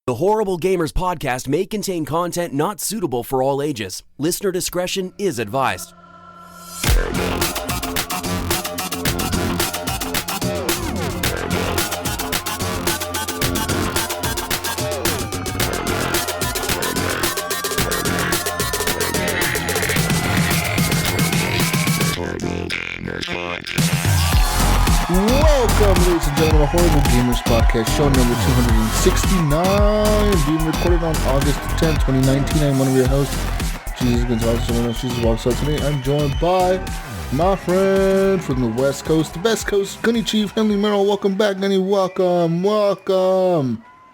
The Horrible Gamers podcast may contain content not suitable for all ages. Listener discretion is advised. Welcome, ladies and gentlemen, to the Horrible Gamers Podcast, show number 269, being recorded on August 10th, 2019. I'm one of your hosts, Jesus Gonzalez. Jesus walks out today. I'm joined by my friend from the West Coast, the best coast, Gunny Chief Henley Merrill. Welcome back, Gunny. Welcome.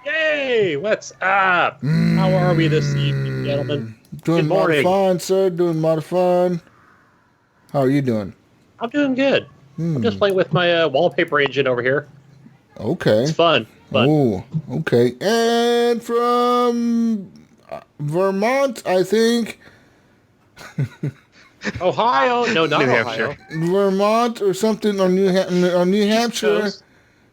Yay! What's up? How are we this evening, gentlemen? Doing mighty fine, sir. Doing mighty fine. How are you doing? I'm doing good. I'm just playing with my wallpaper engine over here. Okay. It's fun. Oh, okay. And from Vermont, I think. Ohio? No, not New Ohio. Hampshire. Vermont or something, or New Hampshire.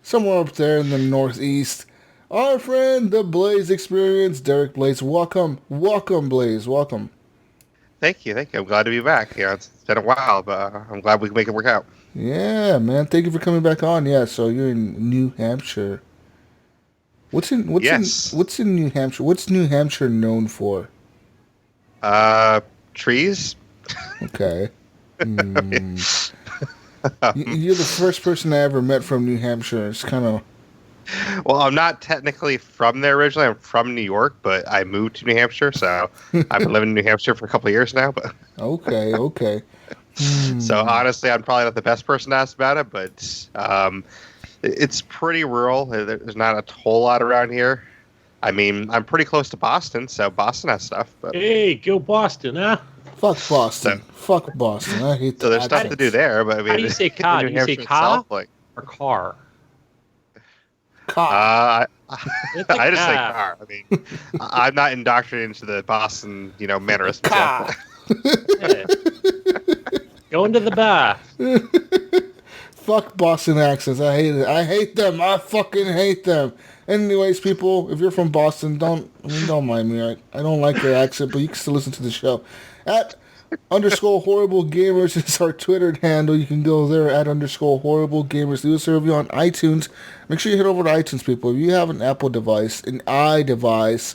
Somewhere up there in the northeast. Our friend, the Blaise Xperience, Derreck. Blaise, welcome, Blaise, welcome. Thank you. I'm glad to be back. It's been a while, but I'm glad we can make it work out. Yeah, man. Thank you for coming back on. Yeah, so you're in New Hampshire. What's in New Hampshire? What's New Hampshire known for? Trees. Okay. You're the first person I ever met from New Hampshire. It's kind of... Well, I'm not technically from there originally. I'm from New York, but I moved to New Hampshire, so I've been living in New Hampshire for a couple of years now. But Okay. So honestly, I'm probably not the best person to ask about it, but it's pretty rural. There's not a whole lot around here. I mean, I'm pretty close to Boston, so Boston has stuff. But... Hey, go Boston, huh? Fuck Boston. Fuck Boston. I hate that. So there's stuff to do there, but I mean... How do you say car? Do you say car or car? Car. I just say car. I mean, I'm not indoctrinated into the Boston, mannerisms. Car. Yeah. Going to the bar. Fuck Boston accents. I hate it. I hate them. I fucking hate them. Anyways, people, if you're from Boston, don't mind me. I don't like your accent, but you can still listen to the show. @_horrible gamers is our Twitter handle. You can go there @_horrible gamers. Leave us a review on iTunes. Make sure you head over to iTunes, people. If you have an Apple device, an iDevice,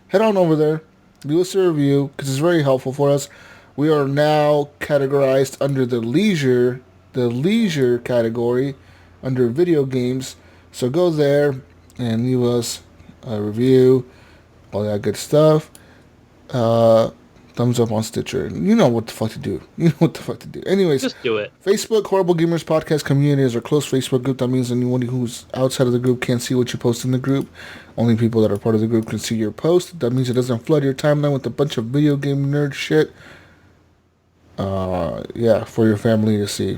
head on over there. Leave us a review because it's very helpful for us. We are now categorized under the leisure category under video games. So go there and leave us a review, all that good stuff. Thumbs up on Stitcher. You know what the fuck to do. Anyways. Just do it. Facebook, Horrible Gamers Podcast Community is our close Facebook group. That means anyone who's outside of the group can't see what you post in the group. Only people that are part of the group can see your post. That means it doesn't flood your timeline with a bunch of video game nerd shit. For your family to see.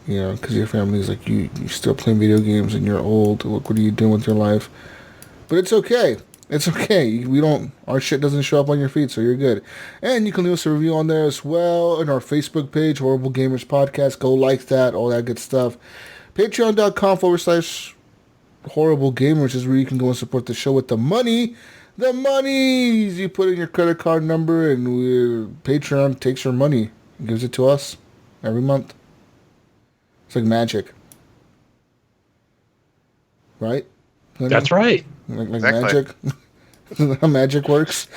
Because your family is like, you still playing video games and you're old. Look, what are you doing with your life? But it's okay. It's okay. Our shit doesn't show up on your feed, so you're good. And you can leave us a review on there as well. In our Facebook page, Horrible Gamers Podcast. Go like that, all that good stuff. Patreon.com/Horrible Gamers is where you can go and support the show with the money. The monies! You put in your credit card number and Patreon takes your money and gives it to us every month. It's like magic. Right? That's right. Like Exactly. magic. How magic works.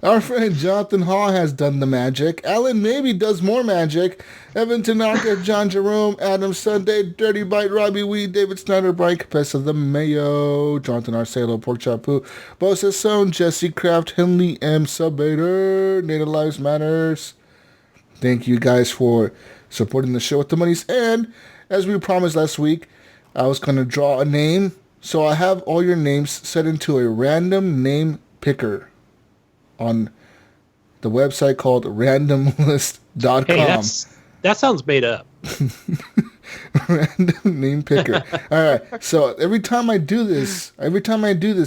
Our friend Jonathan Hall has done the magic. Alan Maybe does more magic. Evan Tanaka, John Jerome, Adam Sunday, Dirty Bite, Robbie Weed, David Snyder, Brian Capessa, The Mayo, Jonathan Arcelo, Pork Chop Poo, Bosa Sohn, Jesse Kraft, Henley M. Saber, Native Lives Matters. Thank you guys for supporting the show with the monies. And as we promised last week, I was going to draw a name. So I have all your names set into a random name picker on the website called randomlist.com. Hey, that sounds made up. Random name picker. All right. So every time I do this,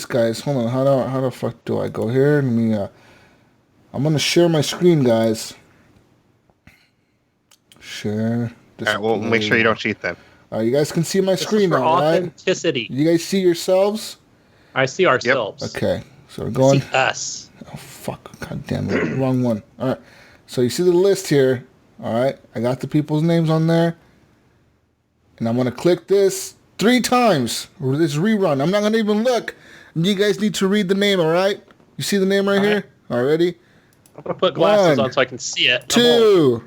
guys, hold on. How the fuck do I go here? Let me, I'm going to share my screen, guys. Share. All right, well, make sure you don't cheat then. You guys can see my screen now, right? Authenticity. You guys see yourselves? I see ourselves. Okay, so we're going. See us. Oh, fuck. God damn it. Wrong one. All right. So you see the list here. All right. I got the people's names on there. And I'm going to click this 3 times. This rerun. I'm not going to even look. You guys need to read the name, all right? You see the name right here? All right, ready? I'm going to put glasses on so I can see it. 2.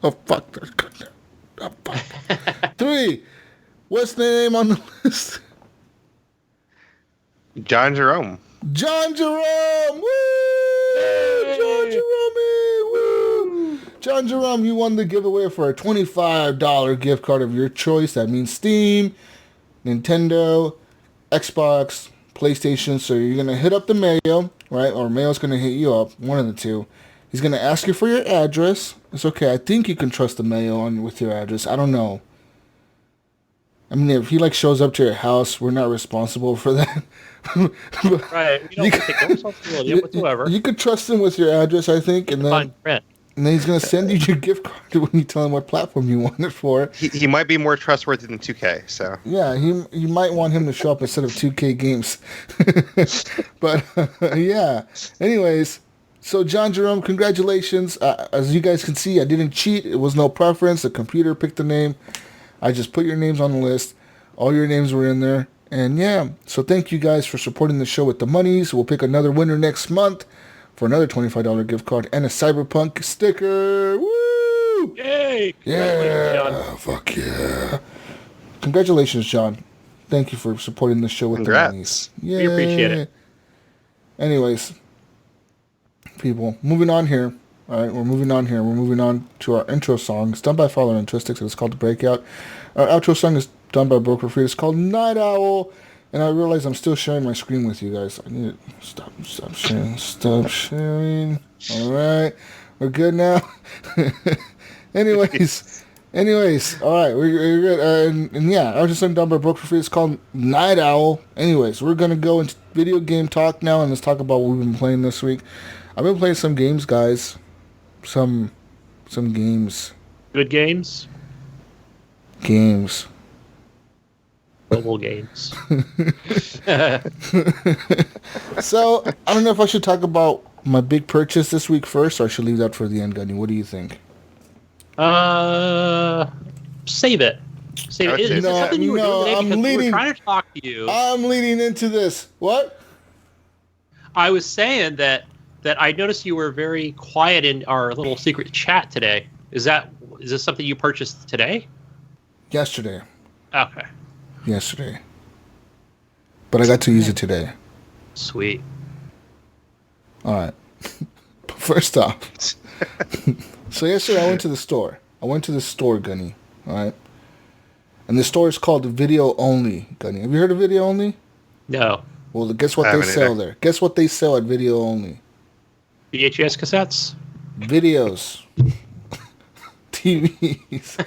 Oh, fuck. 3. What's the name on the list? John Jerome. John Jerome! Woo! John Jerome! Woo! John Jerome, you won the giveaway for a $25 gift card of your choice. That means Steam, Nintendo, Xbox, PlayStation. So you're going to hit up the mayo, right? Or mayo's going to hit you up, one of the two. He's going to ask you for your address. It's okay. I think you can trust the mayo with your address. I don't know. I mean, if he shows up to your house, we're not responsible for that. Right. We don't take no responsibility whatsoever. You could trust him with your address, I think, and then he's going to send you your gift card when you tell him what platform you want it for. He might be more trustworthy than 2K, so. Yeah, you might want him to show up instead of 2K games. But, yeah. Anyways, so John Jerome, congratulations. As you guys can see, I didn't cheat. It was no preference. The computer picked the name. I just put your names on the list. All your names were in there. And yeah, so thank you guys for supporting the show with the monies. We'll pick another winner next month for another $25 gift card and a Cyberpunk sticker. Woo! Yay! Yeah! Fuck yeah. Congratulations, John. Thank you for supporting the show with the monies. Yay. We appreciate it. Anyways, people, moving on here. All right, we're moving on here. We're moving on to our intro song. It's done by Fowler and Twistics. It's called The Breakout. Our outro song is done by Broker Free. It's called Night Owl. And I realize I'm still sharing my screen with you guys. I need to stop sharing. Stop sharing. All right. We're good now. Anyways. All right. We're good. And yeah, outro song done by Broker Free. It's called Night Owl. Anyways, we're going to go into video game talk now. And let's talk about what we've been playing this week. I've been playing some games, guys. Some games. Good games? Games. Mobile games. So, I don't know if I should talk about my big purchase this week first, or I should leave that for the end, Gunny. What do you think? Save it. Save it. Is it something you were doing today? Because we were trying to talk to you. I'm leading into this. What? I was saying that I noticed you were very quiet in our little secret chat today. Is this something you purchased today? Yesterday. Okay. Yesterday. But I got to use it today. Sweet. All right. First off. So yesterday I went to the store. Gunny. All right. And the store is called Video Only, Gunny. Have you heard of Video Only? No. Well, guess what they sell there? Guess what they sell at Video Only? VHS cassettes? Videos. TVs.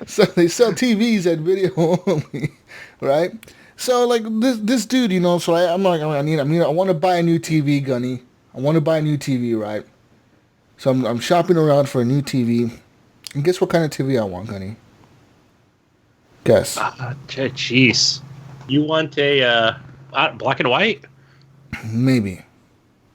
So they sell TVs at Video Only, right? So like this dude, so I'm like, I want to buy a new TV, Gunny. I want to buy a new TV, right? So I'm shopping around for a new TV. And guess what kind of TV I want, Gunny? Guess. Jeez. You want a black and white? Maybe.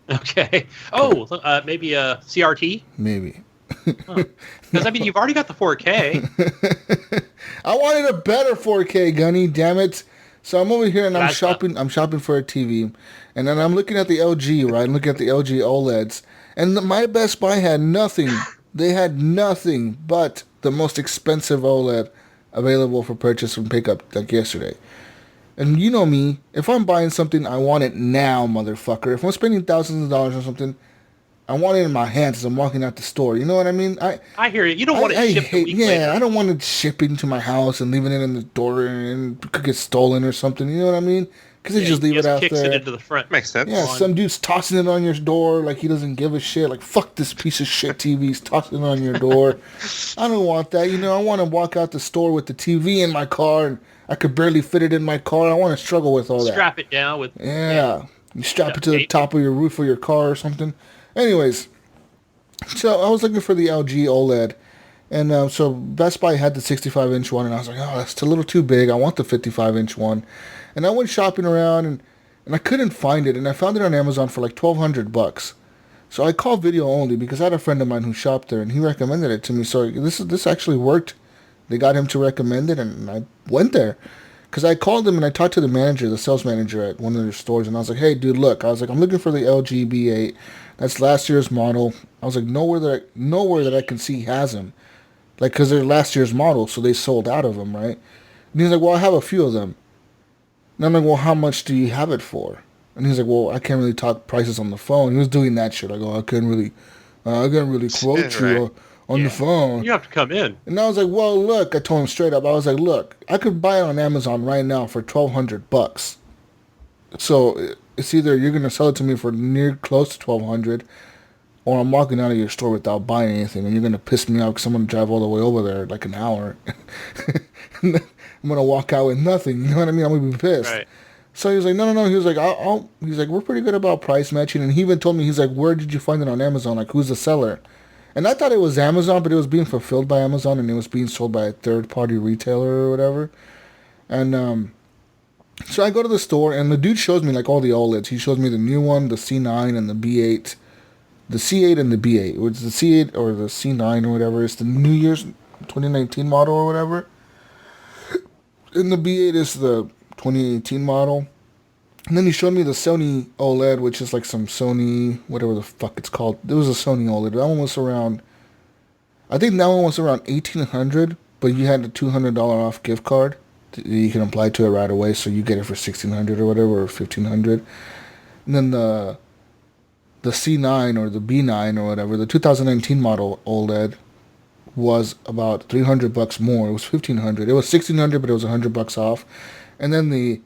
Okay. Oh, maybe a CRT? Maybe. Because you've already got the 4K. I wanted a better 4K, Gunny. Damn it! So I'm over here and I'm shopping. I'm shopping for a TV, and then I'm looking at the LG. Right, I'm looking at the LG OLEDs, and my Best Buy had nothing. They had nothing but the most expensive OLED available for purchase and pickup, like yesterday. And you know me, if I'm buying something, I want it now, motherfucker. If I'm spending thousands of dollars on something, I want it in my hands as I'm walking out the store. You know what I mean? I hear you. You don't want it shipped a week later. I don't want it shipping to my house and leaving it in the door and it could get stolen or something. You know what I mean? Because they just leave it out kicks there. It into the front. Makes sense. Yeah, some dude's tossing it on your door like he doesn't give a shit. Like, fuck this piece of shit TV. He's tossing it on your door. I don't want that. I want to walk out the store with the TV in my car and I could barely fit it in my car. I want to struggle with all that. Strap it down with... Yeah. You strap it to the top of your roof of your car or something. Anyways, so I was looking for the LG OLED, And so Best Buy had the 65-inch one, and I was like, oh, that's a little too big. I want the 55-inch one. And I went shopping around, and I couldn't find it, and I found it on Amazon for like $1,200. So I called Video Only because I had a friend of mine who shopped there, and he recommended it to me. So this actually worked. They got him to recommend it, and I went there. Because I called him and I talked to the manager, the sales manager at one of their stores, and I was like, hey, dude, look. I was like, I'm looking for the LG B8. That's last year's model. I was like, nowhere that I can see has them. Like, because they're last year's model, so they sold out of them, right? And he's like, well, I have a few of them. And I'm like, well, how much do you have it for? And he's like, well, I can't really talk prices on the phone. He was doing that shit. I go, I can't really quote you on the phone. You have to come in. And I was like, well, look, I told him straight up. I was like, look, I could buy it on Amazon right now for $1,200. So it's either you're going to sell it to me for near close to $1,200, or I'm walking out of your store without buying anything, and you're going to piss me off because I'm going to drive all the way over there like an hour. And then I'm going to walk out with nothing. You know what I mean? I'm going to be pissed. Right. So he was like, no. He was like, he's like, we're pretty good about price matching. And he even told me, he's like, where did you find it on Amazon? Like, who's the seller? And I thought it was Amazon, but it was being fulfilled by Amazon, and it was being sold by a third-party retailer or whatever. And so I go to the store, and the dude shows me, like, all the OLEDs. He shows me the new one, the C9 and the B8. The C8 and the B8. Which the C8 or the C9 or whatever. It's the New Year's 2019 model or whatever. And the B8 is the 2018 model. And then he showed me the Sony OLED, which is like some Sony, whatever the fuck it's called. It was a Sony OLED. That one was around, I think that one was around $1,800, but you had a $200 off gift card that you can apply to it right away, so you get it for $1,600 or whatever, or $1,500. And then the C9 or the B9 or whatever, the 2019 model OLED was about $300 more. It was $1,500. It was $1,600, but it was $100 off. And then the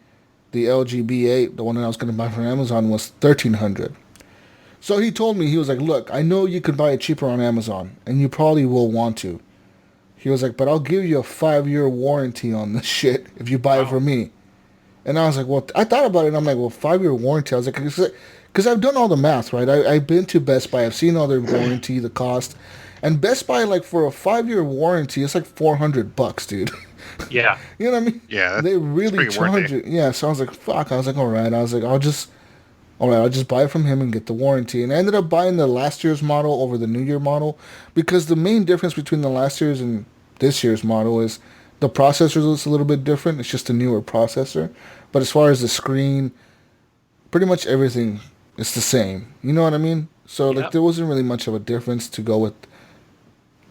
LG B8, the one that I was going to buy from Amazon, was $1,300. So he told me, he was like, look, I know you could buy it cheaper on Amazon, and you probably will want to. He was like, but I'll give you a 5-year warranty on this shit if you buy it from me. And I was like, well, I thought about it, and I'm like, well, 5-year warranty? I was like, because I've done all the math, right? I've been to Best Buy. I've seen all their warranty, the cost. And Best Buy, like, for a 5-year warranty, it's like $400, dude. Yeah. You know what I mean? Yeah. They really charge it. Yeah, so I was like, fuck. I was like, all right. I was like, I'll just buy it from him and get the warranty. And I ended up buying the last year's model over the New Year model, because the main difference between the last year's and this year's model is the processor is a little bit different. It's just a newer processor. But as far as the screen, pretty much everything is the same. You know what I mean? So, like, there wasn't really much of a difference to go with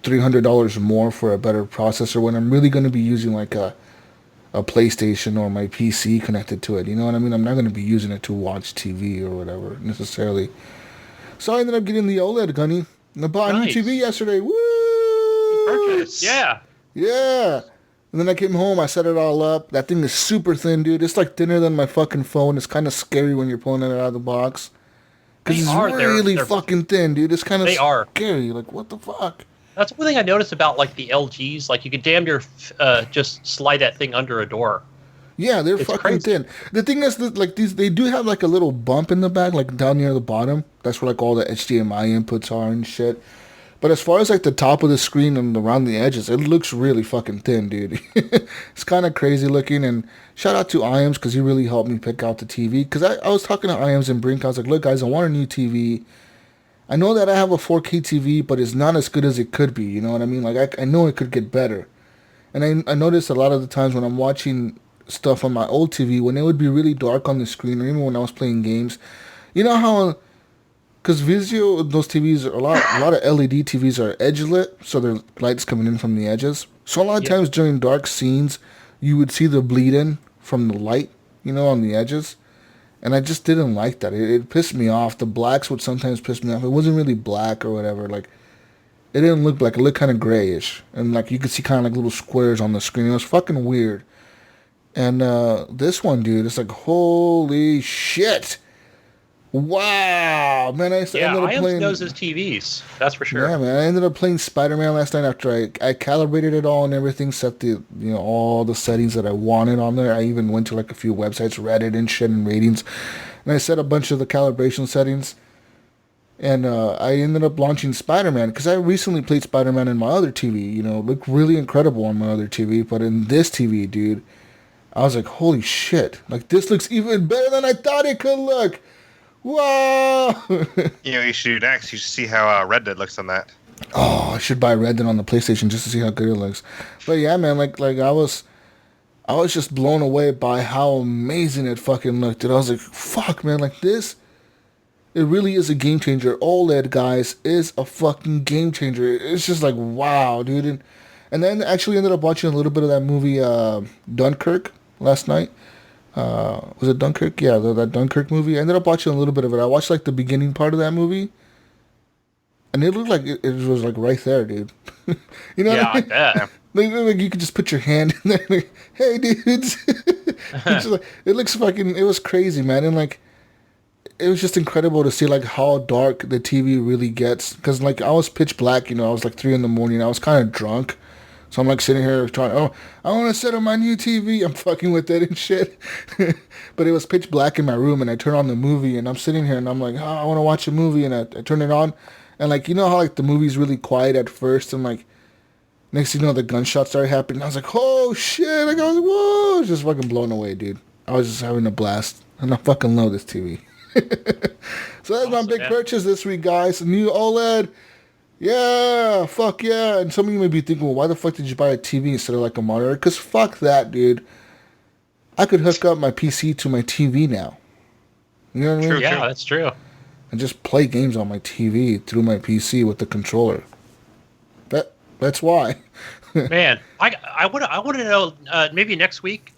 $300 more for a better processor when I'm really going to be using like a PlayStation or my PC connected to it. You know what I mean? I'm not going to be using it to watch TV or whatever necessarily. So I ended up getting the OLED, Gunny. And I bought a new TV yesterday. Woo! Purchase. Yeah. Yeah. And then I came home. I set it all up. That thing is super thin, dude. It's like thinner than my fucking phone. It's kind of scary when you're pulling it out of the box. Because it's really fucking thin, dude. It's kind of scary. Like, what the fuck? That's one thing I noticed about, like, the LGs. Like, you could damn near just slide that thing under a door. Yeah, they're fucking thin. The thing is that, like, they do have like a little bump in the back, like down near the bottom. That's where like all the HDMI inputs are and shit. But as far as like the top of the screen and around the edges, it looks really fucking thin, dude. It's kind of crazy looking. And shout out to Iams, because he really helped me pick out the TV. Because I was talking to Iams and Brink. I was like, look, guys, I want a new TV. I know that I have a 4K TV, but it's not as good as it could be. You know what I mean? Like, I know it could get better. And I noticed a lot of the times when I'm watching stuff on my old TV, when it would be really dark on the screen, or even when I was playing games, you know how, because Vizio, those TVs, a lot of LED TVs are edge lit, so there's lights coming in from the edges. So a lot of times during dark scenes, you would see the bleed in from the light, you know, on the edges. And I just didn't like that. It pissed me off. The blacks would sometimes piss me off. It wasn't really black or whatever. Like, it didn't look black. It looked kind of grayish. And, like, you could see kind of like little squares on the screen. It was fucking weird. And this one, dude, it's like, holy shit. Wow. Man, I ended up playing... knows his TVs. That's for sure. Yeah, man. I ended up playing Spider-Man last night after I calibrated it all and everything, set the, you know, all the settings that I wanted on there. I even went to like a few websites, Reddit and shit, and ratings. And I set a bunch of the calibration settings. And I ended up launching Spider-Man because I recently played Spider-Man in my other TV. You know, it looked really incredible on my other TV, but in this TV, dude, I was like, holy shit! Like this looks even better than I thought it could look. Wow! You know, you should do next. You should see how Red Dead looks on that. Oh, I should buy Red Dead on the PlayStation just to see how good it looks. But yeah, man, like I was just blown away by how amazing it fucking looked. And I was like, fuck, man, like this. It really is a game changer. OLED, guys, is a fucking game changer. It's just like, wow, dude. And then actually ended up watching a little bit of that movie, Dunkirk, last night. Was it Dunkirk? Yeah, that Dunkirk movie. I ended up watching a little bit of it. I watched like the beginning part of that movie. And it looked like it was like right there, dude. You know what I mean? I bet. Like you could just put your hand in there. Like, hey, dudes. It looks fucking. It was crazy, man. And like, it was just incredible to see like how dark the TV really gets. Because like I was pitch black. You know, I was like 3 a.m. I was kind of drunk. So I'm like sitting here trying. Oh, I want to set on my new TV. I'm fucking with it and shit. But it was pitch black in my room, and I turn on the movie, and I'm sitting here, and I'm like, oh, I want to watch a movie, and I turn it on. And, like, you know how, like, the movie's really quiet at first, and, like, next thing you know, the gunshots started happening. I was like, oh, shit. Like, I was like, whoa. I was just fucking blown away, dude. I was just having a blast. And I fucking love this TV. So that's my big purchase this week, guys. A new OLED. Yeah, fuck yeah. And some of you may be thinking, well, why the fuck did you buy a TV instead of, like, a monitor? Because fuck that, dude. I could hook up my PC to my TV now. You know what I mean? Yeah, that's true. And just play games on my TV through my PC with the controller. That's why. Man, I want to know maybe next week,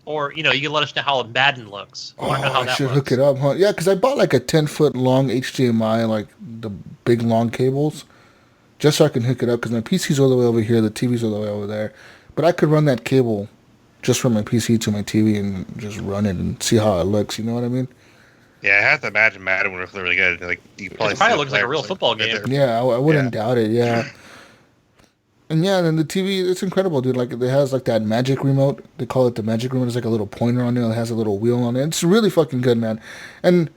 or you can let us know how Madden looks. I want to know how that should looks. hook it up, huh? Yeah, because I bought like a 10-foot long HDMI, like the big long cables, just so I can hook it up. Because my PC's all the way over here, the TV's all the way over there. But I could run that cable just from my PC to my TV and just run it and see how it looks. You know what I mean? Yeah, I have to imagine Madden would look really good. Like you probably It probably looks like a real football game. Yeah, I wouldn't doubt it. Yeah. And yeah, then the TV, it's incredible, dude. Like, it has, like, that magic remote. They call it the magic remote. There's, like, a little pointer on it. It has a little wheel on it. It's really fucking good, man. And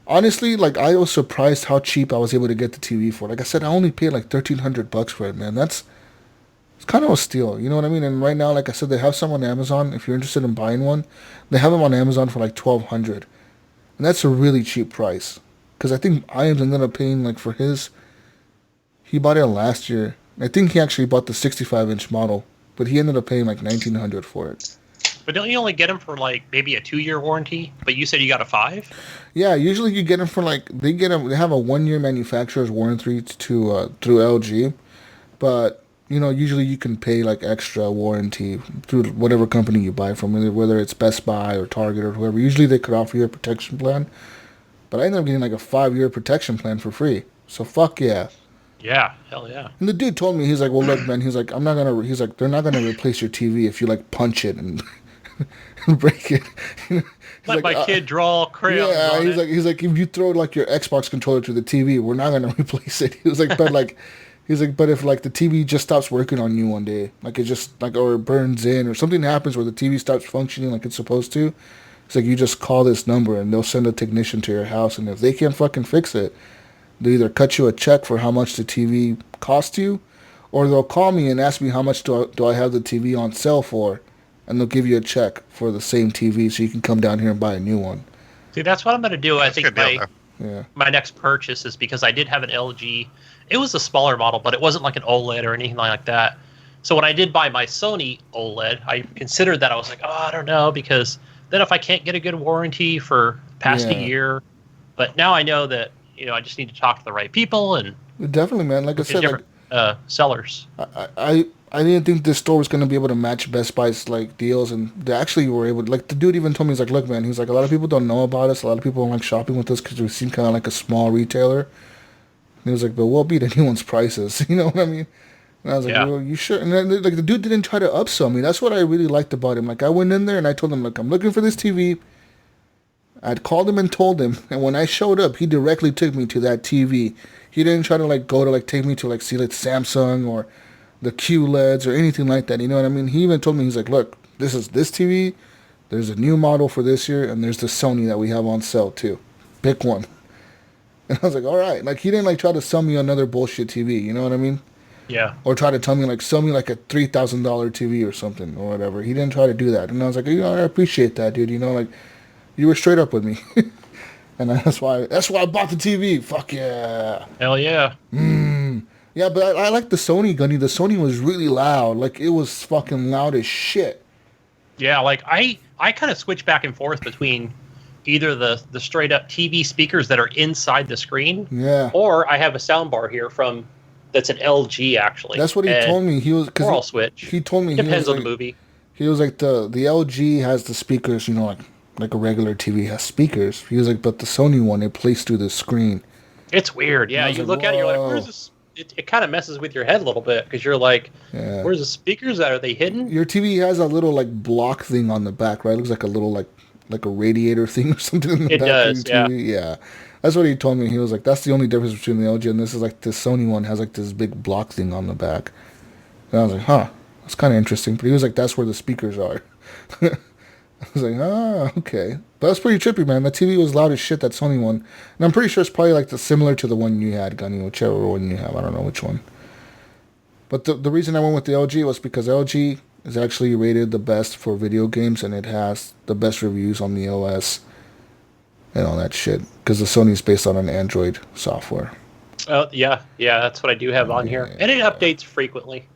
honestly, like, I was surprised how cheap I was able to get the TV for. Like I said, I only paid, like, $1,300 for it, man. It's kind of a steal. You know what I mean? And right now, like I said, they have some on Amazon. If you're interested in buying one, they have them on Amazon for, like, $1,200. And that's a really cheap price. Because I think I ended up paying, like, for his... He bought it last year. I think he actually bought the 65-inch model. But he ended up paying, like, $1,900 for it. But don't you only get them for, like, maybe a 2-year warranty? But you said you got a 5? Yeah, usually you get them for, like... They have a 1-year manufacturer's warranty through LG. But, usually you can pay, like, extra warranty through whatever company you buy from. Whether it's Best Buy or Target or whoever. Usually they could offer you a protection plan. But I ended up getting, like, a 5-year protection plan for free. So, fuck yeah. Yeah, hell yeah. And the dude told me, he's like, well, look, man, he's like, they're not going to replace your TV if you, like, punch it and break it. Let my kid draw crayons on it. He's like, if you throw, like, your Xbox controller to the TV, we're not going to replace it. He was like, but, like, but if, like, the TV just stops working on you one day, like, it just, like, or it burns in, or something happens where the TV stops functioning like it's supposed to, it's like, you just call this number, and they'll send a technician to your house, and if they can't fucking fix it, they either cut you a check for how much the TV cost you, or they'll call me and ask me how much do I have the TV on sale for, and they'll give you a check for the same TV so you can come down here and buy a new one. See, that's what I'm going to do. I think deal, my next purchase is because I did have an LG. It was a smaller model, but it wasn't like an OLED or anything like that. So when I did buy my Sony OLED, I considered that. I was like, I don't know, because then if I can't get a good warranty for past a year, but now I know that, I just need to talk to the right people and definitely, man. Like I said, different sellers. I didn't think this store was going to be able to match Best Buy's like deals, and they actually were able to. Like, the dude even told me, he's like, look, man, he's like, a lot of people don't know about us. A lot of people don't like shopping with us because we seem kind of like a small retailer. And he was like, but we'll beat anyone's prices. You know what I mean? And I was like, well, you sure? And then, like, the dude didn't try to upsell me. That's what I really liked about him. Like, I went in there and I told him, look, I'm looking for this TV. I'd called him and told him, and when I showed up, he directly took me to that TV. He didn't try to, like, go to, like, take me to, like, see, like, Samsung or the QLEDs or anything like that. You know what I mean? He even told me, he's like, look, this is this TV. There's a new model for this year, and there's the Sony that we have on sale, too. Pick one. And I was like, all right. Like, he didn't, like, try to sell me another bullshit TV. You know what I mean? Yeah. Or try to tell me, like, sell me, like, a $3,000 TV or something or whatever. He didn't try to do that. And I was like, I appreciate that, dude. Like, you were straight up with me. And that's why I bought the TV. Fuck yeah. Hell yeah. Yeah, but I like the Sony, Gunny. The Sony was really loud. Like, it was fucking loud as shit. Yeah, like, I kind of switch back and forth between either the straight up TV speakers that are inside the screen, or I have a soundbar here that's an LG actually. That's what he told me. He was or I'll switch. He told me depends on the movie. He was like the LG has the speakers, like a regular TV has speakers. He was like, but the Sony one, it plays through the screen. It's weird. Yeah, you look at it, you're like, where's this? It kind of messes with your head a little bit because you're like, where's the speakers at? Are they hidden? Your TV has a little like block thing on the back, right? It looks like a little like a radiator thing or something in the back does, of your TV. Yeah. That's what he told me. He was like, that's the only difference between the LG and this is like the Sony one has like this big block thing on the back. And I was like, huh, that's kind of interesting. But he was like, that's where the speakers are. I was like, okay. But that's pretty trippy, man. The TV was loud as shit, that Sony one. And I'm pretty sure it's probably like similar to the one you had, Gunny, whichever one you have. I don't know which one. But the reason I went with the LG was because LG is actually rated the best for video games, and it has the best reviews on the OS and all that shit. Because the Sony is based on an Android software. Oh, yeah, that's what I do have on here. And it updates frequently.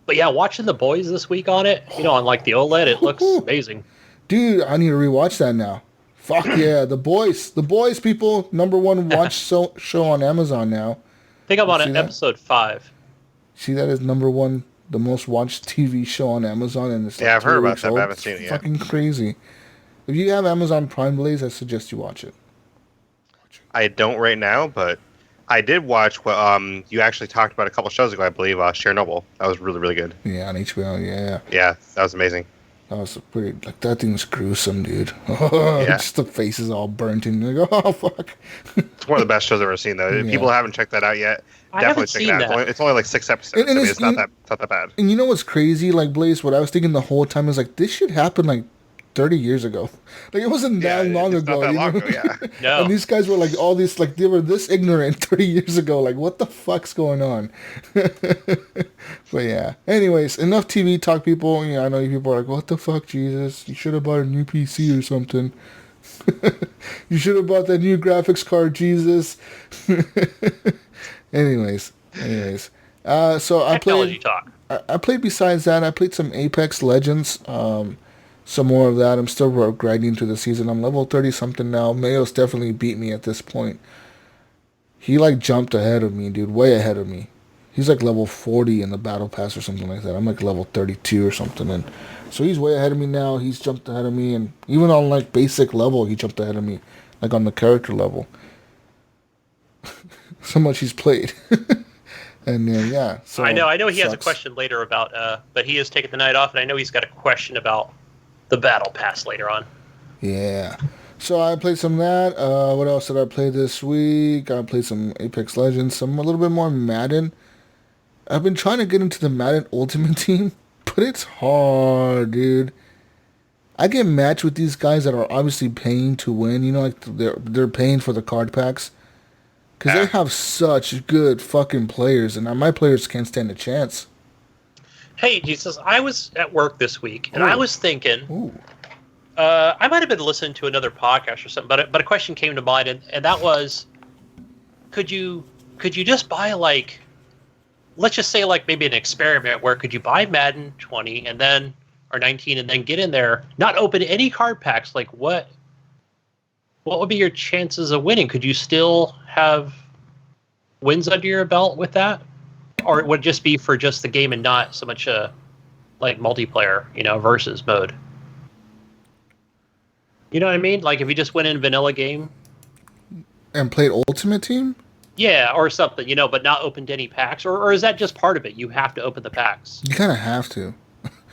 But yeah, watching The Boys this week on it, on like the OLED, it looks amazing. Dude, I need to rewatch that now. Fuck yeah, The Boys. The Boys, people, #1 watch show on Amazon now. I think I'm on episode 5. See, that is #1, the most watched TV show on Amazon. And it's I've heard about that, but I haven't seen it yet. Fucking crazy. If you have Amazon Prime, Blaise, I suggest you watch it. I don't right now, but I did watch what you actually talked about a couple shows ago, I believe, Chernobyl. That was really, really good. Yeah, on HBO, yeah. Yeah, that was amazing. That was pretty, like, that thing was gruesome, dude. Just the faces all burnt and you go, oh, fuck. It's one of the best shows I've ever seen, though. If people haven't checked that out yet, definitely check it out. It's only like 6 episodes. And it's not that bad. And you know what's crazy, like, Blaise, what I was thinking the whole time is, like, this should happen, like, 30 years ago. Like, it wasn't that long ago. Not that long ago, yeah. No. And these guys were, like, all these, like, they were this ignorant 30 years ago. Like, what the fuck's going on? But, yeah. Anyways, enough TV talk, people. I know you people are like, what the fuck, Jesus? You should have bought a new PC or something. You should have bought that new graphics card, Jesus. Anyways. So I played... I played besides that. I played some Apex Legends. Some more of that. I'm still grinding through the season. I'm level 30-something now. Mayo's definitely beat me at this point. He, like, jumped ahead of me, dude. Way ahead of me. He's, like, level 40 in the Battle Pass or something like that. I'm, like, level 32 or something. And so he's way ahead of me now. He's jumped ahead of me. And even on, like, basic level, he jumped ahead of me. Like, on the character level. So much he's played. And yeah. So I know he has a question later about, but he has taken the night off, and I know he's got a question about the Battle Pass later on. Yeah. So I played some of that. What else did I play this week? I played some Apex Legends, a little bit more Madden. I've been trying to get into the Madden Ultimate Team, but it's hard, dude. I get matched with these guys that are obviously paying to win. Like they're paying for the card packs. Because they have such good fucking players, and my players can't stand a chance. Hey, Jesus, I was at work this week, and I was thinking, I might have been listening to another podcast or something, but a question came to mind, and that was, could you just buy, like, let's just say, like, maybe an experiment where could you buy Madden 20 and then, or 19, and then get in there, not open any card packs, like, what would be your chances of winning? Could you still have wins under your belt with that? Or it would just be for just the game and not so much like multiplayer, versus mode. You know what I mean? Like if you just went in vanilla game and played Ultimate Team? Yeah, or something, but not opened any packs, or is that just part of it? You have to open the packs. You kind of have to.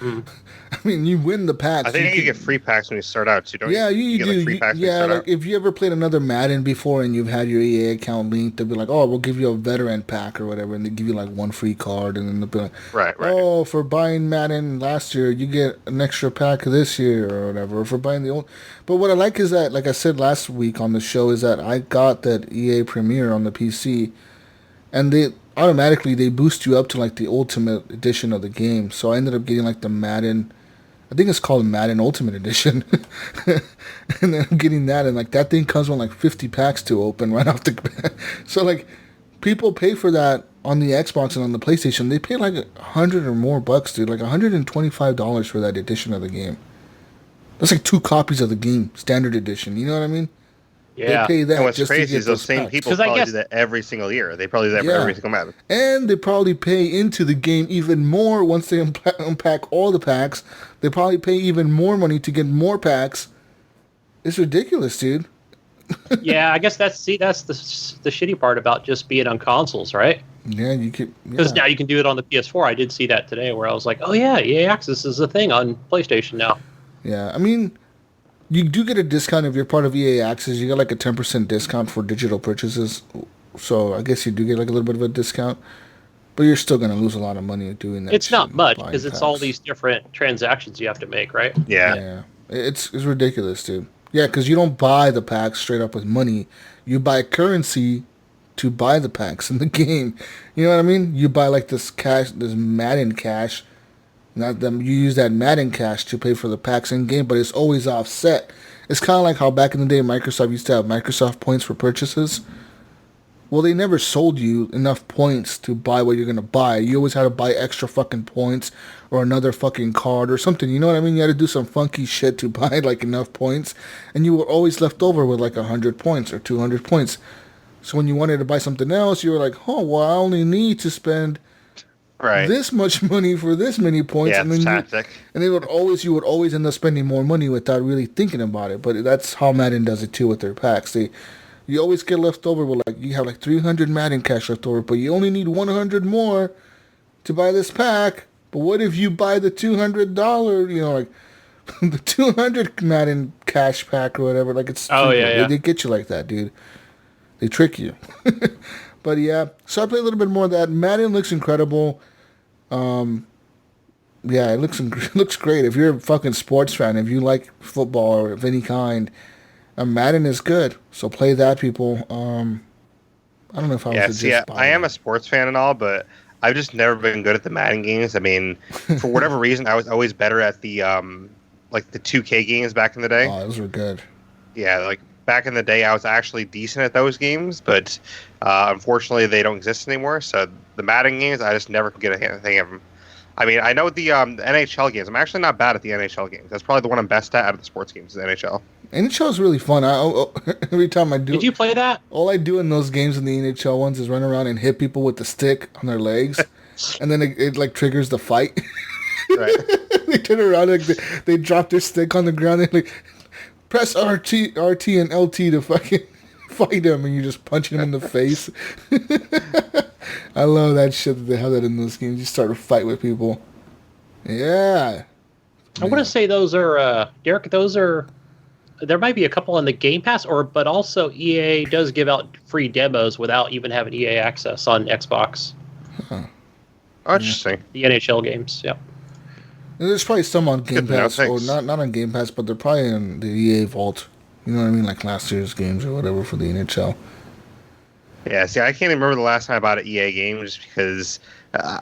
Mm. I mean, you win the packs. I think you get free packs when you start out too, don't yeah, you? you get, do. like, free packs when you yeah, start like out? if you ever played another Madden before and you've had your EA account linked, they'll be like, oh, we'll give you a veteran pack or whatever, and they give you like one free card, and then they'll be like, Right. oh, for buying Madden last year, you get an extra pack this year or whatever, or for buying the old. But what I like is that, like I said last week on the show, is that I got that EA Premiere on the PC, and they automatically they boost you up to like the Ultimate Edition of the game. So I ended up getting like the Madden. I think it's called Madden Ultimate Edition. And then I'm getting that, and like that thing comes with like 50 packs to open right off the bat. So like people pay for that on the Xbox and on the PlayStation. They pay like $100 or more bucks, dude. Like $125 for that edition of the game. That's like 2 copies of the game, standard edition. You know what I mean? Yeah. They pay that And what's just crazy to get is those same packs. people 'Cause I probably guess- do that every single year. They probably do that for every single Madden. And they probably pay into the game even more once they unpack all the packs. They probably pay even more money to get more packs. It's ridiculous, dude. Yeah, I guess that's the shitty part about just being on consoles, right? Yeah, you could. Because Yeah. now you can do it on the PS4. I did see that today, where I was like, oh yeah, EA Access is a thing on PlayStation now. Yeah, I mean, you do get a discount if you're part of EA Access. You get like a 10% discount for digital purchases. So I guess you do get like a little bit of a discount. But you're still going to lose a lot of money doing that. It's not shit, much buying because it's all packs. these different transactions you have to make, right? Yeah. Yeah, it's ridiculous, dude. Yeah, because you don't buy the packs straight up with money. You buy currency to buy the packs in the game. You know what I mean? You buy like this cash, this Madden cash. Not them. You use that Madden cash to pay for the packs in game, but it's always offset. It's kind of like how back in the day Microsoft used to have Microsoft points for purchases. Well, they never sold you enough points to buy what you're going to buy. You always had to buy extra fucking points or another fucking card or something. You know what I mean? You had to do some funky shit to buy like enough points. And you were always left over with like 100 points or 200 points. So when you wanted to buy something else, you were like, oh, well, I only need to spend Right. this much money for this many points. Yeah, And it's then tactic. you would always end up spending more money without really thinking about it. But that's how Madden does it too with their packs. You always get left over with like you have like 300 Madden cash left over, but you only need 100 more to buy this pack. But what if you buy the $200, like the 200 Madden cash pack or whatever? Like it's Oh, yeah. They get you like that, dude. They trick you. But yeah, so I play a little bit more of that. Madden looks incredible. Yeah, it looks great. If you're a fucking sports fan, if you like football or of any kind, Madden is good. So play that, people. I don't know if I was to just buy I am it. a sports fan and all, but I've just never been good at the Madden games. I mean, for whatever reason, I was always better at the like the 2K games back in the day. Oh, those were good. Yeah, like back in the day, I was actually decent at those games, but unfortunately, they don't exist anymore. So the Madden games, I just never could get a thing of them. I mean, I know the NHL games. I'm actually not bad at the NHL games. That's probably the one I'm best at out of the sports games, is NHL. NHL is really fun. Every time I do, Did you play that? all I do in those games in the NHL ones is run around and hit people with the stick on their legs, and then it like triggers the fight. Right. They turn around, like they drop their stick on the ground, and like press RT, and LT to fucking fight him, and you just punch him in the face. I love that shit that they have that in those games. You start to fight with people. Yeah. I want to say those are Derek. Those are. There might be a couple on the Game Pass, but also EA does give out free demos without even having EA access on Xbox. Oh, interesting. The NHL games, yeah. And there's probably some on Game Good to know, Pass, or thanks. not on Game Pass, but they're probably in the EA vault. You know what I mean? Like last year's games or whatever for the NHL. Yeah, see, I can't even remember the last time I bought an EA game just because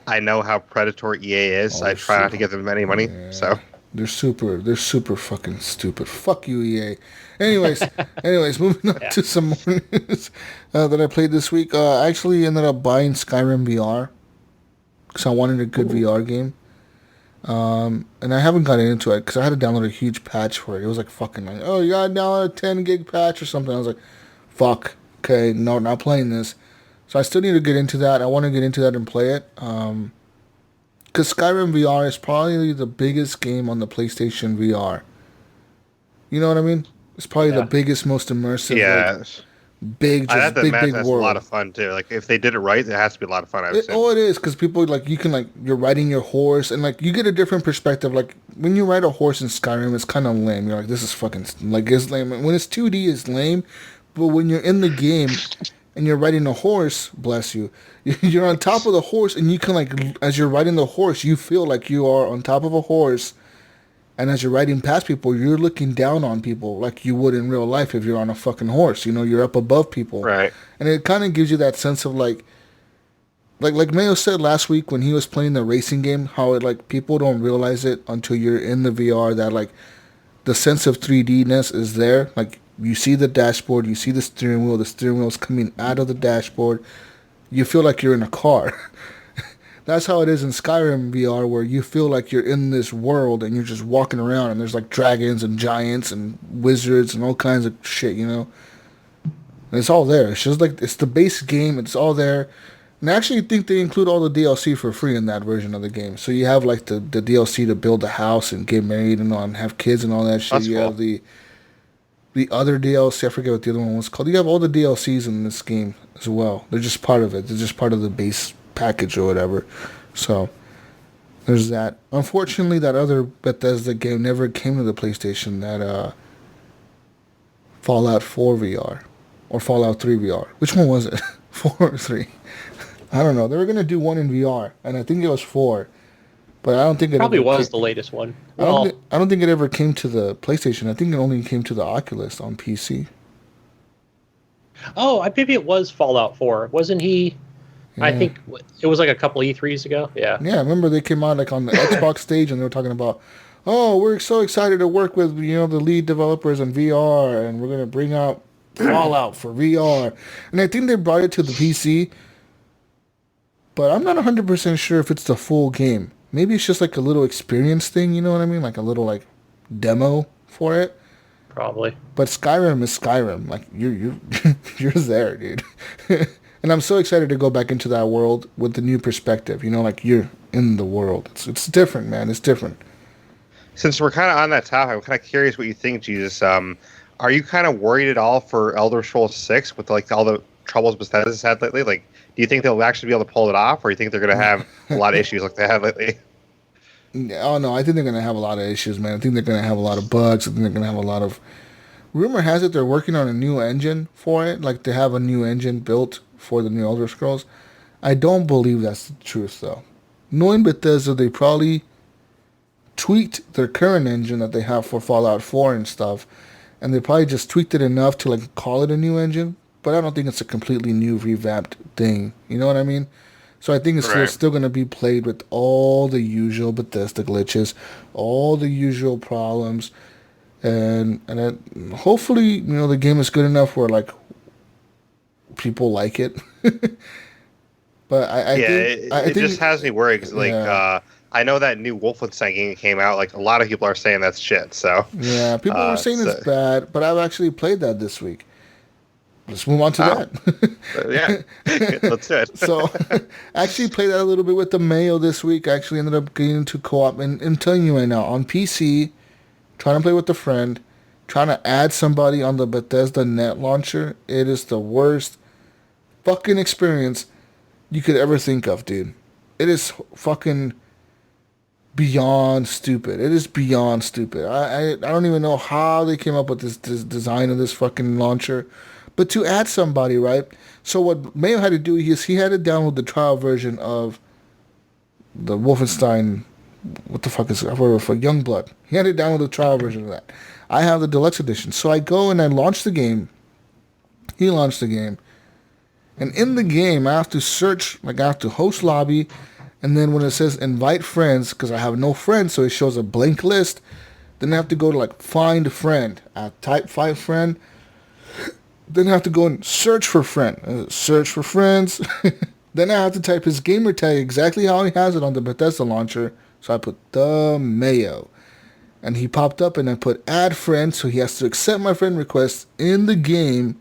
I know how predatory EA is. Oh, I try not to super. give them any money. Yeah. So They're super fucking stupid. Fuck you, EA. Anyways, moving on to some more news that I played this week. I actually ended up buying Skyrim VR because I wanted a good VR game. And I haven't gotten into it because I had to download a huge patch for it. It was like fucking like, oh, you gotta download a 10 gig patch or something. I was like, fuck, okay, no, not playing this. So I still need to get into that. I want to get into that and play it. Because Skyrim VR is probably the biggest game on the PlayStation VR. You know what I mean? It's probably the biggest, most immersive. yeah, Like, big, I'd have just to big, imagine big that's world. a lot of fun too. Like if they did it right, it has to be a lot of fun. I would assume. It is, because people, like, you can, like, you're riding your horse, and, like, you get a different perspective. Like, when you ride a horse in Skyrim, it's kind of lame. You're like, this is fucking, like, it's lame. When it's 2D, it's lame, but when you're in the game and you're riding a horse, bless you, you're on top of the horse, and you can, like, as you're riding the horse, you feel like you are on top of a horse, and as you're riding past people, you're looking down on people like you would in real life if you're on a fucking horse. You know, you're up above people. Right. And it kind of gives you that sense of, like Mayo said last week when he was playing the racing game, how it, like, people don't realize it until you're in the VR, that, like, the sense of 3D-ness is there. Like, you see the dashboard, you see the steering wheel is coming out of the dashboard. You feel like you're in a car. That's how it is in Skyrim VR, where you feel like you're in this world and you're just walking around, and there's, like, dragons and giants and wizards and all kinds of shit, you know? And it's all there. It's just like, it's the base game, it's all there. And I actually think they include all the DLC for free in that version of the game. So you have, like, the DLC to build a house and get married and all, and have kids and all that shit. That's You cool. have the other DLC, I forget what the other one was called. You have all the DLCs in this game as well. They're just part of it. They're just part of the base package or whatever. So there's that. Unfortunately, that other Bethesda game never came to the PlayStation, that Fallout 4 VR or Fallout 3 VR. Which one was it? 4 or 3? I don't know. They were going to do one in VR, and I think it was 4. But I don't think it Probably ever was came, the latest one. I don't think it ever came to the PlayStation. I think it only came to the Oculus on PC. Oh, maybe it was Fallout 4. Wasn't he? Yeah. I think it was like a couple E3s ago. Yeah. Yeah, I remember they came out, like, on the Xbox stage, and they were talking about, oh, we're so excited to work with, you know, the lead developers in VR, and we're going to bring out Fallout for VR. And I think they brought it to the PC, but I'm not 100% sure if it's the full game. Maybe it's just like a little experience thing, you know what I mean? Like a little, like, demo for it. Probably. But Skyrim is Skyrim. Like, you're you're there, dude. And I'm so excited to go back into that world with the new perspective. You know, like, you're in the world. It's different, man. It's different. Since we're kind of on that topic, I'm kind of curious what you think, Jesus. Are you kind of worried at all for Elder Scrolls 6 with, like, all the troubles Bethesda's had lately? Like, do you think they'll actually be able to pull it off, or do you think they're going to have a lot of issues like they had lately? Oh, no, I think they're going to have a lot of issues, man. I think they're going to have a lot of bugs. I think they're going to have a lot of... Rumor has it they're working on a new engine for it. Like, they have a new engine built for the new Elder Scrolls. I don't believe that's the truth, though. Knowing Bethesda, they probably tweaked their current engine that they have for Fallout 4 and stuff, and they probably just tweaked it enough to, like, call it a new engine, but I don't think it's a completely new, revamped thing. You know what I mean? So I think it's still going to be played with all the usual Bethesda glitches, all the usual problems, and hopefully, you know, the game is good enough where, like, people like it. But I think it just has me worried because, like, yeah. I know that new Wolfenstein game came out. Like, a lot of people are saying that's shit. So yeah, people were saying it's bad, but I've actually played that this week. Let's move on to that. Yeah, let's do it. So, I actually played that a little bit with the Mayo this week. I actually ended up getting into co-op, and I'm telling you right now, on PC, trying to play with a friend, trying to add somebody on the Bethesda net launcher, it is the worst fucking experience you could ever think of, dude. It is fucking beyond stupid. It is beyond stupid. I don't even know how they came up with this design of this fucking launcher. But to add somebody, right? So what Mayo had to do is he had to download the trial version of the Wolfenstein, what the fuck is it? For Youngblood. He had to download the trial version of that. I have the deluxe edition. So I go and I launch the game. He launched the game. And in the game, I have to search, like, I have to host lobby. And then when it says invite friends, because I have no friends, so it shows a blank list. Then I have to go to, like, find friend. I type find friend. Then I have to go and search for friend. Search for friends. Then I have to type his gamer tag exactly how he has it on the Bethesda launcher. So I put the Mayo. And he popped up and I put add friend. So he has to accept my friend request in the game.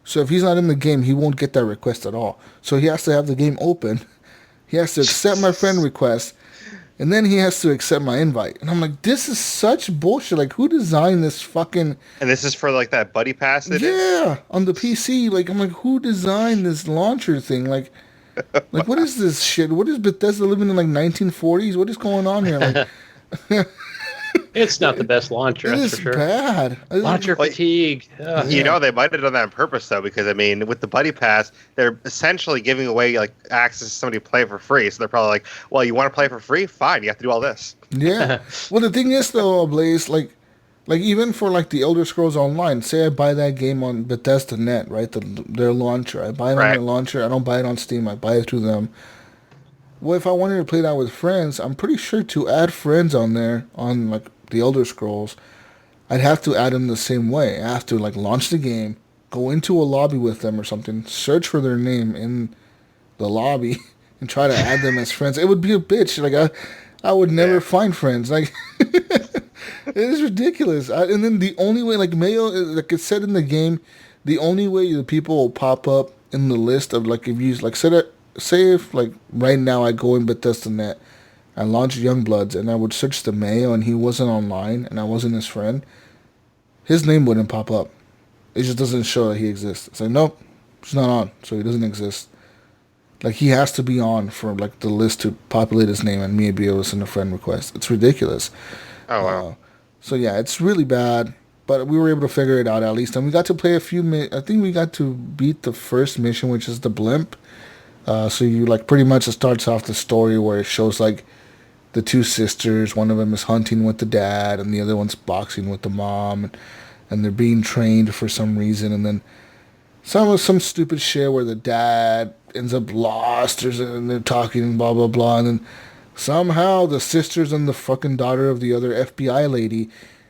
So if he's not in the game, he won't get that request at all. So he has to have the game open. He has to accept my friend request. And then he has to accept my invite. And I'm like, this is such bullshit. Like, who designed this fucking... And this is for, like, that buddy pass they did? Yeah, on the PC. Like, I'm like, who designed this launcher thing? Like, what is this shit? What is Bethesda living in, like, 1940s? What is going on here? Like... It's not the best launcher, that's for sure. It is bad. Launcher fatigue. You know, they might have done that on purpose, though, because, I mean, with the Buddy Pass, they're essentially giving away, like, access to somebody to play for free. So they're probably like, well, you want to play for free? Fine, you have to do all this. Yeah. Well, the thing is, though, Blaise, like even for, like, the Elder Scrolls Online, say I buy that game on Bethesda Net, right, their launcher. I buy it on their launcher. I don't buy it on Steam. I buy it through them. Well, if I wanted to play that with friends, I'm pretty sure to add friends on there, on, like, the Elder Scrolls, I'd have to add them the same way. I have to, like, launch the game, go into a lobby with them or something, search for their name in the lobby, and try to add them as friends. It would be a bitch. Like, I would never find friends. Like, it is ridiculous. And then the only way, like, Mayo, like it said in the game, the only way the people will pop up in the list of, like, if you, like, say if, like, right now I go in Bethesda Net, I launched Youngbloods, and I would search the Mayo, and he wasn't online, and I wasn't his friend, his name wouldn't pop up. It just doesn't show that he exists. It's like, nope, he's not on, so he doesn't exist. Like, he has to be on for, like, the list to populate his name and me be able to send a friend request. It's ridiculous. Oh, wow. So, yeah, it's really bad, but we were able to figure it out at least. And we got to play I think we got to beat the first mission, which is the blimp. So you, like, pretty much it starts off the story where it shows, like, the two sisters. One of them is hunting with the dad, and the other one's boxing with the mom, and they're being trained for some reason. And then some stupid shit where the dad ends up lost, and they're talking blah blah blah, and then somehow the sisters and the fucking daughter of the other FBI lady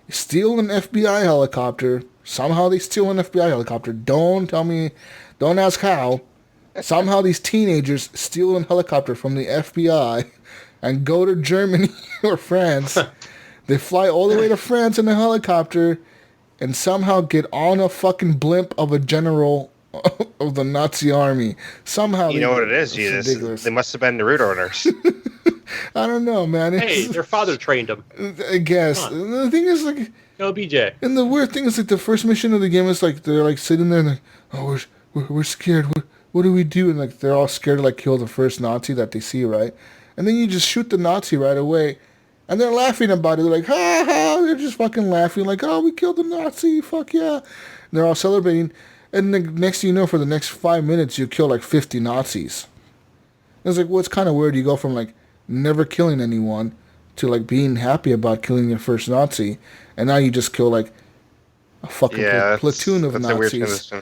steal an FBI helicopter. Somehow they steal an FBI helicopter. Don't ask how. Somehow these teenagers steal a helicopter from the FBI and go to Germany or France. They fly all the way to France in a helicopter and somehow get on a fucking blimp of a general of the Nazi army. Somehow. You know what it is, Jesus? They must have been Naruto owners. I don't know, man. Hey, their father trained them. I guess. The thing is, like... Go, BJ. And the weird thing is, like, the first mission of the game is, like, they're, like, sitting there and, like, oh, we're scared. What do we do? And, like, they're all scared to, like, kill the first Nazi that they see, right? And then you just shoot the Nazi right away. And they're laughing about it. They're like, ha, ha. They're just fucking laughing. Like, oh, we killed the Nazi. Fuck yeah. And they're all celebrating. And the next thing you know, for the next 5 minutes, you kill, like, 50 Nazis. And it's like, well, it's kind of weird. You go from, like, never killing anyone to, like, being happy about killing your first Nazi. And now you just kill, like, a fucking platoon of Nazis.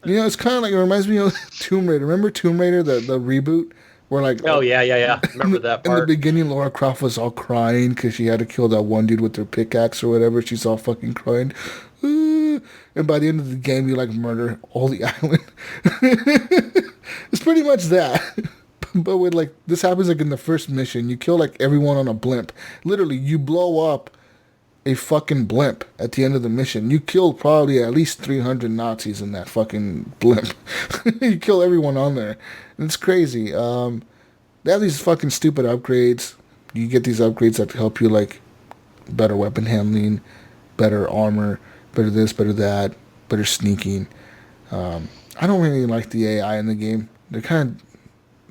You know, it's kind of like, it reminds me of Tomb Raider. Remember Tomb Raider, the reboot? Where, like, oh, yeah. Remember that part. In the beginning, Lara Croft was all crying because she had to kill that one dude with her pickaxe or whatever. She's all fucking crying. And by the end of the game, you, like, murder all the island. It's pretty much that. But with, like, this happens, like, in the first mission. You kill, like, everyone on a blimp. Literally, you blow up a fucking blimp at the end of the mission. You killed probably at least 300 Nazis in that fucking blimp. You kill everyone on there. And it's crazy. They have these fucking stupid upgrades. You get these upgrades that help you, like, better weapon handling, better armor, better this, better that, better sneaking. I don't really like the AI in the game. They're kind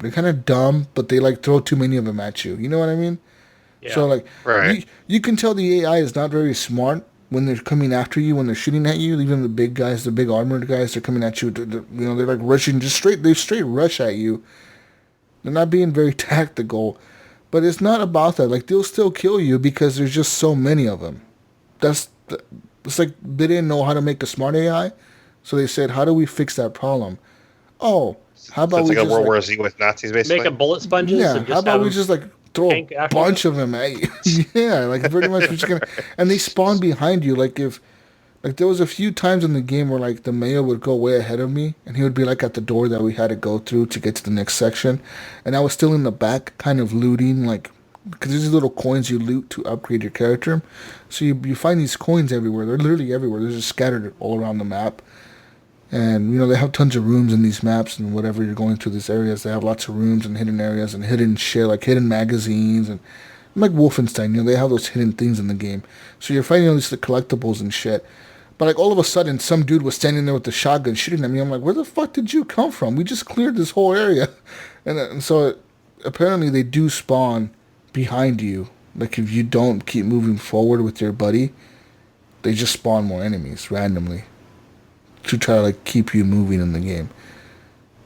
of dumb, but they, like, throw too many of them at you. You know what I mean? Yeah. So, like, you can tell the AI is not very smart when they're coming after you, when they're shooting at you. Even the big guys, the big armored guys, they're coming at you. You know, they're, like, rushing, they straight rush at you. They're not being very tactical. But it's not about that. Like, they'll still kill you because there's just so many of them. It's like they didn't know how to make a smart AI. So they said, how do we fix that problem? Oh, how about we just, World War Z with Nazis, basically? Make them bullet sponges? Yeah, how about we just, like, throw a bunch of them at you? Yeah, like, pretty much we're just gonna... And they spawn behind you. Like, there was a few times in the game where, like, the Mayo would go way ahead of me, and he would be, like, at the door that we had to go through to get to the next section. And I was still in the back, kind of looting, like... Because there's these little coins you loot to upgrade your character. So you find these coins everywhere. They're literally everywhere. They're just scattered all around the map. And, you know, they have tons of rooms in these maps, and whatever you're going through these areas, they have lots of rooms and hidden areas and hidden shit, like hidden magazines and like Wolfenstein, they have those hidden things in the game. So you're fighting all these collectibles and shit. But like all of a sudden, some dude was standing there with the shotgun shooting at me. I'm like, where the fuck did you come from? We just cleared this whole area. And so apparently they do spawn behind you. Like if you don't keep moving forward with your buddy, they just spawn more enemies randomly to try to like keep you moving in the game.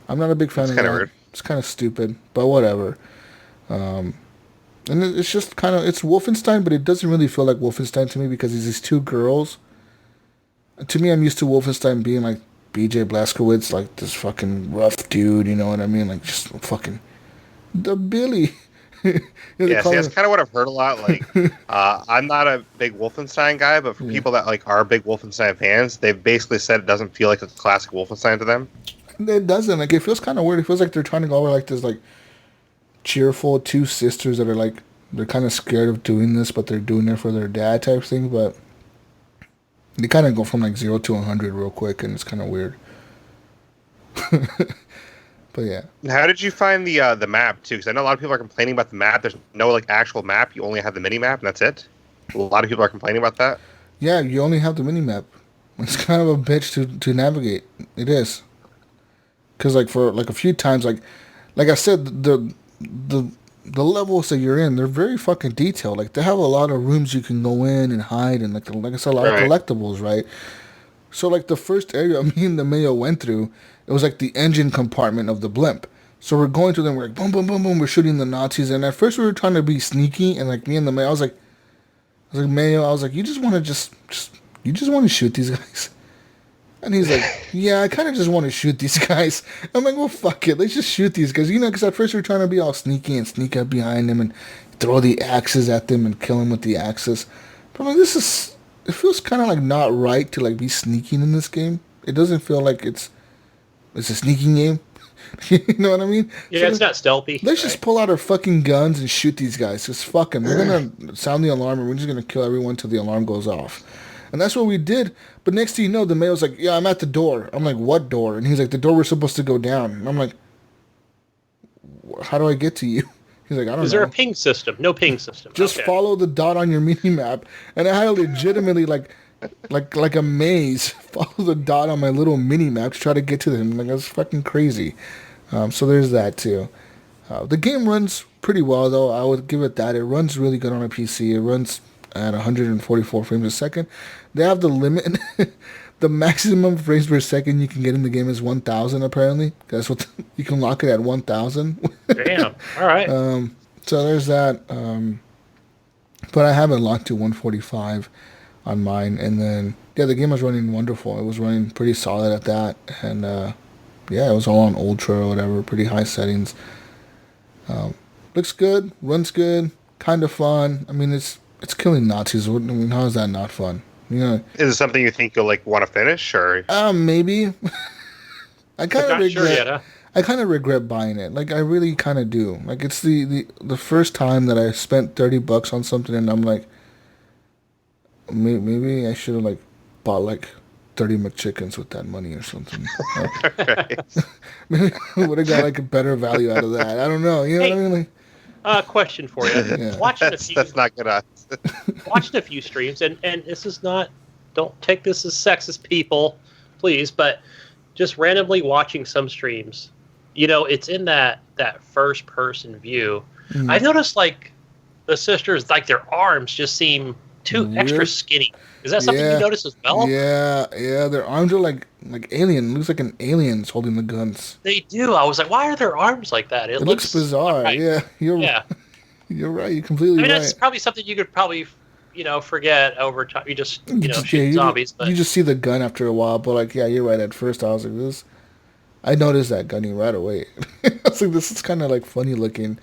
I'm not a big fan of that. Weird. It's kind of stupid, but whatever. And it's just kind of, it's Wolfenstein, but it doesn't really feel like Wolfenstein to me because it's these two girls. To me, I'm used to Wolfenstein being like BJ Blazkowicz, like this fucking rough dude, you know what I mean? Like just fucking the Billy. Yeah, see, that's kind of what I've heard a lot. Like, I'm not a big Wolfenstein guy, but for people that like are big Wolfenstein fans, they've basically said it doesn't feel like a classic Wolfenstein to them. It doesn't. Like, it feels kind of weird. It feels like they're trying to go over like this, like cheerful two sisters that are like they're kind of scared of doing this, but they're doing it for their dad type thing. But they kind of go from like 0 to 100 real quick, and it's kind of weird. But yeah. How did you find the map too? Because I know a lot of people are complaining about the map. There's no like actual map. You only have the mini map, and that's it. A lot of people are complaining about that. Yeah, you only have the mini map. It's kind of a bitch to navigate. It is. Because like for like a few times, like I said, the levels that you're in, they're very fucking detailed. Like they have a lot of rooms you can go in and hide, and like I said, a lot of collectibles, right? So like the first area me and the Mayo went through, it was like the engine compartment of the blimp. So we're going through them, we're like boom, boom, boom, boom, we're shooting the Nazis, and at first we were trying to be sneaky, and like me and the Mayo, I was like Mayo, you just want to shoot these guys. And he's like, yeah, I kind of just want to shoot these guys. I'm like, well, fuck it. Let's just shoot these guys. Because at first we were trying to be all sneaky and sneak up behind them and throw the axes at them and kill them with the axes. But I'm like, it feels kind of like not right to like be sneaking in this game. It doesn't feel like it's a sneaking game. You know what I mean? Yeah, so it's not stealthy. Let's just pull out our fucking guns and shoot these guys. Just fuck them. We're going to sound the alarm and we're just going to kill everyone till the alarm goes off. And that's what we did. But next thing you know, the Mayo's like, yeah, I'm at the door. I'm like, what door? And he's like, the door we're supposed to go down. And I'm like, how do I get to you? He's like, I don't know. Is there a ping system? No ping system. Just follow the dot on your mini map. And I had to legitimately like a maze, follow the dot on my little mini map to try to get to them. Like, that's fucking crazy. So there's that too. The game runs pretty well though. I would give it that. It runs really good on a PC. It runs at 144 frames a second. They have the limit. The maximum frames per second you can get in the game is 1,000 apparently. That's what you can lock it at 1,000. Damn. All right. So there's that. But I have it locked to 145 on mine, and then the game was running wonderful. It was running pretty solid at that, and it was all on ultra or whatever, pretty high settings. Looks good, runs good, kind of fun. I mean, it's killing Nazis. I mean, how is that not fun? You know, is it something you think you'll like want to finish, or maybe? I kind of regret. Sure yet, huh? I kind of regret buying it. Like I really kind of do. Like it's the first time that I spent $30 on something, and I'm like, maybe I should have like bought like 30 McChickens with that money or something. Maybe I would have got like a better value out of that. I don't know. You know what I mean? Like, question for you. Yeah. That's not good odds. Watching a few streams, and this is not, don't take this as sexist, people, please, but just randomly watching some streams, it's in that first person view. Mm. I've noticed like the sisters, like their arms just seem too extra skinny. Is that something you notice as well? Yeah, their arms are like alien. It looks like an alien's holding the guns. They do. I was like, why are their arms like that? It looks bizarre. Right. Yeah, you're right. You're completely right. That's probably something you could probably, forget over time. You just, shoot zombies. But you just see the gun after a while. But like, yeah, you're right. At first, I was like, this. I noticed that Gunny right away. I was like, this is kind of like funny looking.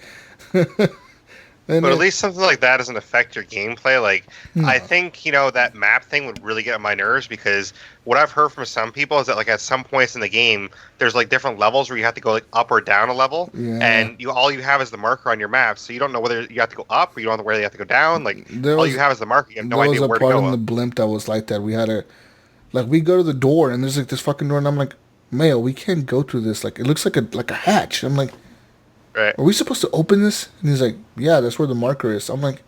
But at least something like that doesn't affect your gameplay. Like, no. I think, that map thing would really get on my nerves because what I've heard from some people is that, like, at some points in the game, there's, like, different levels where you have to go, like, up or down a level. Yeah. And all you have is the marker on your map. So you don't know whether you have to go up or you don't know where you have to go down. Like, all you have is the marker. You have no idea where to go. There was a part in the blimp that was like that. We had we go to the door and there's, like, this fucking door and I'm like, Mayo, we can't go through this. Like, it looks like a hatch. I'm like, Right. Are we supposed to open this? And he's like, yeah, that's where the marker is. I'm like,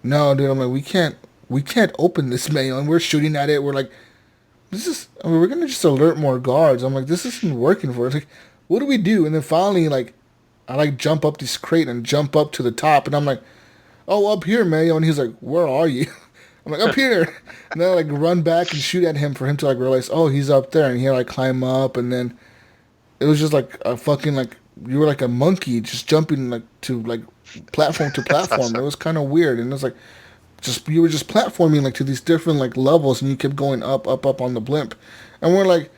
no, dude. I'm like, we can't open this mail. And we're shooting at it. We're like, we're going to just alert more guards. I'm like, this isn't working for us. Like, what do we do? And then finally, like, I like jump up this crate and jump up to the top. And I'm like, oh, up here, Mayo. And he's like, where are you? I'm like, up here. And then I like run back and shoot at him for him to like realize, oh, he's up there. And he like climb up. And then it was just like a fucking like, you were like a monkey just jumping like to like platform to platform. Awesome. It was kind of weird. And it was like, you were just platforming like to these different like levels, and you kept going up on the blimp. And we're like,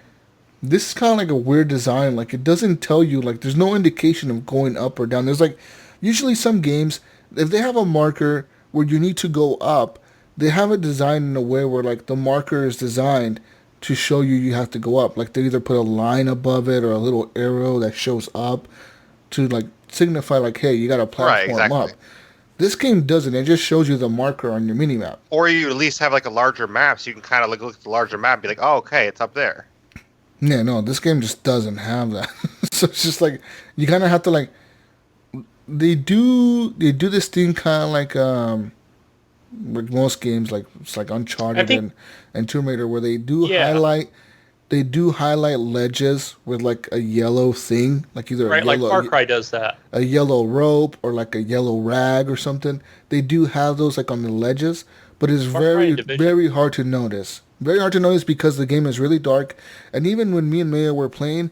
this is kind of like a weird design. Like, it doesn't tell you, like, there's no indication of going up or down. There's like, usually some games, if they have a marker where you need to go up, they have it designed in a way where like the marker is designed to show you have to go up. Like, they either put a line above it or a little arrow that shows up to like signify like, hey, you got a platform up. This game doesn't. It just shows you the marker on your minimap. Or you at least have like a larger map, so you can kind of look at the larger map and be like, oh, okay, it's up there. Yeah, no, this game just doesn't have that. So it's just like, you kind of have to like, they do this thing kind of like most games, like it's like Uncharted and Tomb Raider, where they do highlight ledges with like a yellow thing, like either right, a yellow, like Far Cry does that. a yellow rope or like a yellow rag or something. They do have those like on the ledges, but it's very hard to notice. Very hard to notice because the game is really dark. And even when me and Mayo were playing,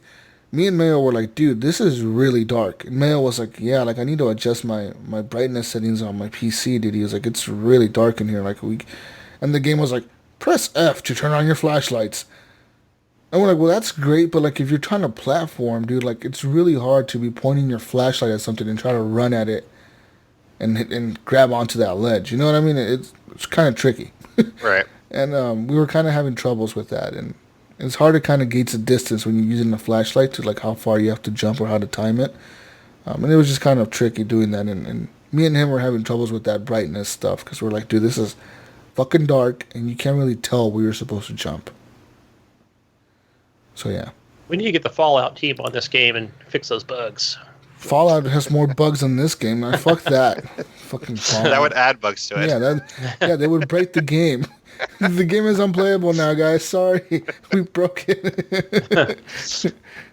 me and Mayo were like, dude, this is really dark. And Mayo was like, yeah, like I need to adjust my brightness settings on my PC, dude. He was like, it's really dark in here. And the game was like, press F to turn on your flashlights. And we're like, well, that's great, but like if you're trying to platform, dude, like it's really hard to be pointing your flashlight at something and try to run at it and grab onto that ledge. You know what I mean? It's kind of tricky. Right. And we were kind of having troubles with that. And it's hard to kind of gauge the distance when you're using the flashlight to like how far you have to jump or how to time it. And it was just kind of tricky doing that. And me and him were having troubles with that brightness stuff because we're like, dude, this is fucking dark and you can't really tell where you're supposed to jump. So yeah. We need to get the Fallout team on this game and fix those bugs. Fallout has more bugs than this game. Man, fuck that. Fucking Fallout. That would add bugs to it. Yeah, they would break the game. The game is unplayable now, guys. Sorry, we broke it.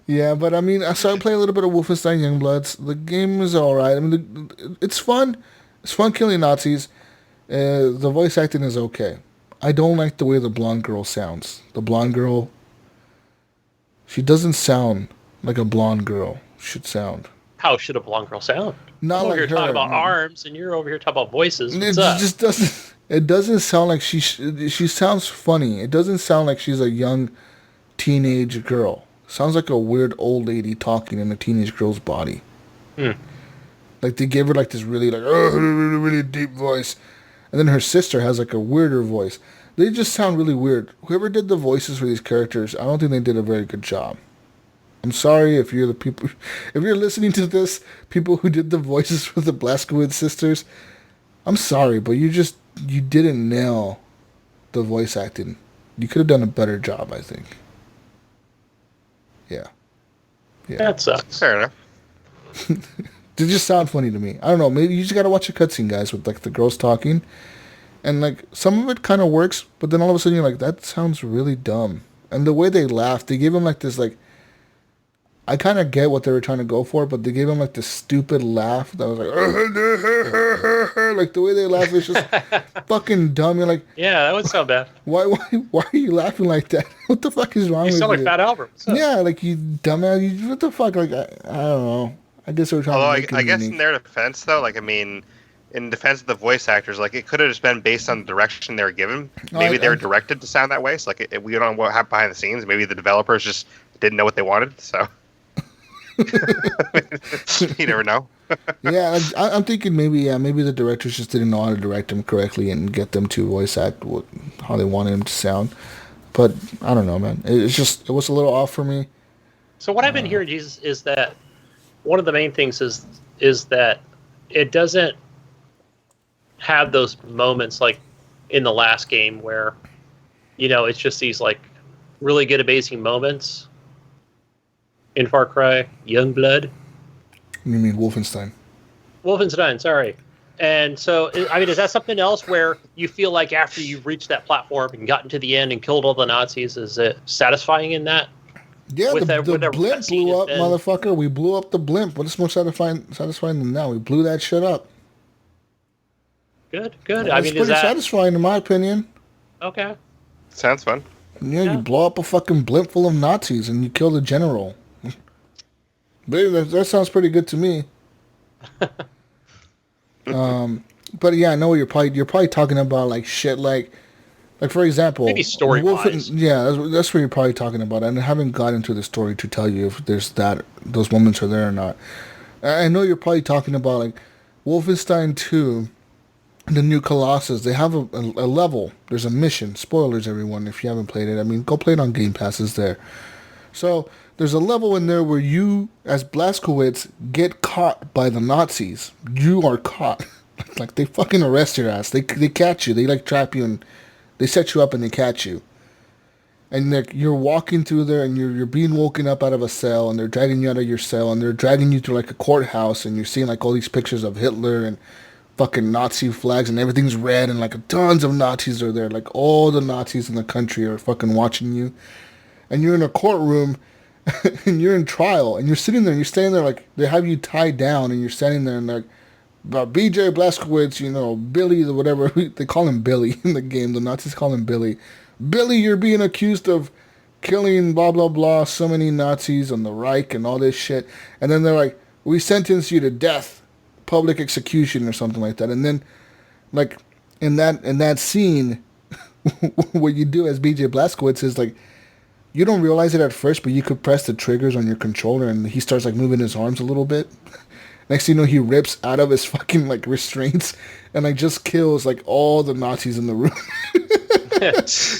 Yeah, but I mean, I started playing a little bit of Wolfenstein Youngbloods. The game is alright. I mean, it's fun. It's fun killing Nazis. The voice acting is okay. I don't like the way the blonde girl sounds. The blonde girl, she doesn't sound like a blonde girl should sound. How should a blonde girl sound? Not I'm over like here her. talking about arms, and you're over here talking about voices. What's It up? just doesn't. It doesn't sound like she sounds funny. It doesn't sound like she's a young teenage girl. It sounds like a weird old lady talking in a teenage girl's body. Like they gave her like this really like really deep voice, and then her sister has like a weirder voice. They just sound really weird. Whoever did the voices for these characters, I don't think they did a very good job. I'm sorry if you're the people, if you're listening to this, people who did the voices for the Blazkowicz sisters. I'm sorry, but you didn't nail the voice acting. You could have done a better job, I think. Yeah. That sucks. Fair enough. They just sound funny to me. I don't know. Maybe you just gotta watch a cutscene, guys, with like the girls talking, and like some of it kind of works, but then all of a sudden you're like, that sounds really dumb. And the way they laugh, they gave him like this like. I kind of get what they were trying to go for, but they gave him like this stupid laugh that was like, like the way they laugh is just fucking dumb. You're like, Yeah, that would sound bad. why are you laughing like that? What the fuck is wrong You with sound you? like Fat Albert. What's up? Yeah, like you dumbass. What the fuck? Like I don't know. I guess they were trying Although to make it I guess unique. in their defense, though, like I mean, in defense of the voice actors, like it could have just been based on the direction they were given. Maybe they were directed to sound that way. So like we don't know what happened behind the scenes. Maybe the developers just didn't know what they wanted. So you never know. Yeah, I'm thinking maybe the directors just didn't know how to direct them correctly and get them to voice act how they wanted them to sound. But I don't know, man. It was a little off for me. So what I've been hearing, Jesus, is that one of the main things is that it doesn't have those moments like in the last game where, you know, it's just these like really good, amazing moments in Far Cry Youngblood. You mean Wolfenstein? Wolfenstein, sorry. And so, I mean, is that something else where you feel like after you've reached that platform and gotten to the end and killed all the Nazis, is it satisfying in that? Yeah, the blimp blew up, been... motherfucker. We blew up the blimp. What is more satisfying than that? We blew that shit up. Good. It's pretty satisfying, in my opinion. Okay. Sounds fun. Yeah, you blow up a fucking blimp full of Nazis and you kill the general. That sounds pretty good to me. But yeah, I know what you're probably talking about, like shit, like for example, maybe story wise. Yeah, that's what you're probably talking about. And I haven't got into the story to tell you if those moments are there or not. I know you're probably talking about like Wolfenstein 2, the new Colossus. They have a level. There's a mission. Spoilers, everyone, if you haven't played it. I mean, go play it on Game Pass. It's there. So there's a level in there where you, as Blaise Xperience, get caught by the Nazis. You are caught. Like, they fucking arrest your ass. They catch you. They, like, trap you and they set you up and they catch you. And, like, you're walking through there and you're being woken up out of a cell and they're dragging you out of your cell and they're dragging you to, like, a courthouse and you're seeing, like, all these pictures of Hitler and fucking Nazi flags and everything's red and, like, tons of Nazis are there. Like, all the Nazis in the country are fucking watching you. And you're in a courtroom and you're in trial and you're sitting there and you're standing there, like, they have you tied down and you're standing there and, like, BJ Blaise Xperience, you know, Billy, the whatever, they call him Billy in the game. The Nazis call him Billy. Billy, you're being accused of killing blah, blah, blah, so many Nazis on the Reich and all this shit. And then they're like, we sentence you to death, public execution or something like that. And then, like, in that scene, what you do as BJ Blaise Xperience is, like, you don't realize it at first, but you could press the triggers on your controller and he starts, like, moving his arms a little bit. Next thing you know, he rips out of his fucking, like, restraints and, like, just kills, like, all the Nazis in the room.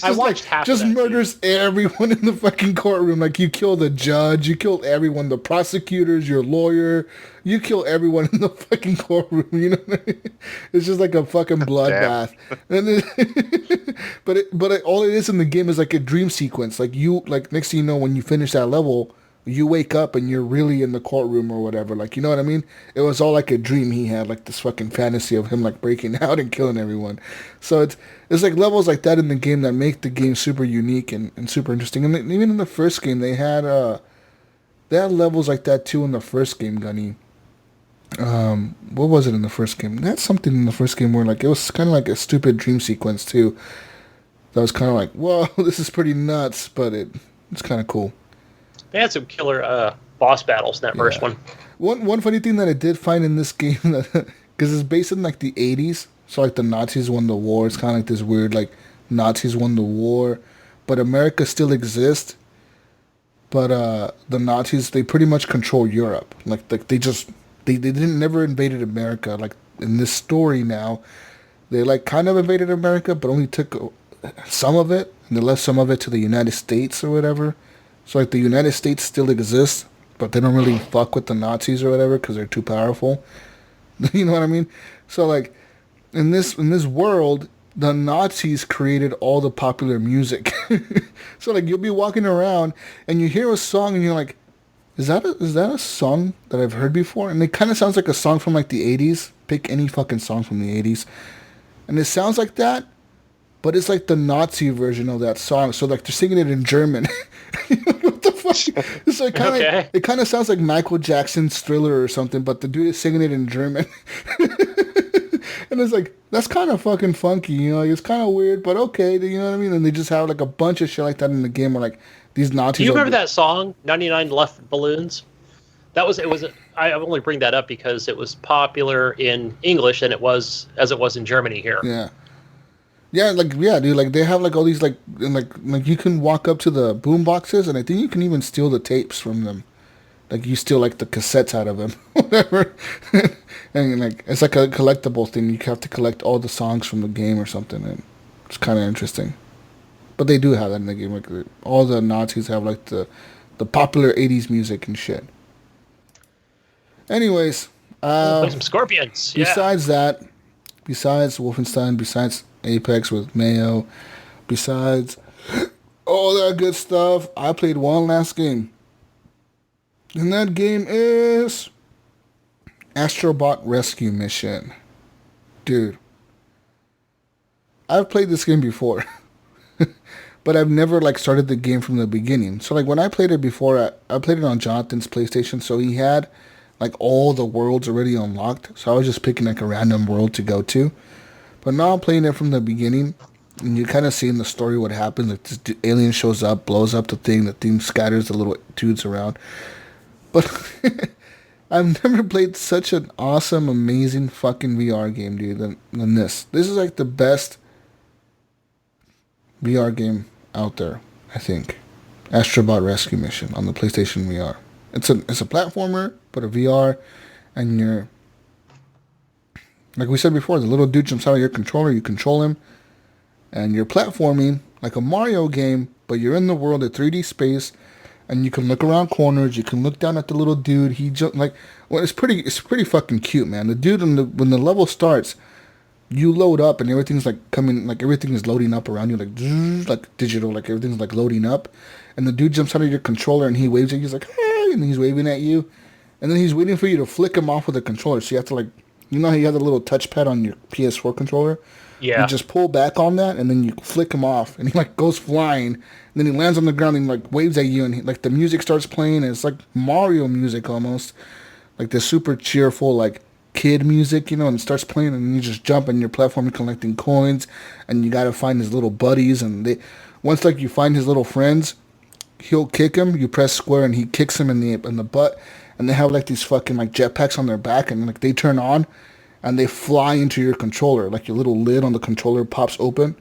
I watched half just of that murders everyone in the fucking courtroom. Like, you kill the judge, you kill everyone, the prosecutors, your lawyer. You kill everyone in the fucking courtroom, you know what I mean? It's just like a fucking bloodbath. But all it is in the game is, like, a dream sequence. Like, next thing you know, when you finish that level, you wake up and you're really in the courtroom or whatever. Like, you know what I mean? It was all like a dream he had, like this fucking fantasy of him, like, breaking out and killing everyone. So it's like levels like that in the game that make the game super unique and super interesting. And even in the first game, they had levels like that too in the first game, Gunny. What was it in the first game? They had something in the first game where, like, it was kind of like a stupid dream sequence too. That was kind of like, whoa, this is pretty nuts, but it's kind of cool. They had some killer boss battles in that first one. One funny thing that I did find in this game, because it's based in, like, the 80s, so, like, the Nazis won the war. It's kind of like this weird, like, Nazis won the war, but America still exists. But the Nazis, they pretty much control Europe. Like they didn't never invaded America. Like, in this story now, they, like, kind of invaded America, but only took some of it, and they left some of it to the United States or whatever. So, like, the United States still exists, but they don't really fuck with the Nazis or whatever because they're too powerful. You know what I mean? So, like, in this world, the Nazis created all the popular music. So, like, you'll be walking around and you hear a song and you're like, is that a song that I've heard before? And it kind of sounds like a song from, like, the 80s. Pick any fucking song from the 80s. And it sounds like that, but it's like the Nazi version of that song. So, like, they're singing it in German. What the fuck? It's like kind of okay. It kind of sounds like Michael Jackson's Thriller or something, but the dude is singing it in German. And it's like, that's kind of fucking funky, you know? It's kind of weird, but okay, you know what I mean? And they just have, like, a bunch of shit like that in the game where, like, these Nazis... Do you remember that song, 99 Left Balloons? I only bring that up because it was popular in English and it was in Germany here. Yeah. Yeah, like, yeah, dude, like, they have, like, all these, like, and, like, you can walk up to the boom boxes, and I think you can even steal the tapes from them. Like, you steal, like, the cassettes out of them, whatever. And, like, it's like a collectible thing. You have to collect all the songs from the game or something, and it's kind of interesting. But they do have that in the game. Like, all the Nazis have, like, the popular 80s music and shit. Anyways. Play some Scorpions. Besides that, besides Wolfenstein, besides Apex with Mayo, besides all that good stuff, I played one last game. And that game is Astro Bot Rescue Mission. Dude. I've played this game before. But I've never, like, started the game from the beginning. So, like, when I played it before, I played it on Jonathan's PlayStation, so he had, like, all the worlds already unlocked. So I was just picking, like, a random world to go to. But now I'm playing it from the beginning, and you kind of see in the story what happens. Like, this alien shows up, blows up the thing scatters the little dudes around. But I've never played such an awesome, amazing fucking VR game, dude, than this. This is, like, the best VR game out there, I think. Astro Bot Rescue Mission on the PlayStation VR. It's a platformer, but a VR, and you're, like we said before, the little dude jumps out of your controller, you control him, and you're platforming like a Mario game, but you're in the world of 3D space, and you can look around corners, you can look down at the little dude, it's pretty fucking cute, man. The dude, when the level starts, you load up and everything's like coming, like everything is loading up around you, like digital, like everything's like loading up, and the dude jumps out of your controller and he waves at you, he's like, hey, and he's waving at you, and then he's waiting for you to flick him off with the controller, so you have to, like, you know how you have the little touchpad on your PS4 controller? Yeah. You just pull back on that and then you flick him off, and he, like, goes flying, and then he lands on the ground and, like, waves at you, and like the music starts playing, and it's like Mario music almost, like the super cheerful, like, kid music, you know, and it starts playing, and you just jump and you're platforming, collecting coins, and you gotta find his little buddies, and once, like, you find his little friends, he'll kick him, you press square and he kicks him in the butt, and they have, like, these fucking, like, jetpacks on their back, and, like, they turn on and they fly into your controller, like your little lid on the controller pops open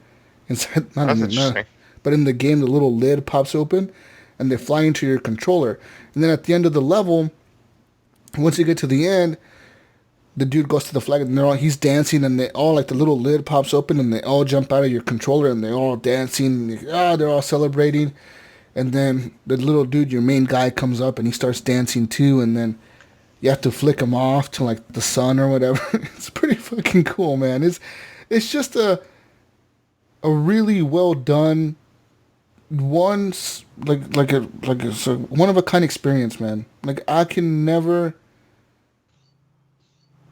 inside. That's interesting. But in the game, the little lid pops open and they fly into your controller, and then at the end of the level, once you get to the end, the dude goes to the flag, and he's dancing, and they all, like, the little lid pops open, and they all jump out of your controller, and they're all dancing, and they're all celebrating, and then the little dude, your main guy, comes up, and he starts dancing too, and then you have to flick him off to, like, the sun or whatever. It's pretty fucking cool, man. It's just a really well done, one of a kind experience, man. Like, I can never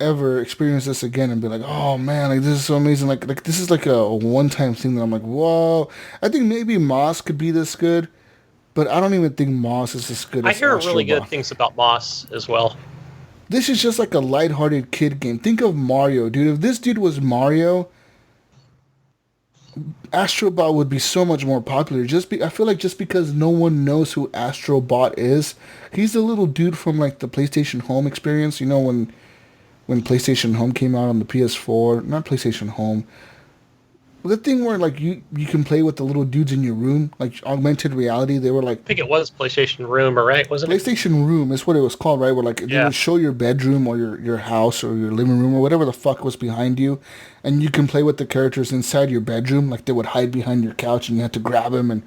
ever experience this again and be like, oh man, like, this is so amazing, like this is like a one-time thing that I'm like, whoa. I think maybe Moss could be this good, but I don't even think Moss is as good as I hear Astro really Bot. good things about Moss as well. This is just like a lighthearted kid game. Think of Mario, dude. If this dude was Mario, Astro Bot would be so much more popular. I feel like just because no one knows who Astro Bot is. He's the little dude from, like, the PlayStation Home experience, you know, when PlayStation Home came out on the PS4, not PlayStation Home, the thing where, like, you can play with the little dudes in your room, like augmented reality. They were like, I think it was PlayStation Room, right? Wasn't it? PlayStation Room is what it was called, right? Where, like, they would show your bedroom or your house or your living room or whatever the fuck was behind you, and you can play with the characters inside your bedroom. Like, they would hide behind your couch, and you had to grab them and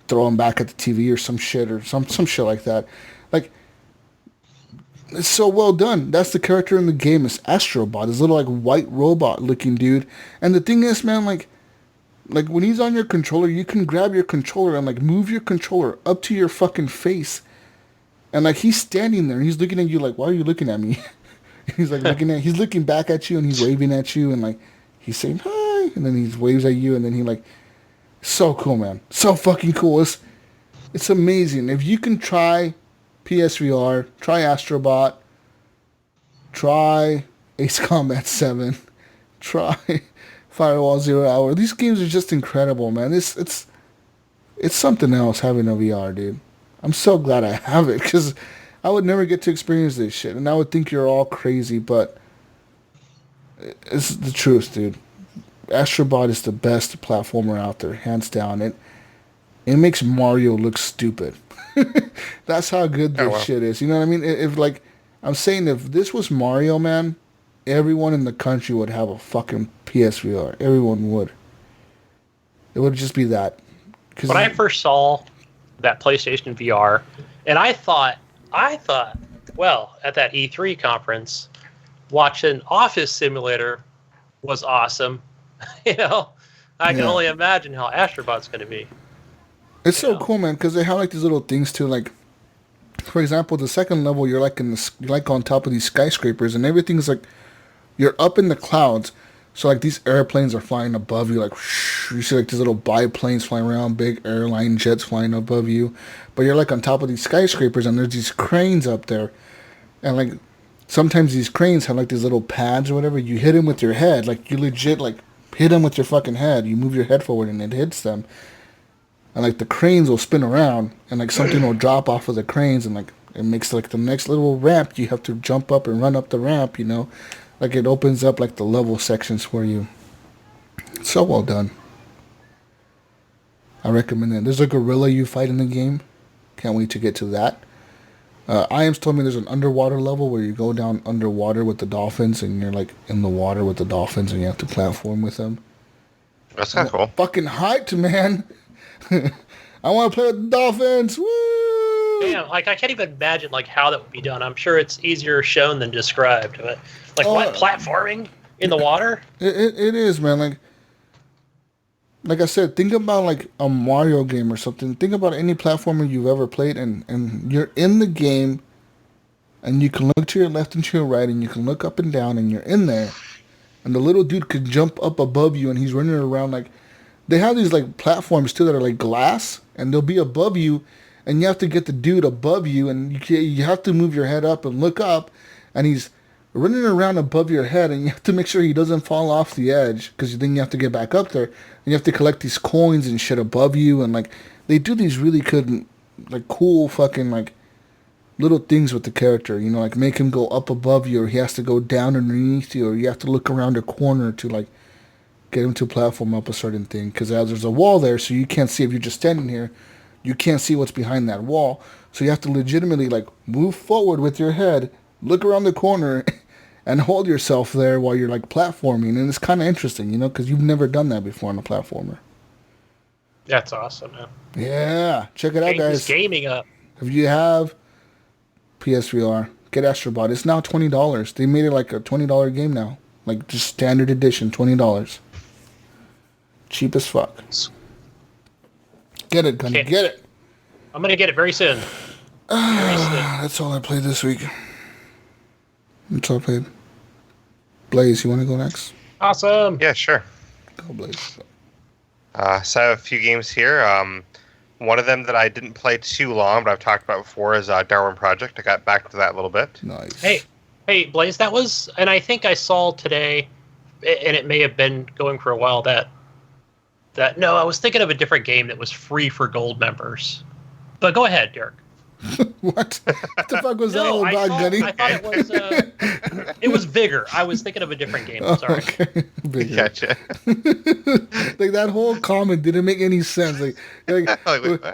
throw them back at the TV or some shit like that. Like, it's so well done. That's the character in the game. It's Astro Bot, this little, like, white robot looking dude. And the thing is, man, like when he's on your controller, you can grab your controller and, like, move your controller up to your fucking face. And, like, he's standing there and he's looking at you like, why are you looking at me? He's, like, he's looking back at you and he's waving at you and, like, he's saying hi, and then he waves at you, and then he, like, so cool, man. So fucking cool. It's amazing. If you can try PSVR, try Astro Bot, try Ace Combat 7, try Firewall Zero Hour. These games are just incredible, man. It's something else having a VR, dude. I'm so glad I have it, because I would never get to experience this shit, and I would think you're all crazy, but it's the truth, dude. Astro Bot is the best platformer out there, hands down. It makes Mario look stupid. That's how good this shit is. You know what I mean? I'm saying if this was Mario, man, everyone in the country would have a fucking PSVR. Everyone would. It would just be that. When I first saw that PlayStation VR, and I thought, well, at that E3 conference, watching Office Simulator was awesome. You know, I can only imagine how Astro Bot's going to be. It's so cool, man, because they have, like, these little things too, like for example, the second level, you're like you're like on top of these skyscrapers, and everything's like you're up in the clouds. So like these airplanes are flying above you, like whoosh, you see like these little biplanes flying around, big airline jets flying above you, but you're like on top of these skyscrapers, and there's these cranes up there, and like sometimes these cranes have like these little pads or whatever. You hit them with your head, like you legit like hit them with your fucking head. You move your head forward and it hits them, and like the cranes will spin around, and like something will drop off of the cranes, and like it makes like the next little ramp. You have to jump up and run up the ramp, you know. Like, it opens up, like, the level sections for you. It's so well done. I recommend it. There's a gorilla you fight in the game. Can't wait to get to that. Iams told me there's an underwater level where you go down underwater with the dolphins, and you're, like, in the water with the dolphins, and you have to platform with them. That's kind of cool. Fucking hyped, man. I want to play with the dolphins. Woo! Damn, like, I can't even imagine, like, how that would be done. I'm sure it's easier shown than described, but... Like, what? Platforming in the water? It is, man. Like I said, think about, like, a Mario game or something. Think about any platformer you've ever played, and you're in the game, and you can look to your left and to your right, and you can look up and down, and you're in there. And the little dude could jump up above you, and he's running around, like... They have these, like, platforms, too, that are, like, glass, and they'll be above you, and you have to get the dude above you, and you have to move your head up and look up, and he's... running around above your head, and you have to make sure he doesn't fall off the edge, because then you have to get back up there, and you have to collect these coins and shit above you, and like they do these really good, like cool fucking like little things with the character, you know, like make him go up above you, or he has to go down underneath you, or you have to look around a corner to like get him to platform up a certain thing, because there's a wall there, so you can't see if you're just standing here, you can't see what's behind that wall, so you have to legitimately like move forward with your head, look around the corner, and hold yourself there while you're, like, platforming. And it's kind of interesting, you know, because you've never done that before in a platformer. That's awesome, man. Yeah. Check it out, guys. Gaming up. If you have PSVR, get Astro Bot. It's now $20. They made it, like, a $20 game now. Like, just standard edition, $20. Cheap as fuck. Get it, Gunny. Get it. I'm going to get it very soon. That's all I played this week. That's all I played. Blaise, you want to go next? Awesome. Yeah, sure. Go, Blaise. So I have a few games here. One of them that I didn't play too long, but I've talked about before, is Darwin Project. I got back to that a little bit. Nice. Hey, Blaise, that was, and I think I saw today, and it may have been going for a while, no, I was thinking of a different game that was free for gold members. But go ahead, Derek. What? What the fuck was that all about, Gunny? I thought it was Vigor. I was thinking of a different game. I'm sorry. Okay. Vigor. Gotcha. Like, that whole comment didn't make any sense. Like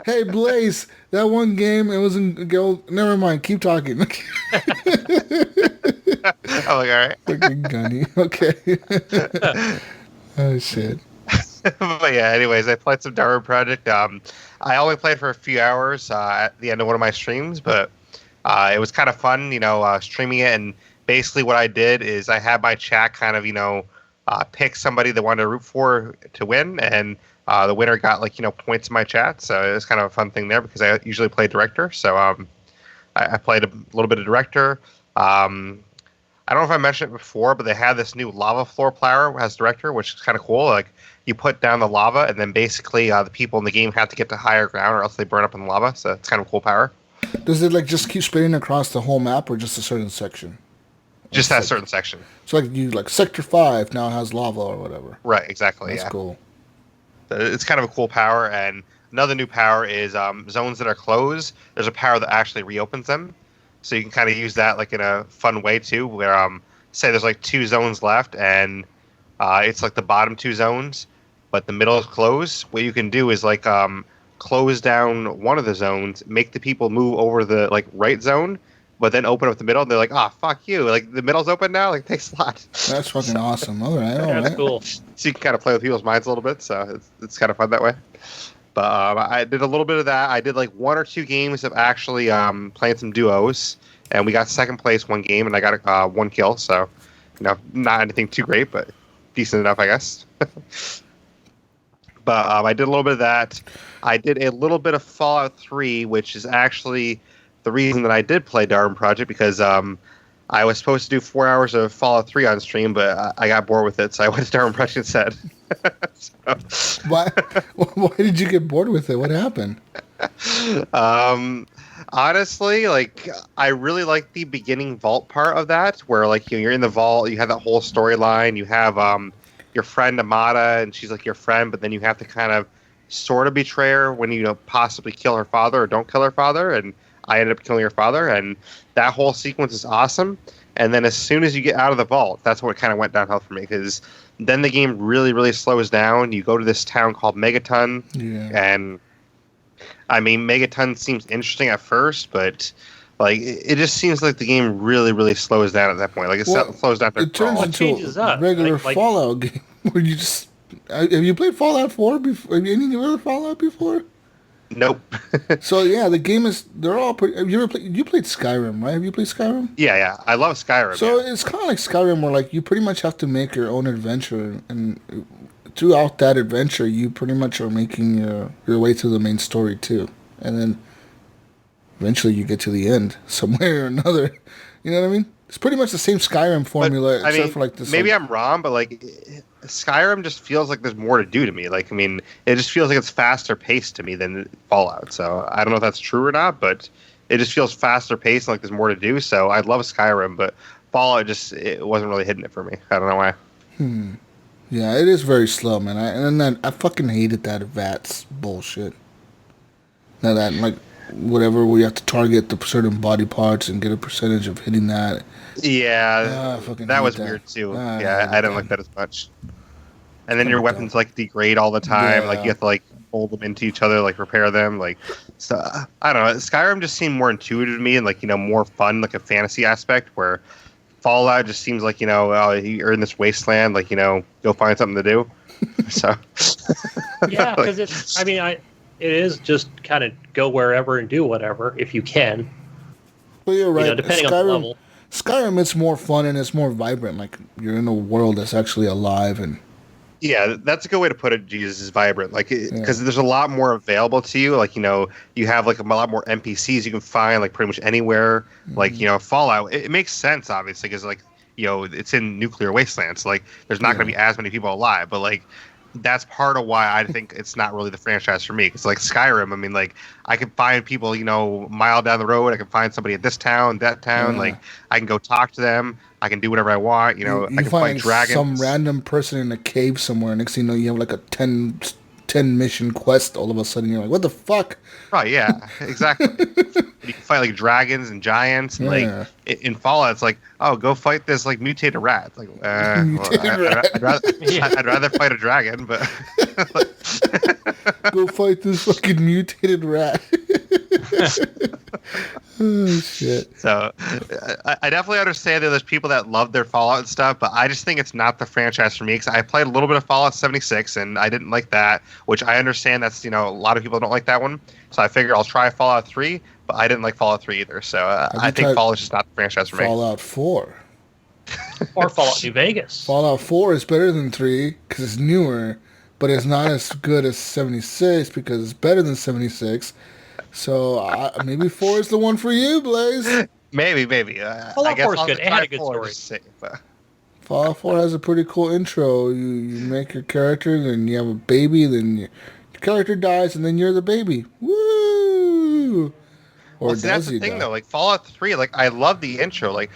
hey, Blaise, that one game, it wasn't gold. Never mind. Keep talking. I'm like, all right. Fucking Gunny. Okay. Oh, shit. But yeah, anyways, I played some Darwin Project. I only played for a few hours at the end of one of my streams, but it was kind of fun, you know, streaming it. And basically what I did is I had my chat kind of, you know, pick somebody they wanted to root for to win. And the winner got, like, you know, points in my chat. So it was kind of a fun thing there because I usually play Director. So I played a little bit of Director. I don't know if I mentioned it before, but they had this new lava floor plower as Director, which is kind of cool. Like, you put down the lava, and then basically the people in the game have to get to higher ground, or else they burn up in the lava. So it's kind of cool power. Does it like just keep spinning across the whole map, or just a certain section? Just that certain section. So like Sector 5 now has lava or whatever. Right, exactly. That's cool. So it's kind of a cool power, and another new power is zones that are closed. There's a power that actually reopens them, so you can kind of use that like in a fun way too. Where say there's like 2 zones left, and it's like the bottom 2 zones, but the middle is closed. What you can do is like close down one of the zones, make the people move over the like right zone, but then open up the middle. And they're like, "Oh, fuck you! Like the middle's open now. Like thanks a lot." That's fucking awesome. All right, That's cool. So you can kind of play with people's minds a little bit. So it's kind of fun that way. But I did a little bit of that. I did like 1 or 2 games of actually playing some duos, and we got second place one game, and I got 1 kill. So, you know, not anything too great, but decent enough, I guess. But I did a little bit of that. I did a little bit of Fallout 3, which is actually the reason that I did play Darwin Project because I was supposed to do 4 hours of Fallout 3 on stream, but I got bored with it, so I went to Darwin Project instead. Why did you get bored with it? What happened? Honestly, like I really like the beginning vault part of that, where like you're in the vault, you have that whole storyline, you have your friend Amada, and she's like your friend, but then you have to kind of sort of betray her when you possibly kill her father or don't kill her father, and I ended up killing her father, and that whole sequence is awesome. And then as soon as you get out of the vault, that's what kind of went downhill for me, because then the game really, really slows down. You go to this town called Megaton, and I mean, Megaton seems interesting at first, but like it just seems like the game really, really slows down at that point. Like it slows down. It turns into a regular Fallout game where you just. Have you played Fallout 4 before? Any other Fallout before? Nope. So yeah, the game is. They're all pretty. Have you ever played? You played Skyrim, right? Have you played Skyrim? Yeah. I love Skyrim. So it's kind of like Skyrim, where like you pretty much have to make your own adventure, and throughout that adventure, you pretty much are making your way to the main story too, and then eventually you get to the end some way or another. You know what I mean? It's pretty much the same Skyrim formula, except for like this. Maybe I'm wrong, but like Skyrim just feels like there's more to do to me. Like, I mean, it just feels like it's faster paced to me than Fallout. So I don't know if that's true or not, but it just feels faster paced and like there's more to do. So I love Skyrim, but Fallout it wasn't really hitting it for me. I don't know why. Yeah, it is very slow, man. I fucking hated that VATS bullshit. Now that like whatever where you have to target the certain body parts and get a percentage of hitting that. Yeah, that was weird too. Yeah, I didn't like that as much. And then your weapons like degrade all the time. Yeah. Like you have to like fold them into each other, like repair them. Like, so I don't know. Skyrim just seemed more intuitive to me and like more fun, like a fantasy aspect. Where Fallout just seems like you're in this wasteland, like go find something to do. So yeah, because it's. I mean, it is just kind of go wherever and do whatever if you can. Well, you're right. Depending on the level. Skyrim, it's more fun and it's more vibrant. Like you're in a world that's actually alive and. Yeah, that's a good way to put it. Jesus is vibrant, like because there's a lot more available to you. Like you have like a lot more NPCs you can find like pretty much anywhere. Mm-hmm. Like Fallout, it makes sense obviously because like it's in nuclear wastelands. So, like there's not going to be as many people alive, but like that's part of why I think it's not really the franchise for me. Because like Skyrim, I mean, like I can find people, a mile down the road. I can find somebody at this town, that town. Like I can go talk to them. I can do whatever I want. I can fight dragons. Some random person in a cave somewhere. Next thing you know, you have like a 10 mission quest. All of a sudden, you're like, what the fuck? Right? Yeah, exactly. You can fight like dragons and giants. And, like in Fallout, it's like, oh, go fight this like mutated rat. It's like, I'd rather fight a dragon, but go fight this fucking mutated rat. Oh shit! So I definitely understand that there's people that love their Fallout and stuff, but I just think it's not the franchise for me because I played a little bit of Fallout 76 and I didn't like that, which I understand that's a lot of people don't like that one. So I figured I'll try Fallout 3, but I didn't like Fallout 3 either. So I think Fallout's just not the franchise for me. Fallout 4 or Fallout New Vegas. Fallout 4 is better than 3 because it's newer, but it's not as good as 76 because it's better than 76. So maybe 4 is the one for you, Blaise. Maybe. Fallout 4 is good. It had a good story. Fallout 4 has a pretty cool intro. You make your character, then you have a baby, then your character dies, and then you're the baby. Woo! Or that's the thing, though. Like Fallout 3, like I love the intro. Like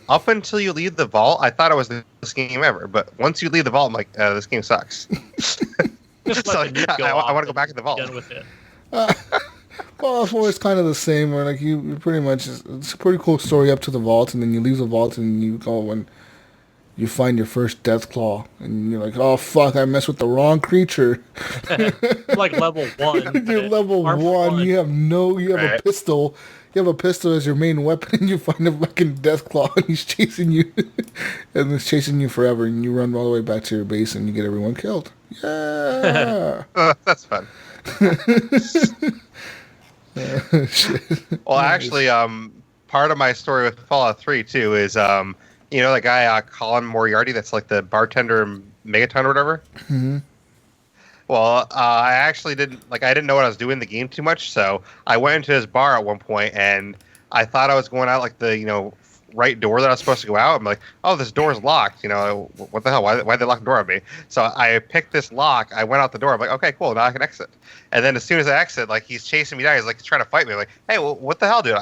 up until you leave the vault, I thought it was the best game ever. But once you leave the vault, I'm like, this game sucks. So I want to go back to the vault. Done with it. Fallout 4 is kind of the same, where like you pretty much it's a pretty cool story up to the vault, and then you leave the vault and you go and you find your first death claw, and you're like, oh fuck, I messed with the wrong creature. Like level 1. You're level 1. You have a pistol. You have a pistol as your main weapon, and you find a fucking death claw, and he's chasing you, and it's chasing you forever, and you run all the way back to your base, and you get everyone killed. Yeah, that's fun. Well, actually, part of my story with Fallout 3 too is that guy Colin Moriarty that's like the bartender in Megaton or whatever. Mm-hmm. Well, I didn't know what I was doing in the game too much, so I went into his bar at one point and I thought I was going out like the right door that I was supposed to go out. I'm like, oh, this door's locked. What the hell? Why they lock the door on me? So I picked this lock. I went out the door. I'm like, okay, cool. Now I can exit. And then as soon as I exit, like he's chasing me down. He's like trying to fight me. I'm like, hey, well, what the hell, dude?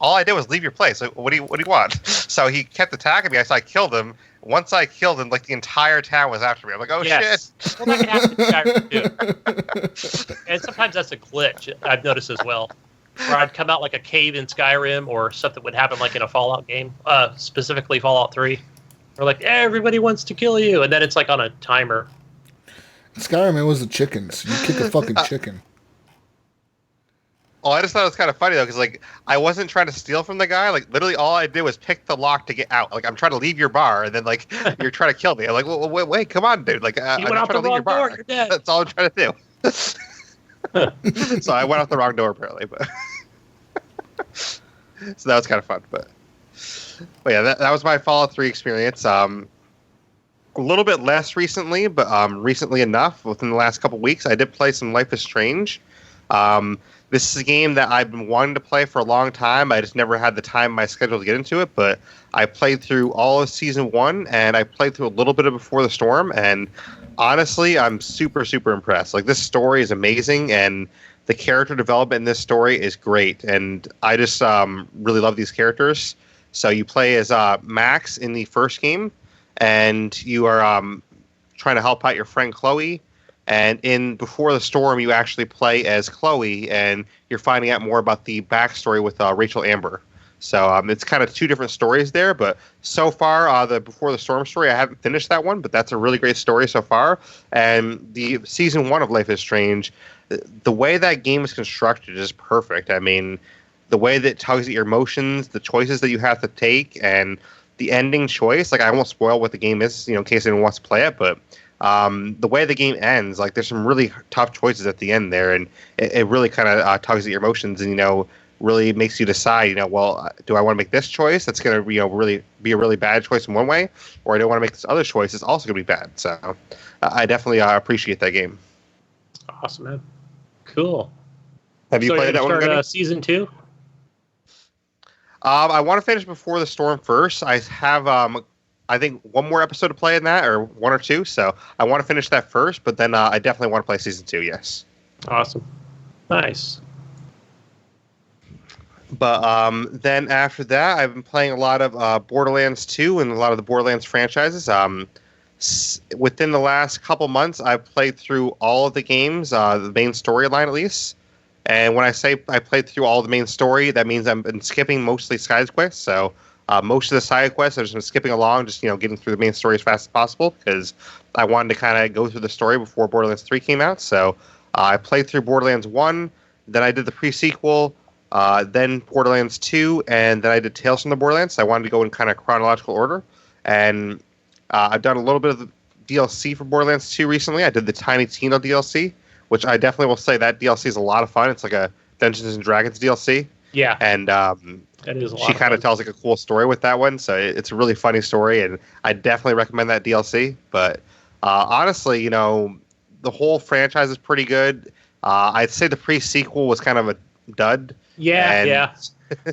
All I did was leave your place. Like, what do you want? So he kept attacking me. So I killed him. Once I killed him, like the entire town was after me. I'm like, oh shit. Well, that can happen in Skyrim too. And sometimes that's a glitch. I've noticed as well. Where I'd come out like a cave in Skyrim, or something would happen like in a Fallout game, specifically Fallout 3. Or like, everybody wants to kill you, and then it's like on a timer. In Skyrim, it was the chickens. You kick a fucking chicken. Oh, I just thought it was kind of funny though, because like I wasn't trying to steal from the guy. Like literally, all I did was pick the lock to get out. Like I'm trying to leave your bar, and then like you're trying to kill me. I'm like, wait, come on, dude. Like I'm went out trying the to leave your wrong bar. door. You're dead. That's all I'm trying to do. So I went out the wrong door apparently, but so that was kind of fun. But yeah, that was my Fallout 3 experience. A little bit less recently, but recently enough. Within the last couple weeks, I did play some Life is Strange. This is a game that I've been wanting to play for a long time. I just never had the time in my schedule to get into it, but I played through all of Season 1, and I played through a little bit of Before the Storm, and honestly, I'm super, super impressed. Like, this story is amazing, and the character development in this story is great, and I just really love these characters. So you play as Max in the first game, and you are trying to help out your friend Chloe. And in Before the Storm, you actually play as Chloe, and you're finding out more about the backstory with Rachel Amber. So it's kind of two different stories there, but so far, the Before the Storm story, I haven't finished that one, but that's a really great story so far. And the Season 1 of Life is Strange, the way that game is constructed is perfect. I mean, the way that it tugs at your emotions, the choices that you have to take, and the ending choice, like I won't spoil what the game is, in case anyone wants to play it, but the way the game ends, like there's some really tough choices at the end there, and it really kind of tugs at your emotions, and really makes you decide, well, do I want to make this choice that's going to really be a really bad choice in one way, or I don't want to make this other choice that's also going to be bad. So I definitely appreciate that game. Awesome, man. Cool. Have you played that one? Start Season 2? I want to finish Before the Storm first. I have I think one more episode to play in that, or one or two. So I want to finish that first, but then I definitely want to play Season 2, yes. Awesome. Nice. But then after that, I've been playing a lot of Borderlands 2 and a lot of the Borderlands franchises. Within the last couple months, I've played through all of the games, the main storyline at least. And when I say I played through all the main story, that means I've been skipping mostly side quests. So most of the side quests I've just been skipping along, just getting through the main story as fast as possible, because I wanted to kind of go through the story before Borderlands 3 came out. So I played through Borderlands 1, then I did the pre-sequel, then Borderlands 2, and then I did Tales from the Borderlands. So I wanted to go in kind of chronological order. And I've done a little bit of the DLC for Borderlands 2 recently. I did the Tiny Tina DLC, which I definitely will say that DLC is a lot of fun. It's like a Dungeons and Dragons DLC. Yeah. And that is a lot she kind of tells like a cool story with that one. So it's a really funny story, and I definitely recommend that DLC. But honestly, the whole franchise is pretty good. I'd say the pre-sequel was kind of a dud. Yeah.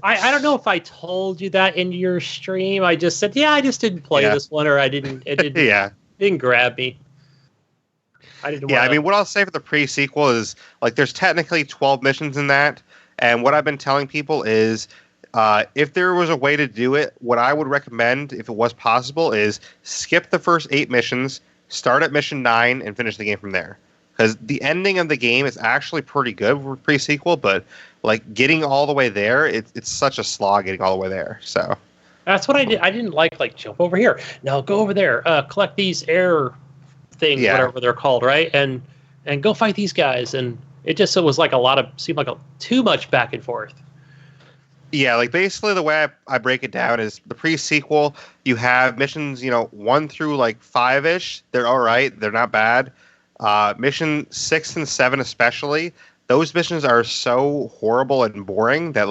I don't know if I told you that in your stream. I just said, I just didn't play this one, or it didn't grab me. I didn't. Yeah, I mean, what I'll say for the pre-sequel is, like, there's technically 12 missions in that, and what I've been telling people is, if there was a way to do it, what I would recommend, if it was possible, is skip the first 8 missions, start at mission 9, and finish the game from there. Because the ending of the game is actually pretty good for pre-sequel, but like getting all the way there, it's such a slog getting all the way there. So that's what I did. I didn't like jump over here. No, go over there. Collect these air things, whatever they're called, right? And go fight these guys. And it just was like seemed like too much back and forth. Yeah, like basically the way I break it down is the pre-sequel, you have missions, 1 through like 5-ish. They're all right. They're not bad. Mission 6 and 7 especially, those missions are so horrible and boring that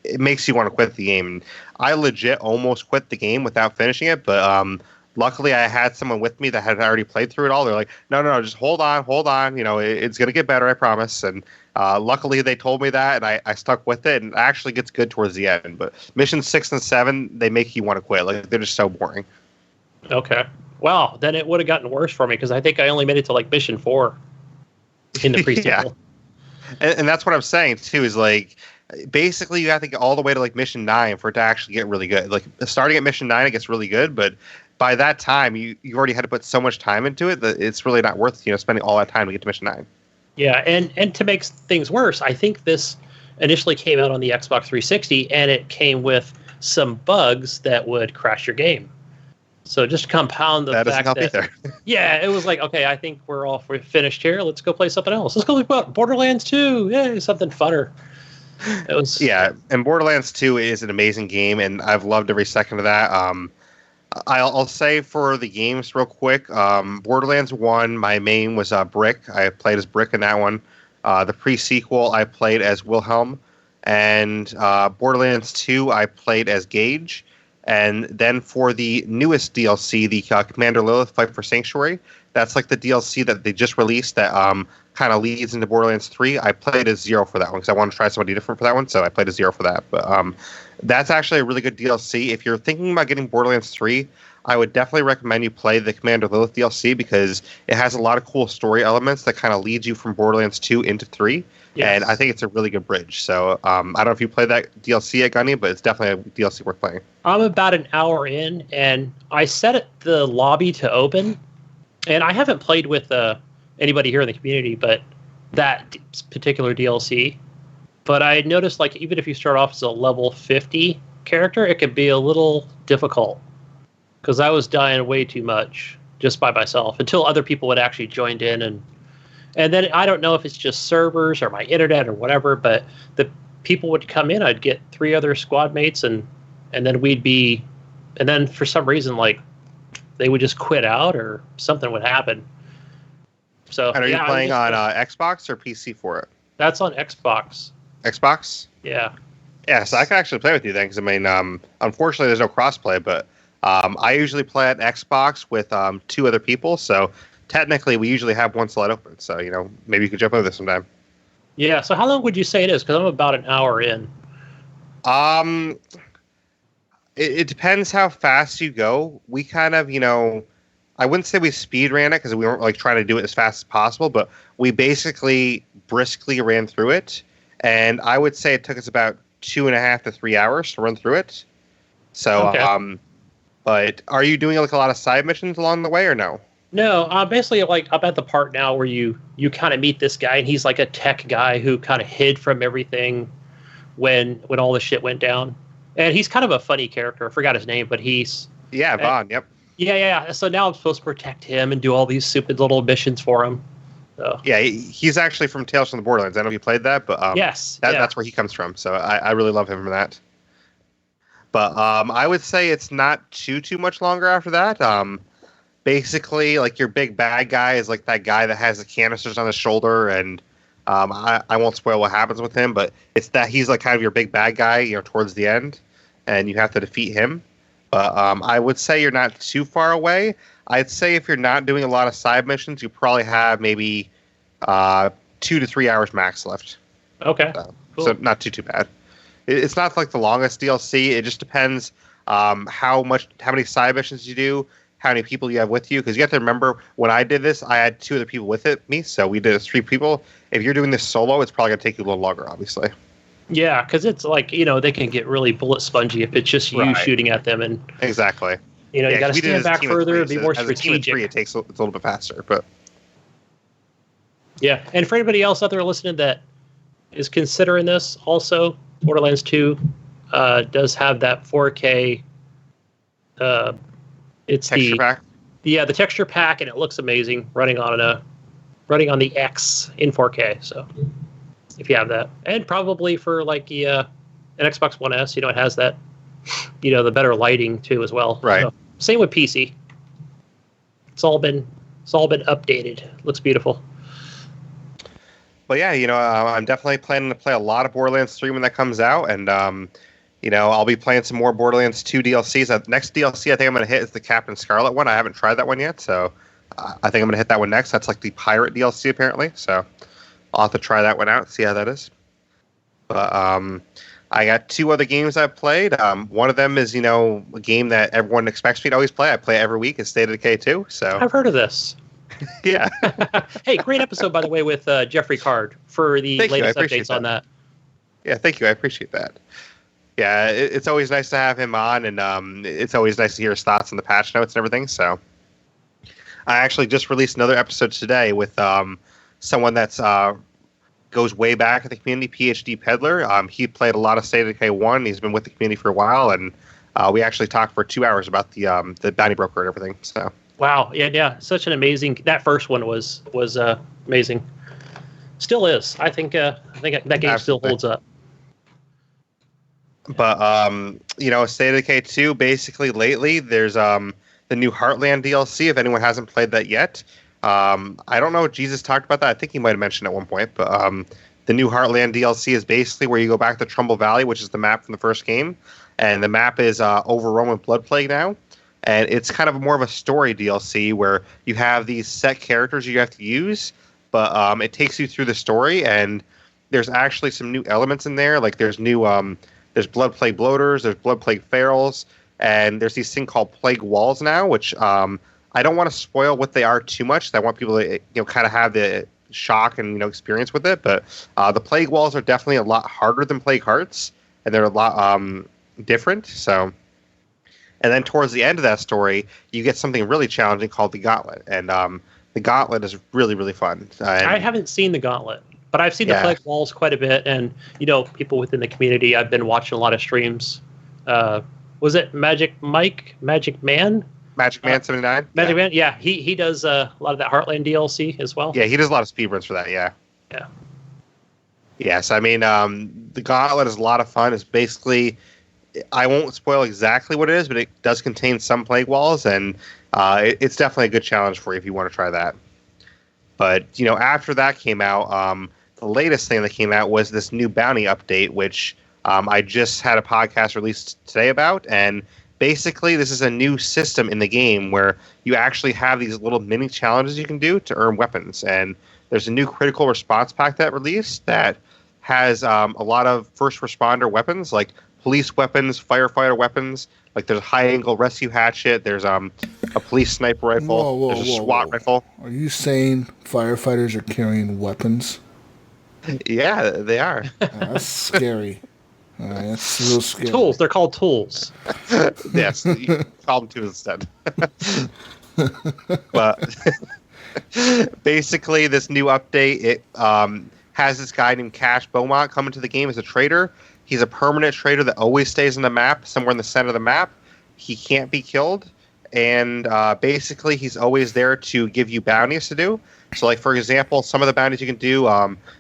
it makes you want to quit the game. And I legit almost quit the game without finishing it, but luckily I had someone with me that had already played through it all. They're like, no, just hold on. It's going to get better, I promise. And luckily they told me that, and I stuck with it, and it actually gets good towards the end. But missions 6 and 7, they make you want to quit. Like, they're just so boring. Okay. Well, then it would have gotten worse for me, because I think I only made it to like mission 4 in the pre-sequel. Yeah. And that's what I'm saying too, is like, basically you have to get all the way to like mission 9 for it to actually get really good. Like, starting at mission 9, it gets really good, but by that time you already had to put so much time into it that it's really not worth, spending all that time to get to mission 9. Yeah, and to make things worse, I think this initially came out on the Xbox 360, and it came with some bugs that would crash your game. So just compound the fact that... That doesn't help either. Yeah, it was like, okay, I think we're finished here. Let's go play something else. Let's go play Borderlands 2. Yeah, something funner. It was... Yeah, and Borderlands 2 is an amazing game, and I've loved every second of that. I'll say for the games real quick, Borderlands 1, my main was Brick. I played as Brick in that one. The pre-sequel, I played as Wilhelm. And Borderlands 2, I played as Gage. And then for the newest DLC, the Commander Lilith Fight for Sanctuary, that's like the DLC that they just released that kind of leads into Borderlands 3. I played as Zero for that one because I wanted to try somebody different for that one, so I played as Zero for that. But that's actually a really good DLC. If you're thinking about getting Borderlands 3, I would definitely recommend you play the Commander Lilith DLC because it has a lot of cool story elements that kind of leads you from Borderlands 2 into 3. Yes. And I think it's a really good bridge. So I don't know if you played that DLC yet, Gunny, but it's definitely a DLC worth playing. I'm about an hour in, and I set the lobby to open. And I haven't played with anybody here in the community, but that particular DLC. But I noticed, like, even if you start off as a level 50 character, it could be a little difficult. Because I was dying way too much just by myself until other people would actually joined in. And then I don't know if it's just servers or my internet or whatever, but the people would come in. I'd get 3 other squad mates, and then we'd be... And then for some reason, like, they would just quit out or something would happen. So, and are you playing on Xbox or PC for it? That's on Xbox. Xbox? Yeah. Yeah, so I can actually play with you then, because, I mean, unfortunately there's no crossplay, but I usually play at Xbox with 2 other people, so technically we usually have one slot open, so, maybe you could jump over this sometime. Yeah, so how long would you say it is? Because I'm about an hour in. It depends how fast you go. We kind of, I wouldn't say we speed ran it because we weren't like trying to do it as fast as possible, but we basically briskly ran through it. And I would say it took us about 2.5 to 3 hours to run through it. So, okay. But are you doing like a lot of side missions along the way or no? No, basically, like, I'm at the part now where you kind of meet this guy, and he's like a tech guy who kind of hid from everything when all the shit went down. And he's kind of a funny character. I forgot his name, but he's... Yeah, Vaughn, yep. Yeah. So now I'm supposed to protect him and do all these stupid little missions for him. So. Yeah, he's actually from Tales from the Borderlands. I don't know if you played that, but yes, that's where he comes from. So I really love him for that. But I would say it's not too much longer after that. Basically, like, your big bad guy is like that guy that has the canisters on his shoulder, and I won't spoil what happens with him, but it's that he's like kind of your big bad guy, towards the end, and you have to defeat him. But I would say you're not too far away. I'd say if you're not doing a lot of side missions, you probably have maybe 2 to 3 hours max left. Okay. Cool. So not too bad. It's not like the longest DLC. It just depends how many side missions you do, how many people you have with you. Because you have to remember, when I did this, I had 2 other people with me, so we did 3 people. If you're doing this solo, it's probably going to take you a little longer, obviously. Yeah, because it's like, they can get really bullet spongy if it's just you shooting at them. And exactly. You got to stand back further and be more strategic. It's a little bit faster, but... Yeah, and for anybody else out there listening that is considering this, also, Borderlands 2 does have that 4K... it's texture pack? Yeah, the texture pack, and it looks amazing running on the X in 4K, so... If you have that, and probably for like an Xbox One S, it has that, the better lighting too as well. Right. So, same with PC. It's all been updated. Looks beautiful. But yeah, I'm definitely planning to play a lot of Borderlands 3 when that comes out, and I'll be playing some more Borderlands 2 DLCs. The next DLC I think I'm going to hit is the Captain Scarlet one. I haven't tried that one yet, so I think I'm going to hit that one next. That's like the pirate DLC apparently, so I'll have to try that one out, see how that is. But I got 2 other games I've played. One of them is, a game that everyone expects me to always play. I play it every week. It's State of Decay 2. So I've heard of this. Yeah. Hey, great episode, by the way, with Jeffrey Card for the latest updates on that. Yeah, thank you. I appreciate that. Yeah, it's always nice to have him on, and it's always nice to hear his thoughts on the patch notes and everything. So I actually just released another episode today with someone that's goes way back in the community, PhD Peddler. He played a lot of State of Decay 1. He's been with the community for a while, and we actually talked for 2 hours about the bounty broker and everything. So wow, yeah, such an amazing. That first one was amazing. Still is. I think that game Absolutely. Still holds up. But State of Decay 2, basically lately there's the new Heartland DLC. If anyone hasn't played that yet, I don't know if Jesus talked about that. I think he might have mentioned at one point. But the new Heartland DLC is basically where you go back to Trumbull Valley, which is the map from the first game, and the map is overrun with Blood Plague now. And it's kind of more of a story DLC where you have these set characters you have to use, but it takes you through the story, and there's actually some new elements in there. Like there's new there's Blood Plague bloaters, there's Blood Plague ferals, and there's these thing called Plague Walls now, which I don't want to spoil what they are too much. I want people to kind of have the shock and experience with it. But the Plague Walls are definitely a lot harder than Plague Hearts, and they're a lot different. So, and then towards the end of that story, you get something really challenging called the Gauntlet, and the Gauntlet is really, really fun. I haven't seen the Gauntlet, but I've seen the Plague Walls quite a bit, and people within the community. I've been watching a lot of streams. Was it Magic Mike, Magic Man? Magic Man 79? Magic Man, yeah. He does a lot of that Heartland DLC as well. Yeah, he does a lot of speedruns for that, yeah. Yeah. Yes, I mean, the Gauntlet is a lot of fun. It's basically, I won't spoil exactly what it is, but it does contain some Plague Walls, and it's definitely a good challenge for you if you want to try that. But, after that came out, the latest thing that came out was this new bounty update, which I just had a podcast released today about, and basically this is a new system in the game where you actually have these little mini challenges you can do to earn weapons, and there's a new critical response pack that released that has a lot of first responder weapons, like police weapons, firefighter weapons, like there's a high-angle rescue hatchet, there's a police sniper rifle, there's a SWAT rifle. Are you saying firefighters are carrying weapons? Yeah, they are. That's scary. That's a little scary. Tools. They're called tools. Yes, you can call them tools instead. But basically, this new update, it has this guy named Cash Beaumont coming to the game as a trader. He's a permanent trader that always stays on the map, somewhere in the center of the map. He can't be killed. And basically, he's always there to give you bounties to do. So, like, for example, some of the bounties you can do,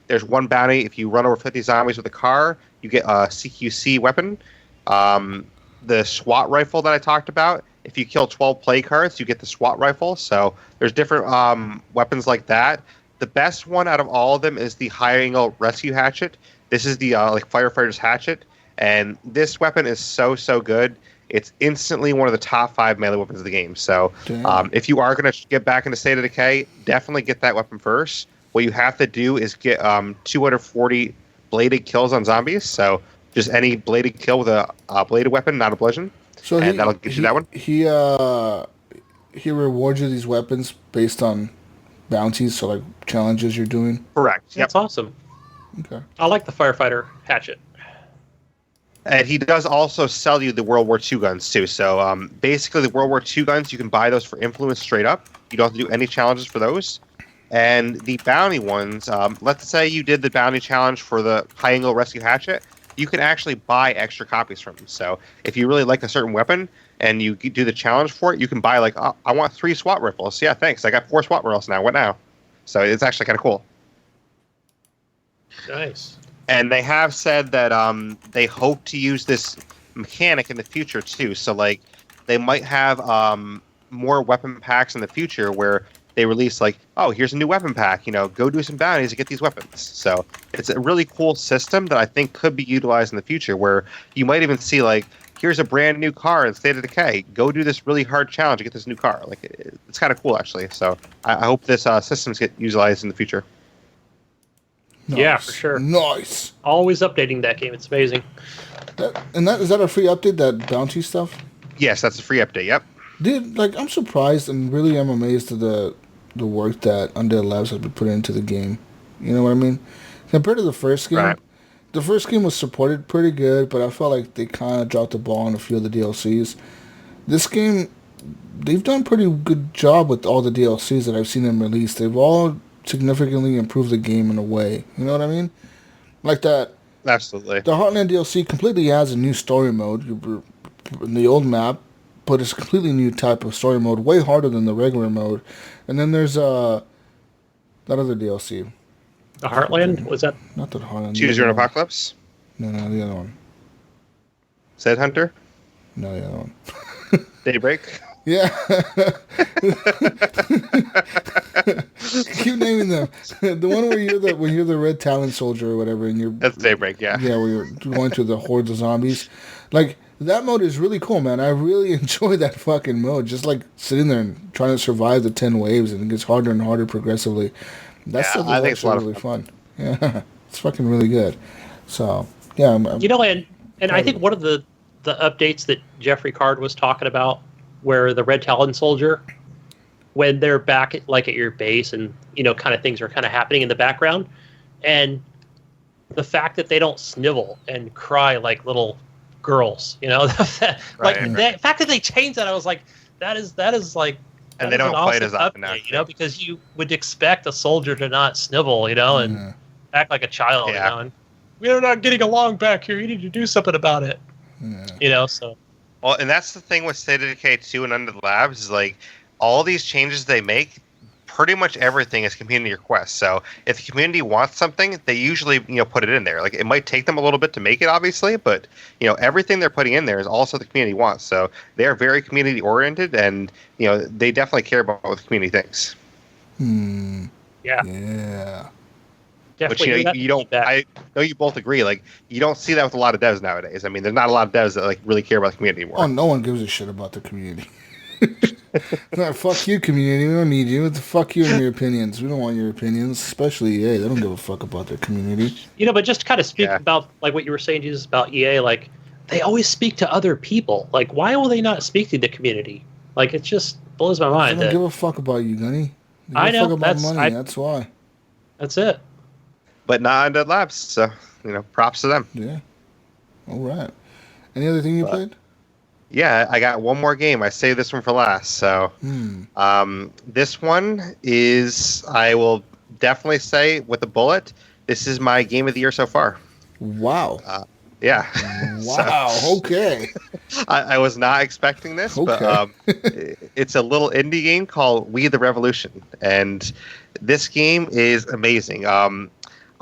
there's one bounty, if you run over 50 zombies with a car, you get a CQC weapon. The SWAT rifle that I talked about, if you kill 12 play cards, you get the SWAT rifle. So there's different weapons like that. The best one out of all of them is the high-angle rescue hatchet. This is the firefighter's hatchet. And this weapon is so good. It's instantly one of the top 5 melee weapons of the game. So if you are going to get back into State of Decay, definitely get that weapon first. What you have to do is get 240 bladed kills on zombies. So just any bladed kill with a bladed weapon, not a bludgeon. So and that'll get you that one. He rewards you these weapons based on bounties, so like challenges you're doing? Correct. That's awesome. Okay. I like the firefighter hatchet. And he does also sell you the World War II guns, too. So basically, the World War II guns, you can buy those for influence straight up. You don't have to do any challenges for those. And the bounty ones, let's say you did the bounty challenge for the high-angle rescue hatchet, you can actually buy extra copies from them. So if you really like a certain weapon and you do the challenge for it, you can buy, like, oh, I want 3 SWAT rifles. Yeah, thanks. I got 4 SWAT rifles now. What now? So it's actually kind of cool. Nice. And they have said that they hope to use this mechanic in the future, too. So, like, they might have more weapon packs in the future where they release like, oh, here's a new weapon pack. Go do some bounties to get these weapons. So it's a really cool system that I think could be utilized in the future, where you might even see like, here's a brand new car in State of Decay. Go do this really hard challenge to get this new car. Like, it's kind of cool, actually. So I hope this systems get utilized in the future. Nice. Yeah, for sure. Nice. Always updating that game. It's amazing. Is that a free update, that bounty stuff? Yes, that's a free update, yep. Dude, like, I'm surprised and really am amazed at the work that Undead Labs has been putting into the game. You know what I mean? Compared to the first game, right. The first game was supported pretty good, but I felt like they kind of dropped the ball on a few of the DLCs. This game, they've done a pretty good job with all the DLCs that I've seen them release. They've all significantly improved the game in a way. You know what I mean? Like that. Absolutely. The Heartland DLC completely has a new story mode in the old map, but it's a completely new type of story mode, way harder than the regular mode. And then there's that other DLC. The Heartland? Was that? Not the Heartland. Choose Your Own Apocalypse? No, the other one. Said Hunter? No, the other one. Daybreak? Yeah. Keep naming them. The one where you're the red Talon soldier or whatever, and you're That's Daybreak, yeah. Yeah, where you're going through the hordes of zombies. Like, that mode is really cool, man. I really enjoy that fucking mode. Just like sitting there and trying to survive the 10 waves, and it gets harder and harder progressively. That's I think it's a lot really of fun. Yeah, it's fucking really good. So yeah, and I think one of the updates that Jeffrey Card was talking about, where the Red Talon soldier, when they're back at your base and kind of things are kind of happening in the background, and the fact that they don't snivel and cry like little girls, the fact that they changed that, I was like, that is like. And they don't play it as often now, because you would expect a soldier to not snivel, and act like a child, and we're not getting along back here. You need to do something about it, So. Well, and that's the thing with State of Decay 2 and Undead Labs is like all these changes they make. Pretty much everything is community requests. So if the community wants something, they usually put it in there. Like, it might take them a little bit to make it, obviously, but everything they're putting in there is also the community wants. So they are very community oriented, and they definitely care about what the community thinks. Yeah. Definitely. Which you don't. I know you both agree. Like, you don't see that with a lot of devs nowadays. I mean, there's not a lot of devs that like really care about the community anymore. Oh, no one gives a shit about the community. No, fuck you, community. We don't need you. Fuck you and your opinions. We don't want your opinions, especially EA. They don't give a fuck about their community. But just kind of speak about like what you were saying, Jesus, about EA. Like, they always speak to other people. Like, why will they not speak to the community? Like, it just blows my mind. They don't give a fuck about you, Gunny. They I know. Fuck about money. That's why. That's it. But not Undead Labs, so props to them. Yeah. All right. Any other thing you played? Yeah, I got one more game. I saved this one for last. So, this one is, I will definitely say with a bullet, this is my game of the year so far. Wow. Yeah. Wow. So, okay. I was not expecting this, but it's a little indie game called We the Revolution, and this game is amazing.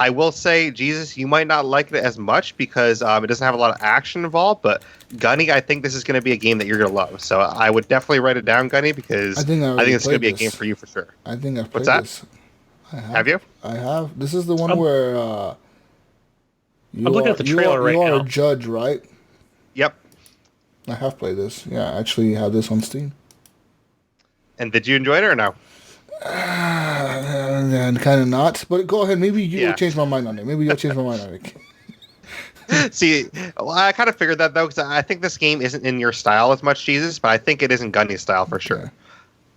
I will say, Jesus, you might not like it as much because it doesn't have a lot of action involved, but Gunny, I think this is going to be a game that you're going to love. So I would definitely write it down, Gunny, because I think it's going to be a game for you for sure. I think I've played this. Have you? I have. This is the one where I'm looking at the trailer right now. You are a judge, right? Yep. I have played this. Yeah, I actually have this on Steam. And did you enjoy it or no? And kind of not, but go ahead. Maybe you'll change my mind on it. See, well, I kind of figured that though, because I think this game isn't in your style as much, Jesus, but I think it is in Gunny's style for sure. Okay.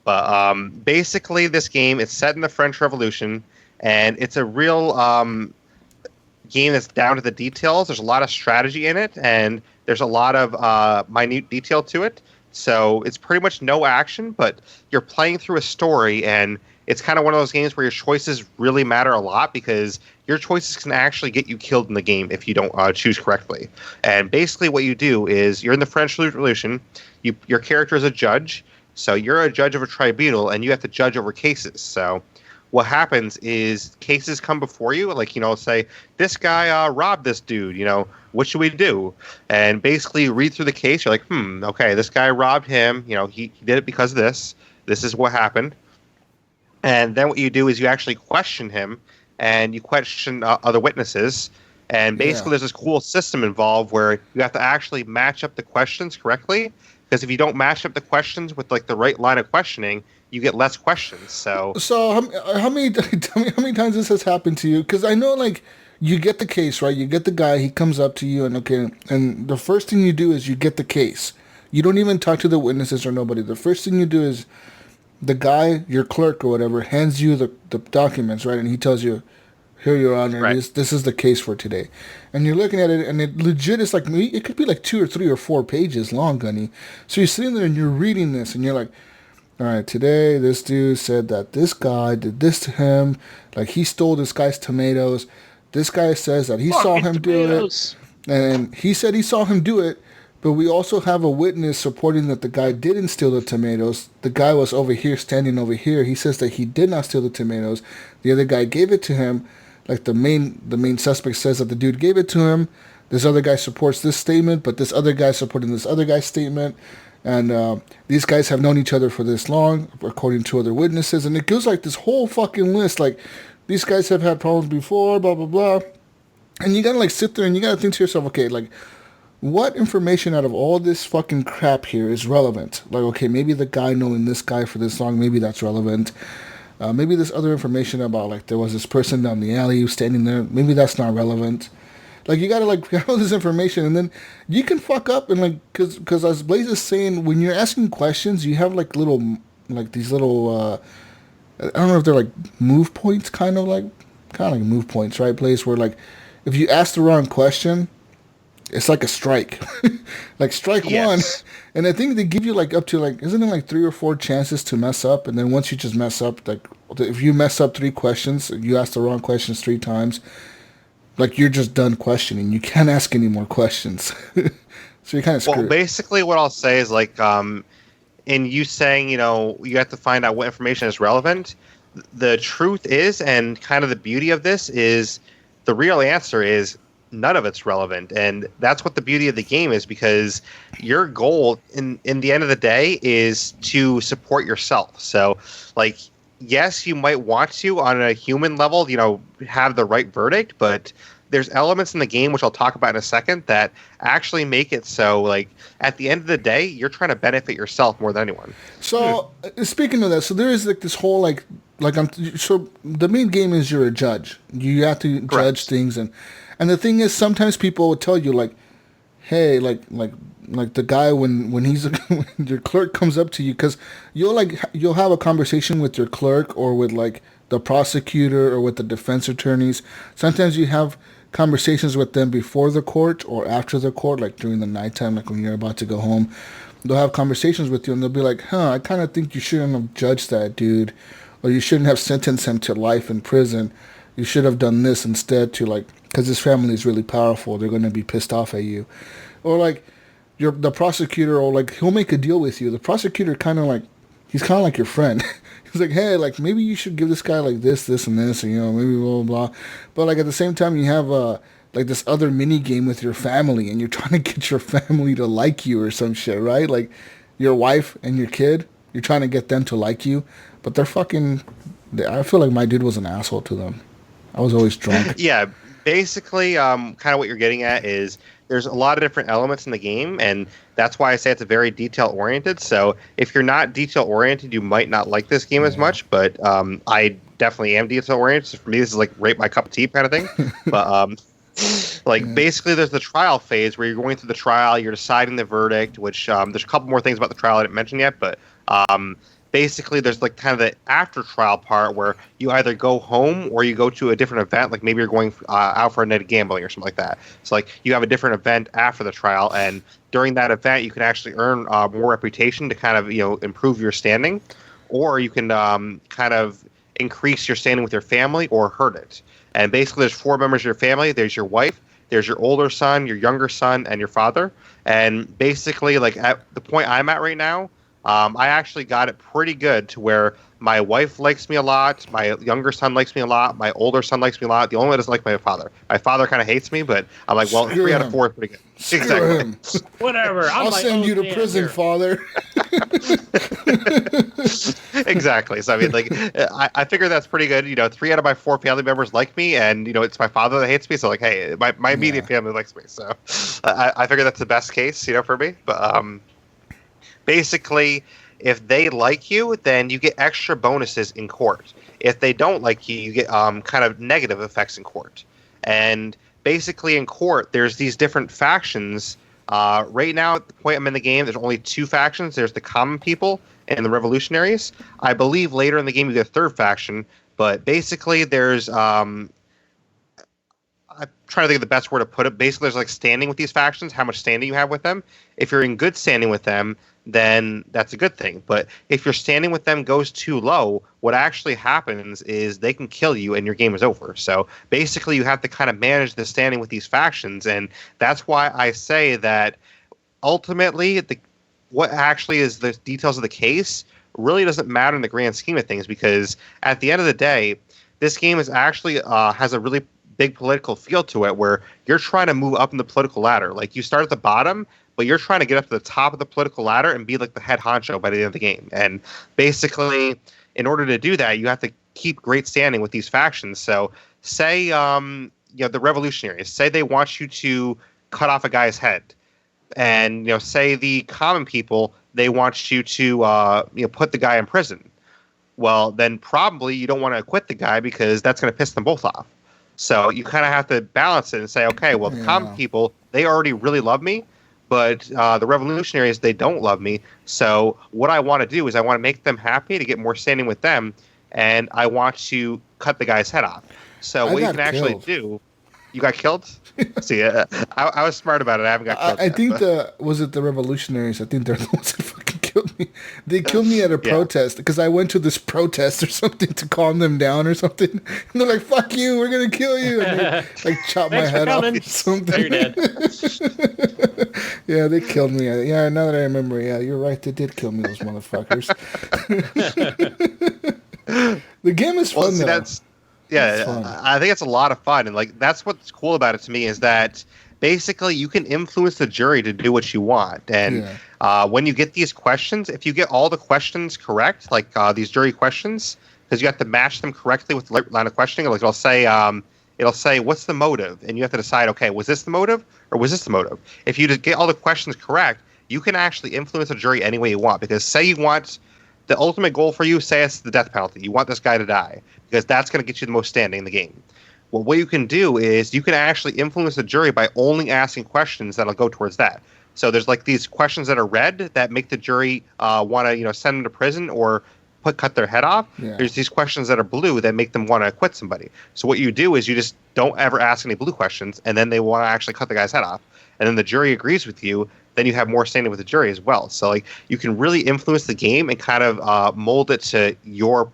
But basically, this game is set in the French Revolution, and it's a real game that's down to the details. There's a lot of strategy in it, and there's a lot of minute detail to it. So it's pretty much no action, but you're playing through a story, and it's kind of one of those games where your choices really matter a lot because your choices can actually get you killed in the game if you don't choose correctly. And basically what you do is you're in the French Revolution. Your character is a judge, so you're a judge of a tribunal, and you have to judge over cases. So what happens is cases come before you, like, say, this guy robbed this dude, what should we do? And basically you read through the case, you're like, okay, this guy robbed him, he did it because of this. This is what happened. And then what you do is you actually question him, and you question other witnesses. And basically, there's this cool system involved where you have to actually match up the questions correctly. Because if you don't match up the questions with like the right line of questioning, you get less questions. So how many tell me how many times this has happened to you? Because I know like you get the case, right? You get the guy, he comes up to you, and the first thing you do is you get the case. You don't even talk to the witnesses or nobody. The first thing you do is the guy, your clerk or whatever, hands you the documents, right? And he tells you, here, Your Honor, right. this is the case for today. And you're looking at it, and it legit is like, it could be like 2 or 3 or 4 pages long, Gunny. So you're sitting there and you're reading this, and you're like, all right, today this dude said that this guy did this to him. Like, he stole this guy's tomatoes. This guy says that he saw him do it. And he said he saw him do it. But we also have a witness supporting that the guy didn't steal the tomatoes. The guy was over here, standing over here. He says that he did not steal the tomatoes. The other guy gave it to him. Like the main suspect says that the dude gave it to him. This other guy supports this statement, but this other guy supporting this other guy's statement. And these guys have known each other for this long, according to other witnesses. And it goes like this whole fucking list. Like, these guys have had problems before, blah, blah, blah. And you gotta like sit there and you gotta think to yourself, okay, like, what information out of all this fucking crap here is relevant? Like, okay, maybe the guy knowing this guy for this long, maybe that's relevant. Maybe this other information about, like, there was this person down the alley who's standing there. Maybe that's not relevant. Like, you gotta, like, get all this information, and then you can fuck up, and, like, because as Blaise is saying, when you're asking questions, you have, like, these little, I don't know if they're, like, move points, kind of like move points, right, Blaise? Where, like, if you ask the wrong question, it's like a strike. Like, strike one. And I think they give you, like, up to, like, isn't it, like, 3 or 4 chances to mess up? And then once you just mess up, like, if you mess up 3 questions, you ask the wrong questions 3 times, like, you're just done questioning. You can't ask any more questions. So you're kind of screwed. Well, basically what I'll say is, like, in you saying, you know, you have to find out what information is relevant, the truth is, and kind of the beauty of this is, the real answer is, none of it's relevant. And that's what the beauty of the game is, because your goal in the end of the day is to support yourself. So, like, yes, you might want to, on a human level, you know, have the right verdict, but there's elements in the game, which I'll talk about in a second, that actually make it so, like, at the end of the day, you're trying to benefit yourself more than anyone. So, speaking of that, so there is, like, this whole, so the main game is you're a judge. You have to judge things, and the thing is, sometimes people will tell you, like, hey, like the guy when he's when your clerk comes up to you, because you'll have a conversation with your clerk or with, like, the prosecutor or with the defense attorneys. Sometimes you have conversations with them before the court or after the court, like during the nighttime, like when you're about to go home. They'll have conversations with you and they'll be like, I kind of think you shouldn't have judged that dude, or you shouldn't have sentenced him to life in prison. You should have done this instead, to, like, because his family is really powerful. They're going to be pissed off at you. Or, like, the prosecutor, or, like, he'll make a deal with you. The prosecutor he's kind of like your friend. He's like, hey, like, maybe you should give this guy, like, this, and this, and, you know, maybe blah, blah, blah. But, like, at the same time, you have, like, this other mini game with your family, and you're trying to get your family to like you or some shit, right? Like, your wife and your kid, you're trying to get them to like you, but they're fucking... I feel like my dude was an asshole to them. I was always drunk. Yeah, basically, kind of what you're getting at is there's a lot of different elements in the game, and that's why I say it's a very detail-oriented. So if you're not detail-oriented, you might not like this game as much, but I definitely am detail-oriented. So for me, this is like right my cup of tea kind of thing. But basically, there's the trial phase where you're going through the trial, you're deciding the verdict, which there's a couple more things about the trial I didn't mention yet, but basically there's, like, kind of the after trial part where you either go home or you go to a different event, like maybe you're going out for a night of gambling or something like that. So, like, you have a different event after the trial, and during that event you can actually earn more reputation to kind of, you know, improve your standing, or you can kind of increase your standing with your family or hurt it. And basically there's 4 members of your family. There's your wife, there's your older son, your younger son, and your father. And basically, like, at the point I'm at right now, I actually got it pretty good to where My wife likes me a lot. My younger son likes me a lot. My older son likes me a lot. The only one that doesn't like my father. My father kind of hates me, but I'm like, well, Screw 3 out him. of 4 is pretty good. Screw Exactly. him. Whatever. I'll send you to prison, father. Exactly. So I mean, like, I figure that's pretty good. 3 out of my 4 family members like me, and it's my father that hates me. So like, hey, my immediate family likes me. So I figure that's the best case, for me. But basically, if they like you, then you get extra bonuses in court. If they don't like you, you get kind of negative effects in court. And basically in court, there's these different factions. Right now, at the point I'm in the game, there's only 2 factions. There's the common people and the revolutionaries. I believe later in the game you get a 3rd faction. But basically there's... I'm trying to think of the best word to put it. Basically, there's like standing with these factions, how much standing you have with them. If you're in good standing with them, then that's a good thing. But if your standing with them goes too low, what actually happens is they can kill you and your game is over. So basically you have to kind of manage the standing with these factions, and that's why I say that ultimately what actually is the details of the case really doesn't matter in the grand scheme of things, because at the end of the day, this game is actually has a really big political feel to it, where you're trying to move up in the political ladder. Like, you start at the bottom, but you're trying to get up to the top of the political ladder and be like the head honcho by the end of the game. And basically, in order to do that, you have to keep great standing with these factions. So say, the revolutionaries, say they want you to cut off a guy's head. And, say the common people, they want you to, put the guy in prison. Well, then probably you don't want to acquit the guy, because that's going to piss them both off. So you kind of have to balance it and say, okay, well, the common people, they already really love me, but the revolutionaries, they don't love me. So what I want to do is I want to make them happy to get more standing with them, and I want to cut the guy's head off. So what you can actually do... You got killed? See, I was smart about it. I haven't got killed I think was it the revolutionaries? I think they're the ones that fucking killed me. They killed me at a protest, because I went to this protest or something to calm them down or something. And they're like, fuck you, we're going to kill you. And they like chop my head off or something. You're dead. Yeah, they killed me. Yeah, now that I remember, yeah, you're right. They did kill me, those motherfuckers. The game is fun, though. Yeah, I think it's a lot of fun, and like that's what's cool about it to me, is that basically you can influence the jury to do what you want. And when you get these questions, if you get all the questions correct, like these jury questions, because you have to match them correctly with the line of questioning, like it'll say what's the motive, and you have to decide, okay, was this the motive or was this the motive? If you get all the questions correct, you can actually influence a jury any way you want. Because say you want the ultimate goal for you, say it's the death penalty. You want this guy to die, because that's going to get you the most standing in the game. Well, what you can do is you can actually influence the jury by only asking questions that'll go towards that. So there's like these questions that are red that make the jury want to send them to prison or cut their head off. Yeah. There's these questions that are blue that make them want to acquit somebody. So what you do is you just don't ever ask any blue questions, and then they want to actually cut the guy's head off. And then the jury agrees with you, then you have more standing with the jury as well. So like you can really influence the game and kind of mold it to your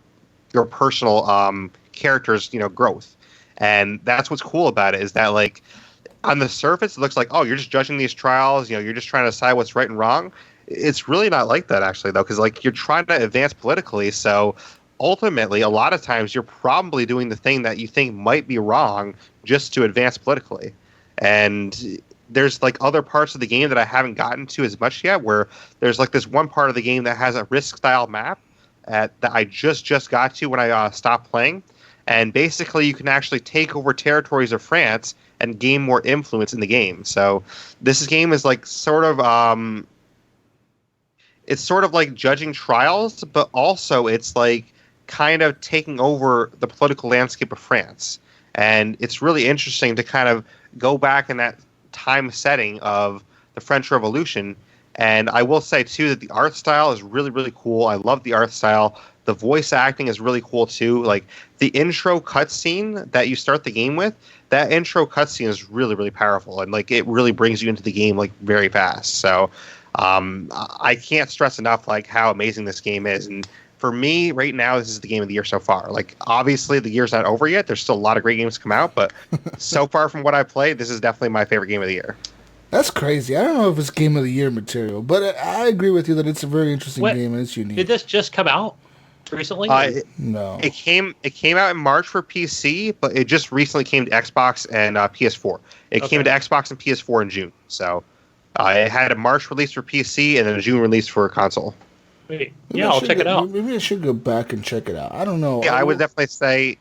personal character's growth. And that's what's cool about it, is that like on the surface it looks like, oh, you're just judging these trials, you're just trying to decide what's right and wrong. It's really not like that, actually, though, because like you're trying to advance politically. So ultimately, a lot of times you're probably doing the thing that you think might be wrong just to advance politically. And there's like other parts of the game that I haven't gotten to as much yet, where there's like this one part of the game that has a Risk style map that I just got to when I stopped playing. And basically you can actually take over territories of France and gain more influence in the game. So this game is like sort of it's sort of like judging trials, but also it's like kind of taking over the political landscape of France. And it's really interesting to kind of go back in that time setting of the French Revolution. And I will say, too, that the art style is really, really cool. I love the art style. The voice acting is really cool, too. Like, the intro cutscene that you start the game with, that intro cutscene is really, really powerful. And, like, it really brings you into the game, like, very fast. So I can't stress enough, like, how amazing this game is. And for me, right now, this is the game of the year so far. Like, obviously, the year's not over yet. There's still a lot of great games to come out. But so far from what I've played, this is definitely my favorite game of the year. That's crazy. I don't know if it's Game of the Year material, but I agree with you that it's a very interesting game and it's unique. Did this just come out? recently? No. It came out in March for PC, but it just recently came to Xbox and PS4. It came to Xbox and PS4 in June. So it had a March release for PC and then a June release for console. Wait, yeah, I'll check it out. Maybe I should go back and check it out. I don't know. Yeah, I would definitely say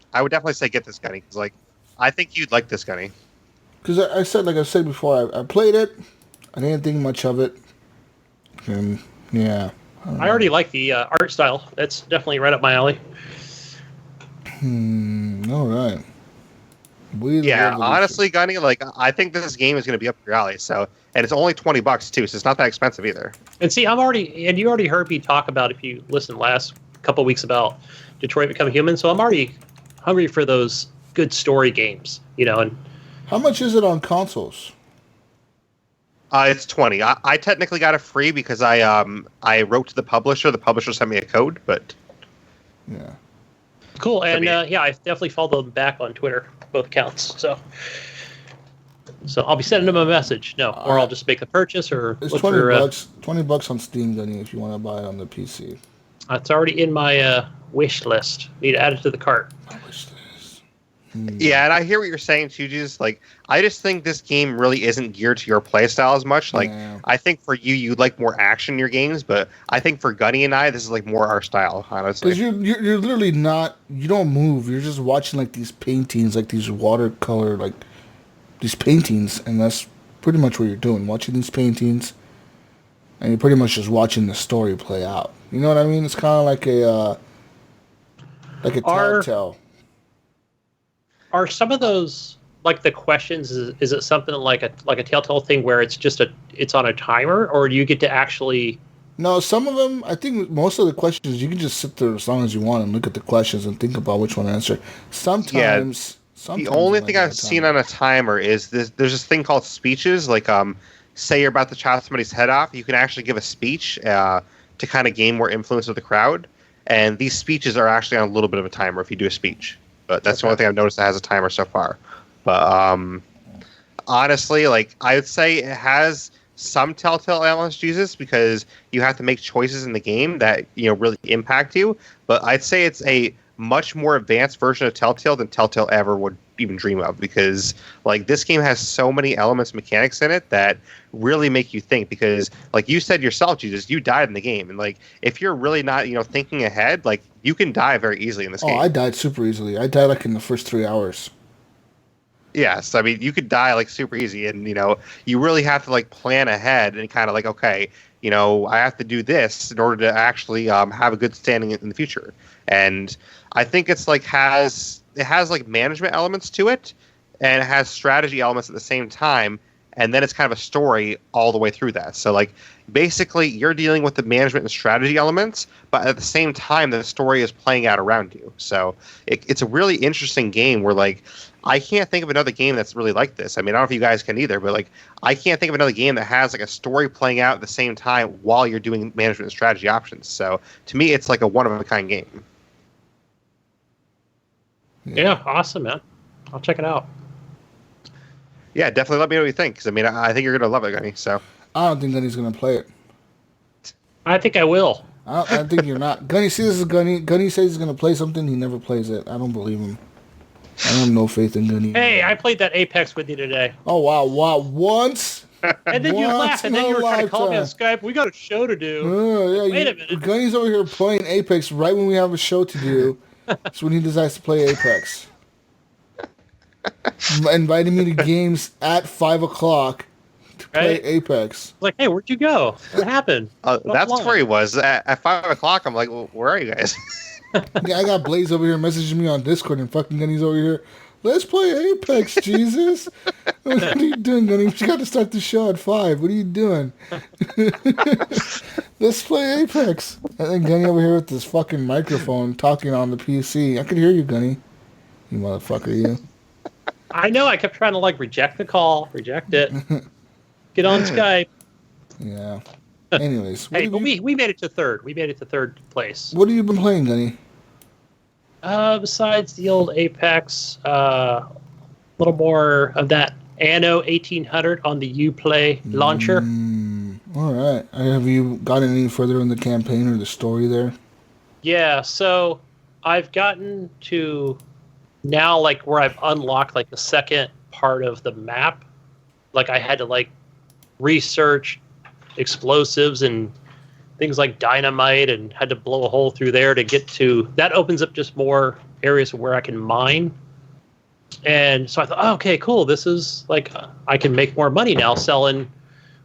get this, Gunny, because like I think you'd like this, Gunny. Because I said, like I said before, I played it. I didn't think much of it. And yeah, I already like the art style. That's definitely right up my alley. All right. Honestly, Gunny, like I think this game is going to be up your alley. So, and it's only $20 too, so it's not that expensive either. And see, you already heard me talk about, if you listened last couple of weeks, about Detroit Become Human. So I'm already hungry for those good story games, And how much is it on consoles? It's $20. I technically got it free because I wrote to the publisher. The publisher sent me a code, but yeah, cool. And I definitely followed them back on Twitter, both accounts. So I'll be sending them a message. No, or I'll just make the purchase, or it's $20. $20 on Steam, Gunny, if you want to buy it on the PC. It's already in my wish list. Need to add it to the cart. Yeah, and I hear what you're saying too, Jesus. Like, I just think this game really isn't geared to your playstyle as much. Like, I think for you like more action in your games, but I think for Gunny and I, this is like more our style, honestly. Because you're literally not, you don't move. You're just watching like these paintings, like these watercolor, like these paintings, and that's pretty much what you're doing. Watching these paintings, and you're pretty much just watching the story play out. You know what I mean? It's kind of like a Telltale. Are some of those like the questions? Is it something like a Telltale thing where it's on a timer, or do you get to actually? No, some of them. I think most of the questions you can just sit there as long as you want and look at the questions and think about which one to answer. Sometimes the only thing I've seen on a timer is this. There's this thing called speeches. Like, say you're about to chop somebody's head off, you can actually give a speech to kind of gain more influence with the crowd. And these speeches are actually on a little bit of a timer if you do a speech. But that's the only thing I've noticed that has a timer so far. But honestly, like I would say it has some Telltale elements, Jesus, because you have to make choices in the game that really impact you. But I'd say it's a much more advanced version of Telltale than Telltale ever would even dream of, because like this game has so many elements, mechanics in it that really make you think. Because like you said yourself, Jesus, you died in the game, and like if you're really not thinking ahead, like you can die very easily in this game. I died super easily. I died like in the first 3 hours. Yes, I mean you could die like super easy, and you really have to like plan ahead and kind of like, okay, I have to do this in order to actually have a good standing in the future. And I think it's like it has like management elements to it, and it has strategy elements at the same time, and then it's kind of a story all the way through that. So like basically you're dealing with the management and strategy elements, but at the same time the story is playing out around you. So it's a really interesting game where like I can't think of another game that's really like this. I mean, I don't know if you guys can either, but like I can't think of another game that has like a story playing out at the same time while you're doing management and strategy options. So to me, it's like a one-of-a-kind game. Yeah, awesome, man. I'll check it out. Yeah, definitely let me know what you think, because I mean, I think you're going to love it, Gunny. So I don't think Gunny's going to play it. I think I will. I think you're not. Gunny, see, this is Gunny. Gunny says he's going to play something. He never plays it. I don't believe him. I have no faith in Gunny. Hey, I played that Apex with you today. Oh, wow. Once? And then you laughed, and then you were trying to call me on Skype. We got a show to do. Wait a minute. Gunny's over here playing Apex right when we have a show to do. That's when he decides to play Apex. Inviting me to games at 5 o'clock to play Apex. Like, hey, where'd you go? What happened? That's where he was. At 5 o'clock, I'm like, well, where are you guys? Yeah, I got Blaise over here messaging me on Discord, and fucking Gunny's over here. Let's play Apex, Jesus. What are you doing, Gunny? We got to start the show at 5. What are you doing? Let's play Apex. And then Gunny over here with this fucking microphone talking on the PC. I could hear you, Gunny. You motherfucker, you. I know. I kept trying to like reject the call, reject it. Get on Skype. Yeah. Anyways. Hey, but we made it to third. We made it to third place. What have you been playing, Gunny? Besides the old Apex, a little more of that Anno 1800 on the Uplay launcher. All right. Have you gotten any further in the campaign or the story there? Yeah, so I've gotten to now like where I've unlocked like the second part of the map. Like I had to like research explosives and things like dynamite and had to blow a hole through there to get to that. Opens up just more areas where I can mine. And so I thought, oh, okay, cool. This is like I can make more money now selling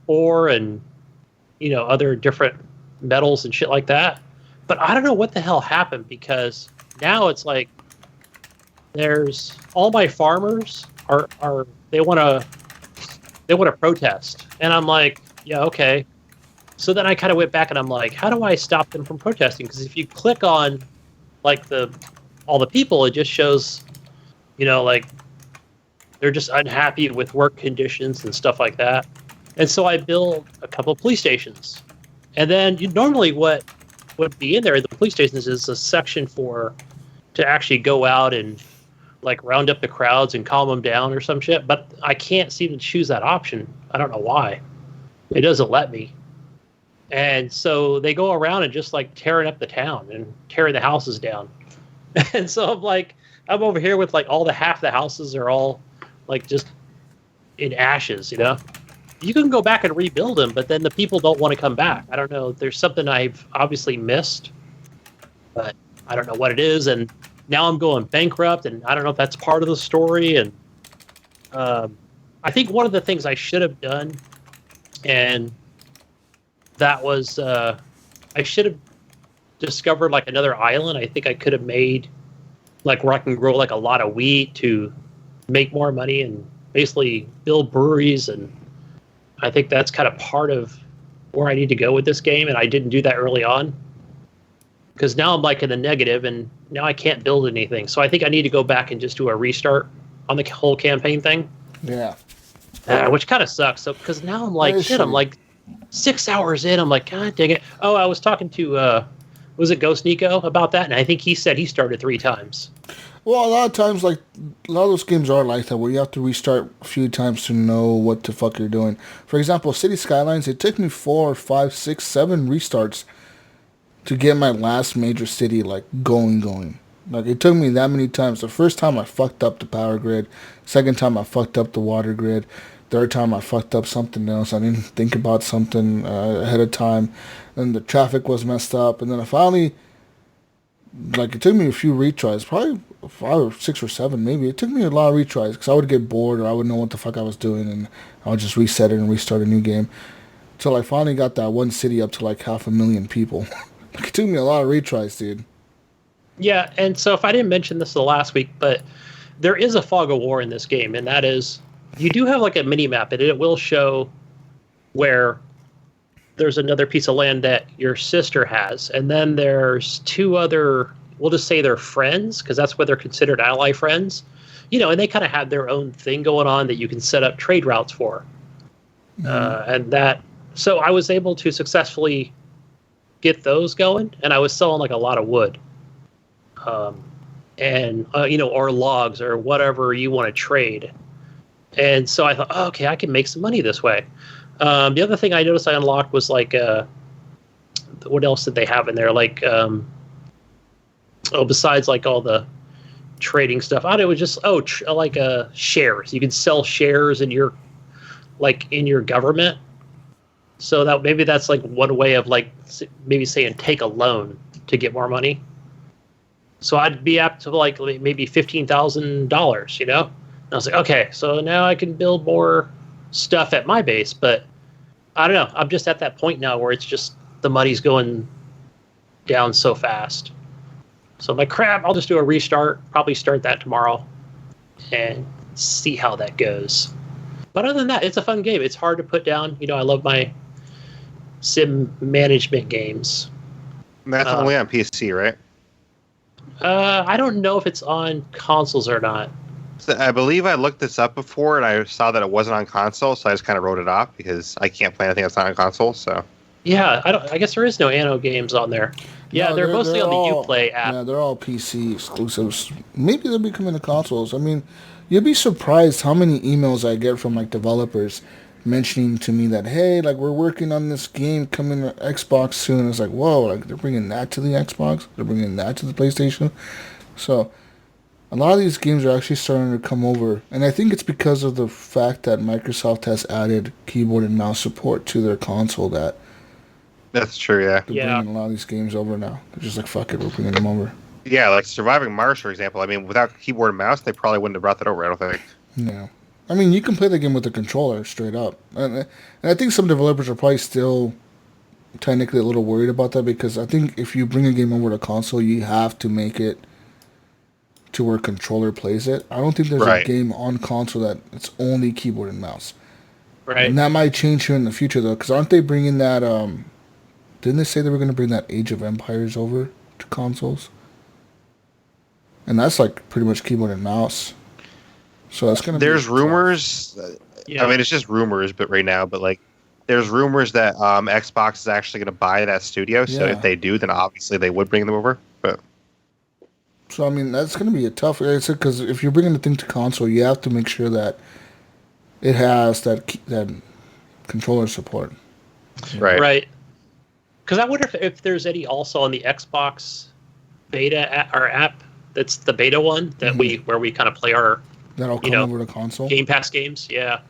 ore and other different metals and shit like that. But I don't know what the hell happened, because now it's like there's all my farmers are they want to protest, and I'm like, yeah, okay. So then I kind of went back and I'm like, how do I stop them from protesting? Because if you click on like all the people, it just shows, like they're just unhappy with work conditions and stuff like that. And so I built a couple of police stations, and then normally what would be in there the police stations is a section to actually go out and like round up the crowds and calm them down or some shit. But I can't seem to choose that option. I don't know why. It doesn't let me. And so they go around and just like tearing up the town and tearing the houses down. And so I'm over here with like half the houses are all like just in ashes, You can go back and rebuild them, but then the people don't want to come back. I don't know. There's something I've obviously missed, but I don't know what it is. And now I'm going bankrupt, and I don't know if that's part of the story. And I think one of the things I should have done, and that was I should have discovered like another island. I think I could have made like where I can grow like a lot of wheat to make more money and basically build breweries. And I think that's kind of part of where I need to go with this game, and I didn't do that early on because now I'm like in the negative, and now I can't build anything. So I think I need to go back and just do a restart on the whole campaign thing. Yeah. Which kind of sucks. So because now I'm like, shit, I'm like 6 hours in. I'm like, God dang it. Oh, I was talking to, was it Ghost Nico about that? And I think he said he started 3 times. Well, a lot of times, like, a lot of those games are like that, where you have to restart a few times to know what the fuck you're doing. For example, City Skylines, it took me 4, 5, 6, 7 restarts to get my last major city, like, going. Like, it took me that many times. The first time I fucked up the power grid. Second time I fucked up the water grid. Third time I fucked up something else. I didn't think about something ahead of time. And the traffic was messed up. And then I finally... Like, it took me a few retries, probably 5 or 6 or 7 maybe. It took me a lot of retries because I would get bored or I would know what the fuck I was doing, and I would just reset it and restart a new game. Until I finally got that one city up to like 500,000 people. It took me a lot of retries, dude. Yeah, and so if I didn't mention this the last week, but there is a fog of war in this game, and that is you do have like a mini map, and it will show where there's another piece of land that your sister has, and then there's 2 other, we'll just say they're friends, because that's what they're considered, ally friends, and they kind of have their own thing going on that you can set up trade routes for. So I was able to successfully get those going, and I was selling like a lot of wood, or logs or whatever you want to trade. And so I thought, oh, okay, I can make some money this way. The other thing I noticed I unlocked was like, what else did they have in there? Like, besides like all the trading stuff, it was just shares. You can sell shares in your government. So that maybe that's like one way of like maybe saying take a loan to get more money. So I'd be up to like maybe $15,000, And I was like, okay, so now I can build more stuff at my base, but I don't know. I'm just at that point now where it's just the money's going down so fast. So I'm like, crap, I'll just do a restart, probably start that tomorrow and see how that goes. But other than that, it's a fun game. It's hard to put down. I love my sim management games. And that's only on PC, right? I don't know if it's on consoles or not. So I believe I looked this up before, and I saw that it wasn't on console, so I just kind of wrote it off because I can't play anything that's not on console. So yeah, I guess there is no Anno games on there. Yeah, no, they're mostly on the Uplay app. Yeah, they're all PC exclusives. Maybe they'll be coming to consoles. I mean, you'd be surprised how many emails I get from like developers mentioning to me that, hey, like, we're working on this game coming to Xbox soon. It's like, whoa, like, they're bringing that to the Xbox? They're bringing that to the PlayStation? So, a lot of these games are actually starting to come over. And I think it's because of the fact that Microsoft has added keyboard and mouse support to their console that That's true, yeah. they're bringing a lot of these games over now. They're just like, fuck it, we're bringing them over. Yeah, like Surviving Mars, for example. I mean, without keyboard and mouse, they probably wouldn't have brought that over, I don't think. Yeah. I mean, you can play the game with the controller straight up. And I think some developers are probably still technically a little worried about that because I think if you bring a game over to console, you have to make it to where controller plays it. I don't think there's a game on console that it's only keyboard and mouse. Right. And that might change here in the future, though, because aren't they bringing that, didn't they say they were going to bring that Age of Empires over to consoles? And that's like pretty much keyboard and mouse. So that's going to be... There's rumors. I mean, it's just rumors, but right now, but like, there's rumors that Xbox is actually going to buy that studio. So if they do, then obviously they would bring them over. But so I mean, that's going to be a tough. Because if you're bringing the thing to console, you have to make sure that it has that controller support. Right. Right. Because I wonder if there's any also on the Xbox beta app. That's the beta one that where we kind of play our that'll come over to console. Game Pass games, yeah.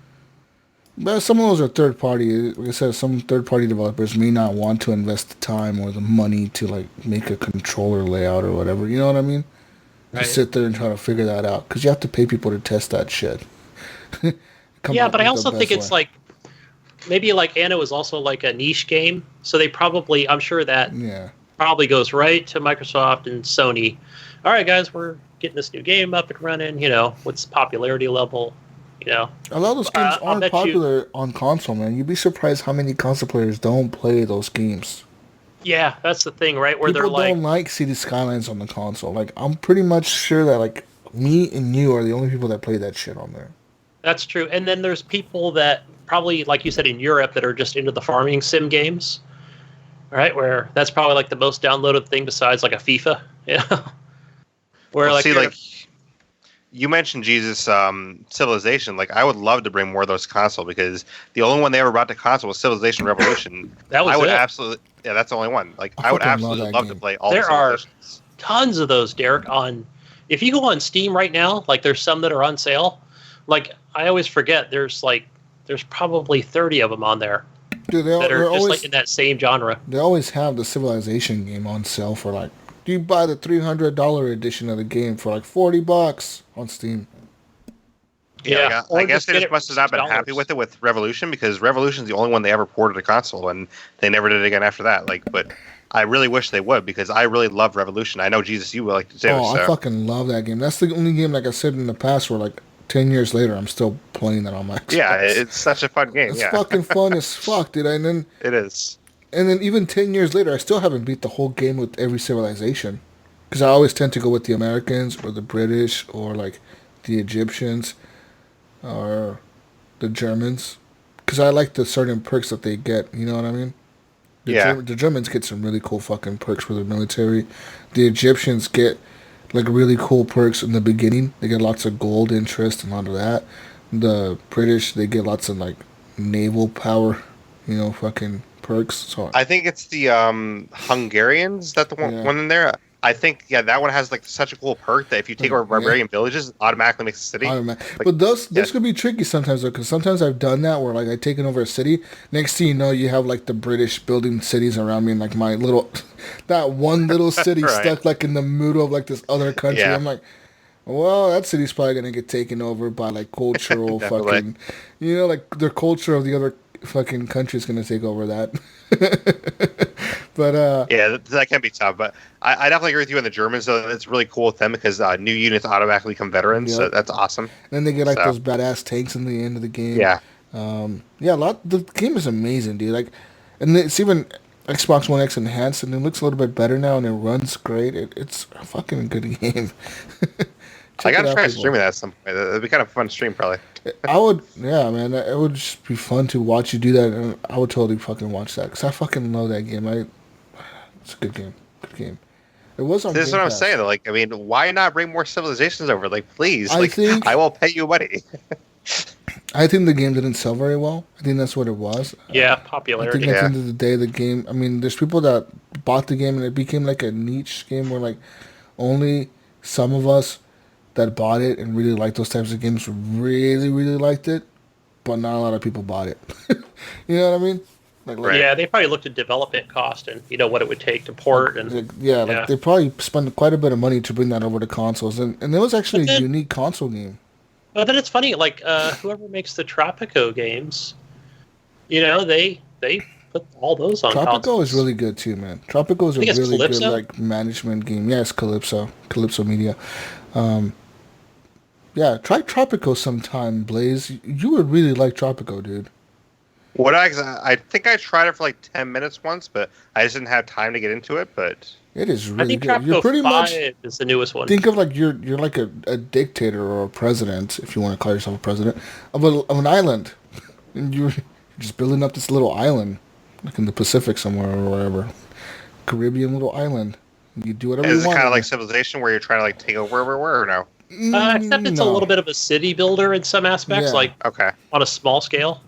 But some of those are third party. Like I said, some third party developers may not want to invest the time or the money to like make a controller layout or whatever. You know what I mean? Just sit there and try to figure that out because you have to pay people to test that shit. Yeah, but I also think it's like maybe like Anno is also like a niche game, so they probably I'm sure that probably goes right to Microsoft and Sony. All right, guys, we're getting this new game up and running. You know, what's the popularity level? You know, a lot of those games aren't popular on console, man. You'd be surprised how many console players don't play those games. Yeah, that's the thing, right? Where people they're like, don't like City Skylines on the console. Like, I'm pretty much sure that like me and you are the only people that play that shit on there. That's true. And then there's people that probably, like you said, in Europe that are just into the farming sim games, right? Where that's probably like the most downloaded thing besides like a FIFA. Yeah. Where well, see, like you mentioned Jesus Civilization. Like, I would love to bring more of those to console because the only one they ever brought to console was Civilization Revolution. That was absolutely, yeah, that's the only one. Like, I would absolutely love to play all. There are tons of those, Derek. If you go on Steam right now, like there's some that are on sale. Like, I always forget there's probably 30 of them on there. Dude, that are just like in that same genre. They always have the Civilization game on sale for like. You buy the $300 edition of the game for like $40 on Steam. Yeah, I guess they just must have not been happy with it with Revolution because Revolution's the only one they ever ported to console, and they never did it again after that. Like, but I really wish they would because I really love Revolution. I know Jesus, you would like to too. I fucking love that game. That's the only game, like I said in the past, where like 10 years later, I'm still playing that on my Xbox. Yeah, it's such a fun game. It's fucking fun as fuck, dude. And then it is. And then even 10 years later, I still haven't beat the whole game with every civilization. Because I always tend to go with the Americans or the British or like the Egyptians or the Germans. Because I like the certain perks that they get. You know what I mean? The Germans get some really cool fucking perks for their military. The Egyptians get like really cool perks in the beginning. They get lots of gold interest and a lot of that. The British, they get lots of like naval power, you know, fucking perks. So I think it's the Hungarians that the one in there. I think that one has like such a cool perk that if you take over barbarian villages, it automatically makes a city. But those could be tricky sometimes though, because sometimes I've done that where like I taken over a city. Next thing you know, you have like the British building cities around me, and like my little that one little city stuck like in the middle of like this other country. Yeah. I'm like, well, that city's probably gonna get taken over by like cultural fucking, you know, like the culture of the other fucking country is gonna take over that. But that can be tough. But I definitely agree with you on the Germans. Though it's really cool with them because new units automatically become veterans. So that's awesome. And then they get like those badass tanks in the end of the game. Yeah, the game is amazing, dude. Like, and it's even Xbox One X enhanced, and it looks a little bit better now, and it runs great. It's a fucking good game. I gotta try streaming that at some point. It'd be kind of a fun stream, probably. I would, man. It would just be fun to watch you do that, and I would totally fucking watch that because I fucking love that game. It's a good game. Good game. It was on. This is what I'm saying. Like, I mean, why not bring more civilizations over? Like, please. I will pay you money. I think the game didn't sell very well. I think that's what it was. Yeah, I think popularity. at the Yeah. end of the day, the game. I mean, there's people that bought the game and it became like a niche game where like only some of us that bought it and really liked those types of games really, really liked it, but not a lot of people bought it. You know what I mean? Right. Yeah, they probably looked at development cost and what it would take to port and like they probably spent quite a bit of money to bring that over to consoles, and it was actually a unique console game. But then it's funny, like whoever makes the Tropico games, they put all those on Tropico consoles. is really good too, man. Tropico is a I think it's really good Calypso? like management game. Yeah, it's Calypso Media. Yeah, try Tropico sometime, Blaze. You would really like Tropico, dude. I think I tried it for like 10 minutes once, but I just didn't have time to get into it. But It is I really think good. You're Tropico pretty 5 much is the newest one. think of like you're like a dictator or a president, if you want to call yourself a president of an island, and you're just building up this little island, like in the Pacific somewhere or wherever, Caribbean little island. You do whatever is you it want. kind of like Civilization where you're trying to like take over everywhere or no? Except it's a No. little bit of a city builder in some aspects, Yeah. like Okay. on a small scale.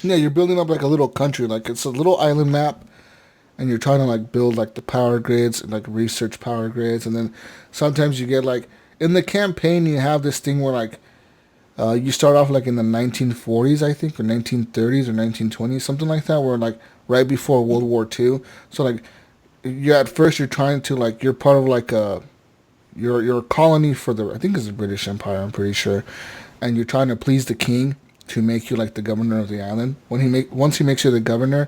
Yeah, you're building up like a little country, like it's a little island map, and you're trying to like build like the power grids and like research power grids, and then sometimes you get like in the campaign you have this thing where like you start off like in the 1940s, I think, or 1930s or 1920s, something like that, where like right before World War II. So like you at first you're trying to like you're part of like you're a colony for I think it's the British Empire, I'm pretty sure, and you're trying to please the king to make you like the governor of the island. Once he makes you the governor,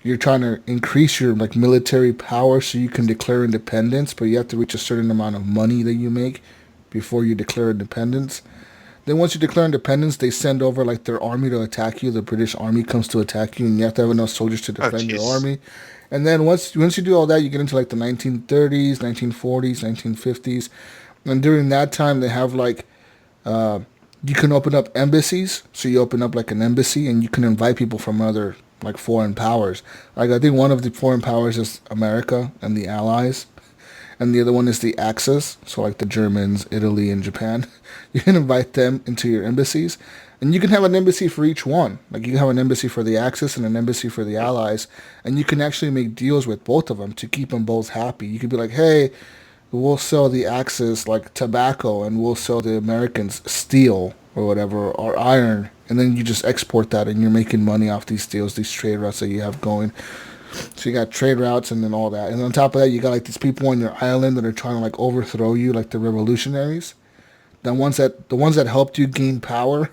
you're trying to increase your like military power so you can declare independence, but you have to reach a certain amount of money that you make before you declare independence. Then once you declare independence, they send over like their army to attack you. The British army comes to attack you, and you have to have enough soldiers to defend your jeez. army. And then once you do all that, you get into like the 1930s, 1940s, 1950s, and during that time they have like you can open up embassies. So you open up like an embassy, and you can invite people from other like foreign powers. Like I think one of the foreign powers is America and the Allies, and the other one is the Axis. So like the Germans, Italy, and Japan. You can invite them into your embassies, and you can have an embassy for each one. Like you can have an embassy for the Axis and an embassy for the Allies, and you can actually make deals with both of them to keep them both happy. You could be like, hey, we'll sell the Axis like tobacco, and we'll sell the Americans steel or whatever, or iron, and then you just export that, and you're making money off these deals, these trade routes that you have going. So you got trade routes and then all that, and on top of that, you got like these people on your island that are trying to like overthrow you, like the revolutionaries, the ones that helped you gain power.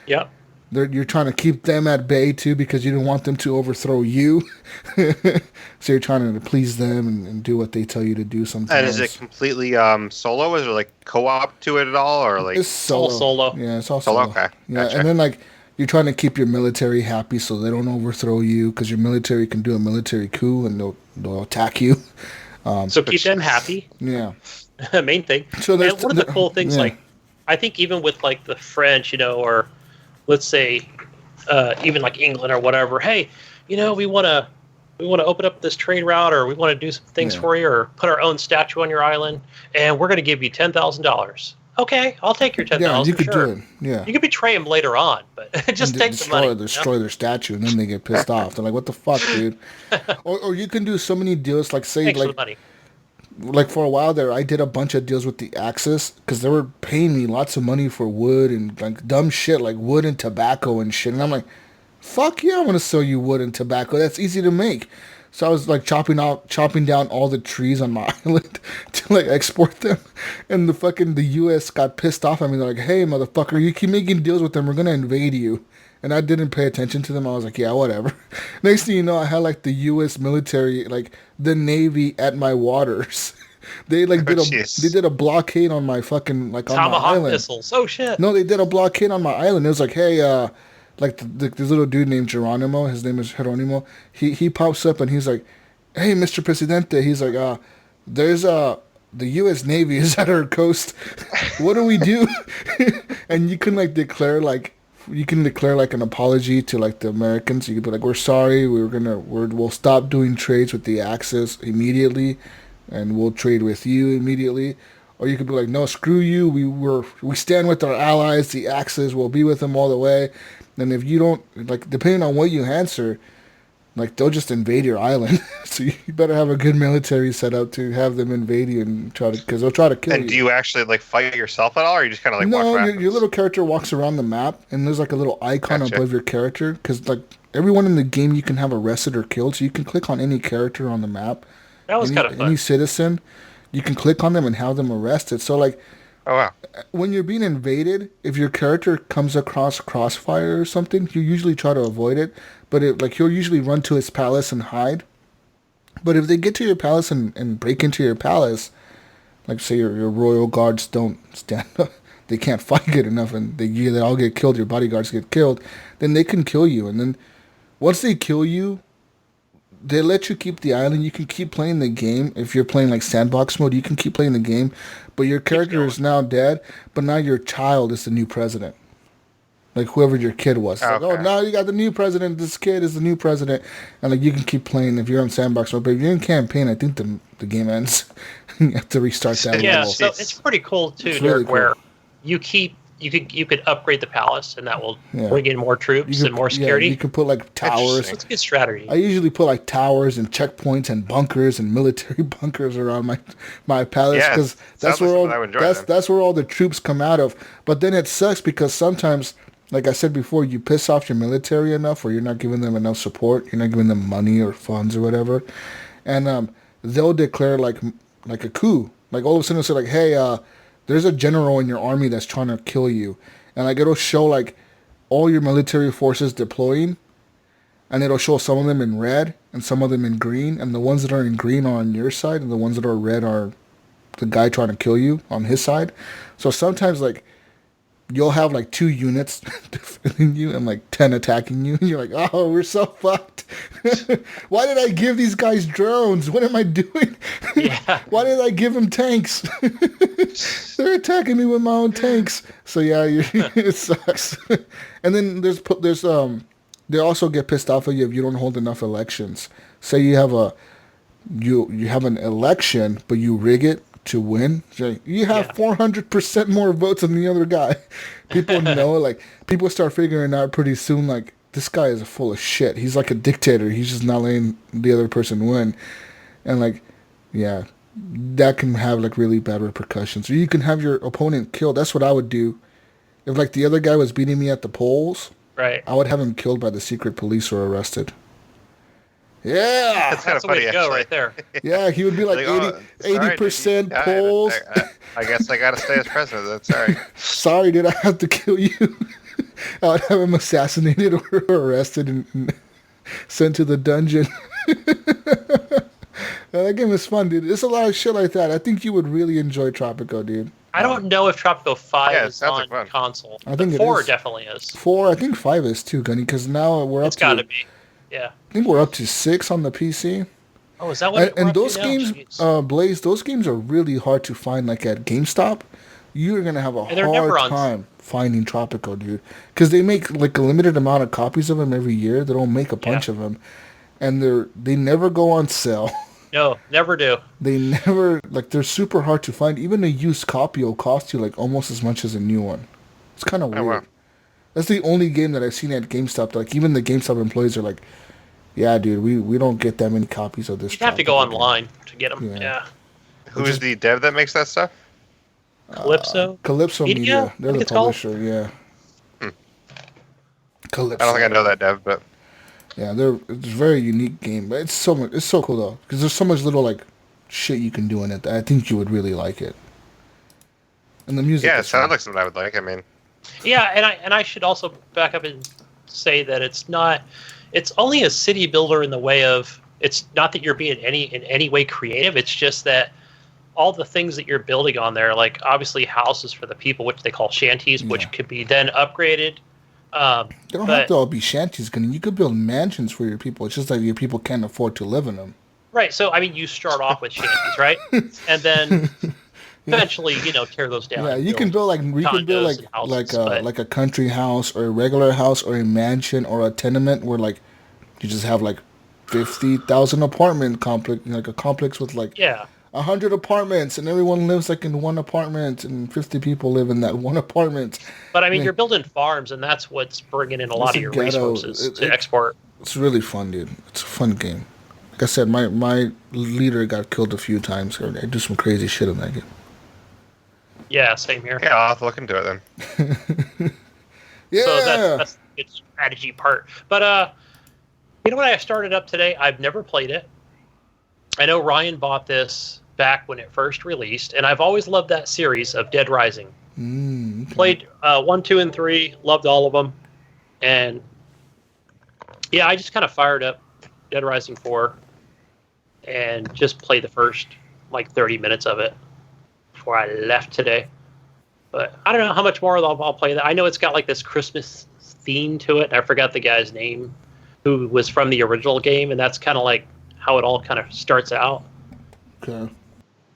Yep. You're trying to keep them at bay too because you didn't want them to overthrow you. So you're trying to please them and do what they tell you to do sometimes. And is it completely solo? Is there like co-op to it at all, or like It's all solo. solo. Yeah, it's all Solo? solo. Okay, Yeah, gotcha. and then like you're trying to keep your military happy so they don't overthrow you because your military can do a military coup and they'll attack you. So keep them happy. Yeah. Main thing. So And there's one of the cool things, yeah. like I think even with like the French, or let's say even like England or whatever, hey, we want to open up this trade route, or we want to do some things Yeah. for you, or put our own statue on your island, and we're going to give you $10,000. Okay, I'll take your $10,000. Yeah, you could sure. do it. Yeah. You could betray them later on, but just And take the money. destroy their statue, and then they get pissed off. They're like, "What the fuck, dude?" Or you can do so many deals, like say, Thanks for like the money. like for a while there, I did a bunch of deals with the Axis because they were paying me lots of money for wood and like dumb shit like wood and tobacco and shit. And I'm like, fuck yeah, I'm gonna sell you wood and tobacco. That's easy to make. So I was like chopping down all the trees on my island to like export them. And the US got pissed off at me. They're like, hey motherfucker, you keep making deals with them, we're gonna invade you. And I didn't pay attention to them. I was like, yeah, whatever. Next thing you know, I had like the U.S. military, like the Navy at my waters. They like jeez. they did a blockade on my fucking like on my Tomahawk island. missiles. Oh shit. No, they did a blockade on my island. It was like, hey, like this little dude named Geronimo. His name is Geronimo. He pops up and he's like, hey, Mr. Presidente. He's like, there's the U.S. Navy is at our coast. What do we do? And you can declare like an apology to like the Americans. You could be like, we're sorry, we'll stop doing trades with the Axis immediately, and we'll trade with you immediately. Or you could be like, no, screw you. We stand with our allies. The Axis will be with them all the way. And if you don't, like, depending on what you answer, like, they'll just invade your island. So you better have a good military set up to have them invade you and because they'll try to kill you. And do you actually, like, fight yourself at all, or you just kind of, like, watch what happens? Your little character walks around the map, and there's, like, a little icon above your character. Because, like, everyone in the game you can have arrested or killed, so you can click on any character on the map. That was kind of fun. Any citizen, you can click on them and have them arrested. So, like, oh, wow. When you're being invaded, if your character comes across crossfire or something, you usually try to avoid it. But he'll usually run to his palace and hide. But if they get to your palace and break into your palace, like say your royal guards don't stand up, they can't fight good enough, and they all get killed, your bodyguards get killed, then they can kill you. And then once they kill you, they let you keep the island. You can keep playing the game. If you're playing like sandbox mode, you can keep playing the game. But your character is now dead, but now your child is the new president. Like whoever your kid was. Okay. Like, oh, now you got the new president. This kid is the new president. And like you can keep playing if you're on sandbox mode. But if you're in campaign, I think the game ends. You have to restart that yeah, level. so it's pretty cool too, It's Derreck, really cool. where you could upgrade the palace, and that will bring in more troops and more security. Yeah, you can put like towers. That's a good strategy. I usually put like towers and checkpoints and bunkers and military bunkers around my palace because that's where all the troops come out of. But then it sucks because sometimes, like I said before, you piss off your military enough, or you're not giving them enough support. You're not giving them money or funds or whatever, and they'll declare like a coup. Like all of a sudden, they'll say like, "Hey, there's a general in your army that's trying to kill you," and like it'll show like all your military forces deploying, and it'll show some of them in red and some of them in green, and the ones that are in green are on your side, and the ones that are red are the guy trying to kill you on his side. So sometimes like you'll have like 2 units defending you and like 10 attacking you, and you're like, oh, we're so fucked. Why did I give these guys drones? What am I doing? Yeah. Why did I give them tanks? They're attacking me with my own tanks. So yeah, it sucks. And then they also get pissed off at you if you don't hold enough elections. Say you have you have an election, but you rig it to win. You have 400% more votes than the other guy. People know, like, people start figuring out pretty soon, like, this guy is full of shit. He's like a dictator. He's just not letting the other person win. And, like, yeah, that can have, like, really bad repercussions. Or you can have your opponent killed. That's what I would do. If, like, the other guy was beating me at the polls, right, I would have him killed by the secret police or arrested. Yeah, that's kind of the way funny. to go right there. Yeah, he would be like 80% polls. I guess I got to stay as president. That's all right. Sorry, did I have to kill you? I would have him assassinated or arrested and sent to the dungeon. That game is fun, dude. There's a lot of shit like that. I think you would really enjoy Tropico, dude. I don't know if Tropico 5 is on like console. I think 4 definitely is. 4, I think 5 is too, Gunny, because now we're up It's got to be. Yeah. I think we're up to 6 on the PC. Oh, is that what? And those games, Blaise, those games are really hard to find. Like at GameStop, you're gonna have a hard time finding Tropico, dude, because they make like a limited amount of copies of them every year. They don't make a bunch of them, and they never go on sale. No, never do. They never they're super hard to find. Even a used copy will cost you like almost as much as a new one. It's kind of weird. Wow. That's the only game that I've seen at GameStop. Like even the GameStop employees are like, yeah, dude, we don't get that many copies of this. You have to go online to get them. Yeah. Who's the dev that makes that stuff? Calypso. Calypso Media. They're the publisher. Yeah. Calypso. I don't think I know that dev, but yeah, it's a very unique game. But it's so cool though, because there's so much little like shit you can do in it. That I think you would really like it. And the music. Yeah, it sounds like something I would like. I mean. Yeah, and I should also back up and say that it's only a city builder in the way of, it's not that you're being in any way creative. It's just that all the things that you're building on there, like obviously houses for the people, which they call shanties, which could be then upgraded. They don't have to all be shanties. You could build mansions for your people. It's just that your people can't afford to live in them. Right. So I mean, you start off with shanties, right, and then eventually, tear those down. Yeah, you can build like a country house or a regular house or a mansion or a tenement where like you just have like 50,000 apartment complex, like a complex with like 100 apartments, and everyone lives like in one apartment, and 50 people live in that one apartment. But I mean, you're building farms, and that's what's bringing in a lot of your resources to export. It's really fun, dude. It's a fun game. Like I said, my leader got killed a few times. I do some crazy shit in that game. Yeah, same here. Yeah, I'll have to look into it then. Yeah. So that's the strategy part. But you know what I started up today? I've never played it. I know Ryan bought this back when it first released, and I've always loved that series of Dead Rising. Okay. Played 1, 2, and 3, loved all of them. And yeah, I just kind of fired up Dead Rising 4 and just played the first like 30 minutes of it before I left today. But I don't know how much more I'll play that. I know it's got like this Christmas theme to it. I forgot the guy's name who was from the original game, and that's kind of like how it all kind of starts out. Okay.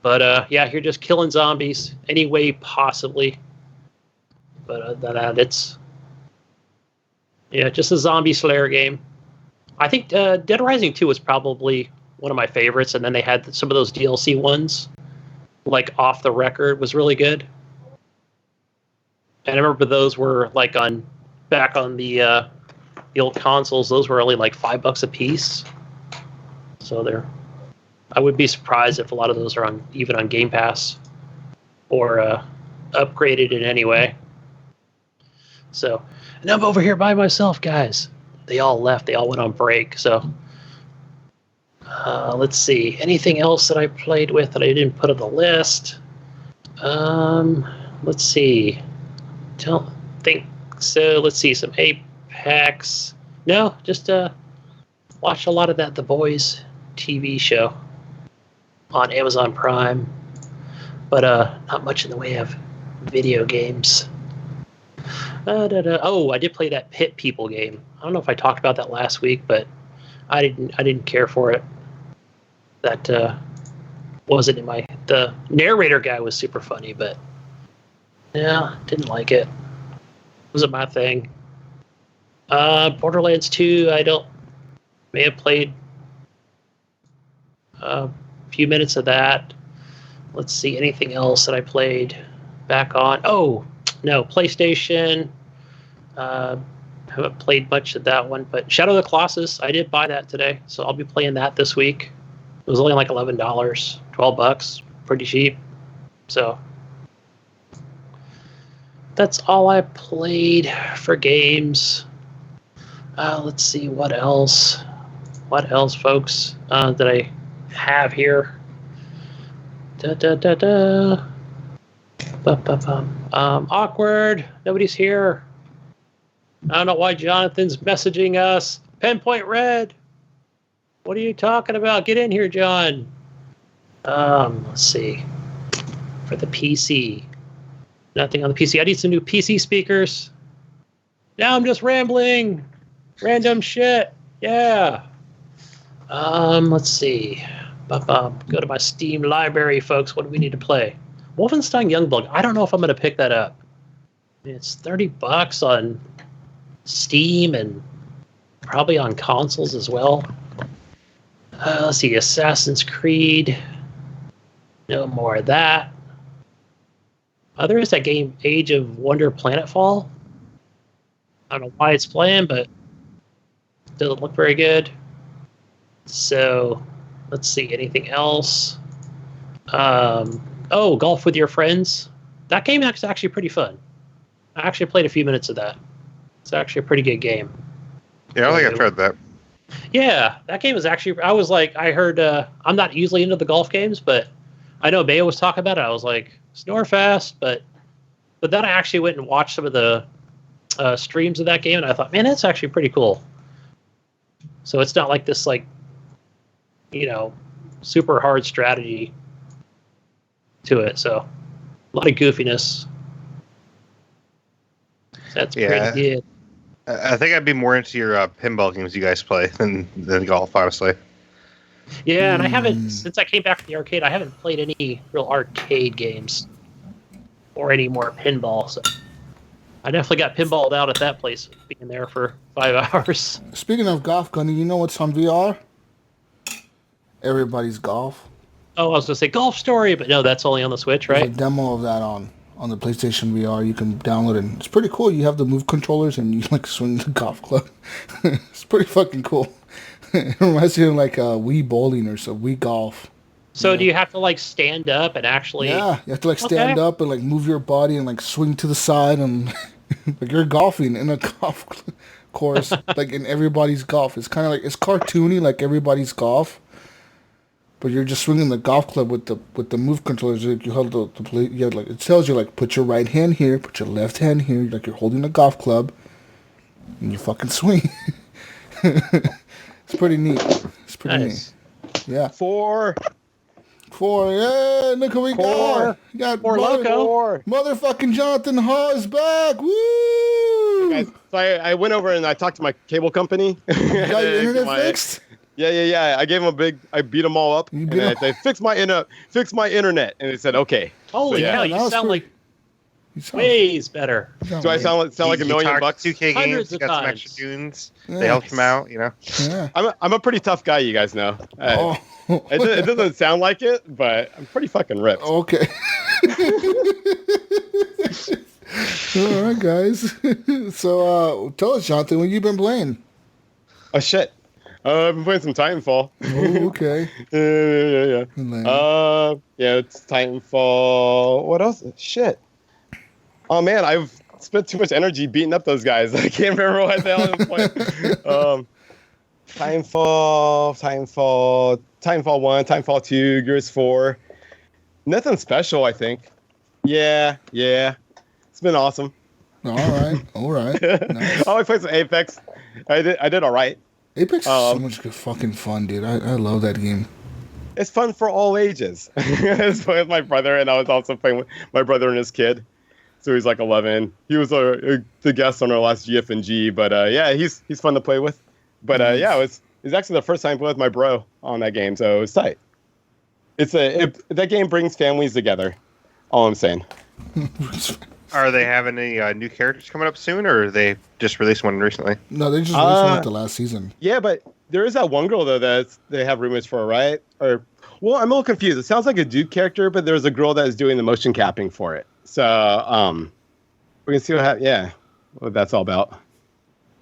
But yeah, you're just killing zombies any way possibly. But other than that, it's just a zombie slayer game. I think Dead Rising 2 was probably one of my favorites, and then they had some of those DLC ones, like Off the Record was really good. And I remember those were like back on the old consoles. Those were only like $5 a piece. So I would be surprised if a lot of those are even on Game Pass or upgraded in any way. So, and I'm over here by myself, guys. They all left. They all went on break. So, let's see. Anything else that I played with that I didn't put on the list? Let's see. Don't think so. Let's see. Some Apex. No, just watch a lot of that The Boys TV show on Amazon Prime. But not much in the way of video games. Oh, I did play that Pit People game. I don't know if I talked about that last week, but I didn't care for it. That wasn't in the narrator guy was super funny, but yeah, didn't like it. Wasn't my thing. Borderlands 2, may have played a few minutes of that. Let's see, anything else that I played back on? Oh, no, PlayStation. Haven't played much of that one, but Shadow of the Colossus, I did buy that today, so I'll be playing that this week. It was only like $11, $12, pretty cheap. So that's all I played for games. Let's see, what else? What else, folks, that I have here? Awkward. Nobody's here. I don't know why Jonathan's messaging us. Penpoint Red. What are you talking about? Get in here, John. Let's see. For the PC. Nothing on the PC. I need some new PC speakers. Now I'm just rambling. Random shit. Yeah. Let's see. Go to my Steam library, folks. What do we need to play? Wolfenstein Youngblood. I don't know if I'm going to pick that up. It's $30 on Steam and probably on consoles as well. Let's see. Assassin's Creed. No more of that. There is that game, Age of Wonder Planetfall. I don't know why it's playing, but it doesn't look very good. So, let's see. Anything else? Golf with Your Friends. That game is actually pretty fun. I actually played a few minutes of that. It's actually a pretty good game. Yeah, I don't think I've tried that. Yeah, that game is actually... I heard... I'm not usually into the golf games, but I know Bayo was talking about it. I was like, snore fast, but then I actually went and watched some of the streams of that game, and I thought, man, that's actually pretty cool. So it's not like this, super hard strategy to it. So a lot of goofiness. That's pretty good. I think I'd be more into your pinball games you guys play than golf, honestly. Yeah, and I haven't, since I came back from the arcade, I haven't played any real arcade games or any more pinball. So I definitely got pinballed out at that place, being there for 5 hours. Speaking of golf, Gunny, you know what's on VR? Everybody's Golf. Oh, I was gonna say Golf Story, but no, that's only on the Switch, There's right? a demo of that on the PlayStation VR. You can download it. It's pretty cool. You have the move controllers and you like swing the golf club. It's pretty fucking cool. It reminds me of like Wii bowling or so Wii golf. So do you have to like stand up and actually? Yeah, you have to like stand up and like move your body and like swing to the side and like you're golfing in a golf course, like in everybody's golf. It's kind of like it's cartoony, like everybody's golf. But you're just swinging the golf club with the move controllers. You hold the play. You have like it tells you like put your right hand here, put your left hand here, like you're holding a golf club, and you fucking swing. It's pretty neat. It's pretty neat. Yeah. Four. Yeah, look who we got. We got Loco. Motherfucking Jonathan Haw is back. Woo! Guys, so I went over and I talked to my cable company. You got your internet fixed? Yeah. I gave them I beat them all up. And I said, fix my internet. And they said, okay. Holy hell, you sound like ways better. Do I sound like $1 million? 2K games, you got some extra tunes. Yeah. They helped him out, you know. Yeah. I'm a pretty tough guy, you guys know. It doesn't sound like it, but I'm pretty fucking ripped. Okay. All right, guys. So tell us, Jonathan, what you been playing? Oh shit. I've been playing some Titanfall. Oh, okay. Yeah. It's Titanfall. What else? Shit. Oh man, I've spent too much energy beating up those guys. I can't remember what the hell I was playing. Titanfall 1, Titanfall 2, Gears 4. Nothing special, I think. Yeah. It's been awesome. All right. Nice. I played some Apex. I did all right. Apex is so much good fucking fun, dude. I love that game. It's fun for all ages. I was playing with my brother, and I was also playing with my brother and his kid. So he's like 11. He was the guest on our last GFNG, but he's fun to play with. But it was actually the first time I played with my bro on that game, so it was tight. That game brings families together. All I'm saying. Are they having any new characters coming up soon, or they just released one recently? No, they just released one at the last season. Yeah, but there is that one girl though that they have rumors for, right? I'm a little confused. It sounds like a dude character, but there's a girl that is doing the motion capping for it. So we can see what that's all about.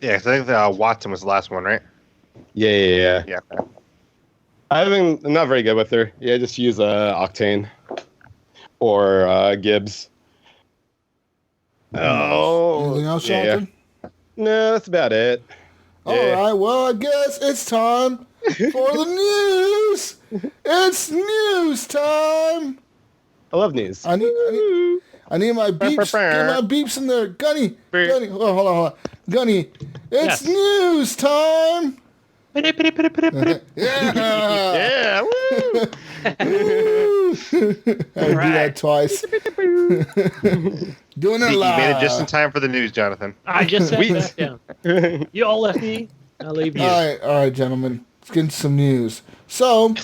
Yeah, because I think Watson was the last one, right? Yeah. I'm not very good with her. Yeah, just use Octane or Gibbs. Oh, anything else, Jonathan? No, that's about it. All right, well, I guess it's time for the news. It's news time. I love news. I need my beeps. Get my beeps in there. Gunny. Hold on. Gunny, it's news time. Yeah, woo! I do that twice. Doing it live. You made it just in time for the news, Jonathan. I just sat back down. You all left me. I'll leave you. All right, gentlemen. Let's get into some news. So,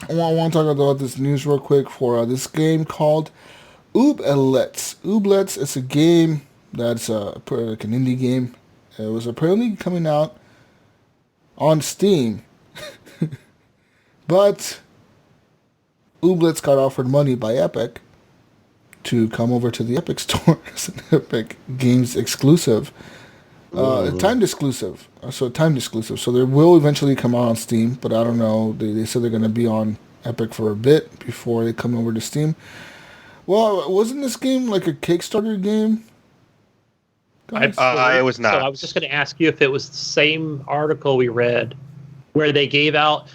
I want to talk about this news real quick for this game called Ooblets. Ooblets is a game that's like an indie game. It was apparently coming out on Steam. But Ooblets got offered money by Epic to come over to the Epic store as an Epic Games exclusive. Timed exclusive. So they will eventually come out on Steam, but I don't know. They said they're going to be on Epic for a bit before they come over to Steam. Well, wasn't this game like a Kickstarter game? It was not. So I was just going to ask you if it was the same article we read where they gave out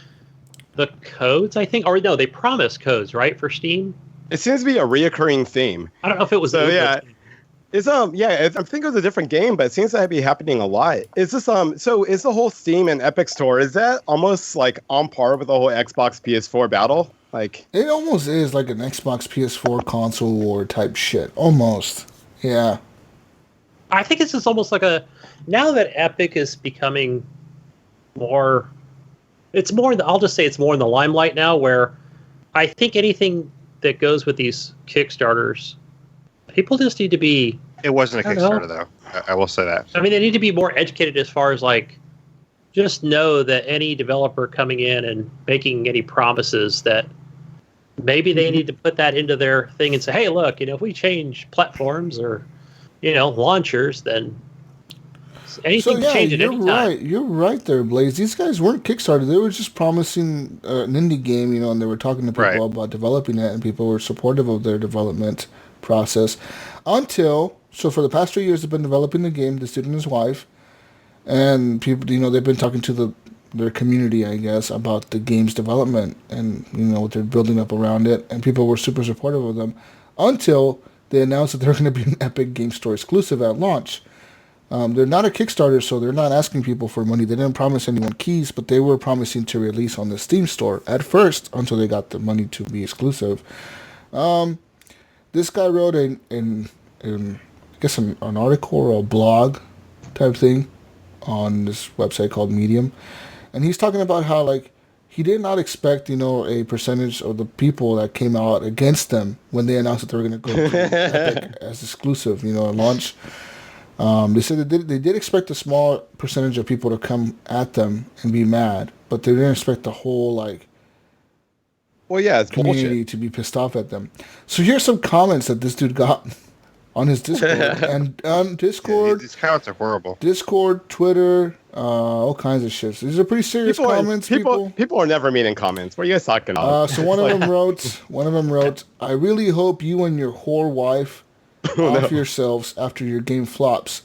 the codes, I think. Or no, they promised codes, right, for Steam? It seems to be a reoccurring theme. I don't know if it was It's I think it was a different game, but it seems to be happening a lot. Is this so is the whole Steam and Epic Store, is that almost like on par with the whole Xbox PS4 battle? Like it almost is like an Xbox PS4 console war type shit. Almost. Yeah. I think this is almost like now that Epic is becoming more, I'll just say it's more in the limelight now, where I think anything that goes with these Kickstarters, people just need to be... It wasn't a Kickstarter, though. I will say that. I mean, they need to be more educated as far as, like, just know that any developer coming in and making any promises that maybe they need to put that into their thing and say, hey, look, if we change platforms or, launchers, then anything can change at any time. Right. You're right there, Blaise. These guys weren't Kickstarter. They were just promising an indie game, and they were talking to people about developing it, and people were supportive of their development process. So for the past 3 years, they've been developing the game, this dude and his wife, and people, they've been talking to their community, I guess, about the game's development and, what they're building up around it, and people were super supportive of them until they announced that they're going to be an Epic Game Store exclusive at launch. They're not a Kickstarter, so they're not asking people for money. They didn't promise anyone keys, but they were promising to release on the Steam store at first until they got the money to be exclusive. This guy wrote an article or a blog type thing on this website called Medium, and he's talking about how he did not expect a percentage of the people that came out against them when they announced that they were going to go to Epic as exclusive at launch. They said they did expect a small percentage of people to come at them and be mad, but they didn't expect the whole it's community bullshit. to be pissed off at them. So here's some comments that this dude got on his Discord and on Discord. These comments are horrible. Discord, Twitter, all kinds of shit. So these are pretty serious comments. People are never mean in comments. What are you guys talking about? So one of them wrote, "I really hope you and your whore wife off yourselves after your game flops.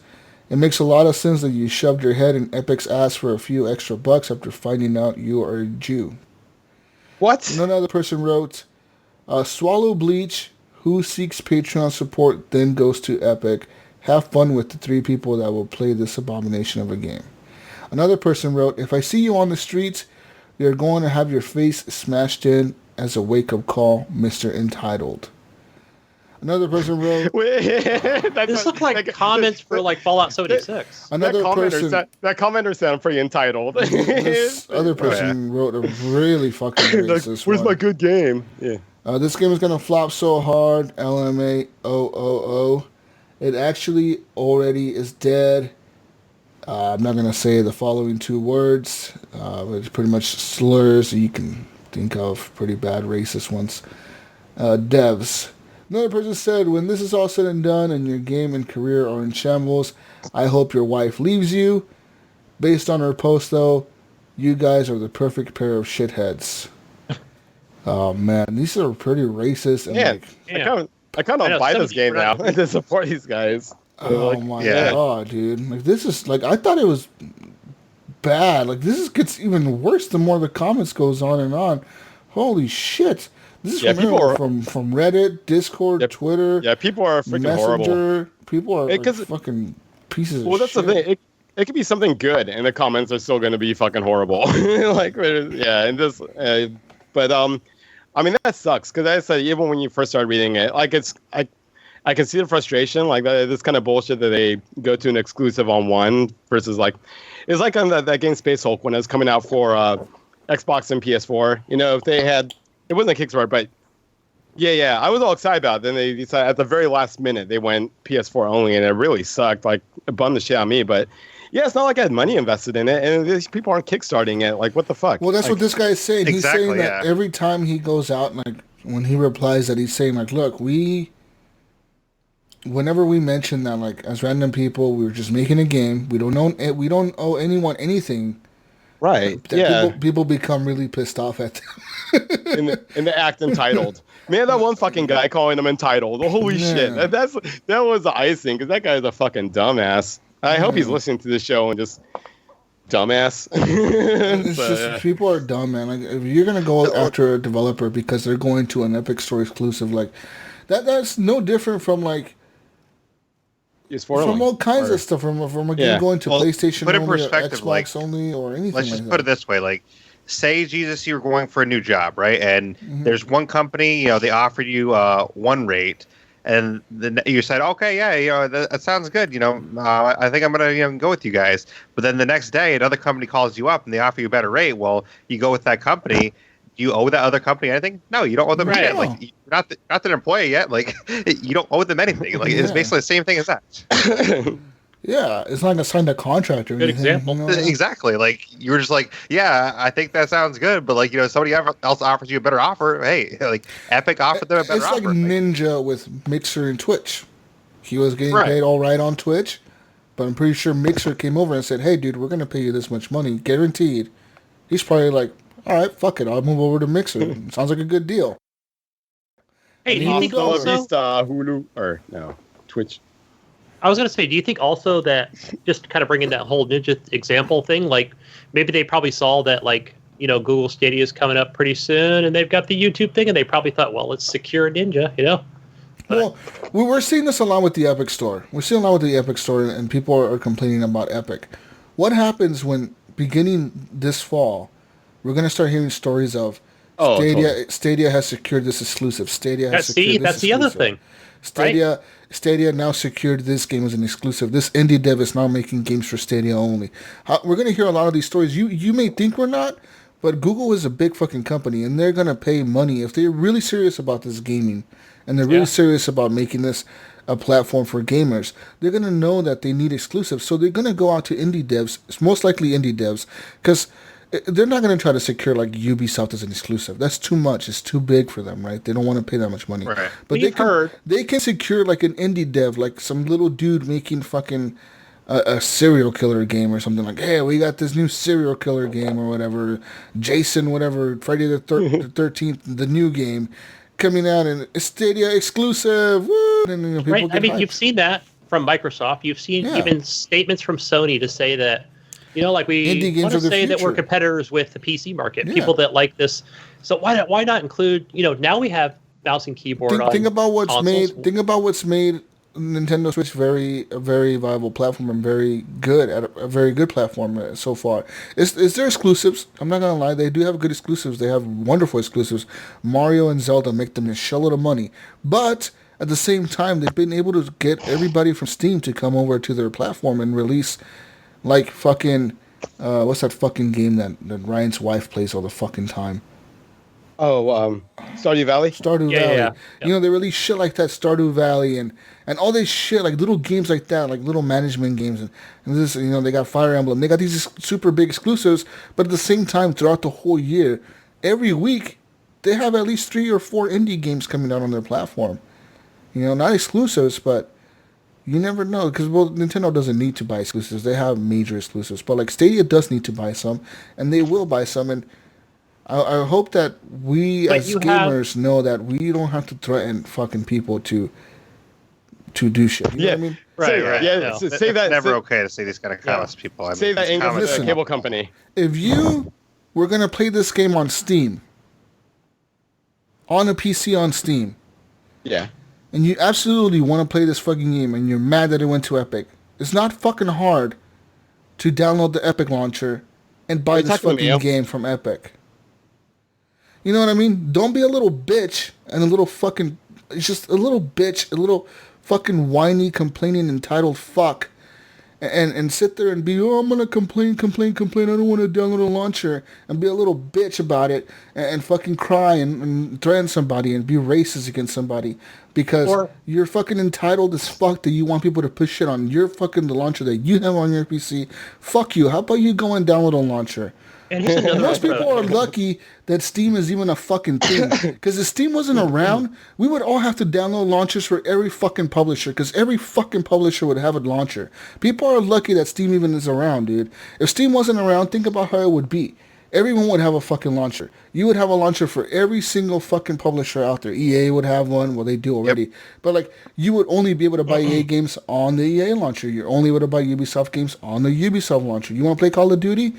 It makes a lot of sense that you shoved your head in Epic's ass for a few extra bucks after finding out you are a Jew." What? And another person wrote, "Swallow bleach. Who seeks Patreon support then goes to Epic. Have fun with the 3 people that will play this abomination of a game." Another person wrote, "If I see you on the streets, you're going to have your face smashed in as a wake-up call, Mr. Entitled." Another person wrote... This looks like comments for Fallout 76. Another person... That commenter sounded pretty entitled. This other person wrote a really fucking racist Where's one. my good game? Yeah. This game is going to flop so hard, LMAOOO. It actually already is dead. I'm not going to say the following 2 words, but it's pretty much slurs you can think of, pretty bad racist ones. Devs. Another person said, "When this is all said and done and your game and career are in shambles, I hope your wife leaves you." Based on her post, though, you guys are the perfect pair of shitheads. Oh, man. These are pretty racist. And I kind of buy this game now to support these guys. Oh, my God, dude. This is, I thought it was bad. This gets even worse the more the comments goes on and on. Holy shit. This is from Reddit, Discord, Twitter. Yeah, people are freaking Messenger. horrible. People are fucking pieces of shit. Well, that's the thing. It could be something good, and the comments are still going to be fucking horrible. I mean, that sucks, because I said, even when you first started reading it, I can see the frustration, this kind of bullshit that they go to an exclusive on one versus, it's like on that game Space Hulk when it was coming out for Xbox and PS4. If they had... It wasn't a Kickstarter, but I was all excited about it. Then they decided at the very last minute they went PS4 only, and it really sucked. It bummed the shit out of me. But it's not like I had money invested in it, and these people aren't kickstarting it. What the fuck? Well, that's what this guy is saying. Exactly, he's saying that every time he goes out, when he replies that, he's saying look, whenever we mention that, as random people, we were just making a game. We don't owe anyone anything. Right. People become really pissed off at them. and they act entitled. Man, that one fucking guy calling them entitled. Holy shit. That was the icing, because that guy is a fucking dumbass. I hope he's listening to this show and just dumbass. People are dumb, man. If you're gonna go after a developer because they're going to an Epic Store exclusive, that's no different from from all kinds of stuff. From a game going to PlayStation only or Xbox only or anything. Let's just put it this way: say, Jesus, you were going for a new job, right? And there's one company, they offered you one rate, and then you said, okay, that sounds good. I think I'm gonna go with you guys. But then the next day, another company calls you up and they offer you a better rate. Well, you go with that company. Do you owe that other company anything? No, you don't owe them shit. You're not their employee yet. You don't owe them anything. It's basically the same thing as that. Yeah, it's not like I signed a contract or Good anything. example. You know? Exactly. Like you were just like, yeah, I think that sounds good, but like somebody else offers you a better offer. Hey, like Epic offered them a better It's offer. like Ninja with Mixer and Twitch. He was getting paid all right on Twitch, but I'm pretty sure Mixer came over and said, "Hey, dude, we're gonna pay you this much money, guaranteed." He's probably like, "All right, fuck it, I'll move over to Mixer. Sounds like a good deal." Hey, do you think Hasta la also? Vista, Hulu, or no, Twitch. I was going to say, do you think also that just kind of bringing that whole Ninja example thing, like maybe they probably saw that like Google Stadia is coming up pretty soon, and they've got the YouTube thing, and they probably thought, well, let's secure Ninja, Well, we're seeing this a lot with the Epic Store. We're seeing a lot with the Epic Store, and people are complaining about Epic. What happens when, beginning this fall, we're going to start hearing stories of Stadia has secured this exclusive. Stadia has secured this that's the other thing. Stadia now secured this game as an exclusive. This indie dev is now making games for Stadia only. We're going to hear a lot of these stories. You may think we're not, but Google is a big fucking company, and they're going to pay money if they're really serious about this gaming, and they're really serious about making this a platform for gamers. They're going to know that they need exclusives, so they're going to go out to indie devs, most likely indie devs, because they're not going to try to secure like Ubisoft as an exclusive. That's too much. It's too big for them, right? They don't want to pay that much money. Right. But they can secure like an indie dev, like some little dude making fucking a serial killer game or something like, hey, we got this new serial killer game or whatever, Jason, whatever, Friday the 13th, the new game coming out and Stadia exclusive. Woo! And, Right. I mean, you've seen that from Microsoft. You've seen even statements from Sony to say that, like we want to say that we're competitors with the PC market, people that like this. So why not include, now we have mouse and keyboard on think about what's consoles. Think about what's made Nintendo Switch a very viable platform and very good at a very good platform so far. Is there exclusives? I'm not gonna lie, they do have good exclusives. They have wonderful exclusives. Mario and Zelda make them a shitload of money, but at the same time, they've been able to get everybody from Steam to come over to their platform and release, like fucking, what's that fucking game that Ryan's wife plays all the fucking time? Oh, Stardew Valley? Stardew Valley. Yeah. They release shit like that, Stardew Valley, and all this shit, like little games like that, like little management games. And this, they got Fire Emblem. They got these super big exclusives, but at the same time, throughout the whole year, every week, they have at least 3 or 4 indie games coming out on their platform. Not exclusives, but you never know. Because, Nintendo doesn't need to buy exclusives. They have major exclusives. But, like, Stadia does need to buy some, and they will buy some, and I hope that we as gamers know that we don't have to threaten fucking people to do shit. You know what I mean? Right. Yeah. No, Say that. Never okay to say these kind of comments to people. Say that English is a cable company. If you were going to play this game on Steam, on a PC on Steam, and you absolutely want to play this fucking game and you're mad that it went to Epic, it's not fucking hard to download the Epic launcher and buy this fucking game from Epic. You know what I mean? Don't be a little bitch and a little fucking... It's just a little bitch, a little fucking whiny, complaining, entitled fuck. And sit there and be, I'm going to complain. I don't want to download a launcher. And be a little bitch about it. And fucking cry and threaten somebody and be racist against somebody. Because you're fucking entitled as fuck that you want people to push shit on your fucking the launcher that you have on your PC. Fuck you. How about you go and download a launcher? And here's another Most people are lucky that Steam is even a fucking thing. Because if Steam wasn't around, we would all have to download launchers for every fucking publisher. Because every fucking publisher would have a launcher. People are lucky that Steam even is around, dude. If Steam wasn't around, think about how it would be. Everyone would have a fucking launcher. You would have a launcher for every single fucking publisher out there. EA would have one. Well, they do already. Yep. But, like, you would only be able to buy EA games on the EA launcher. You're only able to buy Ubisoft games on the Ubisoft launcher. You want to play Call of Duty?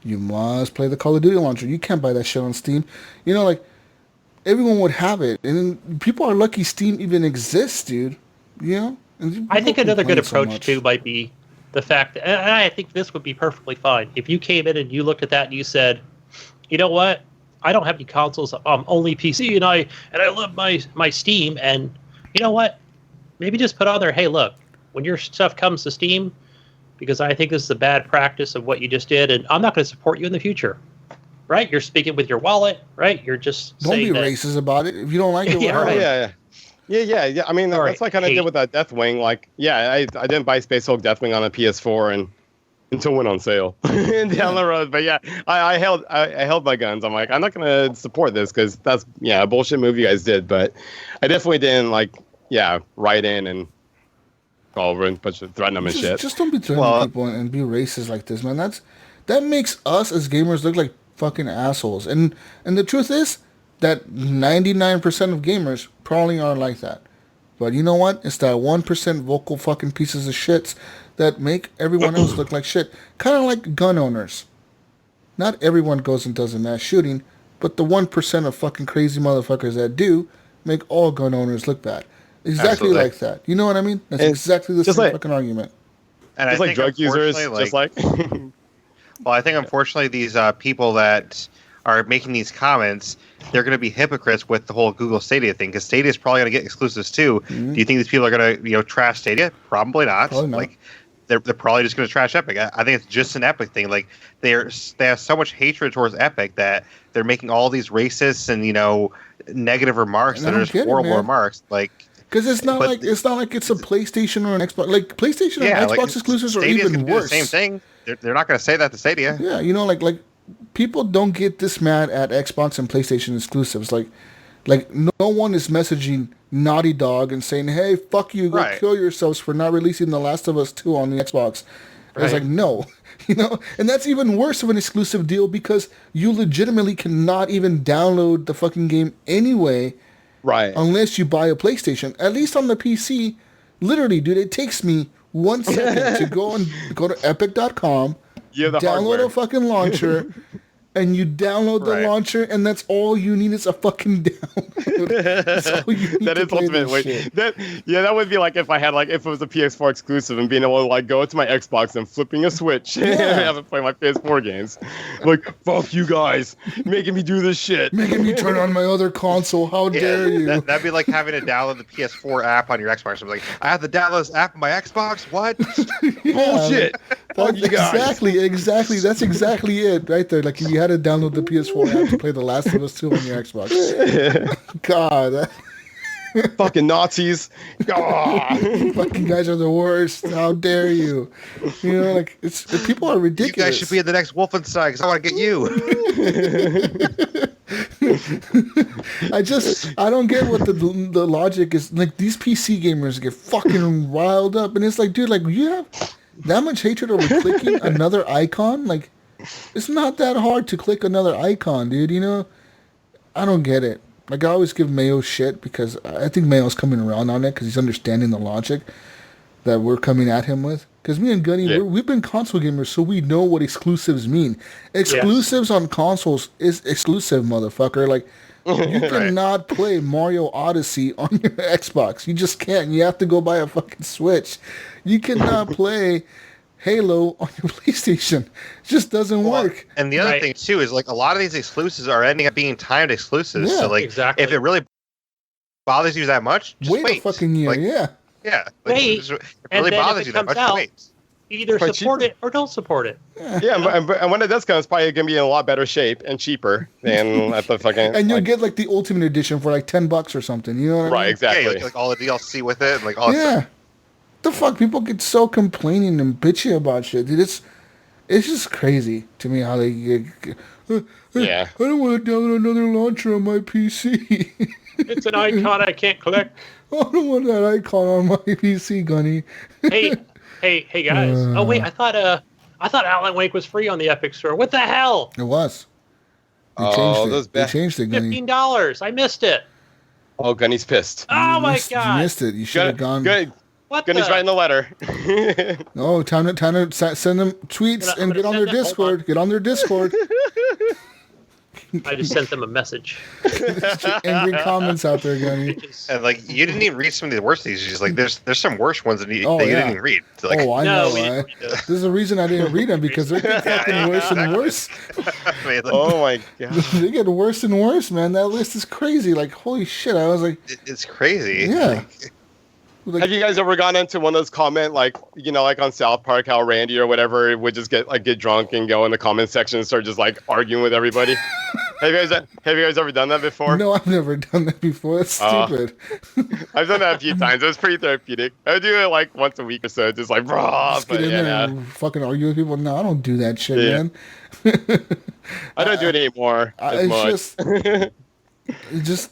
You must play the Call of Duty launcher. You can't buy that shit on Steam. Like, everyone would have it. And people are lucky Steam even exists, dude. And I think another good approach, too, might be the fact, and I think this would be perfectly fine. If you came in and you looked at that and you said, you know what? I don't have any consoles. I'm only PC, and I love my Steam. And you know what? Maybe just put on there, hey, look, when your stuff comes to Steam, because I think this is a bad practice of what you just did, and I'm not going to support you in the future. Right? You're speaking with your wallet, right? You're just don't be racist about it. If you don't like it, Yeah. Yeah. I mean, that's what I kind of did with that Deathwing. Like, I didn't buy Space Hulk Deathwing on a PS4 until it went on sale down the road. But yeah, I held my guns. I'm like, I'm not gonna support this because that's a bullshit move you guys did. But I definitely didn't write in and call over and threaten them and shit. Just don't be threatening people and be racist like this, man. That makes us as gamers look like fucking assholes. And the truth is that 99% of gamers probably aren't like that. But you know what? It's that 1% vocal fucking pieces of shits that make everyone else look like shit. Kind of like gun owners. Not everyone goes and does a mass shooting, but the 1% of fucking crazy motherfuckers that do make all gun owners look bad. Exactly Absolutely. Like that. You know what I mean? That's exactly the same fucking argument. And just I like drug users, just like... Well, I think unfortunately these people that are making these comments, they're going to be hypocrites with the whole Google Stadia thing, because Stadia is probably going to get exclusives too. Mm-hmm. Do you think these people are going to trash Stadia? Probably not. Probably not. Like they're probably just going to trash Epic. I think it's just an Epic thing. Like they have so much hatred towards Epic that they're making all these racist and negative remarks that are just horrible remarks. Like. Because it's not like it's a PlayStation or an Xbox. Like PlayStation and Xbox exclusives are even worse. Do the same thing. They're not going to say that to Stadia. Yeah, like people don't get this mad at Xbox and PlayStation exclusives. Like no one is messaging Naughty Dog and saying, "Hey, fuck you, go kill yourselves for not releasing The Last of Us 2 on the Xbox." It's like no, and that's even worse of an exclusive deal because you legitimately cannot even download the fucking game anyway. Right. Unless you buy a PlayStation. At least on the PC, literally, dude, it takes me 1 second to go to epic.com, download a fucking launcher, and you download the launcher, and that's all you need is a fucking download. That's all you need to play this shit. That would be like if it was a PS4 exclusive and being able to go to my Xbox and flipping a switch and having to play my PS4 games. Like, fuck you guys, making me do this shit. Making me turn on my other console. How dare you? That'd be like having to download the PS4 app on your Xbox. I'm like, I have to download this app on my Xbox? What? Bullshit. Fuck you guys. Exactly. That's exactly it right there. Like, you had to download the PS4 app to play The Last of Us 2 on your Xbox. God. Fucking Nazis. Fucking guys are the worst. How dare you? People are ridiculous. You guys should be in the next Wolfenstein because I want to get you. I don't get what the logic is. Like, these PC gamers get fucking riled up, and it's like, dude, like, you have that much hatred over clicking another icon? Like, it's not that hard to click another icon, dude, I don't get it. Like, I always give Mayo shit because I think Mayo's coming around on it because he's understanding the logic that we're coming at him with. Because me and Gunny, we've been console gamers, so we know what exclusives mean. Exclusives on consoles is exclusive, motherfucker. Like, you cannot play Mario Odyssey on your Xbox. You just can't. You have to go buy a fucking Switch. You cannot play Halo on your PlayStation. It just doesn't work. And the other thing too is like a lot of these exclusives are ending up being timed exclusives. So like if it really bothers you that much, just wait a fucking year. Yeah. Wait. If it really bothers you that much, wait. Either support it or don't support it. And when it does come, it's probably going to be in a lot better shape and cheaper than at the fucking... And you'll get like the Ultimate Edition for like $10 or something. You know what I mean? Right, exactly. Yeah, like all the DLC with it. And like all that stuff. The fuck? People get so complaining and bitchy about shit. Dude, it's just crazy to me how they get... I don't want to download another launcher on my PC. It's an icon I can't click. I don't want that icon on my PC, Gunny. Hey guys. Oh wait, I thought Alan Wake was free on the Epic Store. What the hell? It was. They changed it, Gunny. $15. I missed it. Oh, Gunny's pissed. Oh my god. You missed it. You should have gone. Gunny's writing the letter. No, time to send them tweets and get on their Discord. Get on their Discord. I just sent them a message. Angry comments out there, Gunny. And like you didn't even read some of the worst these. Just like there's some worse ones that you didn't even read. So, like, I know. There's a reason I didn't read them because they're getting fucking worse and worse. Oh my god. They get worse and worse, man. That list is crazy. Like holy shit. I was like, it's crazy. Yeah. Like, have you guys ever gone into one of those comment like on South Park how Randy or whatever would just get drunk and go in the comment section and start just like arguing with everybody? Have you guys ever done that before? No, I've never done that before. That's stupid. I've done that a few times. It was pretty therapeutic. I would do it like once a week or so, just like raw. Just get in there and fucking argue with people. No, I don't do that shit, man. I don't do it anymore. It's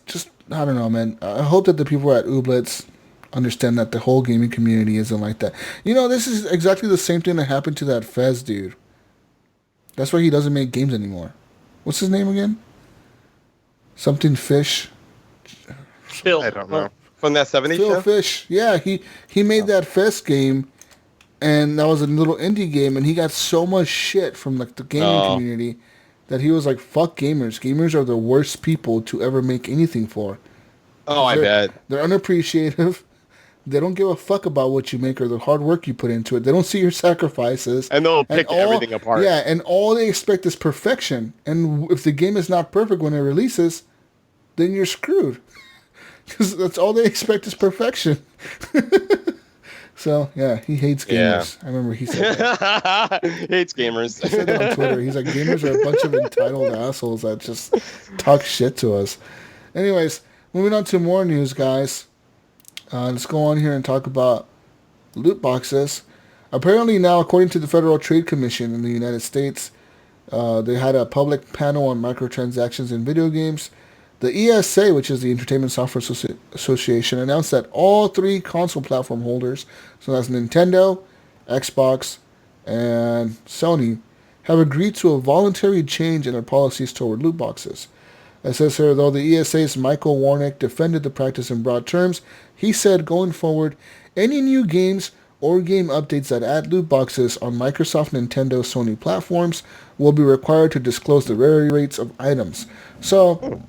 just I don't know, man. I hope that the people at Ooblets understand that the whole gaming community isn't like that. You know, this is exactly the same thing that happened to that Fez dude. That's why he doesn't make games anymore. What's his name again? Something Fish. Phil. I don't know. From that 70s Phil show? Fish. Yeah, he made that Fez game, and that was a little indie game, and he got so much shit from like the gaming community that he was like, fuck gamers. Gamers are the worst people to ever make anything for. Oh, I bet. They're unappreciative. They don't give a fuck about what you make or the hard work you put into it. They don't see your sacrifices. And they'll pick everything apart. Yeah, and all they expect is perfection. And if the game is not perfect when it releases, then you're screwed. Because that's all they expect is perfection. So, yeah, he hates gamers. Yeah. I remember he said that. Hates gamers. He said that on Twitter. He's like, gamers are a bunch of entitled assholes that just talk shit to us. Anyways, moving on to more news, guys. Let's go on here and talk about loot boxes. Apparently now, according to the Federal Trade Commission in the United States, they had a public panel on microtransactions in video games. The ESA, which is the Entertainment Software Association, announced that all three console platform holders, so that's Nintendo, Xbox, and Sony, have agreed to a voluntary change in their policies toward loot boxes. It says here, though the ESA's Michael Warnick defended the practice in broad terms, he said going forward, any new games or game updates that add loot boxes on Microsoft, Nintendo, Sony platforms will be required to disclose the rarity rates of items. So,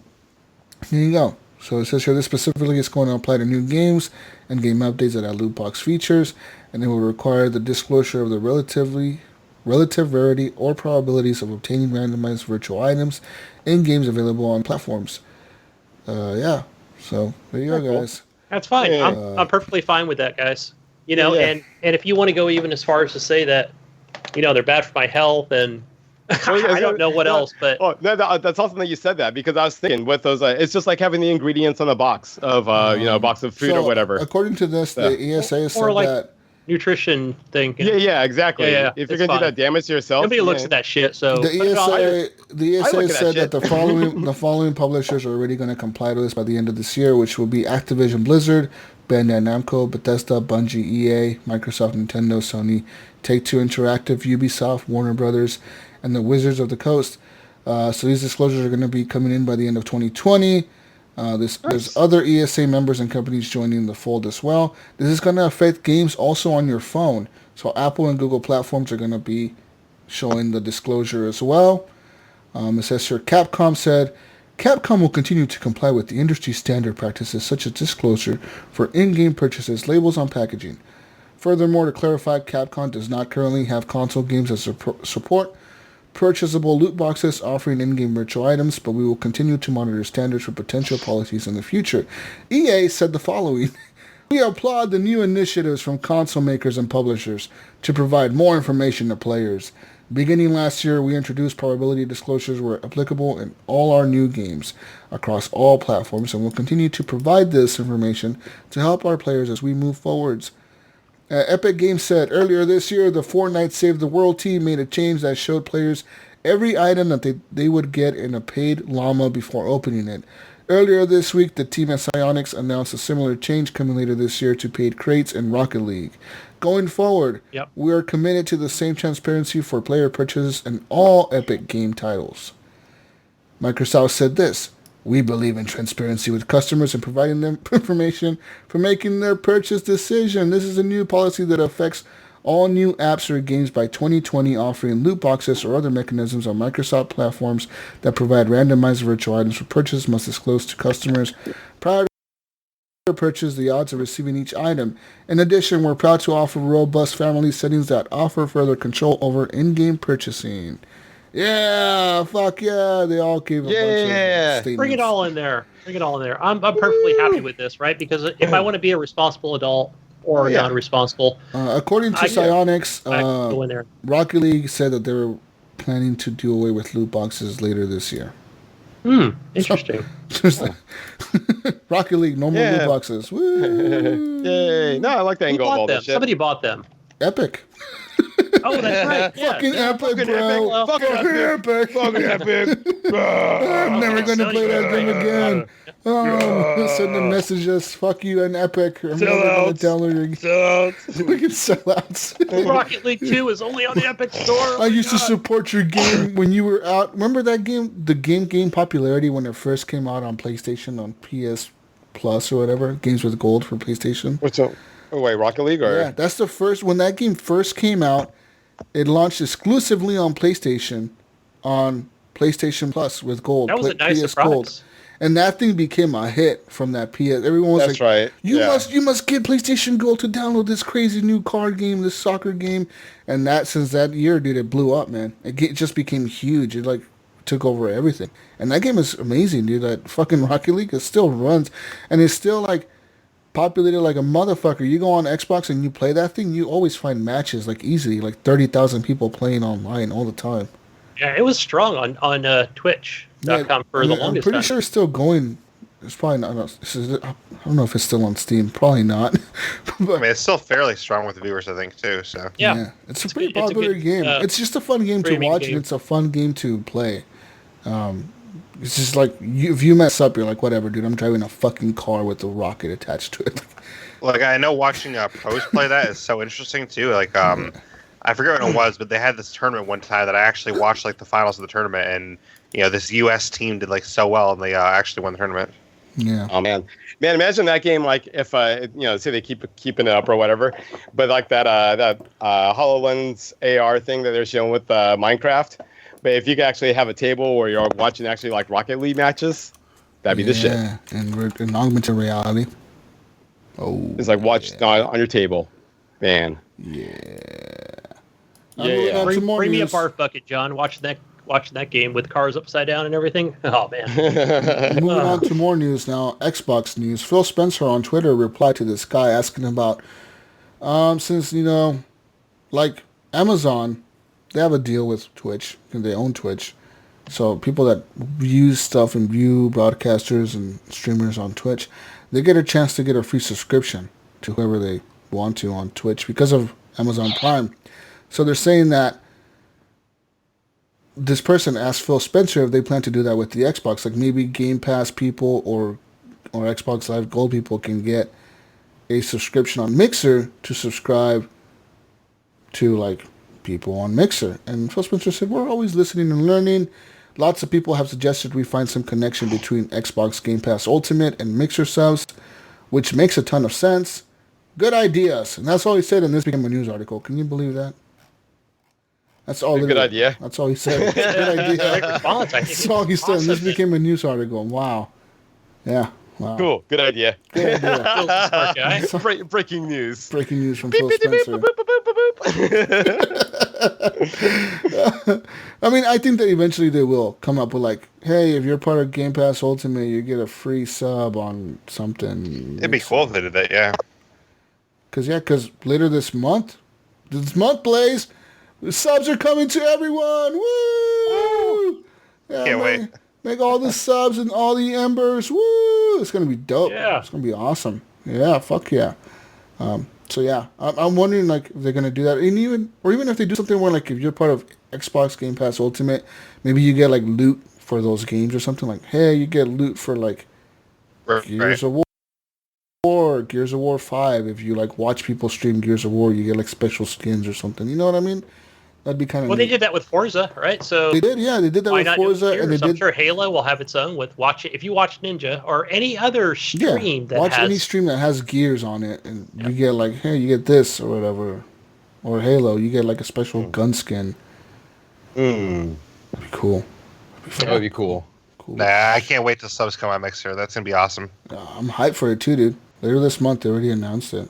here you go. So it says here, this specifically is going to apply to new games and game updates that add loot box features, and it will require the disclosure of the relative rarity or probabilities of obtaining randomized virtual items in games available on platforms. Yeah. So there you go, guys. That's fine. I'm perfectly fine with that, guys. You know, and if you want to go even as far as to say that, you know, they're bad for my health and I don't know what else, but that's awesome that you said that, because I was thinking with those, it's just like having the ingredients on the box of a box of food or whatever. According to this, the ESA said like that nutrition thing. Yeah, exactly. Yeah, if you're gonna do that damage to yourself, nobody looks at that shit. So the ESA said that the following publishers are already going to comply to this by the end of this year, which will be Activision Blizzard, Bandai Namco, Bethesda, Bungie, EA, Microsoft, Nintendo, Sony, Take-Two Interactive, Ubisoft, Warner Brothers, and the Wizards of the Coast. So these disclosures are going to be coming in by the end of 2020. There's other ESA members and companies joining the fold as well. This is going to affect games also on your phone. So Apple and Google platforms are going to be showing the disclosure as well. It says here, Capcom said, Capcom will continue to comply with the industry standard practices such as disclosure for in-game purchases, labels on packaging. Furthermore, to clarify, Capcom does not currently have console games that support purchasable loot boxes offering in-game virtual items, but we will continue to monitor standards for potential policies in the future. EA said the following: we applaud the new initiatives from console makers and publishers to provide more information to players. Beginning last year, we introduced probability disclosures where applicable in all our new games across all platforms, and will continue to provide this information to help our players as we move forwards. Epic Games said earlier this year, the Fortnite Save the World team made a change that showed players every item that they would get in a paid llama before opening it. Earlier this week, the team at Psyonix announced a similar change coming later this year to paid crates in Rocket League. Going forward, we are committed to the same transparency for player purchases in all Epic Game titles. Microsoft said this: we believe in transparency with customers and providing them information for making their purchase decision. This is a new policy that affects all new apps or games by 2020, offering loot boxes or other mechanisms on Microsoft platforms that provide randomized virtual items for purchase must disclose to customers prior to purchase the odds of receiving each item. In addition, we're proud to offer robust family settings that offer further control over in-game purchasing. Yeah, fuck yeah! They all gave a bunch of statements. Bring it all in there. I'm perfectly happy with this, right? Because if I want to be a responsible adult or non-responsible, according to Psyonix, go in there. Rocket League said that they were planning to do away with loot boxes later this year. Interesting. Rocket League, no more loot boxes. Woo! Yay! No, I like the Who angle of all bought them? this shit. Somebody bought them. Epic. Oh, that's right. Yeah. Fucking epic, bro. Fucking epic. Fucking epic. I'm never going to play that game again. Send them messages. Fuck you and Epic. I'm never going to download your game. Sellouts. Look at sellouts. Rocket League 2 is only on the Epic Store. I used to support your game when you were out. Remember that game? The game popularity when it first came out on PlayStation, on PS Plus or whatever. Games with gold for PlayStation. What's up? Oh, wait, Rocket League? Or? Yeah, that's the first. When that game first came out, it launched exclusively on PlayStation Plus with gold. That was a nice PS surprise. Gold. And that thing became a hit from that PS. Everyone was That's like, right. You must get PlayStation Gold to download this crazy new card game, this soccer game." And since that year, dude, it blew up, man. It just became huge. It like took over everything. And that game is amazing, dude. That fucking Rocket League, it still runs, and it's still like populated like a motherfucker. You go on Xbox and you play that thing, you always find matches like easily, like 30,000 people playing online all the time. Yeah, it was strong on Twitch.com for the longest time. I'm pretty sure it's still going. It's probably not. I don't know if it's still on Steam. Probably not. But, I mean, it's still fairly strong with the viewers, I think, too. So Yeah. It's a pretty popular game. It's just a fun game to watch, and it's a fun game to play. It's just like, if you mess up, you're like, whatever, dude, I'm driving a fucking car with a rocket attached to it. Like, I know watching pros play that is so interesting, too. Like, I forget what it was, but they had this tournament one time that I actually watched, like, the finals of the tournament, and, you know, this U.S. team did, like, so well, and they actually won the tournament. Yeah. Oh, man. Man, imagine that game, like, if, say they keeping it up or whatever, but, like, that HoloLens AR thing that they're showing with Minecraft. But if you could actually have a table where you're watching actually like Rocket League matches, that'd be the shit. Yeah, and we're in augmented reality. Oh, it's like watch on your table, man. Yeah. Yeah. Bring me a barf bucket, John. Watching that game with cars upside down and everything. Oh man. Moving on to more news now. Xbox news. Phil Spencer on Twitter replied to this guy asking about, since like Amazon. They have a deal with Twitch, and they own Twitch. So people that use stuff and view broadcasters and streamers on Twitch, they get a chance to get a free subscription to whoever they want to on Twitch because of Amazon Prime. So they're saying that this person asked Phil Spencer if they plan to do that with the Xbox. Like maybe Game Pass people or Xbox Live Gold people can get a subscription on Mixer to subscribe to like people on Mixer. And Phil Spencer said, "We're always listening and learning. Lots of people have suggested we find some connection between Xbox Game Pass Ultimate and Mixer subs, which makes a ton of sense. Good ideas." And that's all he said, and this became a news article. Can you believe that? That's all. Good idea. That's all he said. Good idea. Response, I think. That's all he said. And this became a news article. Wow. Yeah. Wow. Cool. Good idea. Good idea. Phil's a smart guy. Breaking news. Breaking news from Phil Spencer. I mean, I think that eventually they will come up with like, hey, if you're part of Game Pass Ultimate, you get a free sub on something. It'd be cool if they did that, yeah. Because later this month, Blaise, the subs are coming to everyone. Woo! Yeah, Can't wait. Make all the subs and all the embers. Woo! It's going to be dope. Yeah. It's going to be awesome. Yeah, fuck yeah. So yeah, I'm wondering like if they're gonna do that, and even if they do something where like if you're part of Xbox Game Pass Ultimate, maybe you get like loot for those games or something. Like, hey, you get loot for like Gears of War, Gears of War 5. If you like watch people stream Gears of War, you get like special skins or something. You know what I mean? That'd be kind of. Well, they did that with Forza, right? So they did, yeah, they did that with Forza, and they did. I'm sure Halo will have its own with if you watch Ninja or any other stream that watch has any stream that has Gears on it, and you get like, hey, you get this or whatever, or Halo, you get like a special gun skin. That'd be cool. That would be cool. Nah, I can't wait till subs come on Mixer. That's gonna be awesome. I'm hyped for it too, dude. Later this month, they already announced it.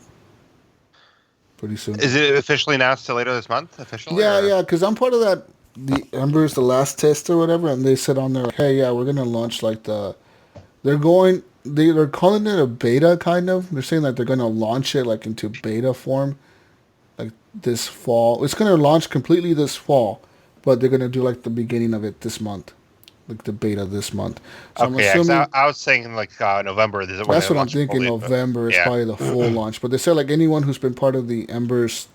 Pretty soon. Is it officially announced till later this month? Officially? Yeah, because I'm part of that. The Ember's the last test or whatever, and they said on there, like, hey, yeah, we're gonna launch like they're calling it a beta kind of. They're saying that they're gonna launch it like into beta form, like this fall. It's gonna launch completely this fall, but they're gonna do like the beginning of it this month. like the beta this month. So okay, I'm assuming, I was saying like November. That's what I'm thinking. November is probably the full launch. But they said like anyone who's been part of the Embers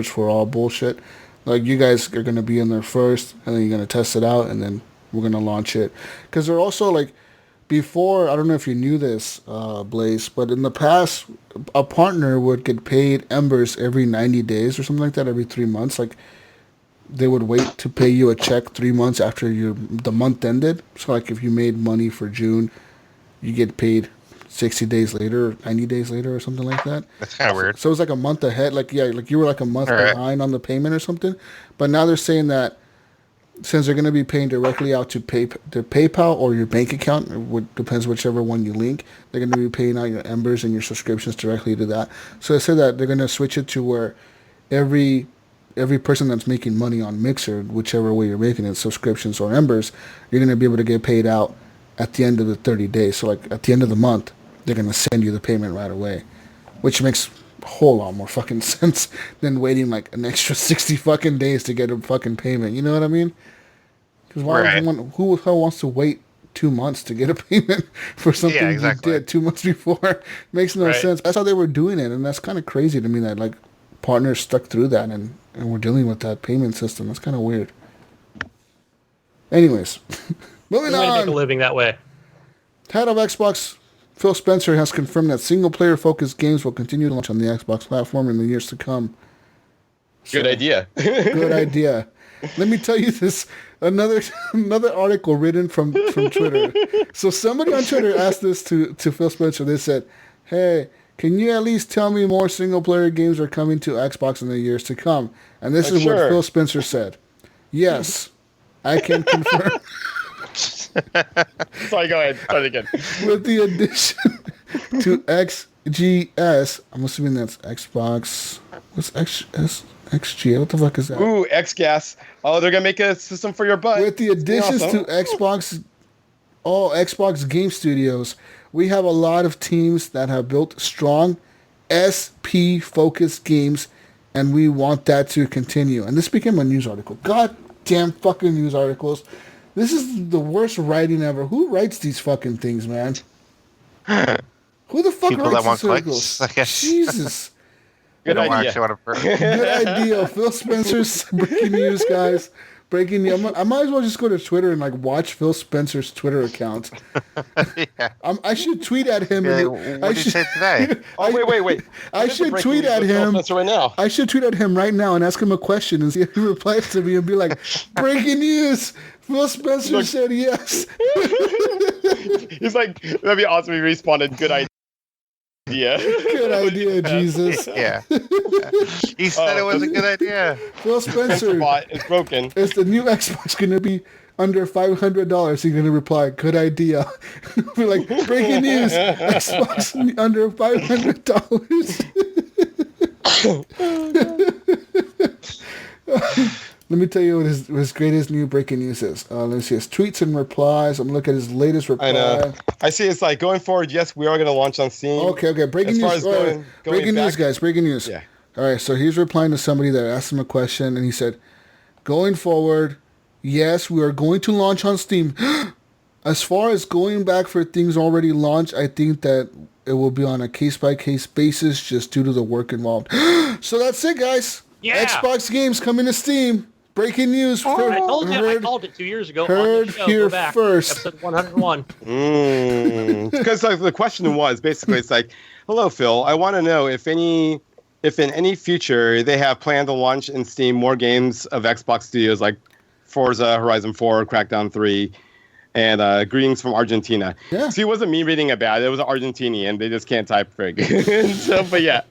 for All bullshit, like you guys are gonna be in there first, and then you're gonna test it out, and then we're gonna launch it. Because they're also like, before, I don't know if you knew this, Blaise, but in the past, a partner would get paid Embers every 90 days or something like that, every 3 months. Like, they would wait to pay you a check 3 months after the month ended. So, like, if you made money for June, you get paid 60 days later, 90 days later, or something like that. That's kind of weird. So it was like a month ahead. Like, yeah, like you were like a month behind on the payment or something. But now they're saying that since they're going to be paying directly out to PayPal or your bank account, depends whichever one you link, they're going to be paying out your Embers and your subscriptions directly to that. So they said that they're going to switch it to where every person that's making money on Mixer, whichever way you're making it, subscriptions or Embers, you're going to be able to get paid out at the end of the 30 days. So like at the end of the month, they're going to send you the payment right away, which makes a whole lot more fucking sense than waiting like an extra 60 fucking days to get a fucking payment. You know what I mean? Because who the hell wants to wait 2 months to get a payment for something you did 2 months before? Makes no sense. That's how they were doing it, and that's kind of crazy to me that like partners stuck through that and we're dealing with that payment system. That's kind of weird. Anyways, moving on. Make a living that way. Head of Xbox Phil Spencer has confirmed that single-player focused games will continue to launch on the Xbox platform in the years to come. Good idea. Good idea. Let me tell you this. Another article written from Twitter. So somebody on Twitter asked this to Phil Spencer. They said, hey, can you at least tell me more single-player games are coming to Xbox in the years to come? And this is what Phil Spencer said. Yes, I can confirm. Sorry, go ahead. Start again. With the addition to XGS, I'm assuming that's Xbox. What's XG? What the fuck is that? Ooh, XGS. Oh, they're gonna make a system for your butt. With the additions to all Xbox game studios, we have a lot of teams that have built strong SP-focused games, and we want that to continue. And this became a news article. God damn fucking news articles. This is the worst writing ever. Who writes these fucking things, man? Who the fuck People writes that want these articles? clicks, I guess. Jesus. Good idea. Good idea. Phil Spencer's breaking news, guys. Breaking news. I might as well just go to Twitter and like watch Phil Spencer's Twitter account. Yeah. I should tweet at him. What did you say today? Wait. I should tweet at him right now. I should tweet at him right now and ask him a question and see if he replies to me and be like, breaking news. Phil Spencer said yes. He's like, that'd be awesome. He responded, good idea. Good idea, Jesus. Yeah. He said it was a good idea. Phil Spencer. Bot is broken. Is the new Xbox going to be under $500? He's going to reply, good idea. We're like, breaking news. Xbox under $500. Let me tell you what his greatest new breaking news is. Let me see his tweets and replies. I'm looking at his latest reply. I know. I see it's like going forward, yes, we are going to launch on Steam. Okay. Breaking news. Breaking news, guys. Breaking news. Yeah. All right, so he's replying to somebody that asked him a question, and he said, going forward, yes, we are going to launch on Steam. As far as going back for things already launched, I think that it will be on a case-by-case basis just due to the work involved. So that's it, guys. Yeah. Xbox games coming to Steam. Breaking news. I told it 2 years ago. Heard on the show. here Go back. first. Episode 101. Because like, the question was basically, it's like, hello, Phil. I want to know if in any future they have planned to launch in Steam more games of Xbox studios like Forza Horizon 4, Crackdown 3, and greetings from Argentina. Yeah. See, it wasn't me reading about it. It was an Argentinian. They just can't type frig. So, but yeah.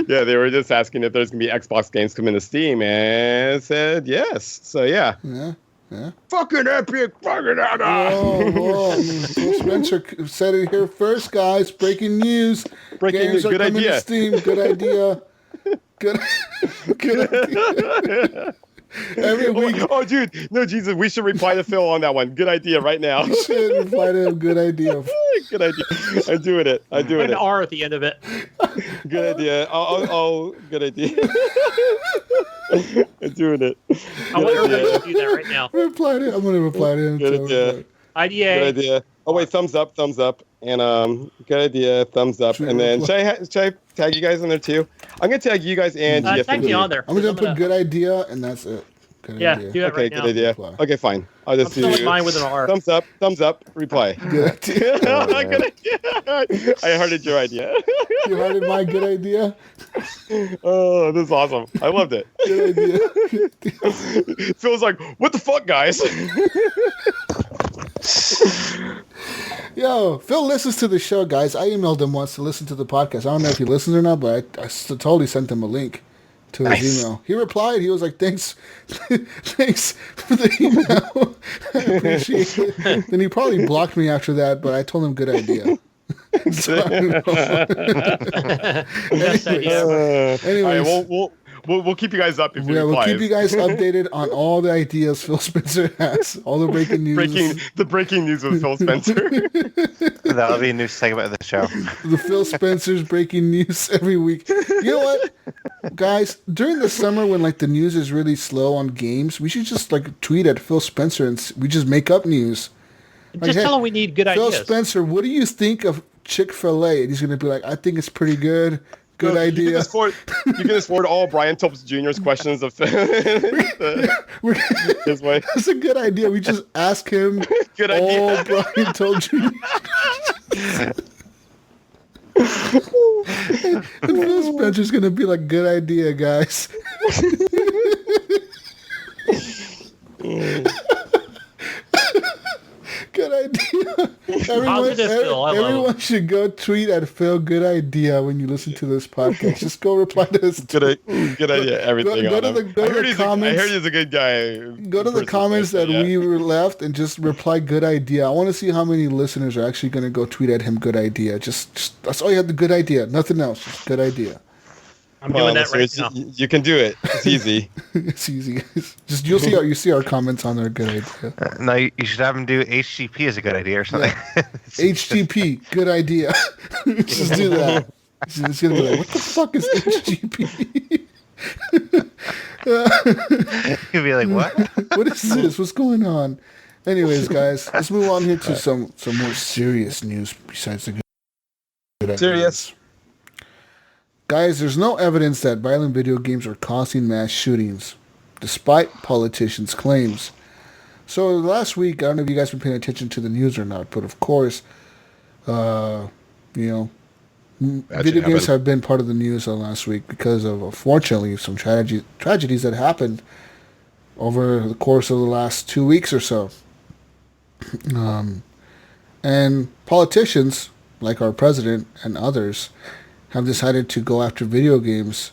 Yeah, they were just asking if there's going to be Xbox games coming to Steam, and it said yes. So, yeah. Yeah. Fucking epic. Fucking Whoa. Phil Spencer said it here first, guys. Breaking news. Breaking news. Good idea. To Steam. Good idea. Good idea. Every week. Oh, dude. No, Jesus. We should reply to Phil on that one. Good idea right now. We should reply to him. Good idea. Good idea. I'm doing it. Put an R at the end of it. Good idea. Oh, good idea. I'm doing it. I want everybody to do that right now. I'm going to reply to him. Good idea. IDA. Good idea. Oh wait, thumbs up, and good idea, thumbs up, and then should I tag you guys in there too? I'm gonna tag you guys and tag me on there. I'm gonna put good idea, and that's it. Good idea. Do it right now. Good idea. Okay, fine. I'll just do mine with an R. Thumbs up, reply. Good idea. Good idea. I hearted your idea. You hearted my good idea? Oh, this is awesome. I loved it. Good idea. It feels like, what the fuck, guys? Yo, Phil listens to the show, guys. I emailed him once to listen to the podcast. I don't know if he listens or not, but I totally sent him a link to his email. He replied. He was like, thanks for the email. I appreciate it. Then he probably blocked me after that, but I told him good idea. Anyways, we'll keep you guys up if you reply. We'll keep you guys updated on all the ideas Phil Spencer has, all the breaking news. The breaking news with Phil Spencer. That'll be a new segment of the show. The Phil Spencer's breaking news every week. You know what, guys? During the summer when like the news is really slow on games, we should just like tweet at Phil Spencer and we just make up news. Just tell him we need good Phil ideas. Phil Spencer, what do you think of Chick-fil-A? And he's going to be like, I think it's pretty good. Good idea. You can just forward all Brian Topes Jr.'s questions of his way. That's a good idea. We just ask him good all idea. Brian Topes Jr. And Phil Spencer's going to be like, good idea, guys. Good idea. Everyone should go tweet at Phil. Good idea when you listen to this podcast. Just go reply to this. Good idea. Everything. Go to the comments. I heard he's a good guy. Go to the comments that we were left and just reply good idea. I want to see how many listeners are actually going to go tweet at him. Good idea. Just that's all you have. The good idea. Nothing else. Just good idea. I'm doing that right now. You can do it. It's easy. It's easy. Just you see our comments on there. Good idea. No, you should have him do HGP as a good idea or something. Yeah. HGP, good idea. Just do that. It's gonna be like, what the fuck is HGP? You'll be like, what? What is this? What's going on? Anyways, guys, let's move on here to some more serious news besides the good ideas. Serious. Guys, there's no evidence that violent video games are causing mass shootings, despite politicians' claims. So last week, I don't know if you guys been paying attention to the news or not, but of course, video games have been part of the news last week because of, unfortunately, some tragedies that happened over the course of the last 2 weeks or so. And politicians, like our president and others, have decided to go after video games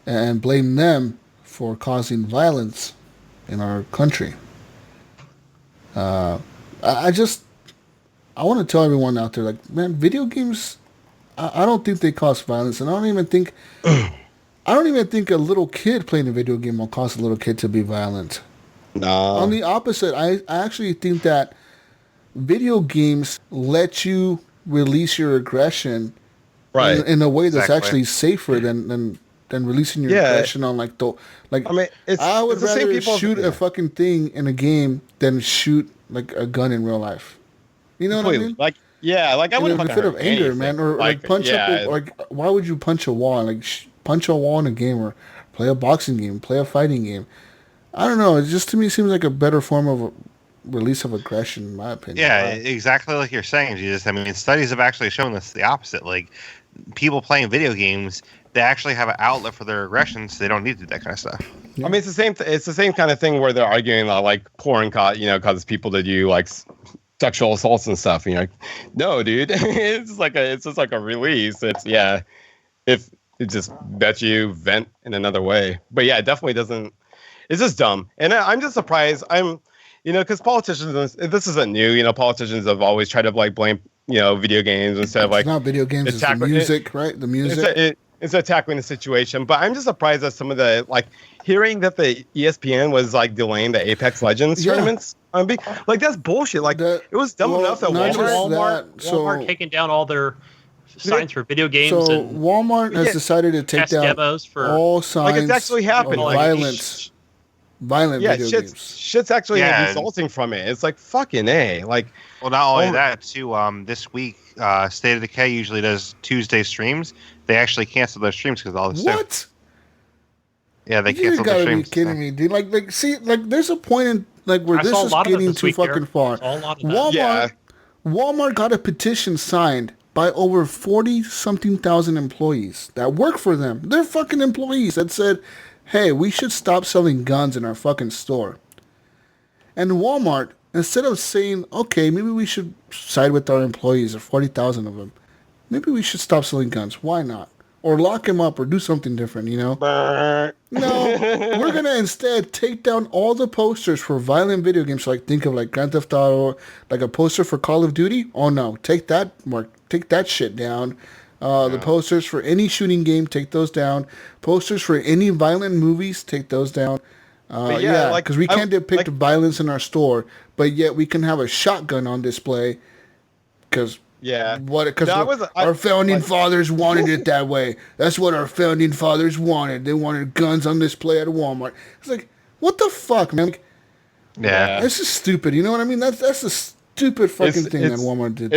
and blame them for causing violence in our country. I want to tell everyone out there, like, man, video games, I don't think they cause violence, and I don't even think a little kid playing a video game will cause a little kid to be violent. No. On the opposite, I actually think that video games let you release your aggression in a way that's actually safer than releasing your aggression on like the like. I mean, I would rather shoot a fucking thing in a game than shoot like a gun in real life. You know what I mean? Like, I wouldn't in a fit of anger, anything. Man, or like punch up. Like, why would you punch a wall? Like, punch a wall in a game, or play a boxing game, play a fighting game. I don't know. It just to me seems like a better form of release of aggression, in my opinion. Yeah, exactly like you're saying, Jesus. I mean, studies have actually shown us the opposite. Like, people playing video games, they actually have an outlet for their aggression, so they don't need to do that kind of stuff. Yeah. I mean, it's the same. It's the same kind of thing where they're arguing like porn, causes people to do like sexual assaults and stuff. And you're like, no, dude, it's just like a release. If it just lets you vent in another way. But yeah, it definitely doesn't. It's just dumb, and I'm just surprised. Because politicians, this isn't new. Politicians have always tried to like blame video games instead of like. It's not video games. It's the music, right? The music. instead of tackling the situation. But I'm just surprised at some of the hearing that the ESPN was delaying the Apex Legends tournaments. Like that's bullshit. Like it was dumb enough that Walmart taking down all their signs for video games. So and Walmart has decided to take down demos for all signs it's actually happened. of violent video games. Shit's actually resulting from it. It's like fucking A. Like, well, not only that too. This week, State of Decay usually does Tuesday streams. They actually canceled their streams because of all this stuff. Yeah, they canceled their streams. You gotta be kidding me, dude. Like, there's a point in where this is getting too fucking far. Walmart got a petition signed by over 40-something thousand employees that work for them. They're fucking employees that said, hey, we should stop selling guns in our fucking store. And Walmart, instead of saying, okay, maybe we should side with our employees, or 40,000 of them, maybe we should stop selling guns. Why not? Or lock them up or do something different, No, we're going to instead take down all the posters for violent video games. So think of Grand Theft Auto, like a poster for Call of Duty. Oh, no, take that shit down. The posters for any shooting game, take those down. Posters for any violent movies, take those down. Because we can't depict violence in our store, but yet we can have a shotgun on display. Because our founding fathers wanted it that way. That's what our founding fathers wanted. They wanted guns on display at Walmart. It's like, what the fuck, man? This is stupid. You know what I mean? That's a stupid fucking thing that Walmart did.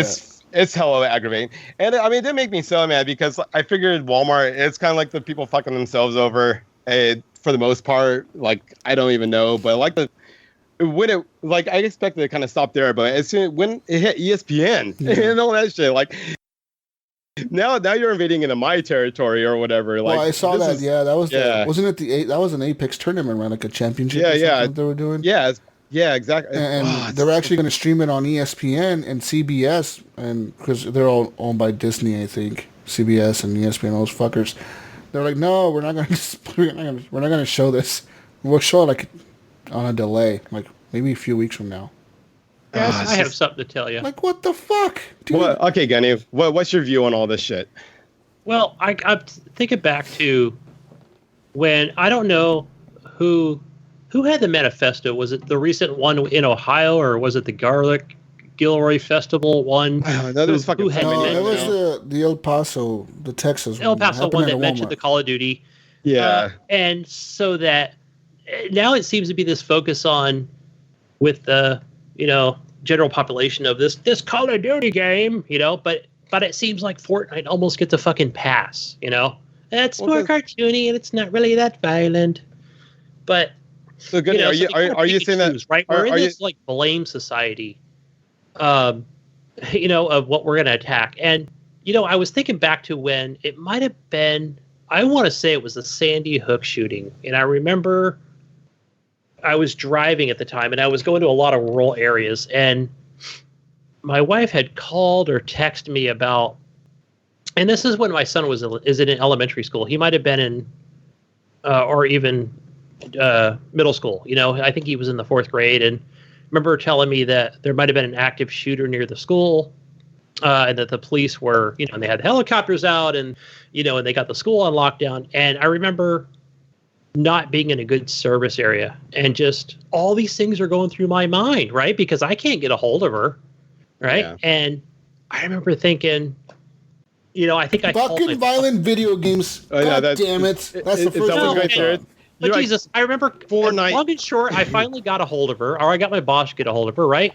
It's hella aggravating. And it did make me so mad because I figured Walmart, it's kind of like the people fucking themselves over for the most part. I don't even know, but I expected it to kind of stop there, but as soon when it hit ESPN and all that shit, now you're invading into my territory or whatever. Well, I saw that. That was wasn't it that was an Apex tournament, right? Like a championship. That they were doing. Yeah, exactly. And they're actually going to stream it on ESPN and CBS, and because they're all owned by Disney, I think. CBS and ESPN, those fuckers. They're like, no, we're not going to show this. We'll show it on a delay, maybe a few weeks from now. Guys, I have something to tell you. What the fuck? Dude. Okay, Gunny, what's your view on all this shit? Well, I'm thinking back to when I don't know who had the manifesto. Was it the recent one in Ohio, or was it the Garlic Gilroy Festival one? It was the El Paso, the Texas El Paso one that mentioned the Call of Duty. Yeah. And so that now it seems to be this focus on with the, general population of this Call of Duty game, but it seems like Fortnite almost gets a fucking pass, It's more cartoony and it's not really that violent. But so good. Are you saying that right? We're in this blame society, of what we're going to attack. And I was thinking back to when it might have been. I want to say it was the Sandy Hook shooting, and I remember I was driving at the time, and I was going to a lot of rural areas, and my wife had called or texted me about. And this is when my son is in elementary school. He might have been in, or even. Middle school, I think he was in the 4th grade, and remember telling me that there might have been an active shooter near the school, and that the police were, and they had helicopters out, and and they got the school on lockdown. And I remember not being in a good service area, and just all these things are going through my mind, right? Because I can't get a hold of her, right? Yeah. And I remember thinking, I think I fucking violent video games. God damn it! That's the first thing. But Jesus, I remember Fortnite. Long and short, I finally got a hold of her, or I got my boss to get a hold of her, right?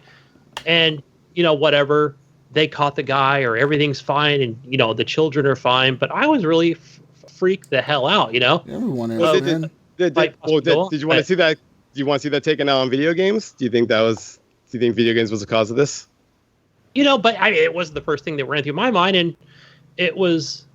And, whatever, they caught the guy, or everything's fine, and, the children are fine. But I was really freaked the hell out, Everyone is, man. Did you want to see that? Do you want to see that taken out on video games? Do you think video games was the cause of this? But it wasn't the first thing that ran through my mind, and it was,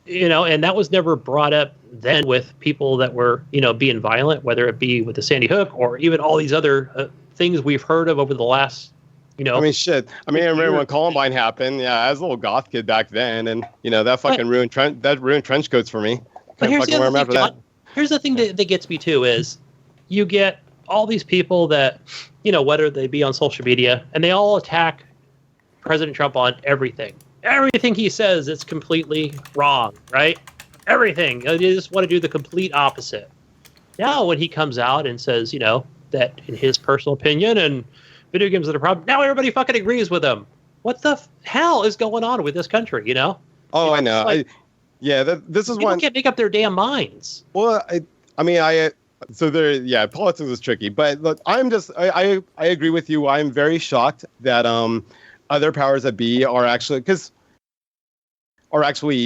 and that was never brought up then with people that were, being violent, whether it be with the Sandy Hook or even all these other things we've heard of over the last, I mean, shit. I remember when Columbine happened. Yeah, I was a little goth kid back then, and that fucking ruined trench coats for me. But here's the thing that gets me too is you get all these people that, whether they be on social media, and they all attack President Trump on everything. Everything he says is completely wrong, right? everything. You just want to do the complete opposite. Now, when he comes out and says, that in his personal opinion and video games are the problem, now everybody fucking agrees with him. What the hell is going on with this country, Oh, I know. Like, this is people one. can't make up their damn minds. Well, politics is tricky, but look, I agree with you. I'm very shocked that other powers that be are actually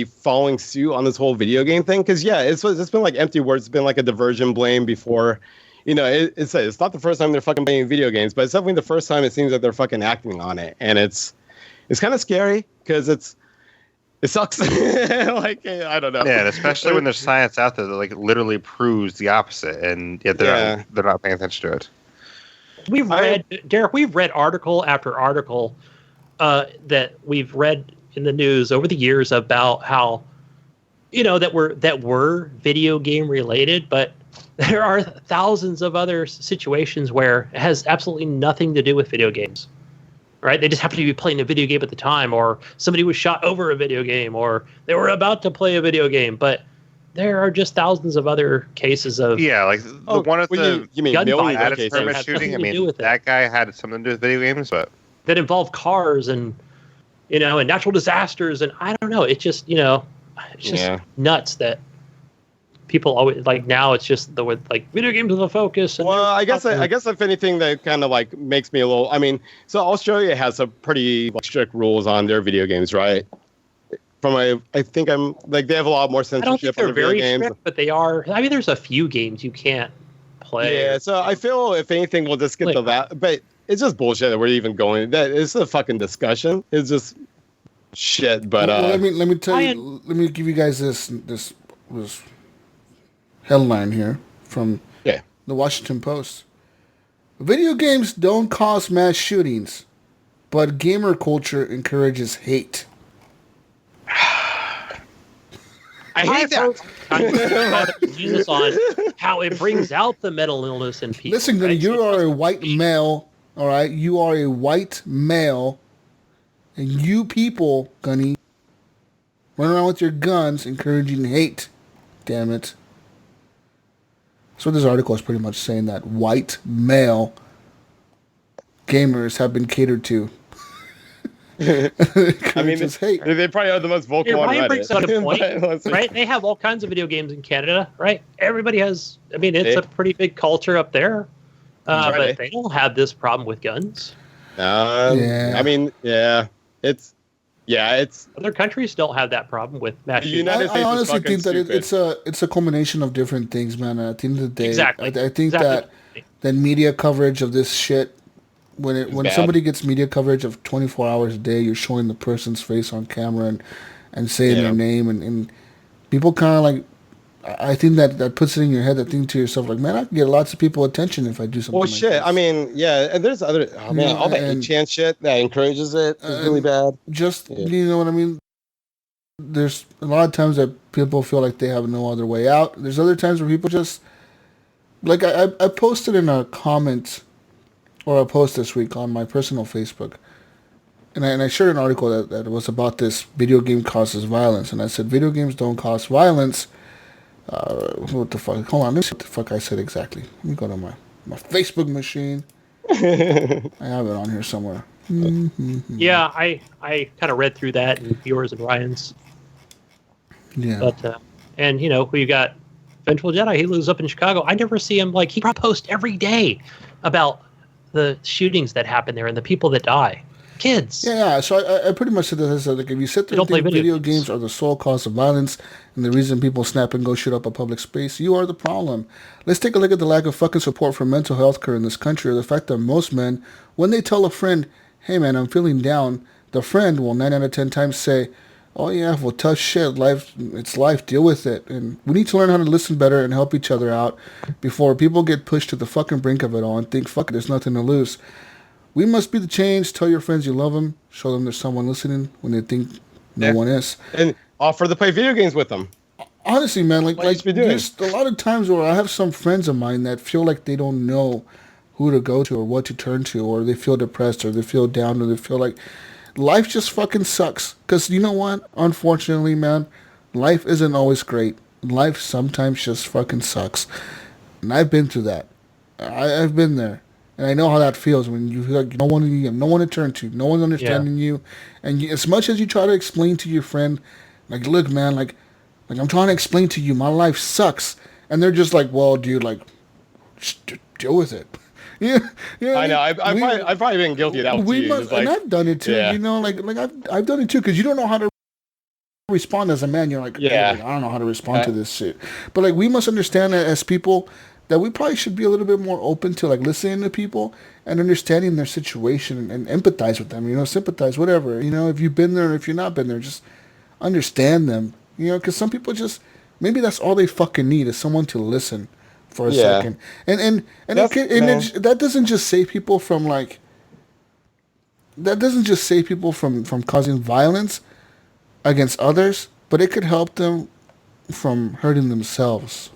following suit on this whole video game thing. Because it's been like empty words. It's been like a diversion blame before. It's not the first time they're fucking playing video games, but it's definitely the first time it seems that they're fucking acting on it, and it's kind of scary because it sucks. Like, I don't know. Yeah, and especially when there's science out there that like literally proves the opposite, and yet they're not paying attention to it. Derek, we've read article after article that we've read in the news over the years about how that were video game related, but there are thousands of other situations where it has absolutely nothing to do with video games. Right? They just happen to be playing a video game at the time, or somebody was shot over a video game, or they were about to play a video game. But there are just thousands of other cases of like one of the you mean gun millions violence of permit cases. shooting. I nothing to do mean, with it. that guy had something to do with video games, but that involve cars and and natural disasters, and I don't know. It's just it's just nuts that people always like. Now it's just video games are the focus. And Well, I guess if anything, that kind of like makes me a little. I mean, so Australia has some pretty strict rules on their video games, right? I think I'm like they have a lot more I don't censorship think they're on their very video games. strict, but they are. I mean, there's a few games you can't play. Yeah, so I feel if anything, we'll just get to that. But it's just bullshit that we're even going. That it's a fucking discussion. It's just shit. But let me tell you. Let me give you guys this headline here from the Washington Post. Video games don't cause mass shootings, but gamer culture encourages hate. I hate that. Jesus on how it brings out the mental illness in people. Listen, Gunny, you are a white male, all right? You are a white male, and you people, Gunny, run around with your guns encouraging hate. Damn it. So this article is pretty much saying that white male gamers have been catered to. I mean, just hate. they probably are the most vocal on Ryan Reddit. brings out a point, right? They have all kinds of video games in Canada, right? Everybody has. I mean, it's a pretty big culture up there, but they don't have this problem with guns. I mean, it's Other countries don't have that problem with mass The shootings. United I States is honestly fucking think that stupid. it's a culmination of different things, man. At the end of the day, Exactly. I think that media coverage of this shit, when bad. somebody gets media coverage of 24 hours a day, you're showing the person's face on camera and saying their name, and people kind of like. I think that puts it in your head. That think to yourself like, man, I can get lots of people attention if I do something. Well, like shit. this. I mean, and there's other. Oh, man, all the 8chan shit that encourages it is really bad. Just you know what I mean. There's a lot of times that people feel like they have no other way out. There's other times where people just like I posted in a comment or a post this week on my personal Facebook, and I shared an article that was about this video game causes violence, and I said video games don't cause violence. What the fuck? Hold on, let me see what the fuck I said exactly. Let me go to my Facebook machine. I have it on here somewhere. Yeah, I kind of read through that and yours and Ryan's. Yeah. But and who you got? Vengeful Jedi. He lives up in Chicago. I never see him he posts every day about the shootings that happen there and the people that die. Kids. Yeah. So I pretty much said this. Like, if you sit there and think video games are the sole cause of violence and the reason people snap and go shoot up a public space, you are the problem. Let's take a look at the lack of fucking support for mental health care in this country, or the fact that most men, when they tell a friend, hey man, I'm feeling down, the friend will 9 out of 10 times say, oh yeah, well, tough shit, it's life, deal with it. And we need to learn how to listen better and help each other out before people get pushed to the fucking brink of it all and think, fuck it, there's nothing to lose. We must be the change. Tell your friends you love them. Show them there's someone listening when they think no one is. And offer to play video games with them. Honestly, man, like be doing? there's a lot of times where I have some friends of mine that feel like they don't know who to go to or what to turn to, or they feel depressed or they feel down or they feel like life just fucking sucks. Because you know what? Unfortunately, man, life isn't always great. Life sometimes just fucking sucks. And I've been through that. I've been there. And I know how that feels when you feel like you have no one to turn to. No one's understanding you. And as much as you try to explain to your friend, like, look, man, like I'm trying to explain to you, my life sucks. And they're just like, well, dude, like, just deal with it. Yeah, I know. I've probably been guilty of that too. And I've done it too. Yeah. You know, like I've done it too, because you don't know how to respond as a man. You're like, yeah, I don't know how to respond to this shit. But like, we must understand that as people, that we probably should be a little bit more open to like listening to people and understanding their situation and empathize with them. You know, sympathize, whatever. You know, if you've been there or if you've not been there, just understand them. You know, because some people just maybe that's all they fucking need is someone to listen for a second. And that doesn't just save people from like. That doesn't just save people from causing violence against others, but it could help them from hurting themselves.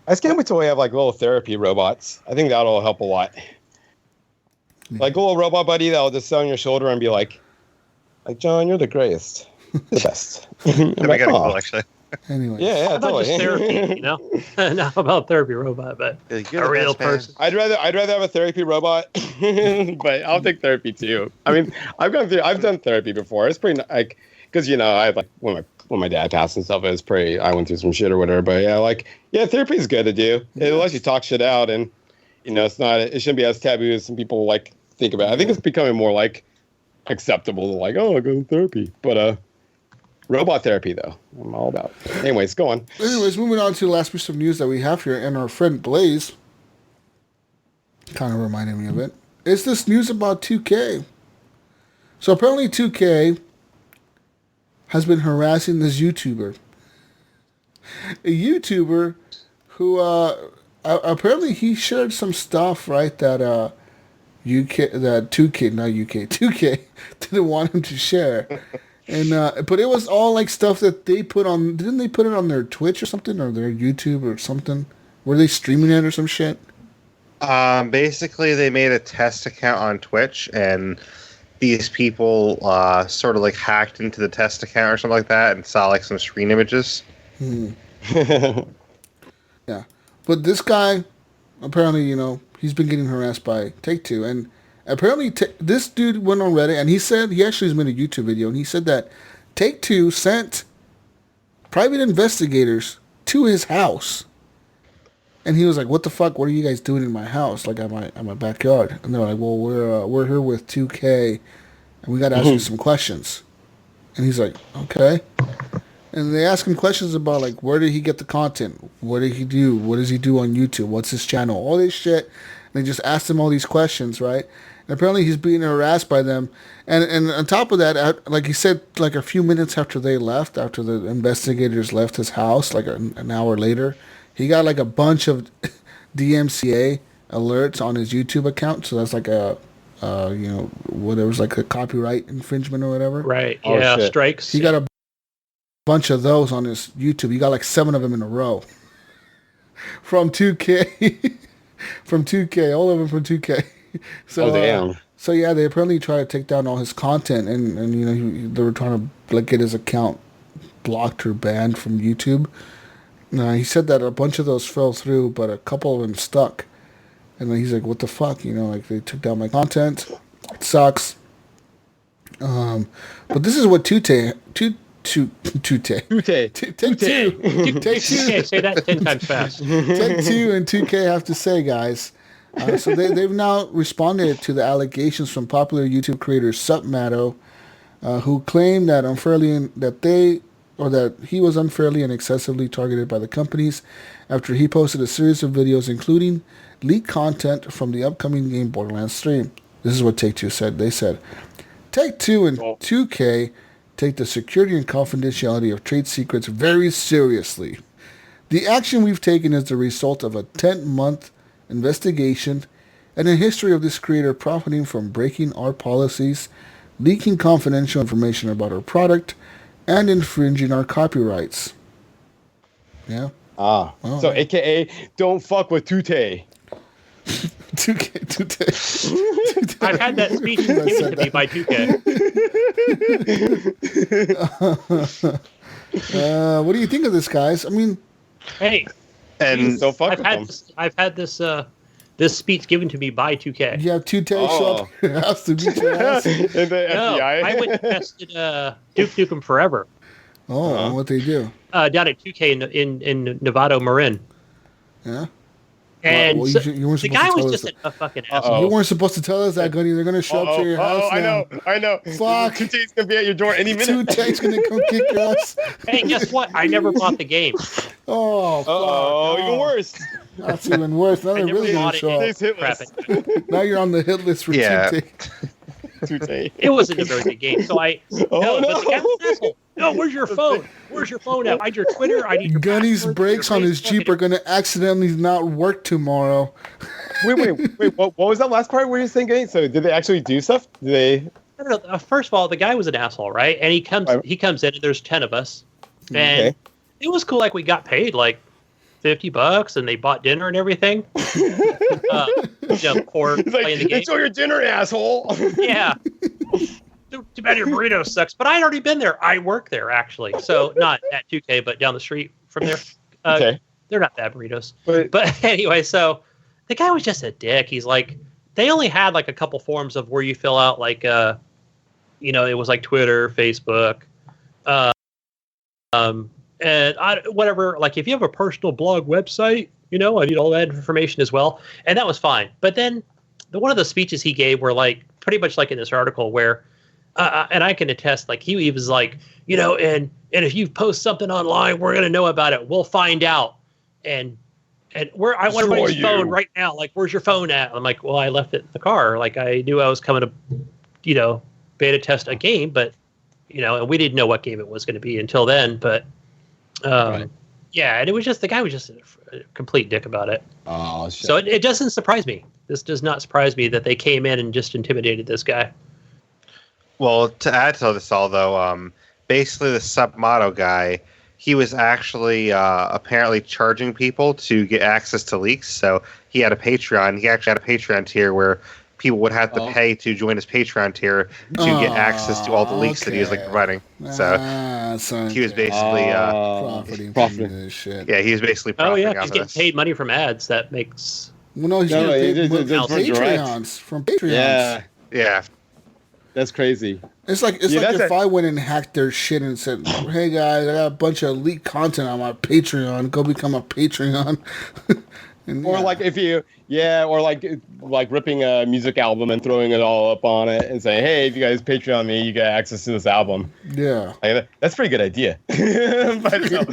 I just can't wait till we have like little therapy robots. I think that'll help a lot. Like a little robot buddy that'll just sit on your shoulder and be like John, you're the greatest, the best. That'd be kind of cool, actually. Anyway, yeah, how about totally. just therapy, you know? Not about therapy robot, but You're a the real best, man. person. I'd rather have a therapy robot, but I'll take therapy too. I mean, I've done therapy before. It's pretty like because you know I like when my dad passed and stuff. It was pretty. I went through some shit or whatever. But yeah, therapy is good to do. It lets you talk shit out, and you know it shouldn't be as taboo as some people like think about. I think it's becoming more like acceptable to like, oh, I go to therapy, but robot therapy though, I'm all about. Anyways, go on. Anyways, moving on to the last piece of news that we have here, and our friend Blaise kind of reminded me of it. It's this news about 2K. So apparently 2K has been harassing this YouTuber. A YouTuber who apparently he shared some stuff, right, that 2K didn't want him to share. And but it was all like stuff that they put on. Didn't they put it on their Twitch or something, or their YouTube or something? Were they streaming it or some shit? Basically, they made a test account on Twitch, and these people sort of like hacked into the test account or something like that, and saw like some screen images. Yeah, but this guy apparently, you know, he's been getting harassed by Take-Two, and apparently, this dude went on Reddit, and he said he actually has made a YouTube video, and he said that Take-Two sent private investigators to his house, and he was like, "What the fuck? What are you guys doing in my house? Like, at my backyard?" And they're like, "Well, we're here with 2K, and we got to ask you some questions." And he's like, "Okay." And they ask him questions about like, where did he get the content? What did he do? What does he do on YouTube? What's his channel? All this shit. And they just asked him all these questions, right? And apparently he's being harassed by them. And on top of that, like he said, like a few minutes after they left, after the investigators left his house, like an hour later, he got like a bunch of DMCA alerts on his YouTube account. So that's like a, you know, whatever's like a copyright infringement or whatever. Right. Oh, Yeah. shit. Strikes. He got a bunch of those on his YouTube. He got like 7 of them in a row from 2K. From 2K, all of them from 2K. So, damn. So yeah, they apparently tried to take down all his content, and you know they were trying to like get his account blocked or banned from YouTube. He said that a bunch of those fell through, but a couple of them stuck. And then he's like, "What the fuck?" You know, like they took down my content. It sucks. But this is what Take Two. Okay, say that 10 times fast. Take-Two and 2K have to say, guys. So they've now responded to the allegations from popular YouTube creator Submato, who claimed that he was unfairly and excessively targeted by the companies after he posted a series of videos including leaked content from the upcoming game Borderlands stream. This is what Take-Two said. They said, Take-Two and 2K take the security and confidentiality of trade secrets very seriously. The action we've taken is the result of a 10-month investigation and a history of this creator profiting from breaking our policies, leaking confidential information about our product, and infringing our copyrights. Yeah. So right. AKA, don't fuck with Tute. 2K. I've had that speech given to me by 2K. What do you think of this, guys? I mean, Hey, And So fuck I've with had them. I've had this speech given to me by 2K. you have 2K show up at your house to beat your ass. In the No, FBI. I went and tested Duke Nukem Forever Oh, what they do? down at 2K in Nevada, Marin. Yeah. And Well, so- you weren't the supposed guy to was tell just us a fucking Uh-oh. asshole. You weren't supposed to tell us that, Gunny. They're gonna show up to your house now. I know. Fuck. 2K's gonna be at your door any minute. 2K's gonna come kick your ass. Hey, guess what? I never bought the game. Oh, fuck. Oh, even worse. That's even worse. Now I they're never really gonna bought it. show up. Today's hit Crap list. it. Now you're on the hit list for Yeah. 2K. It wasn't a very good game. So I Oh, no, no. but the guy was an asshole. No, where's your phone? Where's your phone at? I need your Twitter. I need your Gunny's password, brakes your on his Facebook, Jeep are gonna accidentally not work tomorrow. Wait. What was that last part where you saying? Getting? So did they actually do stuff? Did they? I don't know. First of all, the guy was an asshole, right? And he comes in, and there's 10 of us, and Okay. it was cool. Like we got paid like $50, and they bought dinner and everything. For It's like, playing the game. enjoy your dinner, asshole. Yeah. Too bad your burrito sucks. But I had already been there. I work there actually, so not at 2K, but down the street from there. Okay. They're not bad burritos. But But anyway, so the guy was just a dick. He's like, they only had like a couple forms of where you fill out like, it was like Twitter, Facebook, and whatever. Like if you have a personal blog website, I need all that information as well. And that was fine. But then one of the speeches he gave were like pretty much like in this article where, and I can attest, like he was like, and if you post something online, we're gonna know about it. We'll find out. And I want Destroy everybody's you. phone right now. Like, where's your phone at? I'm like, well, I left it in the car. Like, I knew I was coming to, beta test a game, but, and we didn't know what game it was going to be until then. But, Right. yeah, and it was just, the guy was just a complete dick about it. oh shit. So it doesn't surprise me. This does not surprise me that they came in and just intimidated this guy. well, to add to this all though, basically the Submotto guy, he was actually apparently charging people to get access to leaks. So he had a Patreon. He actually had a Patreon tier where people would have to pay to join his Patreon tier to get access to all the leaks that he was like providing. So he was basically, profiting profiting. from this shit. yeah, he was basically Oh, profiting yeah, off he's of getting this. paid money from ads. That makes... Well, no, he's No, getting it paid is from direct. Patreons. From Patreons. Yeah, Yeah, that's crazy. It's like Yeah, if that's I went and hacked their shit and said, "Hey guys, I got a bunch of leaked content on my Patreon. Go become a Patreon." And, Or yeah. like if you, or like ripping a music album and throwing it all up on it and saying, hey, if you guys Patreon me, you get access to this album. yeah. Like, that's a pretty good idea. By itself.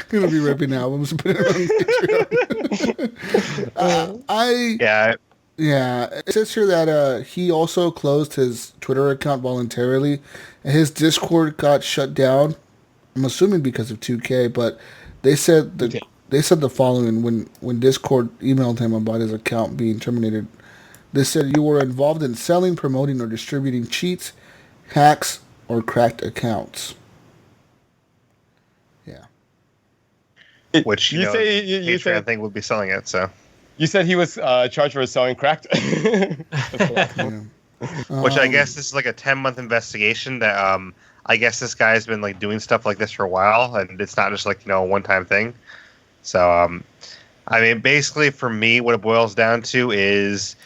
Gonna be ripping albums and putting it on Patreon. yeah. It says here that he also closed his Twitter account voluntarily, and his Discord got shut down. I'm assuming because of 2K, but they said the following when Discord emailed him about his account being terminated. They said you were involved in selling, promoting, or distributing cheats, hacks, or cracked accounts. Yeah. Which You know, say- you Patreon said- thing would be selling it. So, You said he was charged for selling cracked. Yeah. which I guess this is like a 10-month investigation that I guess this guy's been like doing stuff like this for a while, and it's not just like a one-time thing. So, I mean, basically for me, what it boils down to is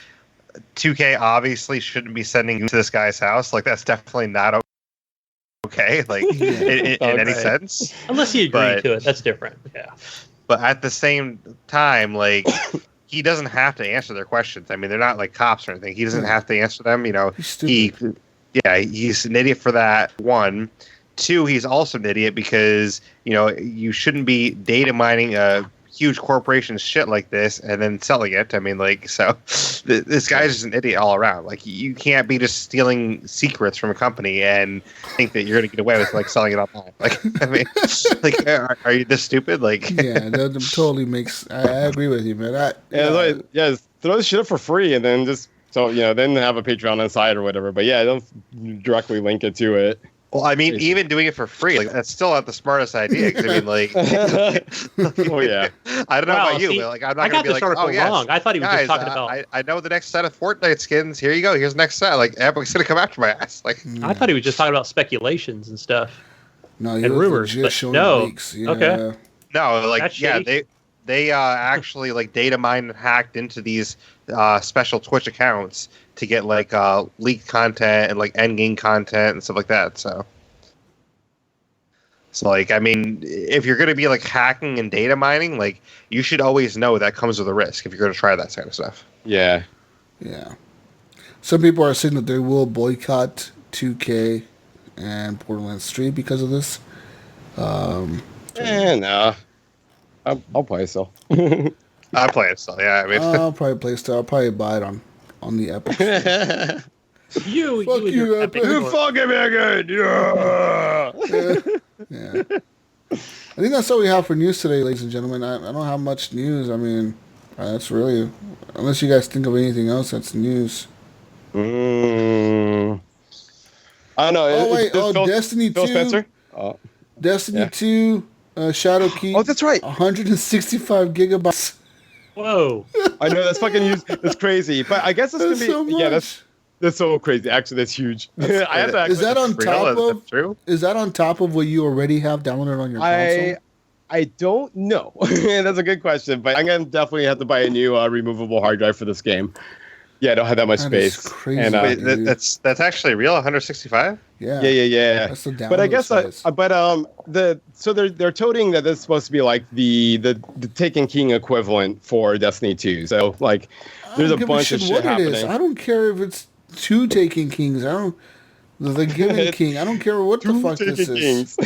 2K obviously shouldn't be sending you to this guy's house. Like that's definitely not okay. Like in any Okay. sense. Unless you agree But- to it. That's different. Yeah. But at the same time, like he doesn't have to answer their questions. I mean, they're not like cops or anything. He doesn't have to answer them. He's stupid. He's an idiot for that. One, two, he's also an idiot because you shouldn't be data mining a huge corporation shit like this and then selling it. I mean, like, so this guy's just an idiot all around. Like, you can't be just stealing secrets from a company and think that you're gonna get away with like selling it online. Like, I mean, like, are you this stupid? Like, Yeah, that totally makes. I agree with you, man. Just throw this shit up for free and then just then have a Patreon on the side or whatever. But yeah, don't directly link it to it. well, I mean, even doing it for free, like that's still not the smartest idea. 'Cause I mean, like, Oh yeah. I don't know Wow, about you, see, but like I'm I not got gonna be this like, article oh yes, wrong. I thought he was guys, just talking about. I know the next set of Fortnite skins. Here you go. Here's the next set. Like Epic's gonna come after my ass. Like I thought he was just talking about speculations and stuff. No, And rumors, but showing no. leaks. Yeah. Okay. no, like That's yeah, shitty. they actually like data mined and hacked into these special Twitch accounts to get like leaked content and like end game content and stuff like that. So like, I mean, if you're going to be like hacking and data mining, like you should always know that comes with a risk if you're going to try that kind of stuff. Yeah. Yeah. Some people are saying that they will boycott 2K and Borderlands 3 because of this. No. I'll play still. I play it still, yeah. I mean, I'll probably play still. I'll probably buy it on the Epic Store. You Fuck and you, your Epic. Epic You Store. fucking make it! Yeah! Yeah. I think that's all we have for news today, ladies and gentlemen. I don't have much news. I mean, that's really... Unless you guys think of anything else that's news. I don't know. Oh, wait. Destiny 2. Phil Spencer? Oh. Destiny Yeah. 2, Shadowkeep. Oh, that's right. 165 gigabytes. Whoa. I know that's fucking huge. That's crazy. But I guess it's gonna That's be so much. yeah. That's so crazy. Actually, that's huge. I have to Is that on real? top Is that of... true? Is that on top of what you already have downloaded on your console? I don't know. That's a good question, but I'm gonna definitely have to buy a new removable hard drive for this game. Yeah, I don't have that much That is space. crazy. And, Wait, dude. that's actually real. 165. Yeah. yeah. That's the download But I guess, size. so they're toting that this is supposed to be like the Taken King equivalent for Destiny 2. So like, there's a bunch of shit what happening. it is. I don't care if it's two Taking Kings. I don't... The Given King. I don't care what the fuck this is.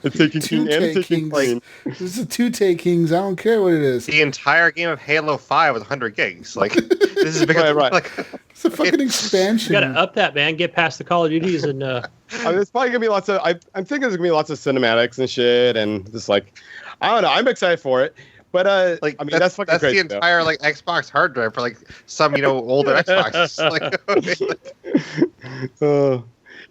The Taken Two King and the Taken Takings. Queen. This is a two Takings. I don't care what it is. The entire game of Halo 5 was 100 gigs. Like this is because Right. like It's a fucking expansion. You gotta up that, man. Get past the Call of Duties and There's probably gonna be lots of. I'm thinking there's gonna be lots of cinematics and shit, and just like, I don't know. I'm excited for it, but like I mean that's fucking crazy. the entire like Xbox hard drive for like some older Xboxes. Like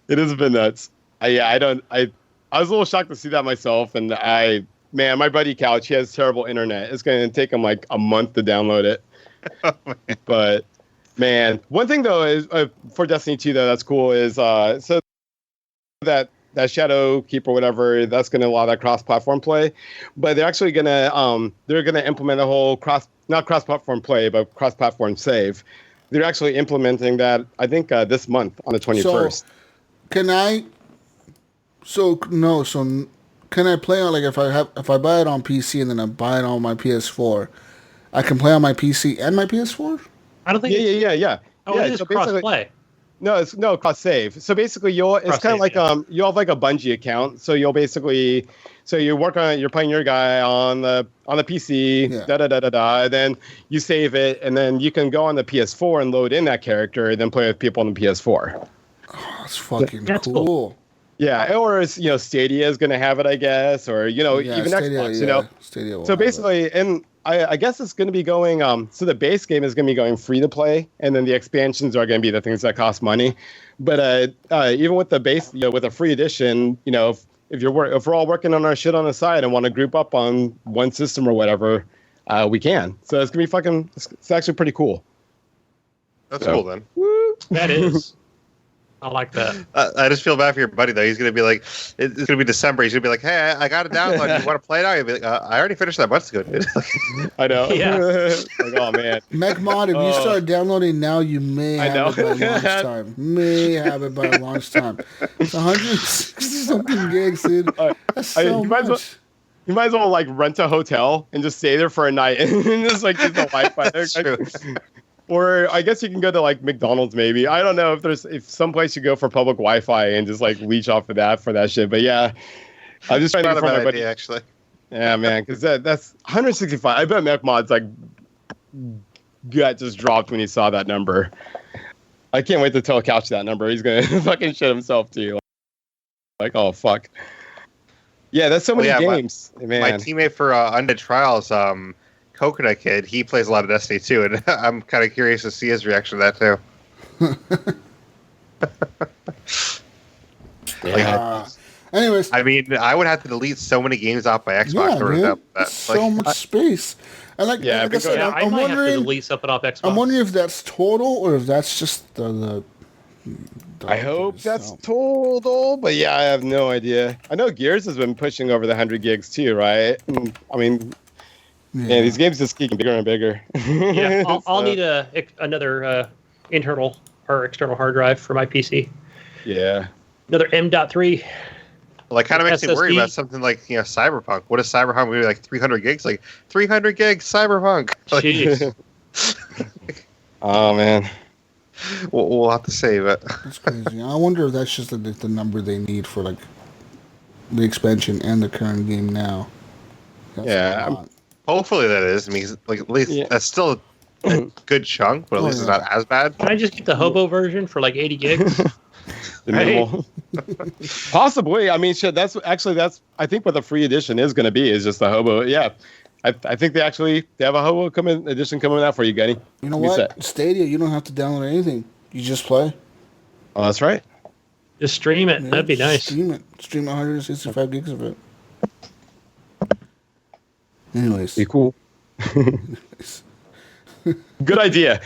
It has been nuts. I was a little shocked to see that myself, and my buddy Couch, he has terrible internet. It's gonna take him like a month to download it. But man, one thing though is for Destiny 2 though that's cool is so that Shadowkeep or whatever that's gonna allow that cross-platform play, but they're actually gonna implement a whole not cross-platform play but cross-platform save. They're actually implementing that I think this month on the 21st. So, can I play on, like, if I buy it on PC and then I buy it on my PS4, I can play on my PC and my PS4? I don't think. Yeah. Oh, yeah, it is so cross basically- play. No, it's cross save. So basically, it's kind of like you'll have like a Bungie account. So you'll basically you're playing your guy on the PC, Yeah. and then you save it, and then you can go on the PS4 and load in that character, and then play with people on the PS4. Oh, that's fucking That's cool. cool. Yeah, or Stadia is going to have it, I guess, or Yeah, even Stadia, Xbox, Stadia will So have it. basically, and I guess it's going to be going. So the base game is going to be going free to play, and then the expansions are going to be the things that cost money. But even with the base, with a free edition, if we're all working on our shit on the side and want to group up on one system or whatever, we can. So it's gonna be it's actually pretty cool. that's cool then. That is. I like that. I just feel bad for your buddy though. He's gonna be like, it's gonna be December. He's gonna be like, hey, I got it downloaded. You want to play it out? He'll be like, I already finished that months ago, dude. I know. Yeah. Like, oh man. MechMod, if you start downloading now, you may I have know. it by lunchtime. May have it by lunchtime. It's 160 something gigs, dude. That's so you might as well- much. You might as well like rent a hotel and just stay there for a night and just like use the Wi-Fi. That's true. Or I guess you can go to like McDonald's maybe. I don't know if someplace you go for public Wi-Fi and just like leech off of that for that shit. But yeah, I'm just trying to Not a inform bad my buddy. idea, actually. Yeah, man, because that's 165. I bet MechMod's like gut just dropped when he saw that number. I can't wait to tell Couch that number. He's gonna fucking shit himself too. Like, oh fuck. Yeah, that's so many games, man. My teammate for Undead Trials, Coconut Kid, he plays a lot of Destiny too, and I'm kind of curious to see his reaction to that too. Anyways, I mean, I would have to delete so many games off my Xbox to run that. so much space. And like I said, I I'm might have to wondering. delete something off Xbox. I'm wondering if that's total or if that's just the I hope that's total, but yeah, I have no idea. I know Gears has been pushing over the 100 gigs too, right? I mean, yeah, these games just keep getting bigger and bigger. Yeah, I'll need another internal or external hard drive for my PC. Yeah. Another M.3. Well, that kind of makes me worried SSD. about something like Cyberpunk. What is Cyberpunk? Maybe like 300 gigs, like 300 gigs Cyberpunk. Like, Jeez. Oh man. we'll have to save it. That's crazy. I wonder if that's just the number they need for like the expansion and the current game now. That's a lot. Hopefully that is. I mean, like at least that's still a good chunk, but at least it's not as bad. Can I just get the hobo version for like 80 gigs? Minimal. Possibly. I mean, shit. That's I think what the free edition is going to be is just the hobo. Yeah. I think they have a hobo edition coming out for you, Gunny. You know what? Stadia, you don't have to download anything. You just play. Oh, that's right. Just stream it. Yeah, That'd be nice. Stream it. Stream 165 gigs of it. Anyways. Be cool. Good idea.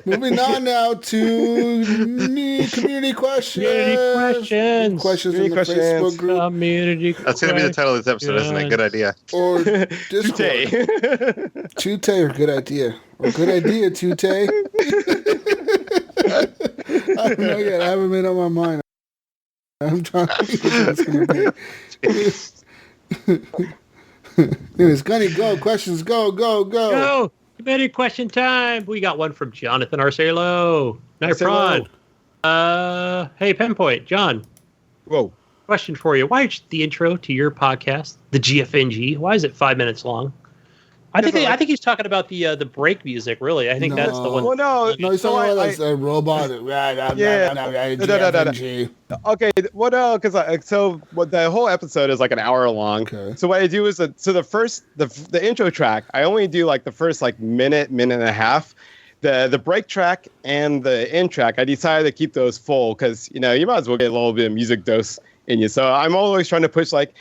Moving on now to community questions. Questions in the Facebook group. That's going to be the title of this episode, isn't it? Good idea. Or Discord. Tute or good idea. Or good idea, Tute. I don't know yet. I haven't made up my mind. I'm trying to think what it's going to be. Anyways, Gunny, go. Questions, go. Go. Committee question time. We got one from Jonathan Arcelo. Night Prawn. Hey, Penpoint. John. Whoa. Question for you. Why is the intro to your podcast, the GFNG, why is it 5 minutes long? I think he's talking about the break music, really. I think that's the one. Well, no, he's talking about a robot. GFNG. Okay, well, no, because the whole episode is like an hour long. Okay. So what I do is the intro track, I only do like the first like minute and a half. The break track and the end track, I decided to keep those full because you might as well get a little bit of music dose in you. So I'm always trying to push like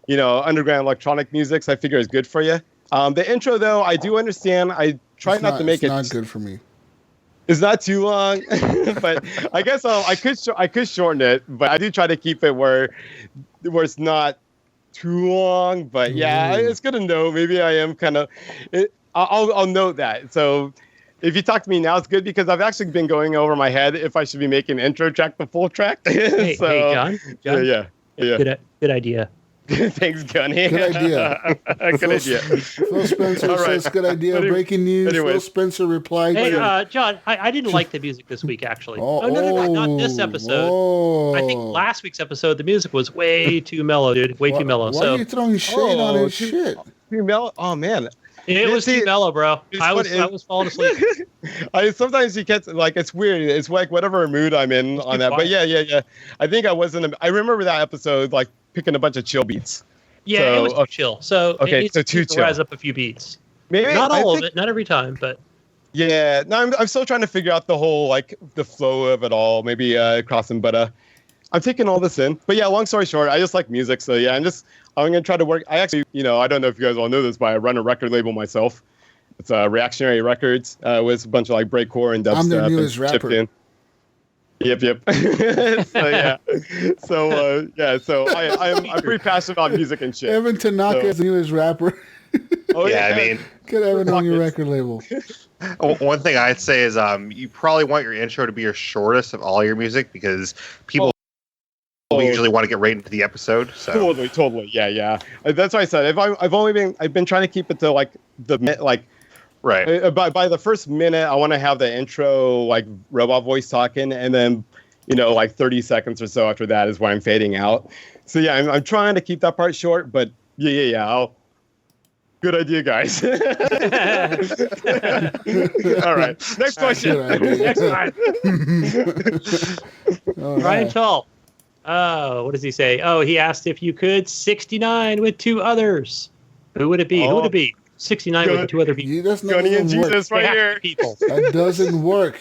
underground electronic music. So I figure it's good for you. The intro, though, I do understand. I try not to make it. It's not good for me. It's not too long, but I guess I could shorten it. But I do try to keep it where it's not too long. But yeah, it's good to know. Maybe I am kind of. I'll note that. So if you talk to me now, it's good because I've actually been going over my head if I should be making intro track the full track. Hey, John. Yeah. Good idea. Thanks, Gunny. Good idea. Good idea. Phil Spencer says, good idea. Breaking news. Phil Spencer replied. Hey, John, I didn't like the music this week, actually. No, not this episode. Whoa. I think last week's episode, the music was way too mellow, dude. Way too mellow. Why are you throwing shade on his shit? Too mellow? Oh, man. It was too mellow, bro. I was falling asleep. Sometimes you get like it's weird. It's like whatever mood I'm in on that. But yeah. I think I wasn't. I remember that episode like picking a bunch of chill beats. Yeah, it was too chill. So okay, so too chill. Rise up a few beats. Maybe not all of it, not every time, but yeah. No, I'm still trying to figure out the whole like the flow of it all. Maybe crossing, but I'm taking all this in. But yeah, long story short, I just like music. So yeah, I'm gonna try to work. I actually, I don't know if you guys all know this, but I run a record label myself. It's Reactionary Records with a bunch of like breakcore and dubstep. I'm their newest rapper. Yep. So I'm pretty passionate about music and shit. Evan Tanaka is the newest rapper. Oh yeah, I mean, get Evan on your record label. One thing I'd say is you probably want your intro to be your shortest of all your music because people usually want to get right into the episode. So. Totally. Yeah. That's why I said I've been trying to keep it to like right. By the first minute, I want to have the intro like robot voice talking, and then like 30 seconds or so after that is where I'm fading out. So yeah, I'm trying to keep that part short, but yeah. Good idea, guys. All right, next question. Next time. Ryan Tull. What does he say? Oh, he asked if you could 69 with two others. Who would it be? Who would it be? 69 with two other people. Gunny and Jesus right here. People. That doesn't work.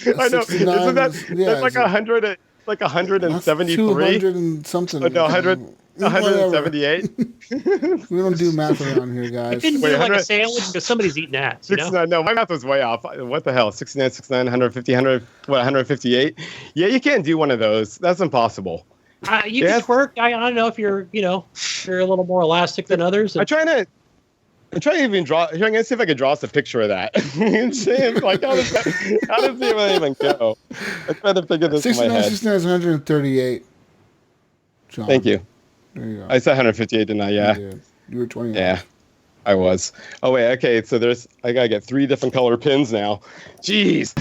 I know. Isn't that's like 100? like That's 173. 200 and something. Oh, no, 178. We don't do math around here, guys. Couldn't Wait, do like a 100 sandwich because somebody's eating ass. You know? 69. No, my math was way off. What the hell? 69, 69, 150, 100, what, 158? Yeah, you can't do one of those. That's impossible. You can twerk. I don't know if you're a little more elastic than others. I'm trying to even draw. I'm trying to see if I can draw us a picture of that. Like, how does it even go? I'm trying to figure this in my 69, head. 69 is 138. John. Thank you. There you go. I said 158, didn't I? Yeah. You were 20. Yeah, I was. Oh, wait. Okay. So I got to get 3 different color pins now. Jeez.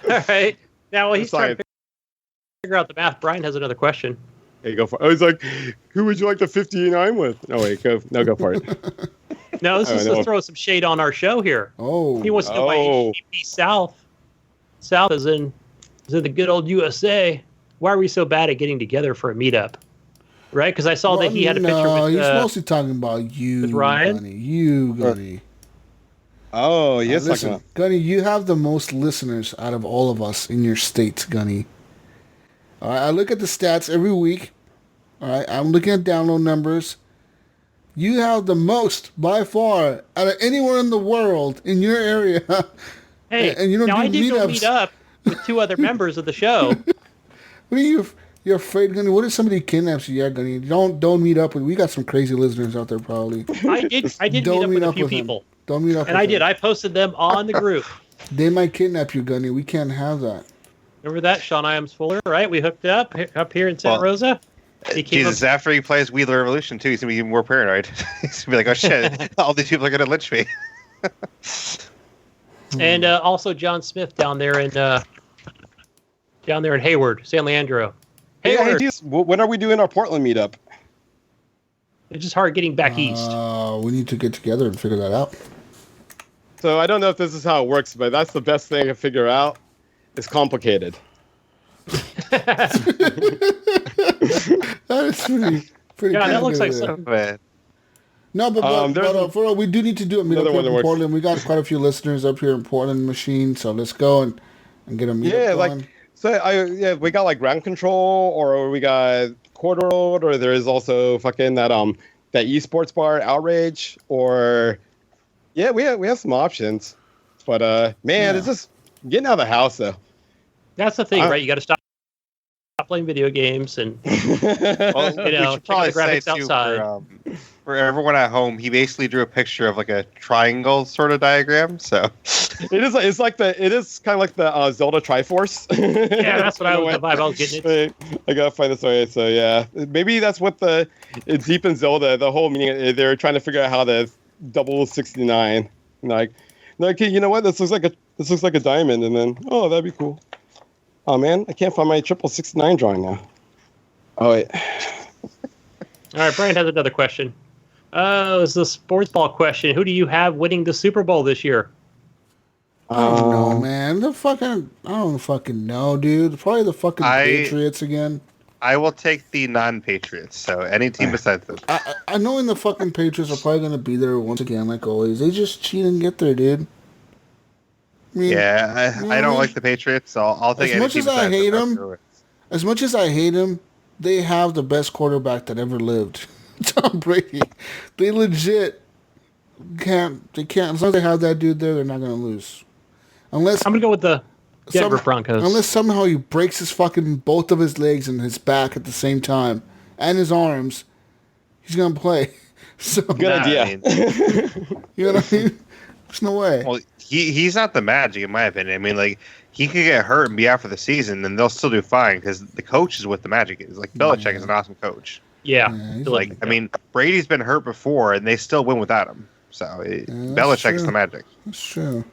All right. Now, while he's trying Science. to figure out the math, Brian has another question. Hey, go for it. I was like, who would you like to 59 with? No, wait. Go for it. No, this is no. to throw some shade on our show here. Oh. He wants to know why HGP South is in the good old USA. Why are we so bad at getting together for a meetup? Right? Because I saw that he had a picture with he's mostly talking about you, with Ryan? Gunny. You, Gunny. Oh, yes. Listen, Gunny, you have the most listeners out of all of us in your state, Gunny. All right, I look at the stats every week. All right, I'm looking at download numbers. You have the most, by far, out of anywhere in the world in your area. Hey, and you don't now do I did go meetups. meet up with 2 other members of the show. What are you're afraid, Gunny? What if somebody kidnaps you? Yeah, Gunny. Don't meet up with. We got some crazy listeners out there, probably. I did Don't meet up with a few them. people. Don't meet up. And with I did. them. I posted them on the group. They might kidnap you, Gunny. We can't have that. Remember that? Sean Iams Fuller, right? We hooked up here in Santa Rosa. He came Jesus, after he plays We the Revolution too, he's gonna be even more paranoid. He's gonna be like, "Oh shit, all these people are gonna lynch me." and also John Smith down there in Hayward, San Leandro. Hayward. Hey, when are we doing our Portland meetup? It's just hard getting back east. We need to get together and figure that out. So I don't know if this is how it works, but that's the best thing to figure out. It's complicated. That is pretty. Yeah, that looks like good. something. Man. No, but for we do need to do a Another meetup one that in works. Portland. We got quite a few listeners up here in Portland Machine, so let's go and get a meetup going. We got like ground control, or we got quarter road, or there is also fucking that esports bar Outrage, or we have some options. But man, it's just getting out of the house though. That's the thing, right? You got to stop playing video games and Well, we should probably check out the say graphics too, outside. for everyone at home, he basically drew a picture of like a triangle sort of diagram. So It is kind of like the Zelda Triforce. Yeah, that's what the vibe I was getting. Wait, I gotta find this way. So yeah, maybe that's what it's deep in Zelda. The whole meaning they're trying to figure out how to double 69. Like, you know what? This looks like a diamond, and then that'd be cool. Oh man, I can't find my triple 69 drawing now. Oh wait. All right, Brian has another question. It's the sports ball question. Who do you have winning the Super Bowl this year? I don't know, man. I don't fucking know, dude. Probably the fucking Patriots again. I will take the non-Patriots. So any team besides them. I knowing the fucking Patriots are probably gonna be there once again, like always. They just cheat and get there, dude. I mean, I don't like the Patriots, so I'll take any team besides them. As much as I hate them, they have the best quarterback that ever lived, Tom Brady. They legit can't. As long as they have that dude there, they're not gonna lose. Unless I'm gonna go with the Denver Broncos. Unless somehow he breaks his fucking both of his legs and his back at the same time and his arms, he's gonna play. So Good idea. You know what I mean? There's no way. Well, he's not the Magic, in my opinion. I mean, like, he could get hurt and be out for the season, and they'll still do fine because the coach is what the Magic is. Like, Belichick is an awesome coach. Yeah. I mean, Brady's been hurt before, and they still win without him. So, Belichick is the Magic. That's true.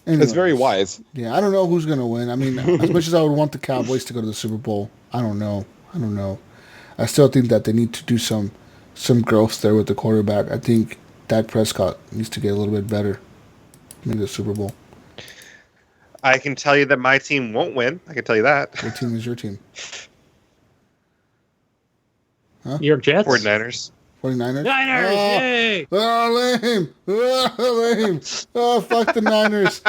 It's very wise. Yeah, I don't know who's going to win. I mean, as much as I would want the Cowboys to go to the Super Bowl, I don't know. I still think that they need to do some growth there with the quarterback. I think Dak Prescott needs to get a little bit better in the Super Bowl. I can tell you that my team won't win. I can tell you that. What team is your team? Huh? New York Jets? 49ers? 49ers, yay! Oh, lame. Oh, lame. Oh, fuck the Niners.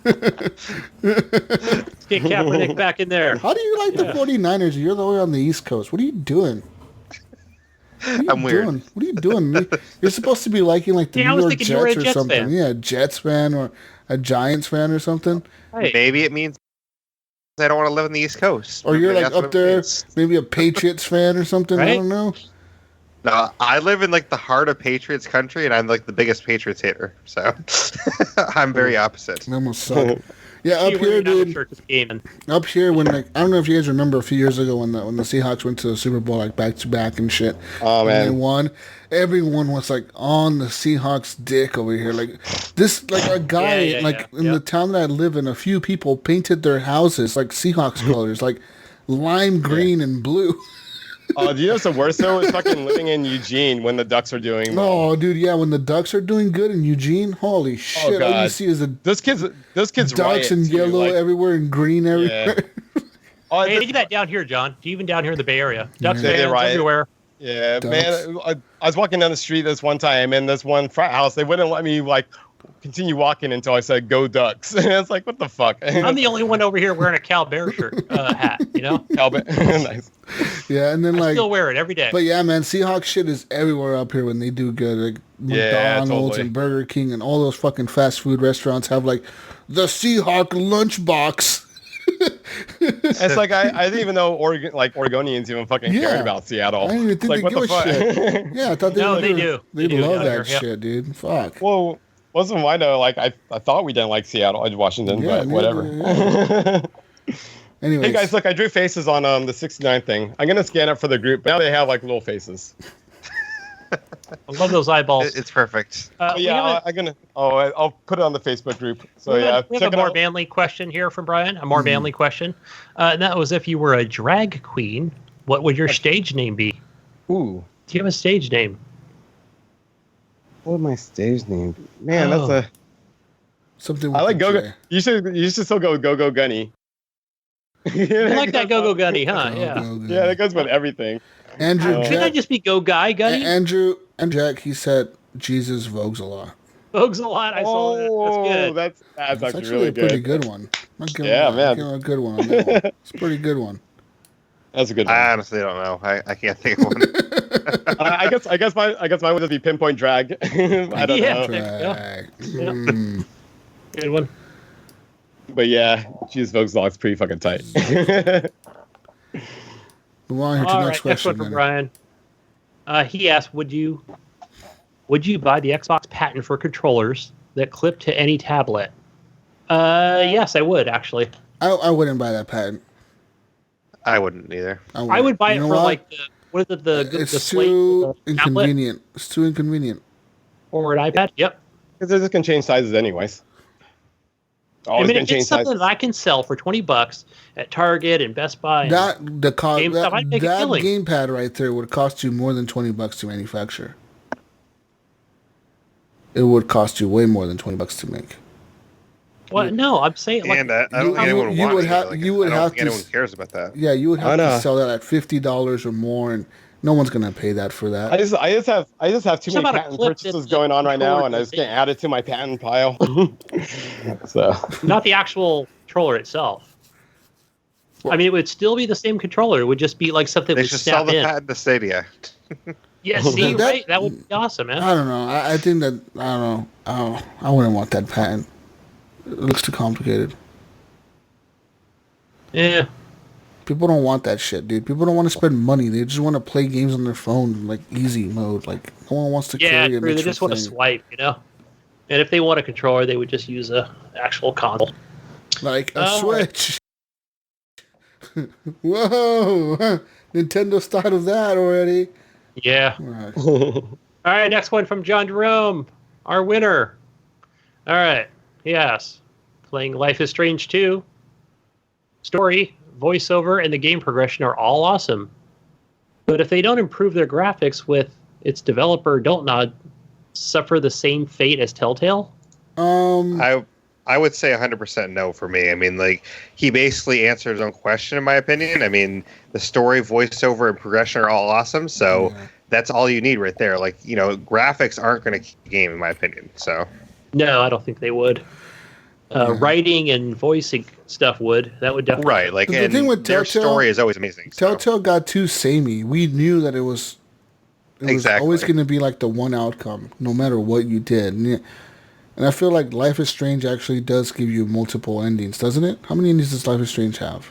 Let's get Kaepernick back in there. How do you like the 49ers? You're the way on the East Coast. What are you doing? I'm weird. What are you doing? You're supposed to be liking like the Yeah, I New was York thinking you were a Jets or Jets something. fan. Yeah, Jets fan or a Giants fan or something. Hey, Maybe it means I don't want to live on the East Coast. Or you're Maybe like that's what up it there, means. maybe a Patriots fan or something. I Right? don't know. No, I live in like the heart of Patriots country, and I'm like the biggest Patriots hater. So I'm very opposite. That must suck. Yeah, up you here, were not a dude. church game, and Up here, when like I don't know if you guys remember a few years ago when the Seahawks went to the Super Bowl like back to back and shit. Oh, and man. they won. Everyone was like on the Seahawks' dick over here. Like this, like a guy in the town that I live in, a few people painted their houses like Seahawks colors, like lime green and blue. Oh, do you know what's the worst though? Is fucking living in Eugene when the Ducks are doing well. Oh, dude, yeah. When the Ducks are doing good in Eugene, holy shit! All you God. see is the Those kids Ducks riot, and too, yellow like- everywhere and green everywhere. Oh, hey, they do that down here, John. Even down here in the Bay Area, Ducks They fans riot. everywhere. Yeah, Ducks. man. I was walking down the street this one time, and this one frat house, they wouldn't let me like continue walking until I said "Go Ducks." And it's like, what the fuck? I'm the only one over here wearing a Cal Bear shirt hat. You know, Albert. Nice. Yeah, and then I like, still wear it every day. but yeah, man, Seahawks shit is everywhere up here when they do good. Like Yeah, McDonald's totally. and Burger King and all those fucking fast food restaurants have like the Seahawk lunchbox. It's like I didn't even know Oregonians even fucking Yeah. cared about Seattle. I didn't even think It's like, they what give the a fuck? shit. Yeah, I thought No, they do. They They do love down that here, yep. shit, dude. Fuck. Well, wasn't why though? Like I thought we didn't like Seattle, Washington, Yeah, but neither- whatever. Anyways, Hey guys, look, I drew faces on the 69 thing. I'm gonna scan it for the group. Now they have like little faces. I love those eyeballs. It's perfect. But We yeah, have I'll put it on the Facebook group. So we yeah, have check a it more out. manly question here from Brian. A more manly question. And that was if you were a drag queen, what would your stage name be? Ooh, Do you have a stage name? what would my stage name be? Man, Oh. that's a. something with I like the Go. J. You should still go with Go Gunny. You like that Go Gunny, huh? Go, Yeah. go, go. Yeah, that goes with everything. Andrew Oh. Shouldn't I Jack. just be Go Guy Gunny? Andrew and Jack. He said Jesus vogues a lot. Vogues a lot. I saw that. That's good. That's It's actually actually really a pretty good. good one. I'll give Yeah, him, man. I'll give him a good one on that one. It's a pretty good one. That's a good one. I honestly don't know. I can't think of one. I guess mine would just be Pinpoint Drag. I don't Yeah. know. Drag. Yeah. Hmm. Good one. But yeah, Jesus Vogue's Log's pretty fucking tight. Move on here to All the right, next next question. one from then. Brian. He asked, would you buy the Xbox patent for controllers that clip to any tablet? Yes, I would actually. I wouldn't buy that patent. I wouldn't either. I would buy it You know for what? like what is it, the It's slate, too the tablet inconvenient. It's too inconvenient. or an iPad. Yep. Because they just can change sizes anyways. I Always mean, can if change it's something sizes. that I can sell for $20 at Target and Best Buy. And That the cost GameStop, I'd make a that killing. gamepad right there would cost you more than $20 to manufacture. It would cost you way more than $20 to make. well, no, I'm saying like And I don't think you- anyone you wants would it. have- Like, you would I don't have think to anyone s- cares about that. Yeah, you would I have know. to sell that at $50 or more, and no one's gonna pay that for that. I just have too It's many about a patent clip purchases that going on right now, controller and I just can can't add it to my patent pile. So not the actual controller itself. I mean, it would still be the same controller. It would just be like something that They would should sell snap the in. patent to Stadia. Yeah, see, That- right? That would be awesome, man. I don't know. I think that I don't know. I wouldn't want that patent. It looks too complicated. Yeah. People don't want that shit, dude. People don't want to spend money. They just want to play games on their phone, like easy mode. Like no one wants to Yeah, carry an true. They extra just want to thing. swipe, you know? And if they want a controller, they would just use a actual console. Like a Oh. Switch. Whoa! Nintendo started that already. Yeah. Right. All right, next one from John Jerome, our winner. All right, yes. Playing Life is Strange 2. Story, voiceover, and the game progression are all awesome. But if they don't improve their graphics with its developer, don't nod, suffer the same fate as Telltale? I would say 100% no for me. I mean, like, he basically answered his own question, in my opinion. I mean, the story, voiceover, and progression are all awesome, so that's all you need right there. Like, you know, graphics aren't going to keep the game, in my opinion. So No, I don't think they would. writing and voicing stuff would. That would definitely. Right, like, The and thing with their Telltale- story is always amazing. So. Telltale got too samey. We knew that it was Exactly. always going to be like the one outcome, no matter what you did. And I feel like Life is Strange actually does give you multiple endings, doesn't it? How many endings does Life is Strange have?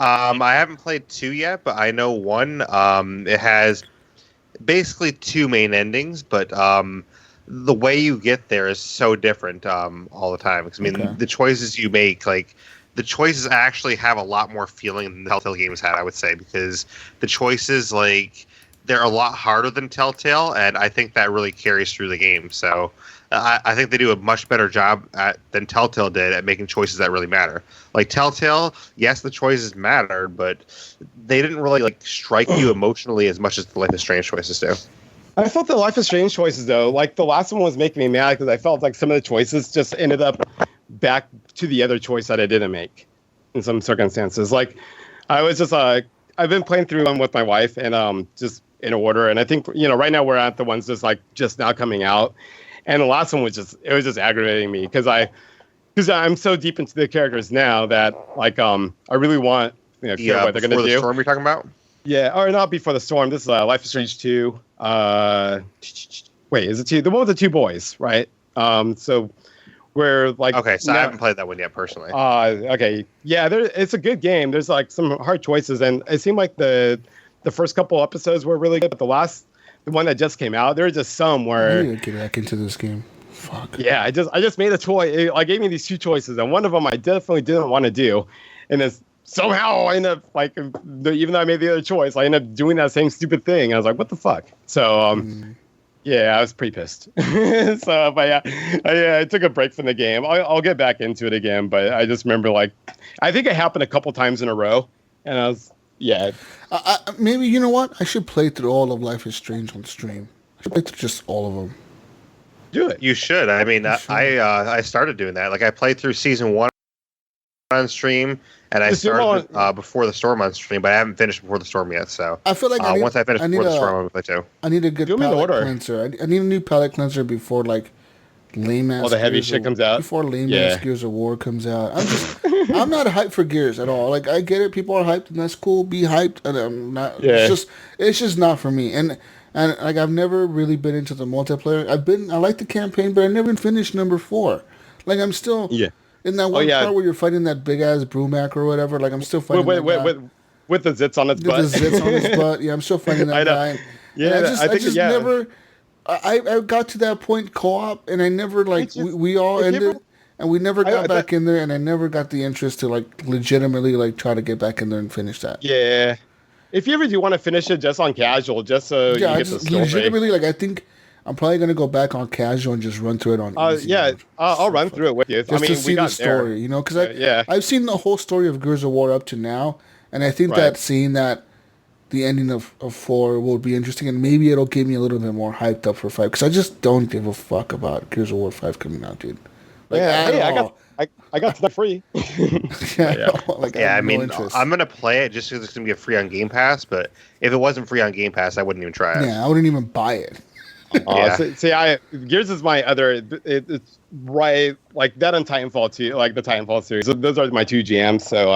I haven't played 2 yet, but I know 1. It has basically 2 main endings, but the way you get there is so different all the time. 'Cause, I mean, Okay. the choices you make, like, the choices actually have a lot more feeling than the Telltale games had, I would say, because the choices, like, they're a lot harder than Telltale, and I think that really carries through the game. So I think they do a much better job than Telltale did at making choices that really matter. Like Telltale, yes, the choices mattered, but they didn't really like strike you emotionally as much as the Life is Strange choices do. I felt the Life is Strange choices, though, like the last one was making me mad because I felt like some of the choices just ended up back to the other choice that I didn't make in some circumstances. Like I was just I've been playing through them with my wife and just in order, and I think right now we're at the ones just now coming out, and the last one was just aggravating me because I'm so deep into the characters now that I really want to hear what they're gonna do. The Storm you're talking about? Yeah, or not Before the Storm. This is Life is Strange 2. Wait, is it 2? The one with the 2 boys, right? So where like okay, so I haven't played that one yet personally. Okay, yeah, it's a good game. There's like some hard choices, and it seemed like the first couple episodes were really good, but the one that just came out, there were just some where I need to get back into this game. Fuck. Yeah, I just made a choice. I gave me these 2 choices, and one of them I definitely didn't want to do, and then somehow I ended up even though I made the other choice, I ended up doing that same stupid thing. I was like, what the fuck? So yeah, I was pretty pissed. So, but yeah, I took a break from the game. I'll get back into it again, but I just remember I think it happened a couple times in a row, and I was maybe you know what? I should play through all of Life is Strange on stream. I should play through just all of them. Do it. You should. I mean, I started doing that. Like I played through season 1 on stream, and I started Before the Storm on stream, but I haven't finished Before the Storm yet. So I feel like once I finish Before the Storm, I'm gonna play 2. I need a good palate cleanser. I need a new palate cleanser before lame ass. All the heavy shit comes out. Before lame ass Gears of War comes out. I'm not hyped for Gears at all. Like I get it, people are hyped, and that's cool. Be hyped, and I'm not. Yeah. It's just not for me. And like I've never really been into the multiplayer. I like the campaign, but I never finished number 4. Like I'm still in that one part where you're fighting that big ass Brumac or whatever. Like I'm still fighting with the zits on its butt. The zits on its butt. Yeah, I'm still fighting that guy. Yeah, I just never. I got to that point co-op, and I never we all ended, and we never got back in there, and I never got the interest to legitimately try to get back in there and finish that. Yeah, if you ever do want to finish it just on casual, just so you get the story. Legitimately, I think I'm probably gonna go back on casual and just run through it on easy. I'll run through it with you. Just to see the story, because I've seen the whole story of Gears of War up to now, and I think that seeing that. The ending of 4 will be interesting, and maybe it'll get me a little bit more hyped up for 5, because I just don't give a fuck about Gears of War 5 coming out, dude. I got stuff free. I mean, I'm gonna play it just because it's gonna be free on Game Pass. But if it wasn't free on Game Pass, I wouldn't even try it. Yeah, I wouldn't even buy it. Gears is my other. It's right like that and Titanfall 2, like the Titanfall series. Those are my 2 jams. So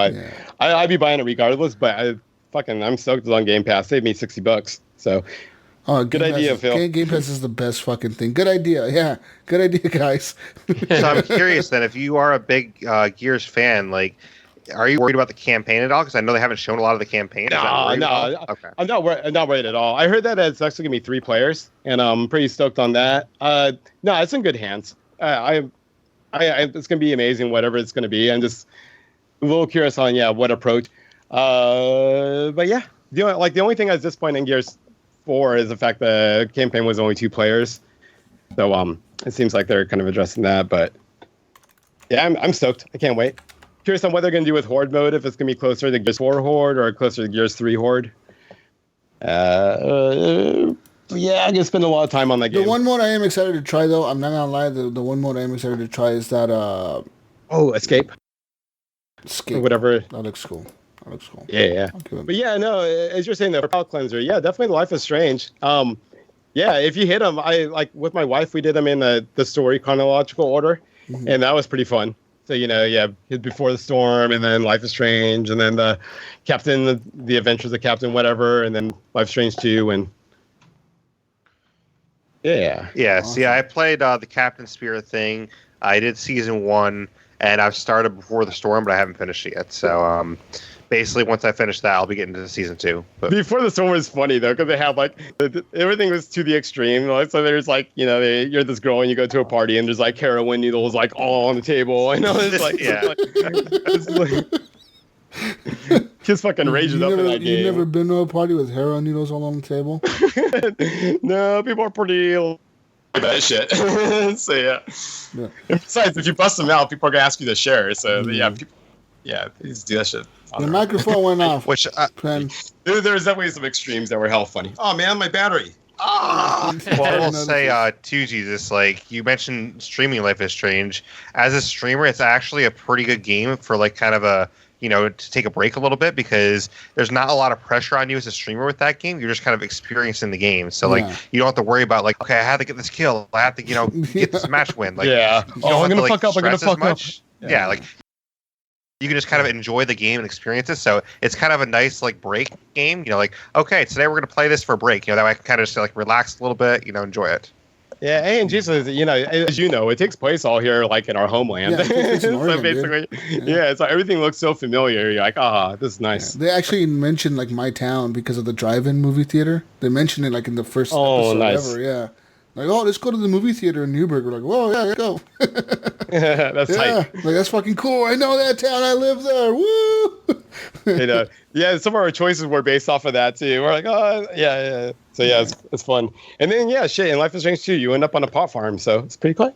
I'd be buying it regardless, but I'm stoked it's on Game Pass. Saved me $60. So, good idea, Phil. Game Pass is the best fucking thing. Good idea. Yeah, good idea, guys. So I'm curious then, if you are a big Gears fan, are you worried about the campaign at all? Because I know they haven't shown a lot of the campaign. No. Okay. I'm not worried at all. I heard that it's actually gonna be 3 players, and I'm pretty stoked on that. No, it's in good hands. It's gonna be amazing, whatever it's gonna be. I'm just a little curious on what approach. But yeah, the only thing I was disappointed in Gears 4 is the fact the campaign was only 2 players. So it seems like they're kind of addressing that. But yeah, I'm stoked. I can't wait. Curious on what they're gonna do with Horde mode. If it's gonna be closer to Gears 4 Horde or closer to Gears 3 Horde. I'm gonna spend a lot of time on that game. The one mode I am excited to try, though, I'm not gonna lie. The one mode I am excited to try is that Escape. Escape. Or whatever. That looks cool. Yeah. But no, as you're saying, the palate cleanser, definitely Life is Strange. Yeah, if you hit them, I like with my wife, we did them in the story chronological order, and that was pretty fun. So Before the Storm, and then Life is Strange, and then the Captain, the Adventures of Captain whatever, and then Life is Strange 2, and yeah. Awesome. See, I played the Captain Spirit thing. I did season 1, and I've started Before the Storm, but I haven't finished it yet. So basically, once I finish that, I'll be getting into season 2. But Before the Storm was funny though, because they have like everything was to the extreme. Like, so there's like you're this girl and you go to a party and there's like heroin needles like all on the table. I know it's like kids fucking rages up in that game. You never been to a party with heroin needles all on the table? No, people are pretty that shit. So yeah. And besides, if you bust them out, people are gonna ask you to share. So people, they just do that shit. The microphone went off. Which there's definitely some extremes that were hell funny. Oh man, my battery. Well, I will say too, Jesus, like you mentioned streaming Life is Strange. As a streamer, it's actually a pretty good game for like kind of a to take a break a little bit, because there's not a lot of pressure on you as a streamer with that game. You're just kind of experiencing the game. So like you don't have to worry about like, okay, I have to get this kill. I have to, get this match win. Like, I'm gonna fuck up. I'm gonna fuck up. Yeah, like you can just kind of enjoy the game and experience it. So it's kind of a nice like break game. Like, okay, today we're gonna play this for a break. That way I can kind of just like relax a little bit. Enjoy it. Yeah, and Jesus, as you know, it takes place all here, like in our homeland. Yeah, so basically, so everything looks so familiar. You're like, this is nice. Yeah, they actually mentioned like my town because of the drive-in movie theater. They mentioned it like in the first episode ever. Yeah, like, let's go to the movie theater in Newburgh. We're like, whoa, yeah, let's go. That's tight. Like that's fucking cool. I know that town. I live there. Woo! Some of our choices were based off of that too. We're like, So it's fun. And then in Life is Strange 2, you end up on a pot farm, so it's pretty tight.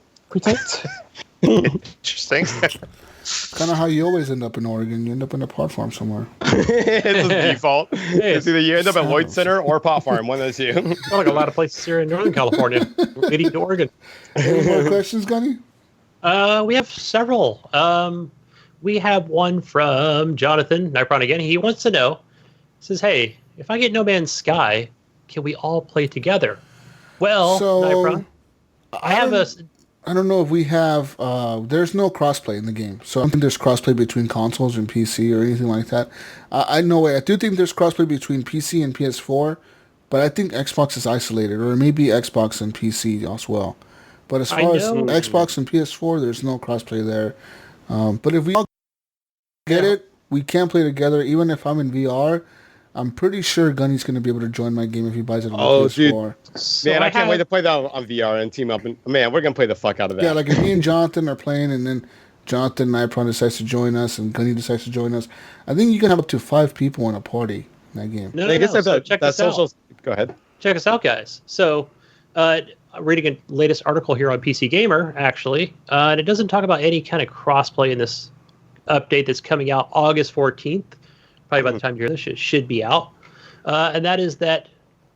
Interesting. Kind of how you always end up in Oregon. You end up in a pot farm somewhere. It's a default. It's either you end up at Lloyd Center or pot farm, one of those two. Got like a lot of places here in Northern California, leading to Oregon. Any more questions, Gunny? We have several. We have one from Jonathan Nipron again. He wants to know, says, hey, if I get No Man's Sky, can we all play together? Well, Nipron, I don't know if we have... there's no crossplay in the game. So I don't think there's crossplay between consoles and PC or anything like that. I do think there's crossplay between PC and PS4, but I think Xbox is isolated, or maybe Xbox and PC as well. But as far as Xbox and PS4, there's no crossplay there. But if we all get it, we can play together. Even if I'm in VR, I'm pretty sure Gunny's going to be able to join my game if he buys it on PS4. So man, I can't wait to play that on VR and team up. And man, we're going to play the fuck out of that. Yeah, like if me and Jonathan are playing and then Jonathan Nipron decides to join us and Gunny decides to join us, I think you can have up to 5 people in a party in that game. Check this out. Go ahead. Check us out, guys. So, reading a latest article here on PC Gamer, actually, and it doesn't talk about any kind of crossplay in this update that's coming out August 14th. Probably by the time you hear this, it should be out. And that is that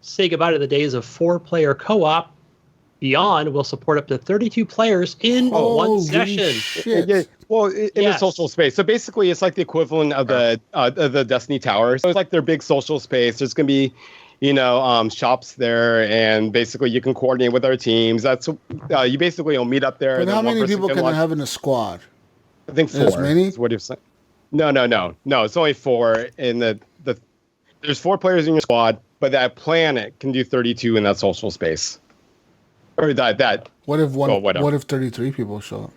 say goodbye to the days of 4-player co-op. Beyond will support up to 32 players in one session. Shit. Yeah, well, in a social space. So basically, it's like the equivalent of the Destiny Tower. So it's like their big social space. There's going to be, shops there, and basically you can coordinate with our teams. That's you basically will meet up there. But how many people can I have in a squad? I think 4. As many? What do you say? No. It's only 4. In there's 4 players in your squad, but that planet can do 32 in that social space. Or that. What if What if 33 people show up?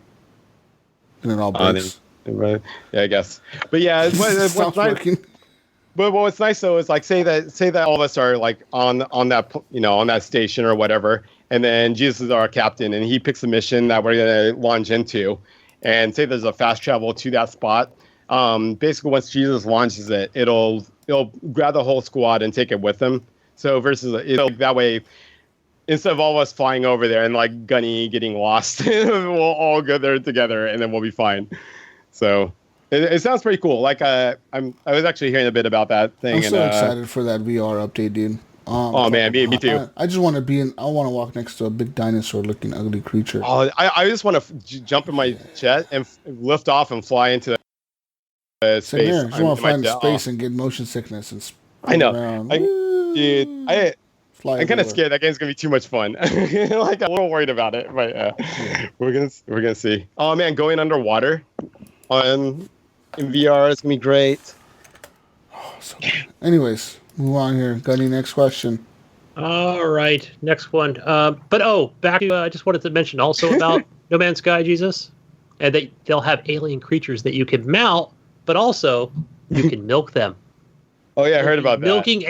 And it all breaks. Yeah, I guess. But yeah, what's nice. Working. But what's nice though is like say that all of us are like on that on that station or whatever, and then Jesus is our captain, and he picks a mission that we're gonna launch into, and say there's a fast travel to that spot. Basically, once Jesus launches it, it'll grab the whole squad and take it with him. So versus that way. Instead of all of us flying over there and like Gunny getting lost, we'll all go there together and then we'll be fine. So it sounds pretty cool. Like I was actually hearing a bit about that thing. I'm so excited for that VR update, dude. Oh man, me too. I just want to I want to walk next to a big dinosaur-looking ugly creature. Oh, I just want to jump in my jet and lift off and fly into space. I just want to fly into space and get motion sickness and I know. around. Fly I'm kind of everywhere. scared. That game's gonna be too much fun. Like I'm a little worried about it, but we're gonna see. Oh man, going underwater in VR is gonna be great. So, anyways, move on here. Gunny, next question. All right, next one. Back to I just wanted to mention also about No Man's Sky, Jesus, and that they'll have alien creatures that you can mount, but also you can milk them. Oh yeah, I heard about that. Milking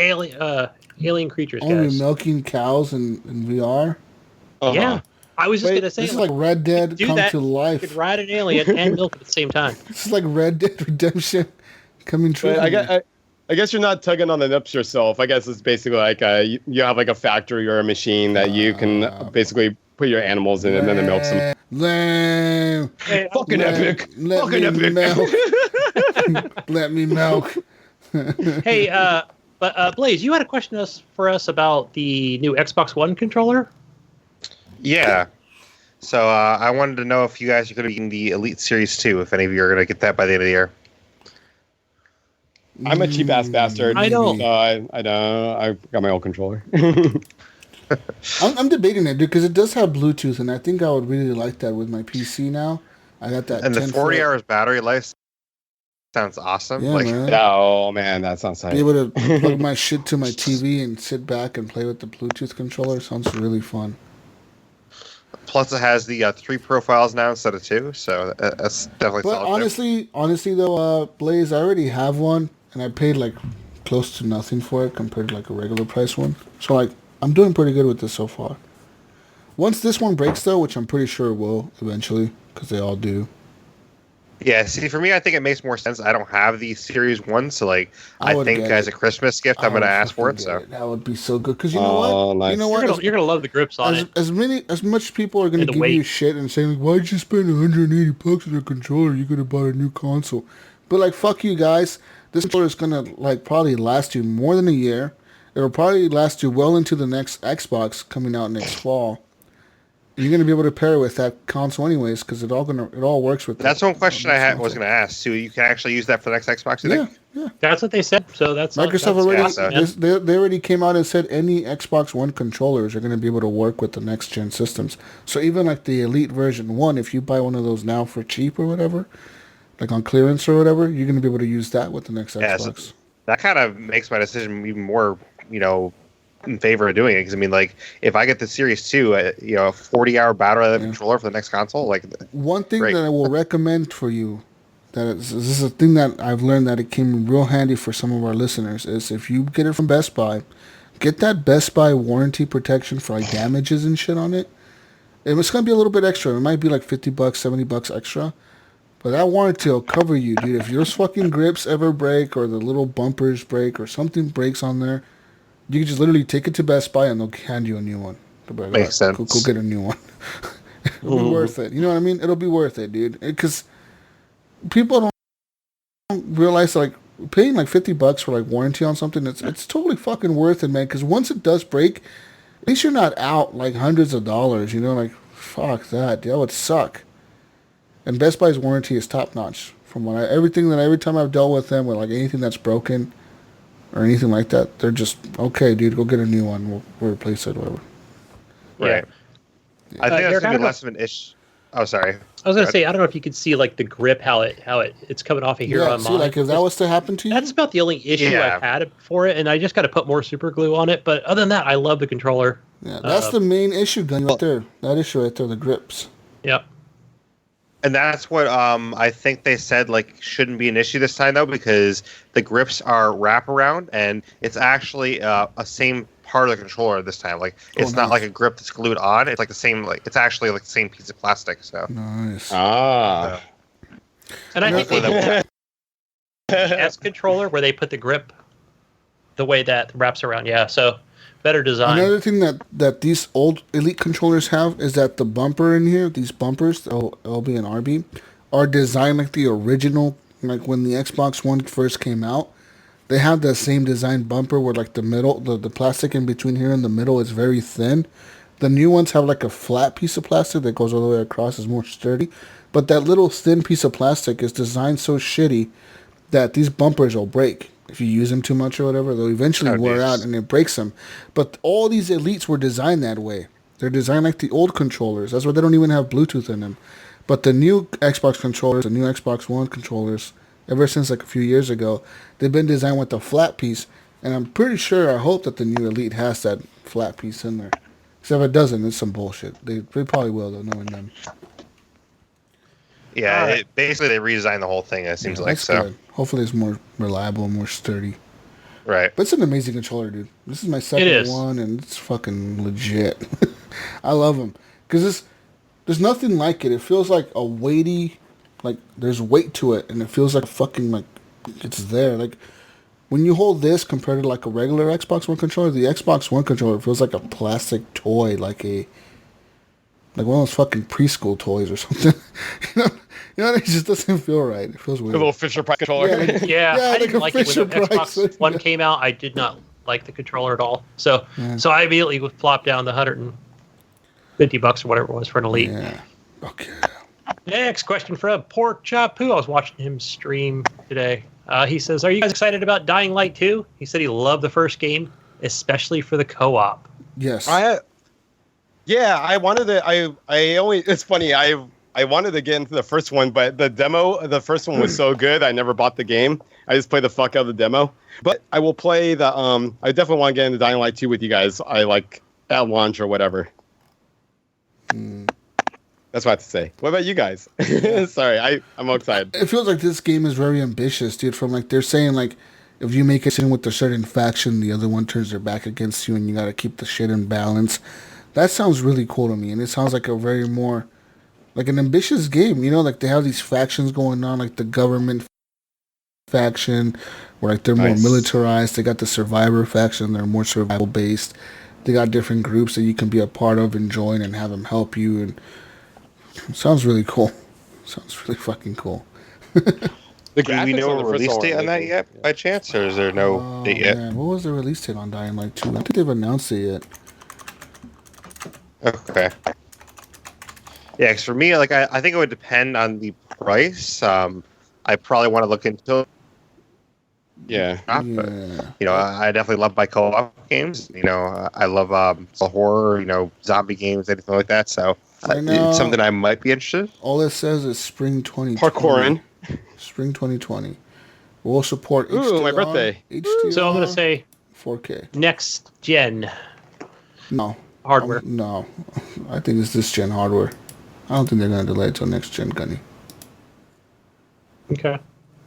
alien creatures, Only guys. milking cows in VR? Yeah, I was just gonna say This is like Red Dead do come that. to You life. could ride an alien and milk at the same time. This is like Red Dead Redemption coming true. But I guess you're not tugging on the nips yourself. I guess it's basically like you have like a factory or a machine that you can basically put your animals in and then it milks them. Lame. Hey, Fucking epic. Let Fucking me epic. milk. Let me milk. hey, but Blaise, you had a question for us about the new Xbox One controller. Yeah. So I wanted to know if you guys are going to be getting the Elite Series 2, if any of you are going to get that by the end of the year. I'm a cheap ass bastard. I don't. I don't. I got my old controller. I'm debating it, dude, because it does have Bluetooth, and I think I would really like that with my PC now. I got that. And the 40 10-foot hours battery life sounds awesome. Yeah, like, man. Oh man, that sounds Be tight. able to plug my shit to my TV and sit back and play with the Bluetooth controller sounds really fun. Plus, it has the 3 profiles now instead of 2, so that's definitely But solid. honestly though, Blaze, I already have one, and I paid like close to nothing for it compared to like a regular price one. So like, I'm doing pretty good with this so far. Once this one breaks though, which I'm pretty sure it will eventually, because they all do. Yeah, see, for me, I think it makes more sense. I don't have the Series 1, so like, I would think get as it. a Christmas gift, I'm going to ask for it. fucking So get That would be so good, because you know Oh, what? nice. You know what? You're gonna love the grips on it. As much people are gonna And the give weight. you shit and saying like, why'd you spend $180 on a controller? You could have bought a new console. But like, fuck you guys. This controller is gonna like probably last you more than a year. It'll probably last you well into the next Xbox coming out next fall. You're gonna be able to pair it with that console anyways, because it all works with. that's one question I next was console. going to ask. So you can actually use that for the next Xbox, you Yeah, think? yeah. That's what they said. So that's Microsoft that's already awesome, yeah, man. they already came out and said any Xbox One controllers are going to be able to work with the next gen systems. So even like the Elite version 1, if you buy one of those now for cheap or whatever, like on clearance or whatever, you're going to be able to use that with the next Yeah, so Xbox. that kind of makes my decision even more, in favor of doing it. Because I mean, like, if I get the Series 2, a 40-hour battery life controller for the next console, like, One thing great. that I will recommend for you, this is a thing that I've learned that it came real handy for some of our listeners, is if you get it from Best Buy, get that Best Buy warranty protection for like damages and shit on it. It's going to be a little bit extra. It might be like $50, $70 extra. But that warranty will cover you, dude. If your fucking grips ever break or the little bumpers break or something breaks on there, you can just literally take it to Best Buy and they'll hand you a new one. They'll be like, Makes "All right, sense. Go get a new one." It'll be worth it. You know what I mean? It'll be worth it, dude. Because people don't realize like paying like $50 for like warranty on something. It's totally fucking worth it, man. Because once it does break, at least you're not out like hundreds of dollars. You know, like fuck that. That would suck. And Best Buy's warranty is top notch. From what every time I've dealt with them with like anything that's broken or anything like that, they're just okay, dude. Go get a new one. We'll replace it, whatever. right. I think that's Derek, I going to don't be know- less of an issue. Oh, sorry. I was gonna say I don't know if you could see like the grip how it's coming off of here Yeah, on see, mine. like if that was to happen to you, That's about the only issue Yeah. I've had for it, and I just got to put more super glue on it. But other than that, I love the controller. yeah, that's the main issue, Gunny, right there. That issue right there, the grips. Yep. And that's what I think they said like shouldn't be an issue this time though, because the grips are wraparound and it's actually a same part of the controller this time. Like it's not nice. like a grip that's glued on. It's like the same. Like it's actually like the same piece of plastic. So Nice. Ah. And I think they did the S controller where they put the grip the way that wraps around. Yeah, so better design. Another thing that these old Elite controllers have is that the bumper in here, these bumpers, the LB and RB, are designed like the original, like when the Xbox One first came out. They have the same design bumper where like the middle, the plastic in between here in the middle is very thin. The new ones have like a flat piece of plastic that goes all the way across, is more sturdy. But that little thin piece of plastic is designed so shitty that these bumpers will break. if you use them too much or whatever, they'll eventually wear out and it breaks them. But all these Elites were designed that way. They're designed like the old controllers. That's why they don't even have Bluetooth in them. But the new Xbox controllers, the new Xbox One controllers, ever since like a few years ago, they've been designed with a flat piece. And I'm pretty sure, I hope that the new Elite has that flat piece in there. Because if it doesn't, it's some bullshit. They probably will, though, knowing them. Yeah, basically they redesigned the whole thing, it seems like. So good. Hopefully it's more reliable, more sturdy. Right. But it's an amazing controller, dude. This is my second one, and it's fucking legit. I love them. Because there's nothing like it. It feels like a weighty, like there's weight to it, and it feels like fucking, like, it's there. Like, when you hold this compared to like a regular Xbox One controller, the Xbox One controller feels like a plastic toy, like one of those fucking preschool toys or something. you know, it just doesn't feel right. It feels weird. A little Fisher Price controller. Yeah, I didn't like it when the Xbox One came out. I did not like the controller at all. So I immediately plopped down the $150 or whatever it was for an Elite. Yeah. Okay. Next question from Pork Chop Poo. I was watching him stream today. He says, "Are you guys excited about Dying Light 2?" He said he loved the first game, especially for the co-op. Yes. Yeah, I wanted to. It's funny. I wanted to get into the first one, but the first one was so good. I never bought the game. I just played the fuck out of the demo. But I will play the. I definitely want to get into Dying Light 2 with you guys. I like at launch or whatever. That's what I have to say. What about you guys? Sorry, I'm excited. It feels like this game is very ambitious, dude. From like they're saying like, if you make a sin with a certain faction, the other one turns their back against you, and you got to keep the shit in balance. That sounds really cool to me, and it sounds like a very more, like an ambitious game. You know, like they have these factions going on, like the government faction, where like they're more militarized. They got the survivor faction; they're more survival based. They got different groups that you can be a part of and join and have them help you. And it sounds really cool. Sounds really fucking cool. Do we know a release date on that yet, by chance, or is there no date yet? Man. What was the release date on Dying Light 2? I don't think they've announced it yet. Okay. Yeah, because for me, like, I think it would depend on the price. I probably want to look into it. Yeah. But, you know, I definitely love my co-op games. You know, I love horror, you know, zombie games, anything like that. So it's something I might be interested in. All it says is spring 2020. Parkouring. Spring 2020. We'll support HDR, my birthday. HDR, So I'm going to say 4K. Next gen No. hardware. No. I think it's this gen hardware. I don't think they're going to delay it till next gen, Gunny. Okay.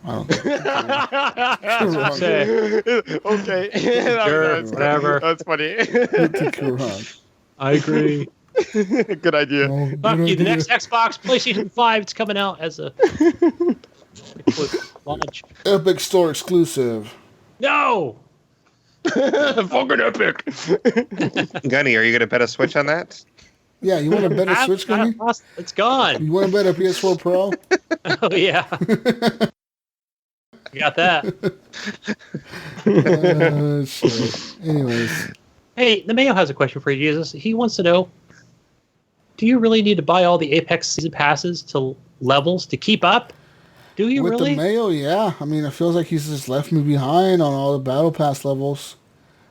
I don't think. Okay. Sure, whatever. That's funny. I think you're wrong. I agree. Good idea. Oh, Fuck good you. The idea. next Xbox, PlayStation 5, it's coming out as a launch. Epic Store exclusive. No! Fucking epic. Gunny, are you going to bet a Switch on that? Yeah, you want a better Switch, Gunny? It's gone. You want to bet a PS4 Pro? Oh, yeah. You got that. Shit. Anyways. Hey, the Mayo has a question for you, Jesus. He wants to know, do you really need to buy all the Apex season passes to levels to keep up? Do you With really? the Mayo, yeah. I mean, it feels like he's just left me behind on all the Battle Pass levels.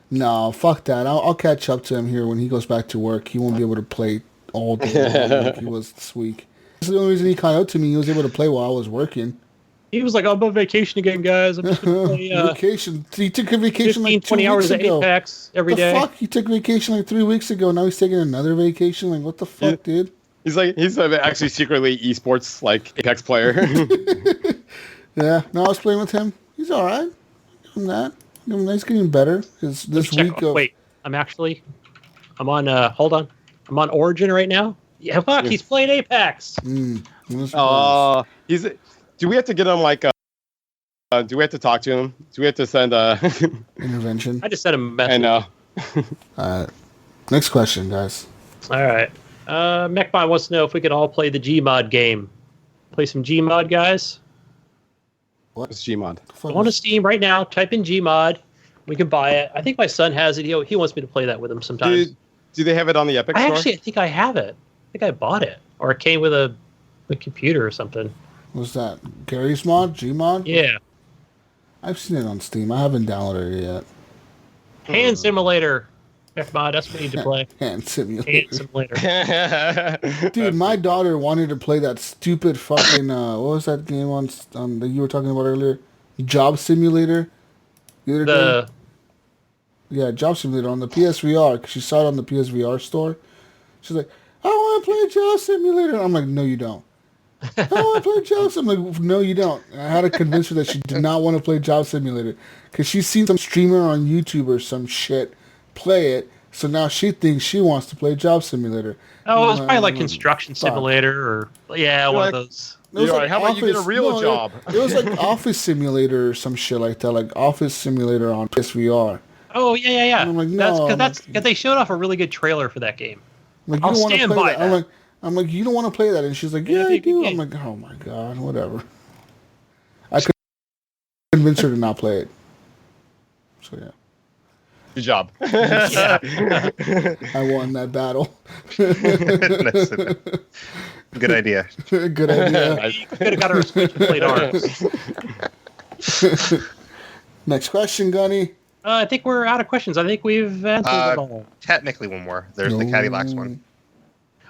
No, fuck that. I'll catch up to him here when he goes back to work. He won't be able to play all day long like he was this week. That's the only reason he caught out to me. He was able to play while I was working. He was like, I'm on vacation again, guys. I'm just going to play vacation. He took a vacation 15, like 2 20 weeks hours of ago. Apex every day. Fuck? He took vacation like 3 weeks ago. Now he's taking another vacation. Like, what the fuck, dude? He's actually secretly esports like Apex player. Yeah. No, I was playing with him. He's all right. Give him that. He's getting better. Because this week of... Wait, I'm on, hold on. I'm on Origin right now. Yeah, fuck, he's playing Apex. Do we have to get him like, do we have to talk to him? Do we have to send intervention? I just sent him a message. I know. Next question, guys. All right. Mechbot wants to know if we could all play the Gmod game. Play some Gmod, guys. What's Gmod? Go on to Steam right now. Type in Gmod. We can buy it. I think my son has it. He wants me to play that with him sometimes. Do they have it on the Epic Store? I think I have it. I think I bought it. Or it came with a computer or something. What's that? Gary's mod? Gmod? Yeah. I've seen it on Steam. I haven't downloaded it yet. Hand Simulator. FMod, that's what we need to play. Hand Simulator. Hand Simulator. Dude, my daughter wanted to play that stupid fucking, what was that game on that you were talking about earlier? Job Simulator? The other day? Yeah, Job Simulator on the PSVR, because she saw it on the PSVR store. She's like, I want to play Job Simulator. I'm like, no, you don't. I want to play Job Simulator. I'm like, no, you don't. And I had to convince her that she did not want to play Job Simulator, because she's seen some streamer on YouTube or some shit play it, so now she thinks she wants to play Job Simulator. Oh, it was probably like Construction Simulator or one of those. It was like, how about you get a real job? It was like Office Simulator or some shit like that, like Office Simulator on PSVR. Oh yeah. And I'm like, no, because they showed off a really good trailer for that game. Like, I'll stand by that. I'm like, you don't want to play that, and she's like, yeah, I do. I'm like, oh my god, whatever. I could convince her to not play it. So yeah. Good job. Yeah. I won that battle. Good idea. Good idea. You could have got her a Switch and played ours. Next question, Gunny. I think we're out of questions. I think we've answered it all. Technically, one more. There's the Cadillacs one.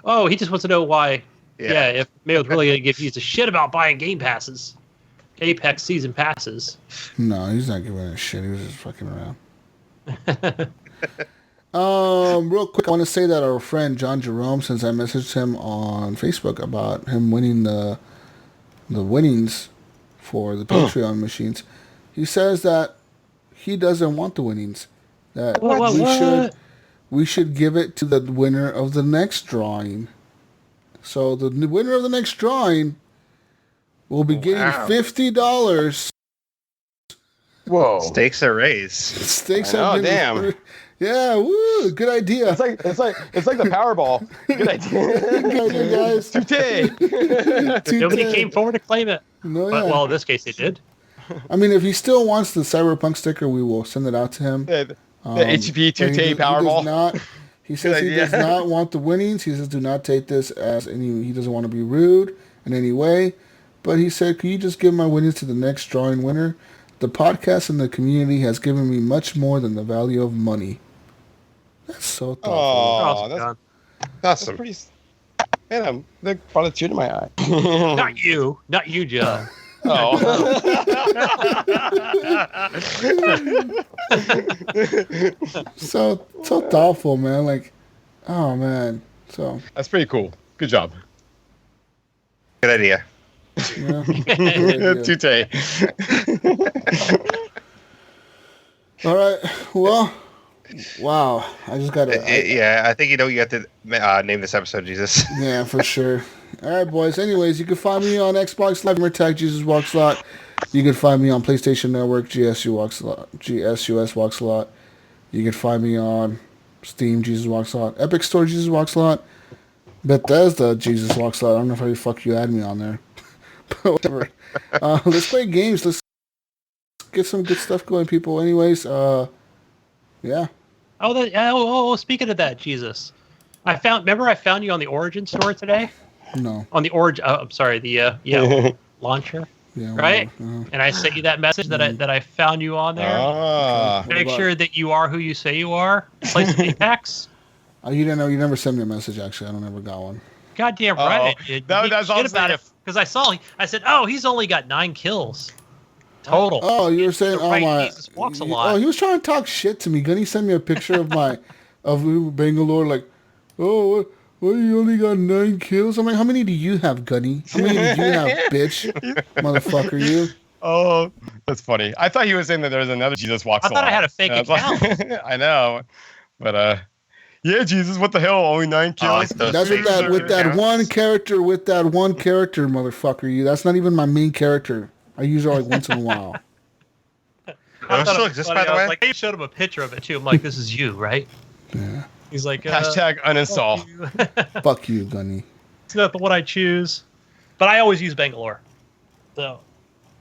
Oh, he just wants to know why. Yeah, if Mayo's really going to give you a shit about buying game passes, Apex season passes. No, he's not giving a shit. He was just fucking around. Real quick, I want to say that our friend John Jerome, since I messaged him on Facebook about him winning the winnings for the Patreon machines, he says that he doesn't want the winnings. That we should give it to the winner of the next drawing. So the winner of the next drawing will be getting $50. Whoa! Stakes are raised. Stakes are been damn. Yeah, woo! Good idea. It's like the Powerball. Good idea. Good idea, guys. Nobody came forward to claim it. No, but, yeah. well, in this case, they did. I mean, if he still wants the Cyberpunk sticker, we will send it out to him. The HGP 2K Powerball. He says he does not want the winnings. He says do not take this as any. He doesn't want to be rude in any way. But he said, "Can you just give my winnings to the next drawing winner? The podcast and the community has given me much more than the value of money." That's so thoughtful. Oh, awesome. That's pretty. Man, that brought a tear to my eye. Not you, John. Oh. so thoughtful, man. Like, oh man. So that's pretty cool. Good job. Good idea. Yeah. Tute. All right. Well, wow. I just gotta. I think you have to name this episode Jesus. Yeah, for sure. All right, boys. Anyways, you can find me on Xbox Live, Tag Jesus Walks a Lot. You can find me on PlayStation Network, GSU Walks a Lot, GSUS Walks a Lot. You can find me on Steam, Jesus Walks a Lot, Epic Store, Jesus Walks a Lot, Bethesda, Jesus Walks a Lot. I don't know how the fuck you add me on there, but whatever. Let's play games. Let's get some good stuff going, people. Anyways, yeah. Oh, speaking of that, Jesus, I found you on the Origin store today. No. On the Origin, I'm sorry, the launcher, yeah, right? And I sent you that message that I found you on there. Make sure that you are who you say you are. Play some Apex. You didn't know. You never sent me a message. Actually, I don't ever got one. Goddamn right. That's awesome. About it because I said, he's only got 9 kills total. Oh, you were saying, Jesus walks a lot. Oh, he was trying to talk shit to me. Gunny sent me a picture of Bangalore, like, oh, what, you only got 9 kills? I'm like, how many do you have, Gunny? How many do you have, bitch? Motherfucker, you. Oh, that's funny. I thought he was saying that there was another Jesus Walks a Lot. I thought I had a fake account. I know. But, yeah, Jesus, what the hell? Only 9 kills? That's with that one character, motherfucker, you. That's not even my main character. I use it like once in a while. I still exist, by the way? Like, they showed him a picture of it, too. I'm like, this is you, right? Yeah. He's like, hashtag uninstall. Fuck you, Gunny. It's not the one I choose. But I always use Bangalore. So,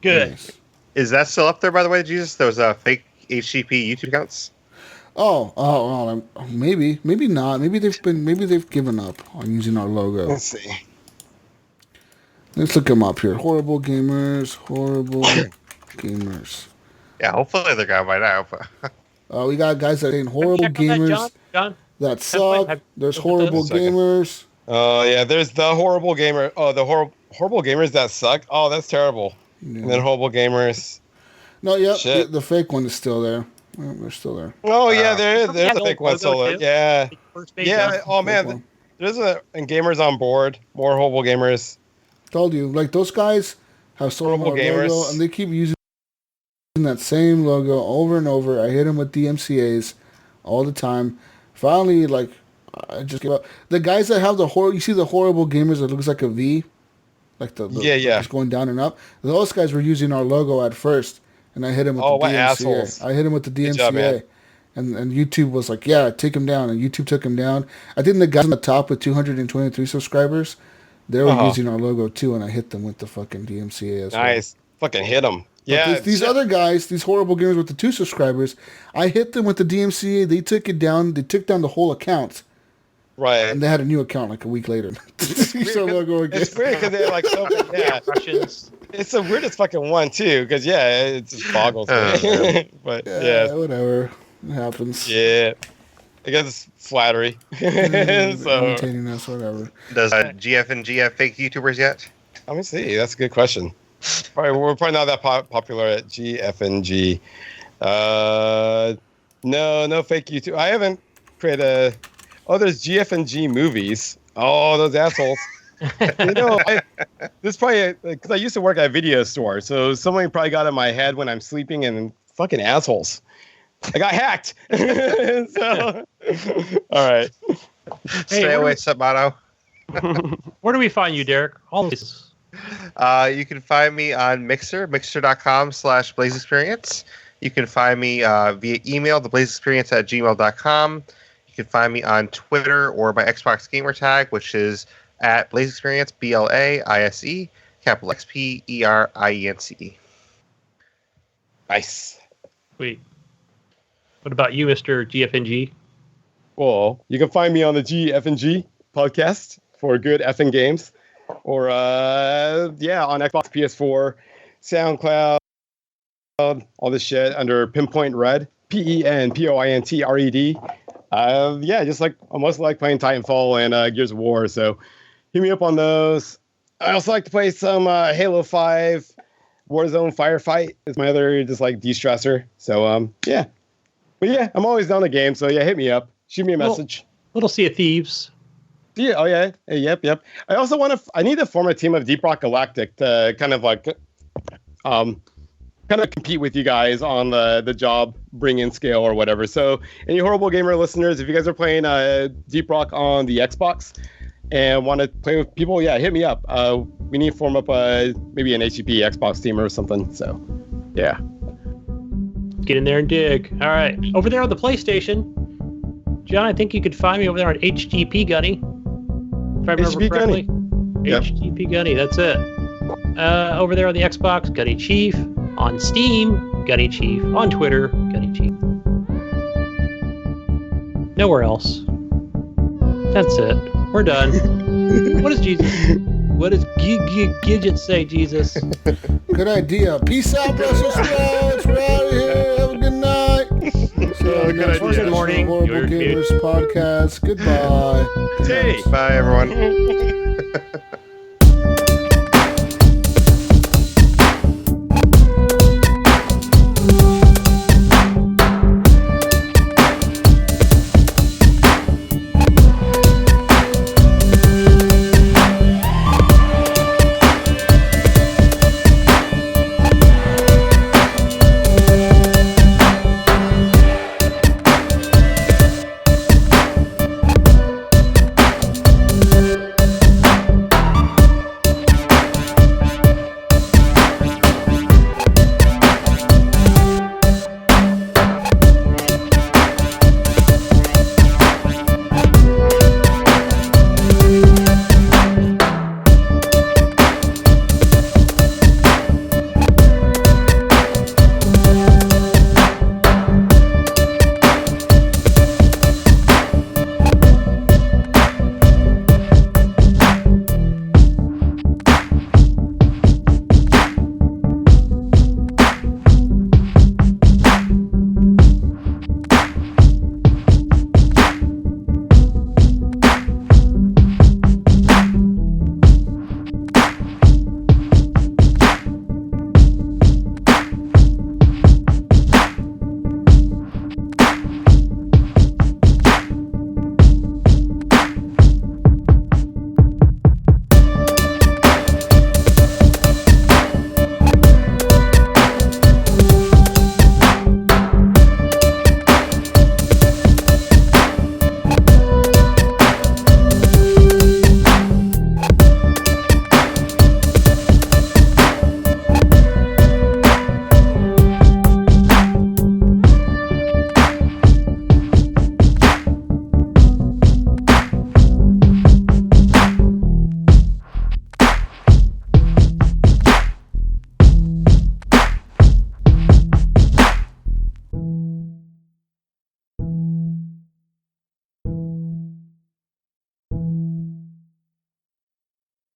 good. Nice. Is that still up there, by the way, Jesus? Those fake HGP YouTube accounts? Oh, maybe not. Maybe they've given up on using our logo. Let's see. Let's look them up here. Horrible gamers. Yeah, hopefully they're gone by now. But We got guys that ain't horrible Check on that, gamers John. that suck. have- There's look at horrible this. Second. gamers. Oh yeah, there's the horrible gamer. Oh, the horrible gamers that suck. Oh, that's terrible. Yeah. And then horrible gamers. No, yep, Shit. the fake one is still there. Well, they're still there. Oh yeah, there's Yeah, a the fake old one solo. logo, too. Yeah, First page yeah. down. Oh Fake man, one. there's and gamers on board. More horrible gamers. Told you, like those guys have stolen our Horrible gamers. logo, and they keep using that same logo over and over. I hit them with DMCA's all the time. Finally, like, I just give up. The guys that have you see the horrible gamers that looks like a V, like the Yeah. just going down and up. Those guys were using our logo at first, and I hit them with Oh, the what DMCA. assholes. I hit him with the Good DMCA. job, man. And YouTube was like, yeah, take him down. And YouTube took him down. I think the guys on the top with 223 subscribers, they were using our logo too, and I hit them with the fucking DMCA as well. Nice. Fucking hit them. But Yeah. these other guys, these horrible gamers with the 2 subscribers, I hit them with the DMCA. They took it down. They took down the whole account, right. and they had a new account like a week later. So logo again. It's weird because they're like so. Yeah. Russians. It's the weirdest fucking one too, because it just boggles me. But Yeah, yeah, whatever. It happens. yeah. I guess it's flattery. So Imitating us, whatever. does GF&G have fake YouTubers yet? let me see. That's a good question. We're probably not that popular at GFNG. No fake YouTube. I haven't created a. Oh, there's GFNG movies. Oh, those assholes. This probably because I used to work at a video store, so someone probably got in my head when I'm sleeping, and fucking assholes. I got hacked. So, all right. Stay away, Submono. Where do we find you, Derek? All these. You can find me on Mixer, mixer.com/Blaise Xperience. You can find me via email, theblaisexperience@gmail.com. You can find me on Twitter or my Xbox gamer tag, which is at Blaise Xperience, BLAISE, capital XPERIENCE. Nice. Wait. What about you, Mr. GFNG? Well, you can find me on the GFNG podcast for good effing games, or on Xbox, PS4, SoundCloud, all this shit under Penpoint Red, PENPOINTRED. Just like I mostly like playing Titanfall and Gears of War, so hit me up on those. I also like to play some Halo 5, Warzone Firefight is my other just like de-stressor. So yeah. But yeah, I'm always down the game, so yeah, hit me up. Shoot me a message. Little Sea of Thieves. Yeah, oh yeah. Hey, yep. I also I need to form a team of Deep Rock Galactic to kind of like compete with you guys on the job bring-in scale or whatever. So any Horrible Gamer listeners, if you guys are playing Deep Rock on the Xbox and want to play with people, yeah, hit me up. We need to form up maybe an HGP Xbox team or something. So yeah. Get in there and dig. All right. Over there on the PlayStation, John, I think you could find me over there on HGP Gunny. If I remember HGP correctly. Gunny. Yep. HGP Gunny, that's it. Over there on the Xbox, Gunny Chief. On Steam, Gunny Chief. On Twitter, Gunny Chief. Nowhere else. That's it. We're done. What does Jesus? What does Gidget say, Jesus? Good idea. Peace out, Brussels sprouts. We're out of here. Have a good night. So, next idea. Good morning. Horrible You're Gamers podcast. Goodbye. Hey. Bye, everyone.